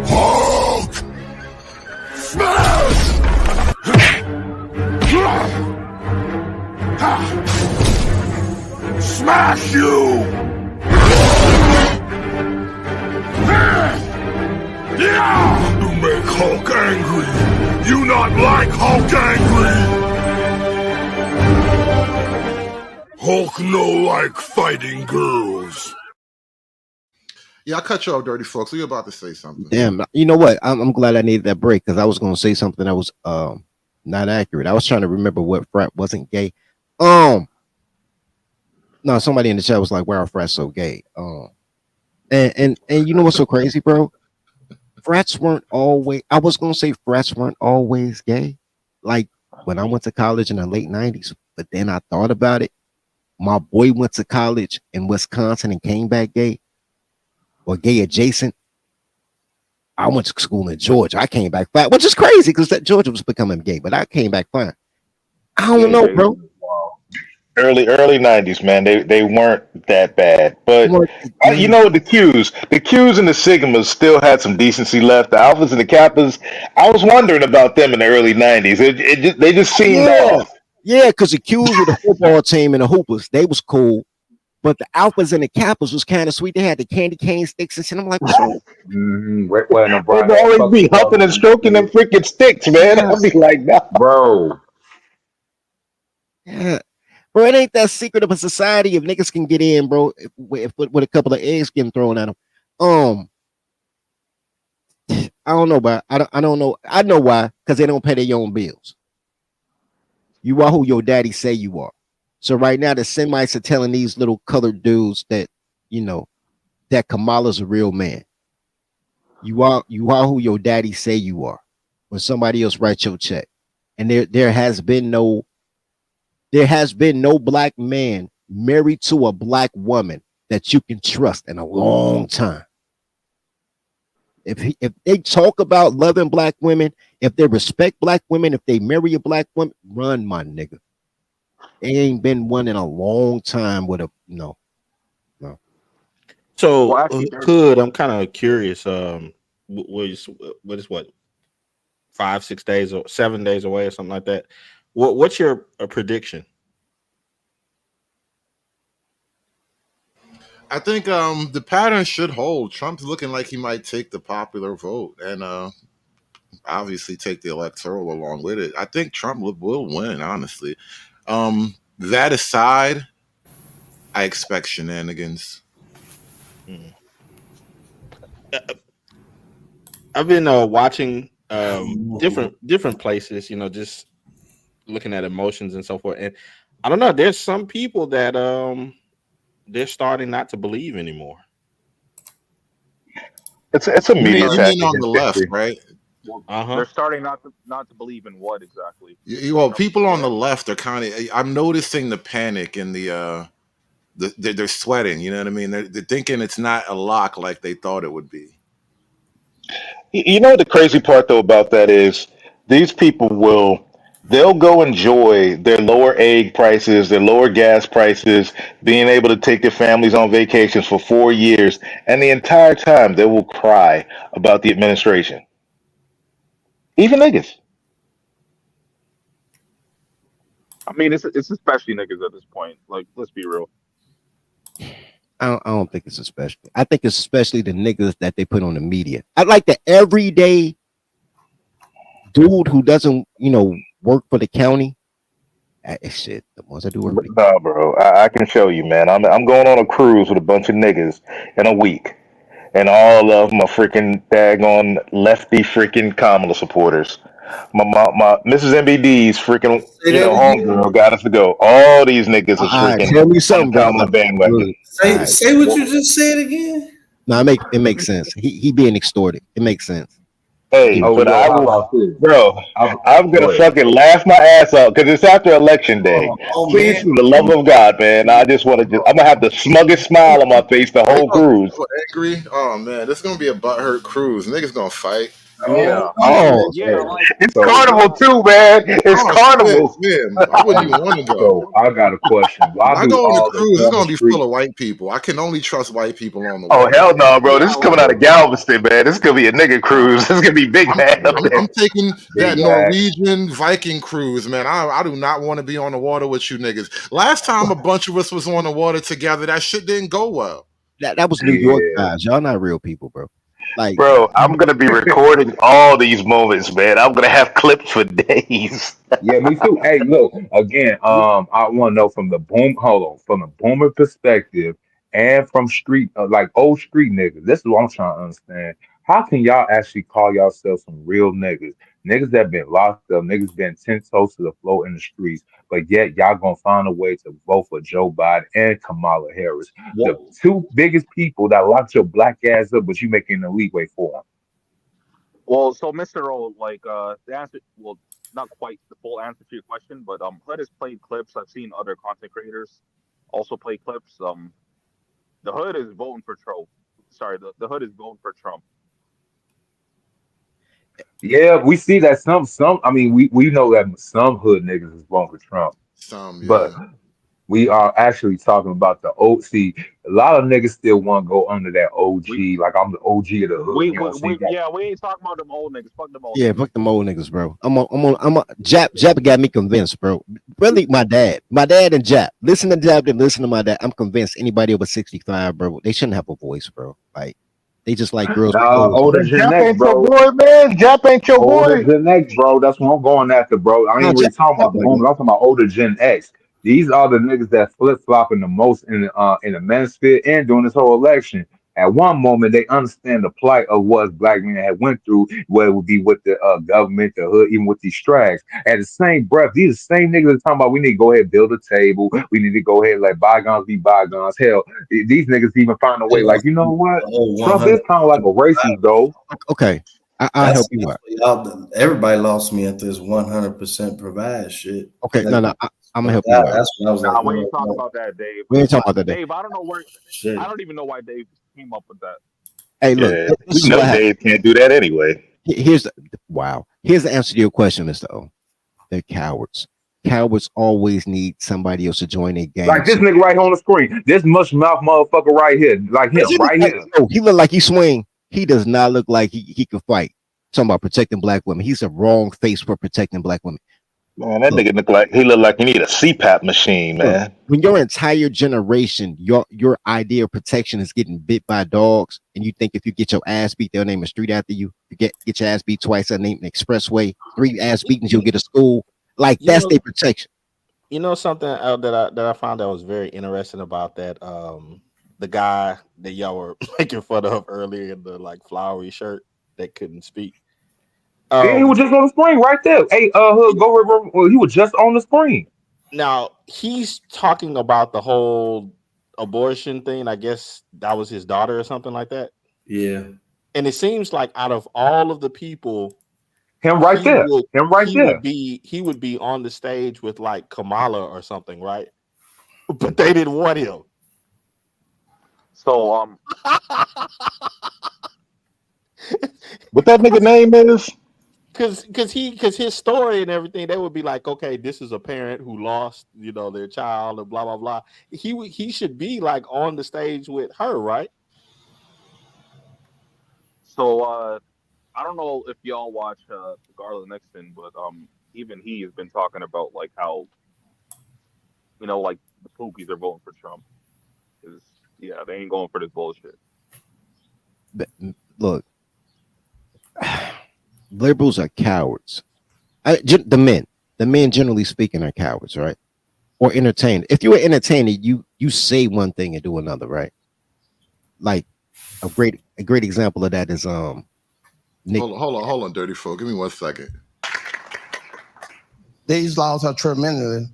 [SPEAKER 12] Hulk! Smash! Smash you! You make Hulk angry. You not like Hulk angry. Hulk no like fighting girls.
[SPEAKER 3] Yeah, I cut you off, Dirty Folks. We about to say something.
[SPEAKER 6] Damn, you know what? I'm glad I needed that break because I was going to say something that was not accurate. I was trying to remember what frat wasn't gay. No, somebody in the chat was like, "Why are frats so gay?" And you know what's so crazy, bro? Frats weren't always. I was going to say frats weren't always gay. Like when I went to college in the late '90s, but then I thought about it. My boy went to college in Wisconsin and came back gay. Or gay adjacent. I went to school in Georgia. I came back fine, which is crazy because that Georgia was becoming gay, but I came back fine. I don't know, bro.
[SPEAKER 17] Early 90s, man. They weren't that bad, but you know the Qs and the Sigmas still had some decency left. The Alphas and the Kappas, I was wondering about them in the early 90s. They just seemed off.
[SPEAKER 6] Yeah, because the Qs were the football team and the Hoopers, they was cool. But the Alphas and the Kappas was kind of sweet. They had the candy cane sticks and shit. I'm like, what's wrong?
[SPEAKER 17] They'd always be humping and stroking them freaking sticks, man. I'd be like, nah.
[SPEAKER 21] Bro.
[SPEAKER 6] Yeah. Bro, it ain't that secret of a society if niggas can get in, bro, with a couple of eggs getting thrown at them. I don't know, but I don't know. I know why, because they don't pay their own bills. You are who your daddy say you are. So right now, the Semites are telling these little colored dudes that, you know, that Kamala's a real man. You are who your daddy say you are. When somebody else writes your check, and there has been no black man married to a black woman that you can trust in a long time. If they talk about loving black women, if they respect black women, if they marry a black woman, run, my nigga. There ain't been one in a long time with a no.
[SPEAKER 4] So Hood, I'm kind of curious. What is 5, 6 days or 7 days away or something like that? What's your prediction?
[SPEAKER 3] I think the pattern should hold. Trump's looking like he might take the popular vote and obviously take the electoral along with it. I think Trump will win, honestly. That aside, I expect shenanigans.
[SPEAKER 4] I've been watching different places, you know, just looking at emotions and so forth. And I don't know, there's some people that they're starting not to believe anymore.
[SPEAKER 17] It's a media
[SPEAKER 3] you mean on the left, right?
[SPEAKER 2] They're starting not to believe in what exactly.
[SPEAKER 3] Well, people on the left are kind of. I'm noticing the panic and they're sweating. You know what I mean? They're thinking it's not a lock like they thought it would be.
[SPEAKER 17] You know what the crazy part though about that is these people they'll go enjoy their lower egg prices, their lower gas prices, being able to take their families on vacations for 4 years, and the entire time they will cry about the administration. Even niggas.
[SPEAKER 2] I mean, it's especially niggas at this point. Like, let's be real.
[SPEAKER 6] I don't think it's especially. I think it's especially the niggas that they put on the media. I like the everyday dude who doesn't, you know, work for the county. Shit, the ones that do work.
[SPEAKER 17] Nah, bro, I can show you, man. I'm going on a cruise with a bunch of niggas in a week, and all of them are freaking daggone lefty freaking Kamala supporters. My Mrs. MBD's freaking homegirl got us to go. All these niggas are freaking
[SPEAKER 6] tell me something,
[SPEAKER 17] Kamala bandwagon.
[SPEAKER 15] Say what you just said again.
[SPEAKER 6] No, it makes sense. He being extorted. It makes sense.
[SPEAKER 17] Hey,
[SPEAKER 21] Oh,
[SPEAKER 17] but
[SPEAKER 21] yo,
[SPEAKER 17] I
[SPEAKER 21] how
[SPEAKER 17] will,
[SPEAKER 21] about this?
[SPEAKER 17] bro. I'm
[SPEAKER 21] Go
[SPEAKER 17] gonna
[SPEAKER 21] ahead.
[SPEAKER 17] fucking laugh my ass off because it's after election day.
[SPEAKER 15] Oh
[SPEAKER 17] Please,
[SPEAKER 15] man,
[SPEAKER 17] for the love of God, man, I just want to. I'm gonna have the smuggest smile on my face the
[SPEAKER 3] Are you
[SPEAKER 17] whole cruise.
[SPEAKER 3] angry? Oh man, this is gonna be a butthurt cruise. Niggas gonna fight.
[SPEAKER 17] Yeah.
[SPEAKER 3] Oh,
[SPEAKER 2] Yeah, like
[SPEAKER 17] It's
[SPEAKER 21] So,
[SPEAKER 17] carnival too, man. It's
[SPEAKER 3] oh shit,
[SPEAKER 17] carnival.
[SPEAKER 3] man. I wouldn't even want to go.
[SPEAKER 21] so I got a question.
[SPEAKER 3] When
[SPEAKER 21] Why
[SPEAKER 3] I
[SPEAKER 21] do
[SPEAKER 3] go on the
[SPEAKER 21] all the
[SPEAKER 3] cruise, it's
[SPEAKER 21] former
[SPEAKER 3] gonna be full
[SPEAKER 21] street?
[SPEAKER 3] of white people. I can only trust white people on the
[SPEAKER 17] Oh
[SPEAKER 3] water.
[SPEAKER 17] hell no, bro! This
[SPEAKER 2] yeah,
[SPEAKER 17] is coming
[SPEAKER 2] like
[SPEAKER 17] out of
[SPEAKER 21] Yeah,
[SPEAKER 17] Galveston, man. This is gonna be a nigga cruise. This is gonna be big man up
[SPEAKER 21] yeah.
[SPEAKER 17] there.
[SPEAKER 3] I'm taking
[SPEAKER 21] Big
[SPEAKER 3] that
[SPEAKER 21] bag.
[SPEAKER 3] Norwegian Viking cruise, man. I do not want to be on the water with you niggas. Last time a bunch of us was on the water together, that shit didn't go well.
[SPEAKER 6] That was New York
[SPEAKER 21] Yeah.
[SPEAKER 6] guys. Y'all not real people, bro. Like,
[SPEAKER 17] Bro, I'm gonna be recording all these moments, man. I'm gonna have clips for days.
[SPEAKER 21] Yeah, me too. Hey, look, again, I want to know from the from the boomer perspective and from street, like old street niggas. This is what I'm trying to understand. How can y'all actually call yourselves some real niggas? Niggas that been locked up, niggas been 10 toes to the floor in the streets, but yet y'all gonna find a way to vote for Joe Biden and Kamala Harris, the
[SPEAKER 2] what?
[SPEAKER 21] two biggest people that locked your black ass up, but you making the leeway for them.
[SPEAKER 2] Well, so Mr. O, like the answer, well, not quite the full answer to your question, but Hood has played clips. I've seen other content creators also play clips. The Hood is voting for Trump. Sorry, the Hood is voting for Trump.
[SPEAKER 21] Yeah, we see that some. I mean, we know that some hood niggas is voting for Trump,
[SPEAKER 3] Some,
[SPEAKER 21] but
[SPEAKER 3] yeah.
[SPEAKER 21] we are actually talking about the old. See, a lot of niggas still want to go under that
[SPEAKER 2] We
[SPEAKER 21] OG. Like I'm the OG of the hood. You know what I'm saying?
[SPEAKER 2] yeah, we ain't talking about them old niggas. Fuck them old
[SPEAKER 6] yeah,
[SPEAKER 2] niggas.
[SPEAKER 6] fuck them old niggas, bro. Jap got me convinced, bro. Really, my dad and Jap. Listen to Jap, then listen to my dad. I'm convinced anybody over 65, bro, they shouldn't have a voice, bro. Like, they just like girls with
[SPEAKER 21] Nah,
[SPEAKER 6] clothes
[SPEAKER 21] older
[SPEAKER 6] on.
[SPEAKER 21] Gen
[SPEAKER 17] Jap
[SPEAKER 21] X,
[SPEAKER 17] ain't your
[SPEAKER 21] bro.
[SPEAKER 17] boy, man. Jap ain't your
[SPEAKER 21] Older
[SPEAKER 17] boy.
[SPEAKER 21] Gen X, bro. That's what I'm going after, bro. I
[SPEAKER 6] Nah,
[SPEAKER 21] ain't really talking
[SPEAKER 6] Jap
[SPEAKER 21] about the
[SPEAKER 6] like me.
[SPEAKER 21] boomers. I'm talking about older Gen X. These are the niggas that flip flopping the most in the manosphere and during this whole election. At one moment, they understand the plight of what black men had went through, whether it would be with the government, the hood, even with these strags. At the same breath, these are the same niggas that talking about we need to go ahead and build a table. We need to go ahead and let bygones be bygones. Hell, these niggas even find a way. Like, you know what?
[SPEAKER 15] oh,
[SPEAKER 21] Trump is
[SPEAKER 15] 100.
[SPEAKER 21] kind of like a racist, though.
[SPEAKER 6] Okay, I'll
[SPEAKER 15] That's
[SPEAKER 6] help you out.
[SPEAKER 15] y'all. Everybody lost me at this 100% provide shit.
[SPEAKER 6] Okay,
[SPEAKER 15] Like,
[SPEAKER 6] no, I'm gonna help you out.
[SPEAKER 15] that's when I was like,
[SPEAKER 2] Nah, we ain't talking about that, Dave.
[SPEAKER 6] We ain't talking about that day.
[SPEAKER 2] Dave, I don't know where.
[SPEAKER 15] shit.
[SPEAKER 2] I don't even know why Dave came up with that.
[SPEAKER 6] Hey, look,
[SPEAKER 17] Yeah,
[SPEAKER 6] this
[SPEAKER 17] we
[SPEAKER 6] is
[SPEAKER 17] know
[SPEAKER 6] what happened.
[SPEAKER 17] Dave can't do that anyway.
[SPEAKER 6] Here's the wow. Here's the answer to your question, Mr. O. They're cowards. Cowards always need somebody else to join their gang.
[SPEAKER 21] Like this nigga right here on the screen. This mush mouth motherfucker right here. Like him, right here.
[SPEAKER 6] No, he look like he swing. He does not look like he could fight. Talking about protecting black women. He's a wrong face for protecting black women.
[SPEAKER 17] Man, that nigga look like he need a CPAP machine, man.
[SPEAKER 6] When your entire generation, your idea of protection is getting bit by dogs, and you think if you get your ass beat, they'll name a street after you. You get your ass beat twice, they'll name an expressway. 3 ass beatings, you'll get a school. Like that's their protection.
[SPEAKER 4] You know something that I found that was very interesting about that the guy that y'all were making fun of earlier in the like flowery shirt that couldn't speak.
[SPEAKER 21] Yeah, he was just on the screen right there. Hey, he was just on the screen.
[SPEAKER 4] Now he's talking about the whole abortion thing. I guess that was his daughter or something like that.
[SPEAKER 15] Yeah.
[SPEAKER 4] And it seems like out of all of the people,
[SPEAKER 21] him right there,
[SPEAKER 4] he would be on the stage with like Kamala or something, right? But they didn't want him.
[SPEAKER 2] So
[SPEAKER 17] what that nigga name is?
[SPEAKER 4] Because his story and everything, they would be like, okay, this is a parent who lost, their child and blah blah blah. He should be like on the stage with her, right?
[SPEAKER 2] So I don't know if y'all watch Garland Nixon, but even he has been talking about like how like the pookies are voting for Trump. Because yeah, they ain't going for this bullshit.
[SPEAKER 6] Look, liberals are cowards. The men generally speaking are cowards, right? Or entertained. If you're entertained, you say one thing and do another, right? Like a great example of that is Nick.
[SPEAKER 3] Hold on, dirty folk. Give me 1 second.
[SPEAKER 11] These laws are tremendous.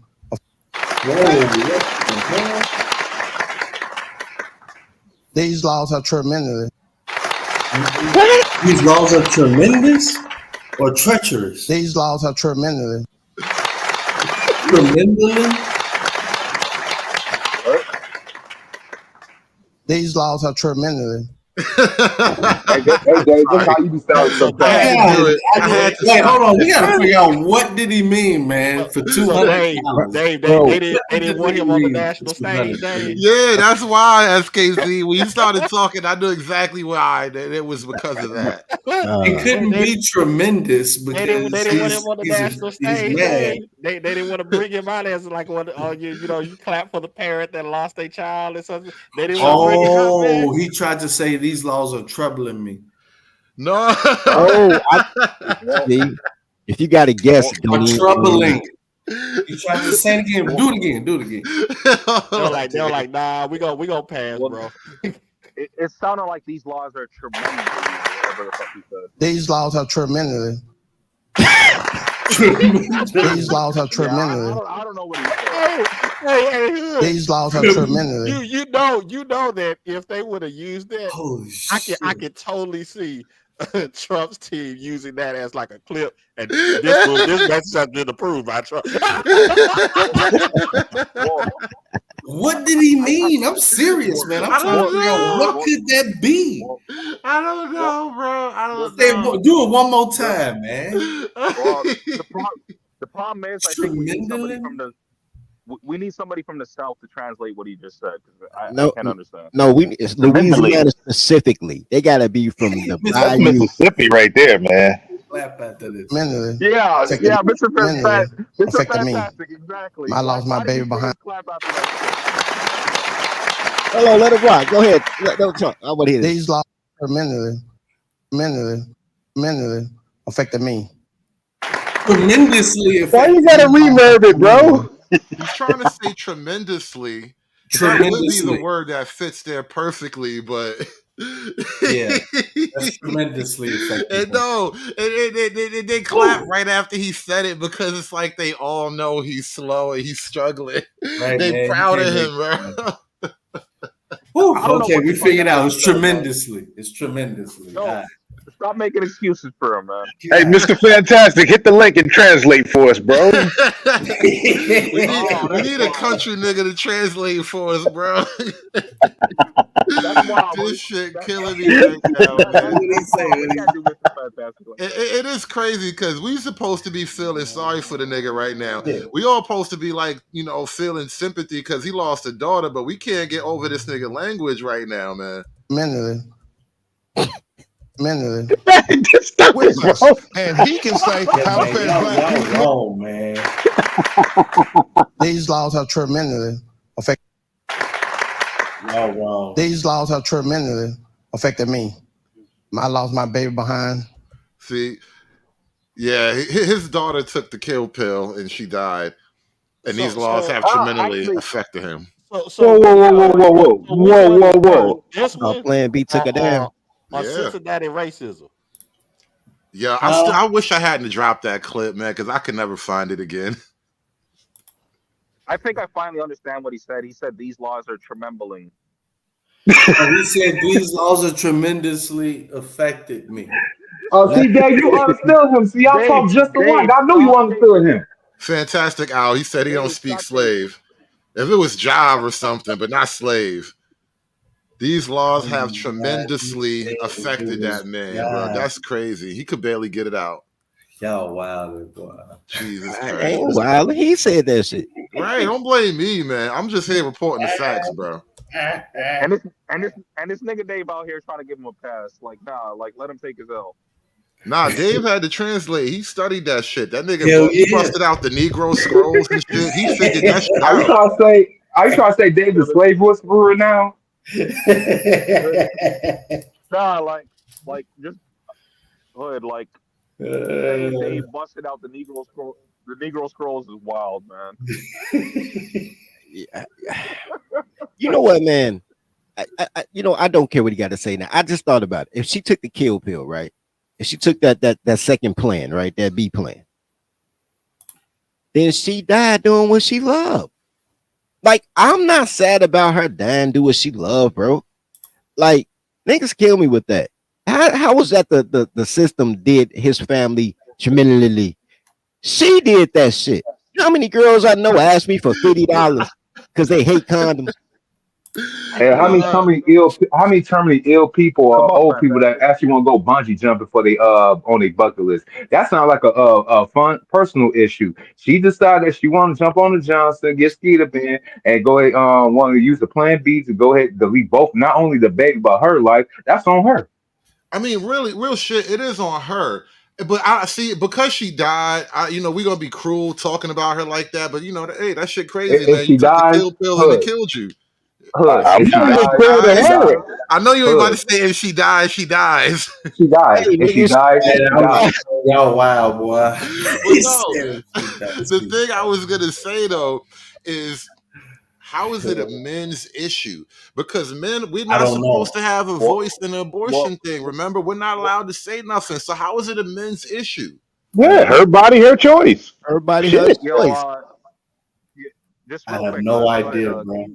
[SPEAKER 11] These laws are tremendous.
[SPEAKER 15] These laws are tremendous or treacherous?
[SPEAKER 11] These laws are tremendous.
[SPEAKER 15] Tremendous?
[SPEAKER 11] These laws are tremendous.
[SPEAKER 21] Hey, Dave, that's how you be sounding sometimes.
[SPEAKER 19] I had to do it. I had to
[SPEAKER 15] Wait,
[SPEAKER 19] stop.
[SPEAKER 15] hold on. We gotta figure out what did he mean, man, for
[SPEAKER 8] So
[SPEAKER 15] 200
[SPEAKER 8] Dave,
[SPEAKER 15] pounds.
[SPEAKER 8] Dave,
[SPEAKER 21] Bro.
[SPEAKER 8] they didn't want him on the national stage, Dave.
[SPEAKER 19] Yeah, that's why, SKC. When you started talking, I knew exactly why. That it was because of that.
[SPEAKER 15] It couldn't be tremendous because
[SPEAKER 8] They didn't want him on the national
[SPEAKER 15] he's
[SPEAKER 8] stage.
[SPEAKER 15] mad.
[SPEAKER 8] They didn't want to bring him out as like one. Oh, you clap for the parent that lost their child or something. They didn't want to bring him out, man.
[SPEAKER 15] Oh, he tried to say these laws are troubling me.
[SPEAKER 19] No.
[SPEAKER 6] Oh, see, if you got to guess, don't even.
[SPEAKER 15] Troubling. You tried to say it again. Do it again. Do it again.
[SPEAKER 8] They were like, nah, we gonna pass, bro.
[SPEAKER 2] It sounded like these laws are tremendous. Whatever the fuck he said.
[SPEAKER 11] These laws are tremendous. These laws are tremendous.
[SPEAKER 2] I don't know what he said.
[SPEAKER 8] Hey,
[SPEAKER 11] These laws are tremendous.
[SPEAKER 8] You know that if they would have used that, I could totally see Trump's team using that as like a clip, and this message has been approved by Trump.
[SPEAKER 15] What did he mean? I'm serious, man. I'm trying to figure out what could that be.
[SPEAKER 19] I don't know, bro. I don't know.
[SPEAKER 15] Do it one more time, man.
[SPEAKER 2] Well, the problem is, I think we need somebody from the South to translate what he just said. I can't understand.
[SPEAKER 6] No, it's Louisiana specifically. They gotta be from the
[SPEAKER 17] That's Mississippi right there, man.
[SPEAKER 15] Clap after this.
[SPEAKER 2] Yeah, Mr. Fantastic. Mr.
[SPEAKER 11] Affected me.
[SPEAKER 2] Fantastic, exactly.
[SPEAKER 11] I lost my baby behind.
[SPEAKER 2] Clap after that.
[SPEAKER 6] Hello, let it rock. Go ahead. Don't talk. I want to hear this.
[SPEAKER 11] These laws tremendously affected me.
[SPEAKER 15] Tremendously affected.
[SPEAKER 17] Why you gotta reverb it, bro?
[SPEAKER 19] He's trying to say tremendously. That would be the word that fits there perfectly, but
[SPEAKER 15] yeah, that's tremendously effective.
[SPEAKER 19] And no, they clap right after he said it because it's like they all know he's slow and he's struggling.
[SPEAKER 15] Right,
[SPEAKER 19] they
[SPEAKER 15] man,
[SPEAKER 19] proud of him, bro.
[SPEAKER 15] Okay, we figured out. It's tremendously. It's tremendously.
[SPEAKER 2] No, stop making excuses for him, man.
[SPEAKER 17] Hey, Mr. Fantastic, hit the link and translate for us, bro.
[SPEAKER 19] we need a country nigga to translate for us, bro. This shit killing me right now, man. It is crazy because we supposed to be feeling sorry for the nigga right now. We all supposed to be like, feeling sympathy because he lost a daughter, but we can't get over this nigga language right now, man.
[SPEAKER 11] Mentally.
[SPEAKER 17] Witness,
[SPEAKER 11] and he can say how to pay black people.
[SPEAKER 15] Oh man,
[SPEAKER 11] these laws are tremendously affected.
[SPEAKER 15] Wrong.
[SPEAKER 11] These laws are tremendously affected me. I lost my baby behind.
[SPEAKER 19] See, yeah, his daughter took the kill pill and she died, and these laws have tremendously affected him.
[SPEAKER 17] Whoa.
[SPEAKER 8] This one,
[SPEAKER 6] Plan B took it down.
[SPEAKER 8] Cincinnati racism.
[SPEAKER 19] Yeah, I wish I hadn't dropped that clip, man, because I could never find it again.
[SPEAKER 2] I think I finally understand what he said. He said these laws are trembling.
[SPEAKER 15] He said these laws are tremendously affected me.
[SPEAKER 21] See, Dave, you understood him. See, I talked just the one. I knew you understood him.
[SPEAKER 19] Fantastic, Al. He said he don't speak slave. If it was job or something, but not slave. These laws have tremendously affected that man, bro. That's crazy. He could barely get it out.
[SPEAKER 15] Y'all wild, boy.
[SPEAKER 19] Jesus
[SPEAKER 6] I
[SPEAKER 19] Christ.
[SPEAKER 6] ain't wild. He said that shit.
[SPEAKER 19] Right, don't blame me, man. I'm just here reporting the facts, bro.
[SPEAKER 2] And this nigga Dave out here trying to give him a pass. Like, nah, like let him take his L.
[SPEAKER 19] Nah, Dave had to translate. He studied that shit. That nigga he busted out the Negro scrolls and shit. He figured that shit
[SPEAKER 21] Are you trying to say Dave the slave whisperer now?
[SPEAKER 2] Nah, like just hood, like they busted out the Negro scroll. The Negro scrolls is wild, man.
[SPEAKER 6] Yeah. You know what, man? I don't care what he got to say now. I just thought about it. If she took the kill pill, right? If she took that second plan, right, that B plan, then she died doing what she loved. Like, I'm not sad about her dying doing what she loved, bro. Like, niggas kill me with that. How was that the system did his family tremendously? She did that shit. How many girls I know asked me for $50 because they hate condoms?
[SPEAKER 21] Hell, how many terminally ill people
[SPEAKER 2] Come
[SPEAKER 21] or
[SPEAKER 2] on,
[SPEAKER 21] old people that
[SPEAKER 2] fantastic.
[SPEAKER 21] actually want to go bungee jumping for they on their bucket list? That sounds like a fun personal issue. She decided that she want to jump on the Johnson, get skeeted in, and go ahead want to use the Plan B to go ahead and delete both not only the baby but her life. That's on her.
[SPEAKER 19] I mean, really, real shit. It is on her. But I see because she died. We're gonna be cruel talking about her like that. But hey, that shit crazy,
[SPEAKER 21] If
[SPEAKER 19] man. You
[SPEAKER 21] she
[SPEAKER 19] took the
[SPEAKER 21] dies,
[SPEAKER 19] kill pill and it
[SPEAKER 21] hood,
[SPEAKER 19] killed you.
[SPEAKER 21] hood.
[SPEAKER 17] I'm
[SPEAKER 21] If she
[SPEAKER 17] not even
[SPEAKER 21] dies,
[SPEAKER 17] cool to
[SPEAKER 21] she dies.
[SPEAKER 17] her.
[SPEAKER 19] I know you ain't about to
[SPEAKER 21] Hood,
[SPEAKER 19] say if she dies, she dies.
[SPEAKER 21] she dies.
[SPEAKER 6] Hey,
[SPEAKER 21] If she
[SPEAKER 6] niggas,
[SPEAKER 21] dies,
[SPEAKER 15] Hey,
[SPEAKER 21] she dies.
[SPEAKER 15] y'all wild, boy.
[SPEAKER 19] But
[SPEAKER 15] He
[SPEAKER 19] no,
[SPEAKER 15] said that's
[SPEAKER 19] the
[SPEAKER 15] stupid.
[SPEAKER 19] thing I was gonna say though is how is it a men's issue? Because men, we're
[SPEAKER 15] I
[SPEAKER 19] not
[SPEAKER 15] don't
[SPEAKER 19] supposed
[SPEAKER 15] know.
[SPEAKER 19] to have a
[SPEAKER 2] Well,
[SPEAKER 19] voice in the
[SPEAKER 2] well,
[SPEAKER 19] abortion thing. Remember, we're not allowed to say nothing. So how is it a men's issue?
[SPEAKER 17] Yeah, her body, her choice.
[SPEAKER 6] everybody has
[SPEAKER 17] Shit.
[SPEAKER 2] yo,
[SPEAKER 6] choice.
[SPEAKER 2] yeah, just
[SPEAKER 15] I
[SPEAKER 2] real
[SPEAKER 15] have
[SPEAKER 2] quick,
[SPEAKER 15] no
[SPEAKER 2] go ahead,
[SPEAKER 15] idea, bro.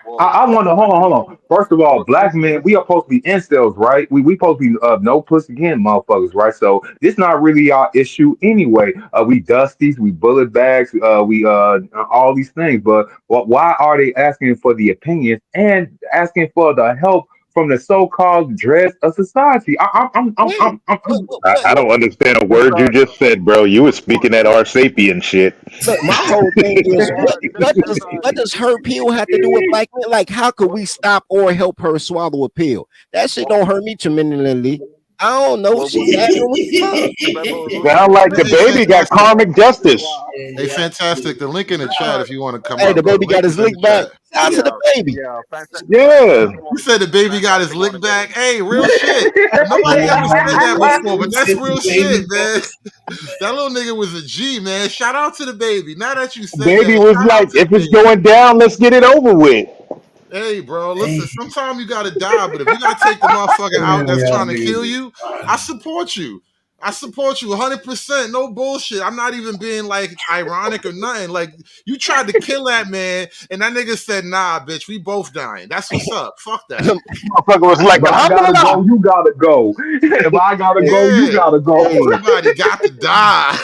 [SPEAKER 2] well,
[SPEAKER 21] I wonder.
[SPEAKER 2] go ahead,
[SPEAKER 21] Hold
[SPEAKER 2] Pete.
[SPEAKER 21] on. First of all,
[SPEAKER 2] Well,
[SPEAKER 21] black men, we are supposed to be incels, right? We supposed to be no pussy again, motherfuckers, right? So this not really our issue anyway. We dusties, we bullet bags, we all these things. But why are they asking for the opinions and asking for the help from the so-called dread of society?
[SPEAKER 6] Wait,
[SPEAKER 17] I don't understand a word you
[SPEAKER 2] because
[SPEAKER 17] just said, bro. You was speaking that R sapien shit.
[SPEAKER 6] look, my whole thing is
[SPEAKER 2] just because
[SPEAKER 6] what does her pill have to do with black men? Like, how could we stop or help her swallow a pill? That shit
[SPEAKER 2] well,
[SPEAKER 6] don't hurt me tremendously. I don't know.
[SPEAKER 2] well,
[SPEAKER 6] She having what the fuck?
[SPEAKER 2] remember,
[SPEAKER 17] Sound like the
[SPEAKER 19] Hey,
[SPEAKER 17] baby got
[SPEAKER 19] fantastic.
[SPEAKER 17] karmic justice.
[SPEAKER 19] Hey, fantastic. The link in the
[SPEAKER 2] just
[SPEAKER 19] chat
[SPEAKER 2] because
[SPEAKER 19] if you want to come
[SPEAKER 6] Hey,
[SPEAKER 19] up,
[SPEAKER 6] the
[SPEAKER 19] bro. The
[SPEAKER 6] baby got
[SPEAKER 19] link
[SPEAKER 6] his
[SPEAKER 19] is in the
[SPEAKER 6] lick back.
[SPEAKER 19] chat.
[SPEAKER 6] Shout out to the baby.
[SPEAKER 17] Yeah.
[SPEAKER 19] You said the baby got his
[SPEAKER 2] fantastic want
[SPEAKER 19] lick
[SPEAKER 2] to get
[SPEAKER 19] back.
[SPEAKER 2] it.
[SPEAKER 19] Hey, real shit. Nobody ever said that before, but that's real shit, man. That little nigga was a G, man. Shout out to the baby. Now that you say
[SPEAKER 17] Baby
[SPEAKER 19] that,
[SPEAKER 17] was
[SPEAKER 19] shout out
[SPEAKER 17] like,
[SPEAKER 19] to the
[SPEAKER 17] if it's
[SPEAKER 19] baby.
[SPEAKER 17] going down, let's get it over with.
[SPEAKER 19] Hey, bro, listen, sometimes you gotta die, but if you gotta take the motherfucker out that's
[SPEAKER 15] Y'all
[SPEAKER 19] trying to kill
[SPEAKER 15] niggas
[SPEAKER 19] you, I support you. I support you 100%. No bullshit. I'm not even being like ironic or nothing. Like, you tried to kill that man, and that nigga said, nah, bitch, we both dying. That's what's up. Fuck that.
[SPEAKER 17] Motherfucker was like,
[SPEAKER 21] If I gotta
[SPEAKER 17] alhamdulillah.
[SPEAKER 21] go, you gotta go. If I gotta go, you
[SPEAKER 19] Yeah.
[SPEAKER 21] gotta go.
[SPEAKER 6] Hey,
[SPEAKER 19] Somebody got to die.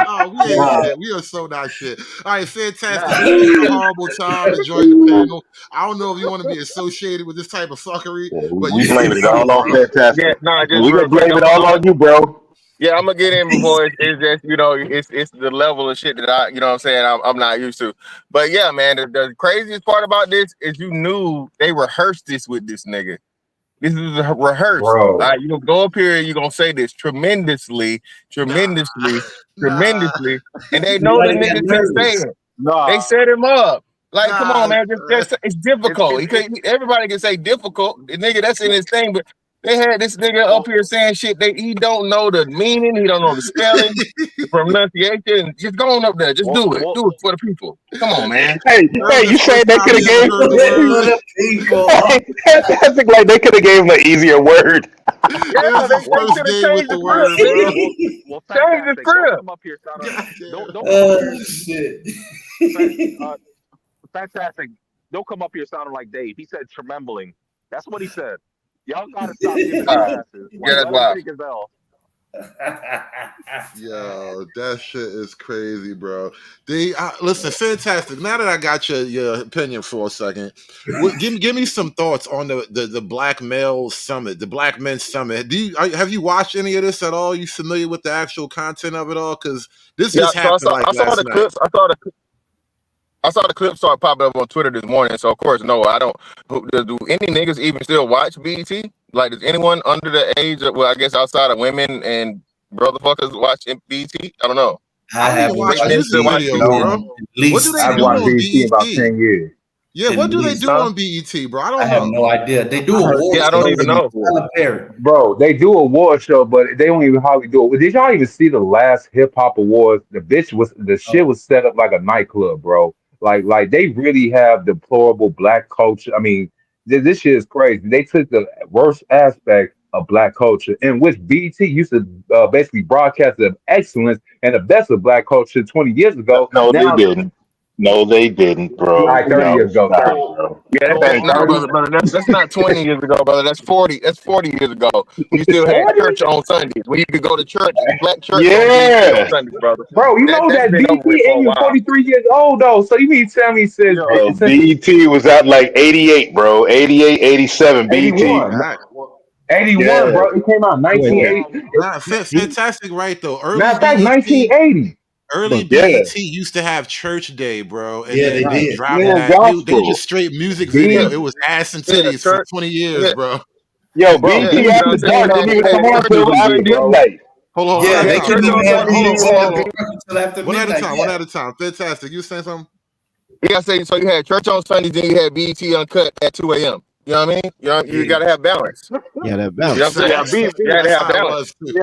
[SPEAKER 19] Oh, we ain't
[SPEAKER 15] nah,
[SPEAKER 19] shit. We are so not shit. All right, fantastic. This has been a horrible time to join the panel. I don't know if you want to be associated with this type of fuckery,
[SPEAKER 17] Yeah,
[SPEAKER 19] but
[SPEAKER 17] we
[SPEAKER 19] you can
[SPEAKER 17] blaming it
[SPEAKER 19] go,
[SPEAKER 17] all on
[SPEAKER 19] bro.
[SPEAKER 13] Yeah,
[SPEAKER 17] fantastic.
[SPEAKER 13] nah,
[SPEAKER 17] And
[SPEAKER 13] just
[SPEAKER 17] we gonna
[SPEAKER 13] real quick.
[SPEAKER 17] blame it all on you, bro.
[SPEAKER 13] Yeah, I'm gonna get in before it's just it's the level of shit that what I'm saying I'm not used to. But yeah, man, the craziest part about this is you knew they rehearsed this with this nigga. This is a rehearsed. All
[SPEAKER 21] Bro.
[SPEAKER 13] right, you gonna go up here and you gonna say this tremendously,
[SPEAKER 19] Nah,
[SPEAKER 13] tremendously,
[SPEAKER 19] nah,
[SPEAKER 13] tremendously, and they know the
[SPEAKER 15] somebody got
[SPEAKER 13] nigga can say
[SPEAKER 15] nervous.
[SPEAKER 13] it. They
[SPEAKER 2] Nah,
[SPEAKER 13] set him up. Like, come on,
[SPEAKER 19] nah.
[SPEAKER 13] man, just it's difficult.
[SPEAKER 2] it's
[SPEAKER 13] Everybody can say difficult. The nigga that's in his thing, but they had this nigga up
[SPEAKER 2] well,
[SPEAKER 13] here saying shit. He don't know the meaning. He don't know the spelling, the pronunciation. Just go on up there. Just
[SPEAKER 2] well,
[SPEAKER 13] do it.
[SPEAKER 2] well,
[SPEAKER 13] Do it for the people. Come on, man.
[SPEAKER 17] Hey,
[SPEAKER 19] That
[SPEAKER 17] hey,
[SPEAKER 19] was the
[SPEAKER 17] you
[SPEAKER 19] first
[SPEAKER 17] saying they
[SPEAKER 19] time
[SPEAKER 17] could have
[SPEAKER 19] he ever
[SPEAKER 17] gave
[SPEAKER 19] heard the
[SPEAKER 15] For
[SPEAKER 19] word.
[SPEAKER 15] the people.
[SPEAKER 17] Fantastic like they could have gave him an easier word.
[SPEAKER 13] Yeah,
[SPEAKER 19] It was his
[SPEAKER 13] they
[SPEAKER 19] first
[SPEAKER 13] should have
[SPEAKER 19] day with
[SPEAKER 13] changed
[SPEAKER 19] the
[SPEAKER 13] the script,
[SPEAKER 19] word, bro.
[SPEAKER 13] nigga.
[SPEAKER 2] well,
[SPEAKER 13] Change the
[SPEAKER 2] fantastic. Don't
[SPEAKER 13] script.
[SPEAKER 2] come up here sounding.
[SPEAKER 19] God damn.
[SPEAKER 2] Don't come up here.
[SPEAKER 15] Oh shit.
[SPEAKER 2] Fa- uh, fantastic. Don't come up here sounding like Dave. He said trembling. That's what he said. Y'all gotta stop giving him passes.
[SPEAKER 13] Yeah,
[SPEAKER 2] Like,
[SPEAKER 13] that's
[SPEAKER 2] let him
[SPEAKER 13] wild.
[SPEAKER 2] take his L.
[SPEAKER 19] Yo, that shit is crazy, bro. Listen, fantastic. Now that I got your opinion for a second, give me some thoughts on the Black Male Summit, the Black Men's Summit. Have you watched any of this at all? You familiar with the actual content of it all? Because this
[SPEAKER 13] Yeah,
[SPEAKER 19] just
[SPEAKER 13] so
[SPEAKER 19] happened like
[SPEAKER 13] I saw
[SPEAKER 19] last
[SPEAKER 13] the
[SPEAKER 19] night.
[SPEAKER 13] clips. I saw the clip start popping up on Twitter this morning. So of course, no, I don't. Do any niggas even still watch BET? Like, does anyone under the age of, well, I guess outside of women and brotherfuckers watch BET? I don't know.
[SPEAKER 15] I
[SPEAKER 19] I don't even
[SPEAKER 15] haven't
[SPEAKER 19] watch
[SPEAKER 13] Big
[SPEAKER 15] watched
[SPEAKER 13] niggas
[SPEAKER 19] music
[SPEAKER 13] still watch
[SPEAKER 15] BET
[SPEAKER 19] videos,
[SPEAKER 13] BET?
[SPEAKER 19] bro.
[SPEAKER 15] in at
[SPEAKER 19] What do
[SPEAKER 15] least
[SPEAKER 19] they
[SPEAKER 21] I've
[SPEAKER 19] do
[SPEAKER 15] 7
[SPEAKER 21] watched
[SPEAKER 19] on
[SPEAKER 15] years.
[SPEAKER 21] BET in about
[SPEAKER 19] BET?
[SPEAKER 21] 10 years.
[SPEAKER 19] Yeah,
[SPEAKER 15] At
[SPEAKER 19] what do they
[SPEAKER 15] least.
[SPEAKER 19] do
[SPEAKER 13] Huh?
[SPEAKER 19] on BET, bro? I
[SPEAKER 15] I
[SPEAKER 19] don't
[SPEAKER 15] have
[SPEAKER 19] know.
[SPEAKER 15] no idea. They do
[SPEAKER 21] I heard
[SPEAKER 15] award
[SPEAKER 13] Yeah, I don't
[SPEAKER 15] shows
[SPEAKER 13] even
[SPEAKER 15] with
[SPEAKER 13] know.
[SPEAKER 21] before.
[SPEAKER 15] Tyler Perry.
[SPEAKER 21] Bro, they do a award show, but they don't even hardly do it. Did y'all even see the last hip hop awards? The shit
[SPEAKER 15] Oh,
[SPEAKER 21] was set up like a nightclub, bro. Like they really have deplorable black culture. I mean, this shit is crazy. They took the worst aspect of black culture, in which BET used to basically broadcast the excellence and the best of black culture 20 years ago.
[SPEAKER 17] No, they
[SPEAKER 21] Now
[SPEAKER 17] didn't. No, they didn't,
[SPEAKER 21] All
[SPEAKER 17] bro.
[SPEAKER 21] right, 30
[SPEAKER 17] No,
[SPEAKER 21] years ago,
[SPEAKER 17] stop,
[SPEAKER 21] 30.
[SPEAKER 17] bro.
[SPEAKER 13] Yeah,
[SPEAKER 21] That's
[SPEAKER 13] no,
[SPEAKER 21] 30.
[SPEAKER 13] brother, that's not 20 years ago, brother. That's 40. That's 40 years ago. When you still had
[SPEAKER 21] 40?
[SPEAKER 13] church on Sundays. When you could go to church, black church on BT on
[SPEAKER 17] Yeah,
[SPEAKER 13] Sundays, brother.
[SPEAKER 21] Bro, you know
[SPEAKER 13] That's
[SPEAKER 21] that
[SPEAKER 13] been over with
[SPEAKER 21] BT
[SPEAKER 13] for a
[SPEAKER 21] and you're
[SPEAKER 13] while.
[SPEAKER 21] 43 years old, though. So you mean to tell me since,
[SPEAKER 2] Yeah.
[SPEAKER 17] bro.
[SPEAKER 21] since
[SPEAKER 17] BET was out like 88, bro. 88, 87 BET.
[SPEAKER 21] 81?
[SPEAKER 2] Well,
[SPEAKER 21] 81,
[SPEAKER 17] Yeah.
[SPEAKER 21] bro. It came out in
[SPEAKER 6] Wait, wait.
[SPEAKER 21] 1980.
[SPEAKER 19] Nah, fantastic, right though.
[SPEAKER 21] Matter
[SPEAKER 19] Early
[SPEAKER 21] of fact,
[SPEAKER 19] BET,
[SPEAKER 21] 1980.
[SPEAKER 19] early
[SPEAKER 6] But
[SPEAKER 17] Yeah.
[SPEAKER 19] BET used to have Church Day, bro, and
[SPEAKER 15] Yeah,
[SPEAKER 19] then
[SPEAKER 15] they
[SPEAKER 19] they
[SPEAKER 15] did.
[SPEAKER 19] dropped
[SPEAKER 17] Yeah,
[SPEAKER 15] Yeah.
[SPEAKER 19] that. They just
[SPEAKER 17] gospel.
[SPEAKER 19] straight music
[SPEAKER 13] Yeah,
[SPEAKER 19] video.
[SPEAKER 21] B,
[SPEAKER 19] It was ass and
[SPEAKER 13] yeah,
[SPEAKER 19] titties for
[SPEAKER 13] church.
[SPEAKER 19] 20 years,
[SPEAKER 13] Yeah,
[SPEAKER 19] bro.
[SPEAKER 17] Yo,
[SPEAKER 21] bro,
[SPEAKER 13] yeah.
[SPEAKER 17] BET
[SPEAKER 13] You know what
[SPEAKER 17] After
[SPEAKER 13] I'm saying?
[SPEAKER 17] Dark didn't
[SPEAKER 13] You
[SPEAKER 17] even
[SPEAKER 13] had
[SPEAKER 17] come on
[SPEAKER 13] church
[SPEAKER 17] until
[SPEAKER 13] on
[SPEAKER 17] after
[SPEAKER 13] Sundays.
[SPEAKER 17] midnight.
[SPEAKER 19] One
[SPEAKER 15] Yeah,
[SPEAKER 19] at a
[SPEAKER 15] they
[SPEAKER 19] time.
[SPEAKER 15] couldn't
[SPEAKER 13] Church on
[SPEAKER 15] even have
[SPEAKER 13] Sundays.
[SPEAKER 19] Hold
[SPEAKER 13] Then
[SPEAKER 19] on,
[SPEAKER 13] you
[SPEAKER 19] hold on,
[SPEAKER 13] had
[SPEAKER 19] hold
[SPEAKER 15] BET
[SPEAKER 19] on.
[SPEAKER 15] until after
[SPEAKER 19] One at a
[SPEAKER 15] midnight.
[SPEAKER 19] time.
[SPEAKER 15] Yeah.
[SPEAKER 19] One at a time. Fantastic. You saying something?
[SPEAKER 13] Yeah, I say so. You had church on Sundays, then you had BET Uncut at 2 a.m. You know what I mean? You
[SPEAKER 15] Yeah.
[SPEAKER 13] got to have balance.
[SPEAKER 6] yeah, that
[SPEAKER 13] You know
[SPEAKER 6] balance.
[SPEAKER 13] what I'm
[SPEAKER 2] yeah,
[SPEAKER 13] saying? You got to
[SPEAKER 19] That's
[SPEAKER 13] have
[SPEAKER 19] how it
[SPEAKER 13] balance.
[SPEAKER 19] was too.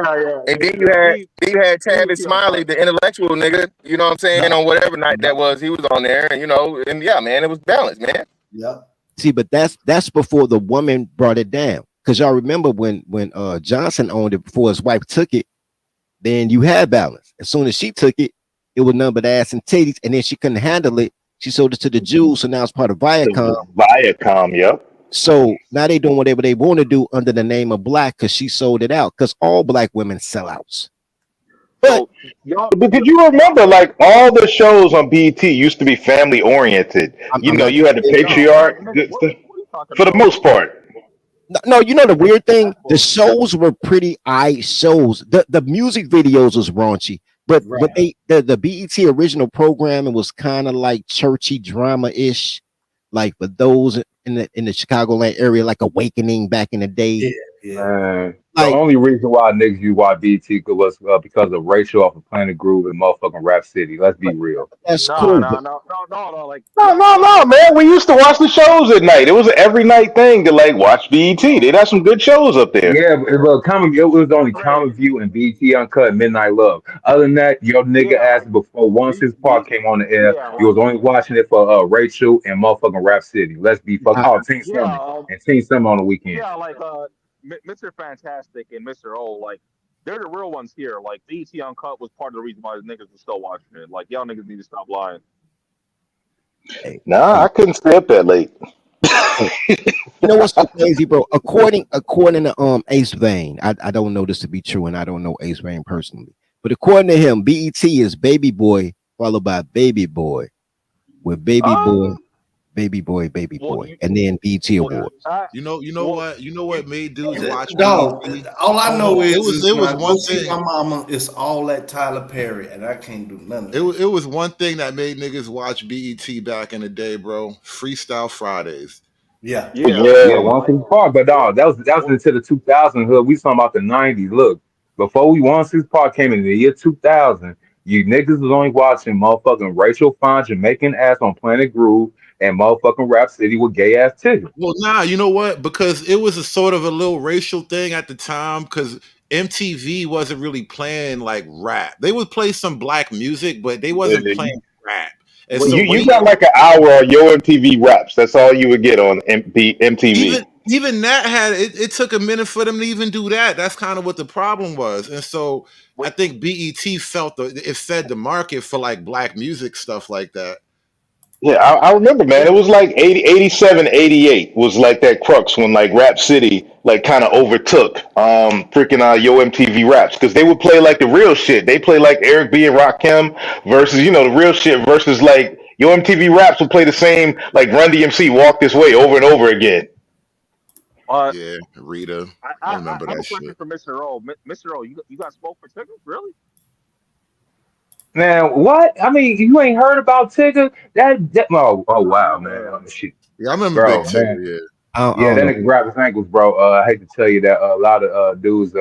[SPEAKER 13] And then
[SPEAKER 2] B,
[SPEAKER 13] you had Tavis
[SPEAKER 2] BET
[SPEAKER 13] Smiley,
[SPEAKER 2] Uncut.
[SPEAKER 13] the intellectual nigga. You know what I'm saying? On whatever night that was, he was on there. And, and yeah, man, it was balanced, man.
[SPEAKER 15] Yep.
[SPEAKER 6] See, but that's before the woman brought it down. Because y'all remember when Johnson owned it before his wife took it, then you had balance. As soon as she took it, it was nothing but ass and titties, and then she couldn't handle it. She sold it to the Jews, so now it's part of Viacom.
[SPEAKER 17] Viacom, yep.
[SPEAKER 6] So now they doing whatever they want to do under the name of black because she sold it out. Because all black women sellouts. But
[SPEAKER 17] But did you remember, like, all the shows on BET used to be family oriented?
[SPEAKER 6] I'm not
[SPEAKER 17] You had the patriarch, good stuff, for the most part.
[SPEAKER 6] no, you know the weird thing? The shows were pretty eye shows. The music videos was raunchy, but the BET original programming was kind of like churchy drama ish, like for those in the Chicagoland area, like Awakening back in the day.
[SPEAKER 21] Man, the only reason why niggas you watch BT was because of Rachel off of Planet Groove and motherfucking Rap City. Let's be real.
[SPEAKER 6] That's
[SPEAKER 2] No,
[SPEAKER 6] cool.
[SPEAKER 2] no,
[SPEAKER 6] But
[SPEAKER 2] no, no, no, no. Like,
[SPEAKER 17] No, man. We used to watch the shows at night. It was an every night thing to like watch BET. They'd have some good shows up there.
[SPEAKER 21] Yeah, it was only Common View and BT Uncut and Midnight Love. Other than that, your nigga asked before once his part came on the air,
[SPEAKER 2] yeah,
[SPEAKER 21] you was only watching it for Rachel and motherfucking Rap City. Let's be Teen
[SPEAKER 2] yeah,
[SPEAKER 21] Summit and Teen Summit on the weekend.
[SPEAKER 2] yeah. Like, Mr. Fantastic and Mr. O, like, they're the real ones here. Like, BET Uncut was part of the reason why the niggas were still watching it. Like, y'all niggas need to stop lying.
[SPEAKER 17] Nah, I couldn't stay up that late.
[SPEAKER 6] you know what's so crazy, bro? According to Ace Vane, I don't know this to be true, and I don't know Ace Vane personally, but according to him, BET is Baby Boy followed by Baby Boy, with Baby Boy, and then BET Award.
[SPEAKER 19] You know what made dudes watch
[SPEAKER 15] No,
[SPEAKER 19] BET?
[SPEAKER 15] all I know is
[SPEAKER 19] it
[SPEAKER 15] when
[SPEAKER 19] was
[SPEAKER 15] I go
[SPEAKER 19] one
[SPEAKER 15] see
[SPEAKER 19] thing.
[SPEAKER 15] my mama, it's all that Tyler Perry, and I can't do none of that.
[SPEAKER 19] It was one thing that made niggas watch BET back in the day, bro. Freestyle Fridays.
[SPEAKER 15] Yeah.
[SPEAKER 21] One thing part, but no, that was into the 2000s hood. We talking about the 90s. Look, before we One Six Park came in the year 2000, you niggas was only watching motherfucking Rachel Fine Jamaican ass on Planet Groove and motherfucking Rap City with gay ass Tigger.
[SPEAKER 19] Well, nah, you know what? Because it was a sort of a little racial thing at the time. Because MTV wasn't really playing like rap. They would play some black music, but they wasn't playing rap. And
[SPEAKER 17] Well,
[SPEAKER 19] so
[SPEAKER 17] you got like an hour of your MTV raps. That's all you would get on MTV.
[SPEAKER 19] even that had it took a minute for them to even do that. That's kind of what the problem was. And so I think BET felt it fed the market for like black music stuff like that.
[SPEAKER 17] Yeah, I remember, man. It was like 80, 87, 88 was like that crux when like Rap City like kind of overtook freaking Yo MTV Raps because they would play like the real shit. They play like Eric B and Rakim versus the real shit versus like Yo MTV Raps would play the same like Run DMC Walk This Way over and over again.
[SPEAKER 19] Yeah, Rita. I remember
[SPEAKER 2] I have
[SPEAKER 19] that
[SPEAKER 2] a question
[SPEAKER 19] shit.
[SPEAKER 2] for Mr. O. Mr. O, you got smoke for Tigger? Really?
[SPEAKER 21] Man, what? I mean, you ain't heard about Tigger? Oh wow, man. Shit.
[SPEAKER 19] Yeah, I remember
[SPEAKER 21] Bro,
[SPEAKER 19] Big
[SPEAKER 21] man.
[SPEAKER 19] Tigger, yeah.
[SPEAKER 21] Yeah, that nigga grabbed his ankles, bro. I hate to tell you that a lot of dudes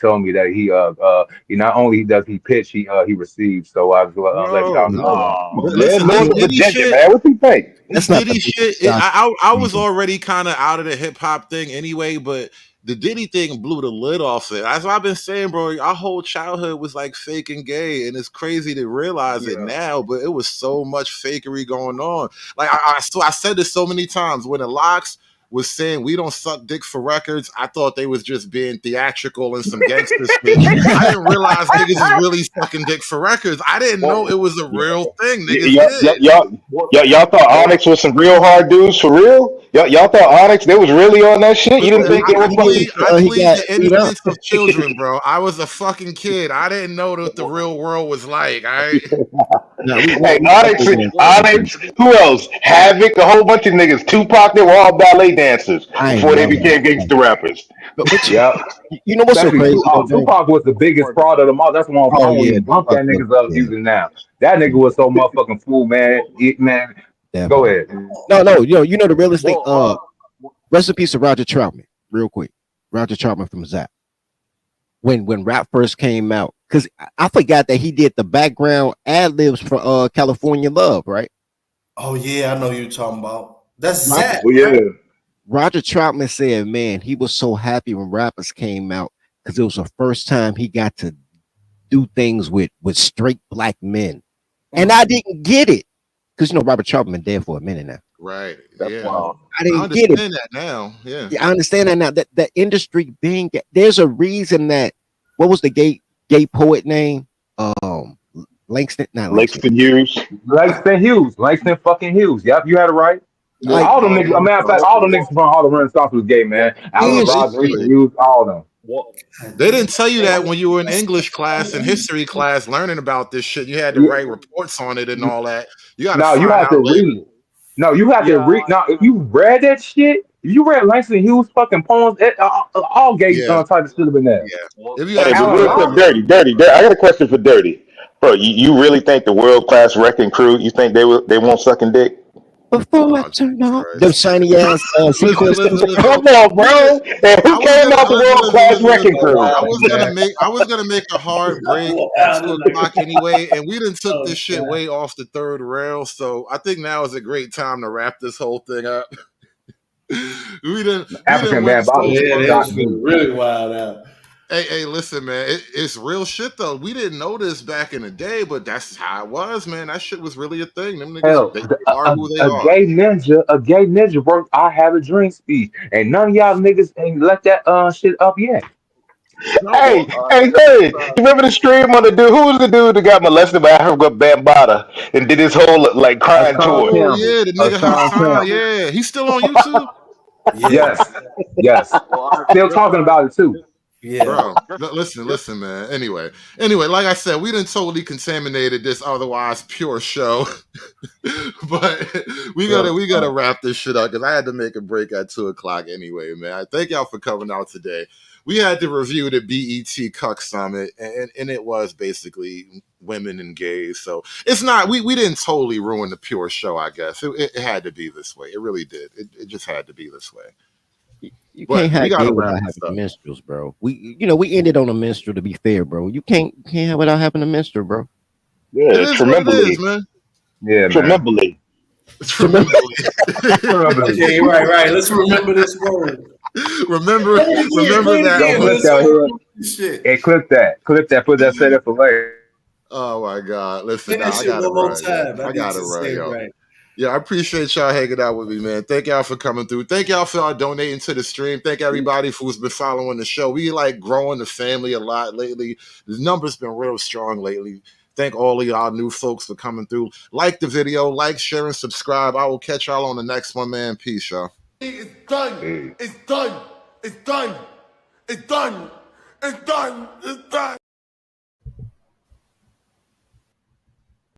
[SPEAKER 21] told me that he not only does he pitch, he receives. So I was let y'all know.
[SPEAKER 19] Listen,
[SPEAKER 21] Lord
[SPEAKER 19] this
[SPEAKER 21] of
[SPEAKER 19] Diddy
[SPEAKER 21] Virginia,
[SPEAKER 19] shit.
[SPEAKER 21] man. What you think?
[SPEAKER 19] This Diddy shit. I was already kind of out of the hip hop thing anyway, but the Diddy thing blew the lid off it. That's what I've been saying, bro. Our whole childhood was like fake and gay, and it's crazy to realize it now. But it was so much fakery going on. Like I said this so many times. When the locks was saying we don't suck dick for records, I thought they was just being theatrical and some gangster shit. I didn't realize niggas is really sucking dick for records. I didn't know it was a real thing. Niggas did.
[SPEAKER 17] Y'all thought Onyx was some real hard dudes for real? Y'all thought Onyx, they was really on that shit? You didn't think they were
[SPEAKER 19] I plead the
[SPEAKER 6] beat up.
[SPEAKER 19] innocence of children, bro. I was a fucking kid. I didn't know what the real world was like. All right.
[SPEAKER 17] Hey, Onyx, who else? Havoc, a whole bunch of niggas. Tupac, they were all ballet dancers before they became gangster rappers.
[SPEAKER 21] Yep.
[SPEAKER 6] You know what's so
[SPEAKER 21] Especially
[SPEAKER 6] crazy?
[SPEAKER 21] Tupac was the biggest fraud of them all. That's why I don't even bump that niggas up using now. That nigga was so motherfucking fool, man. Man, go ahead.
[SPEAKER 6] No, you know the realest thing. Rest in peace to Roger Troutman, real quick. Roger Troutman from Zap. When rap first came out, because I forgot that he did the background ad libs for California Love, right?
[SPEAKER 15] Oh yeah, I know you're talking about. That's
[SPEAKER 6] Roger,
[SPEAKER 15] Zach.
[SPEAKER 6] Roger Troutman said, man, he was so happy when rappers came out because it was the first time he got to do things with straight black men. And I didn't get it. Because Robert Troutman been dead for a minute now.
[SPEAKER 19] Right.
[SPEAKER 6] That's
[SPEAKER 19] Yeah.
[SPEAKER 6] I didn't get it.
[SPEAKER 19] That now. Yeah.
[SPEAKER 6] I understand that now. That the industry being there's a reason that what was the gay poet name? Langston
[SPEAKER 17] Hughes.
[SPEAKER 21] Langston fucking Hughes. Yep, you had it right.
[SPEAKER 6] Like,
[SPEAKER 21] all them niggas, matter of fact, all them niggas from Harlem Renaissance was gay, man. Alan Rogers, Hughes, all of them.
[SPEAKER 19] They didn't tell you that when you were in English class and history class learning about this shit. You had to write reports on it and all that. You got to find
[SPEAKER 21] you have
[SPEAKER 19] out
[SPEAKER 21] to
[SPEAKER 19] later.
[SPEAKER 21] read it. No, you have to read. Now, if you read that shit, if you read Langston Hughes' fucking poems, all gay type of shit have been there.
[SPEAKER 17] Hey, but real quick, Dirty. I got a question for Dirty. Bro, you really think the world-class wrecking crew, you think they won't sucking dick?
[SPEAKER 6] Before I turn off them shiny ass
[SPEAKER 17] Come on, bro. And who came out the world-class wrecking crew?
[SPEAKER 19] I was gonna make a hard break at 2:00 anyway, and we done took this shit way off the third rail. So I think now is a great time to wrap this whole thing up. we didn't went so
[SPEAKER 15] that's really wild out.
[SPEAKER 19] Hey, listen, man. It's real shit though. We didn't know this back in the day, but that's how it was, man. That shit was really a thing. Them niggas,
[SPEAKER 21] Hell,
[SPEAKER 19] they are who they are.
[SPEAKER 21] A gay ninja wrote "I Have a Dream" speech, and none of y'all niggas ain't let that shit up yet.
[SPEAKER 17] Hey, you remember the stream on the dude? Who was the dude that got molested by Africa Bambaataa and did his whole like crying tour?
[SPEAKER 19] Oh yeah, the nigga Hassan. Yeah, he's still on YouTube.
[SPEAKER 21] Yes. Still talking about it too.
[SPEAKER 15] Yeah,
[SPEAKER 19] bro. Listen, man. Anyway, like I said, we done totally contaminated this otherwise pure show, but we gotta wrap this shit up because I had to make a break at 2:00 anyway, man. I thank y'all for coming out today. We had to review the BET Cuck Summit, and it was basically women and gays. So it's not we didn't totally ruin the pure show. I guess it had to be this way. It really did. It just had to be this way.
[SPEAKER 6] You can't have gay without having minstrels, bro. We ended on a minstrel to be fair, bro. You can't have without having a minstrel, bro.
[SPEAKER 17] Yeah,
[SPEAKER 19] it is what it is, man.
[SPEAKER 21] Yeah,
[SPEAKER 17] Tremembly.
[SPEAKER 15] Okay, right. Let's remember this word.
[SPEAKER 19] Remember
[SPEAKER 21] that. Hey, clip that. Put that set up for later.
[SPEAKER 19] Oh my God! Listen, I got it right, yo. Yeah, I appreciate y'all hanging out with me, man. Thank y'all for coming through. Thank y'all for donating to the stream. Thank everybody who's been following the show. We like growing the family a lot lately. The numbers been real strong lately. Thank all of y'all new folks for coming through. Like the video, like, share, and subscribe. I will catch y'all on the next one, man. Peace, y'all.
[SPEAKER 1] It's done. It's done. It's done. It's done. It's done. It's done.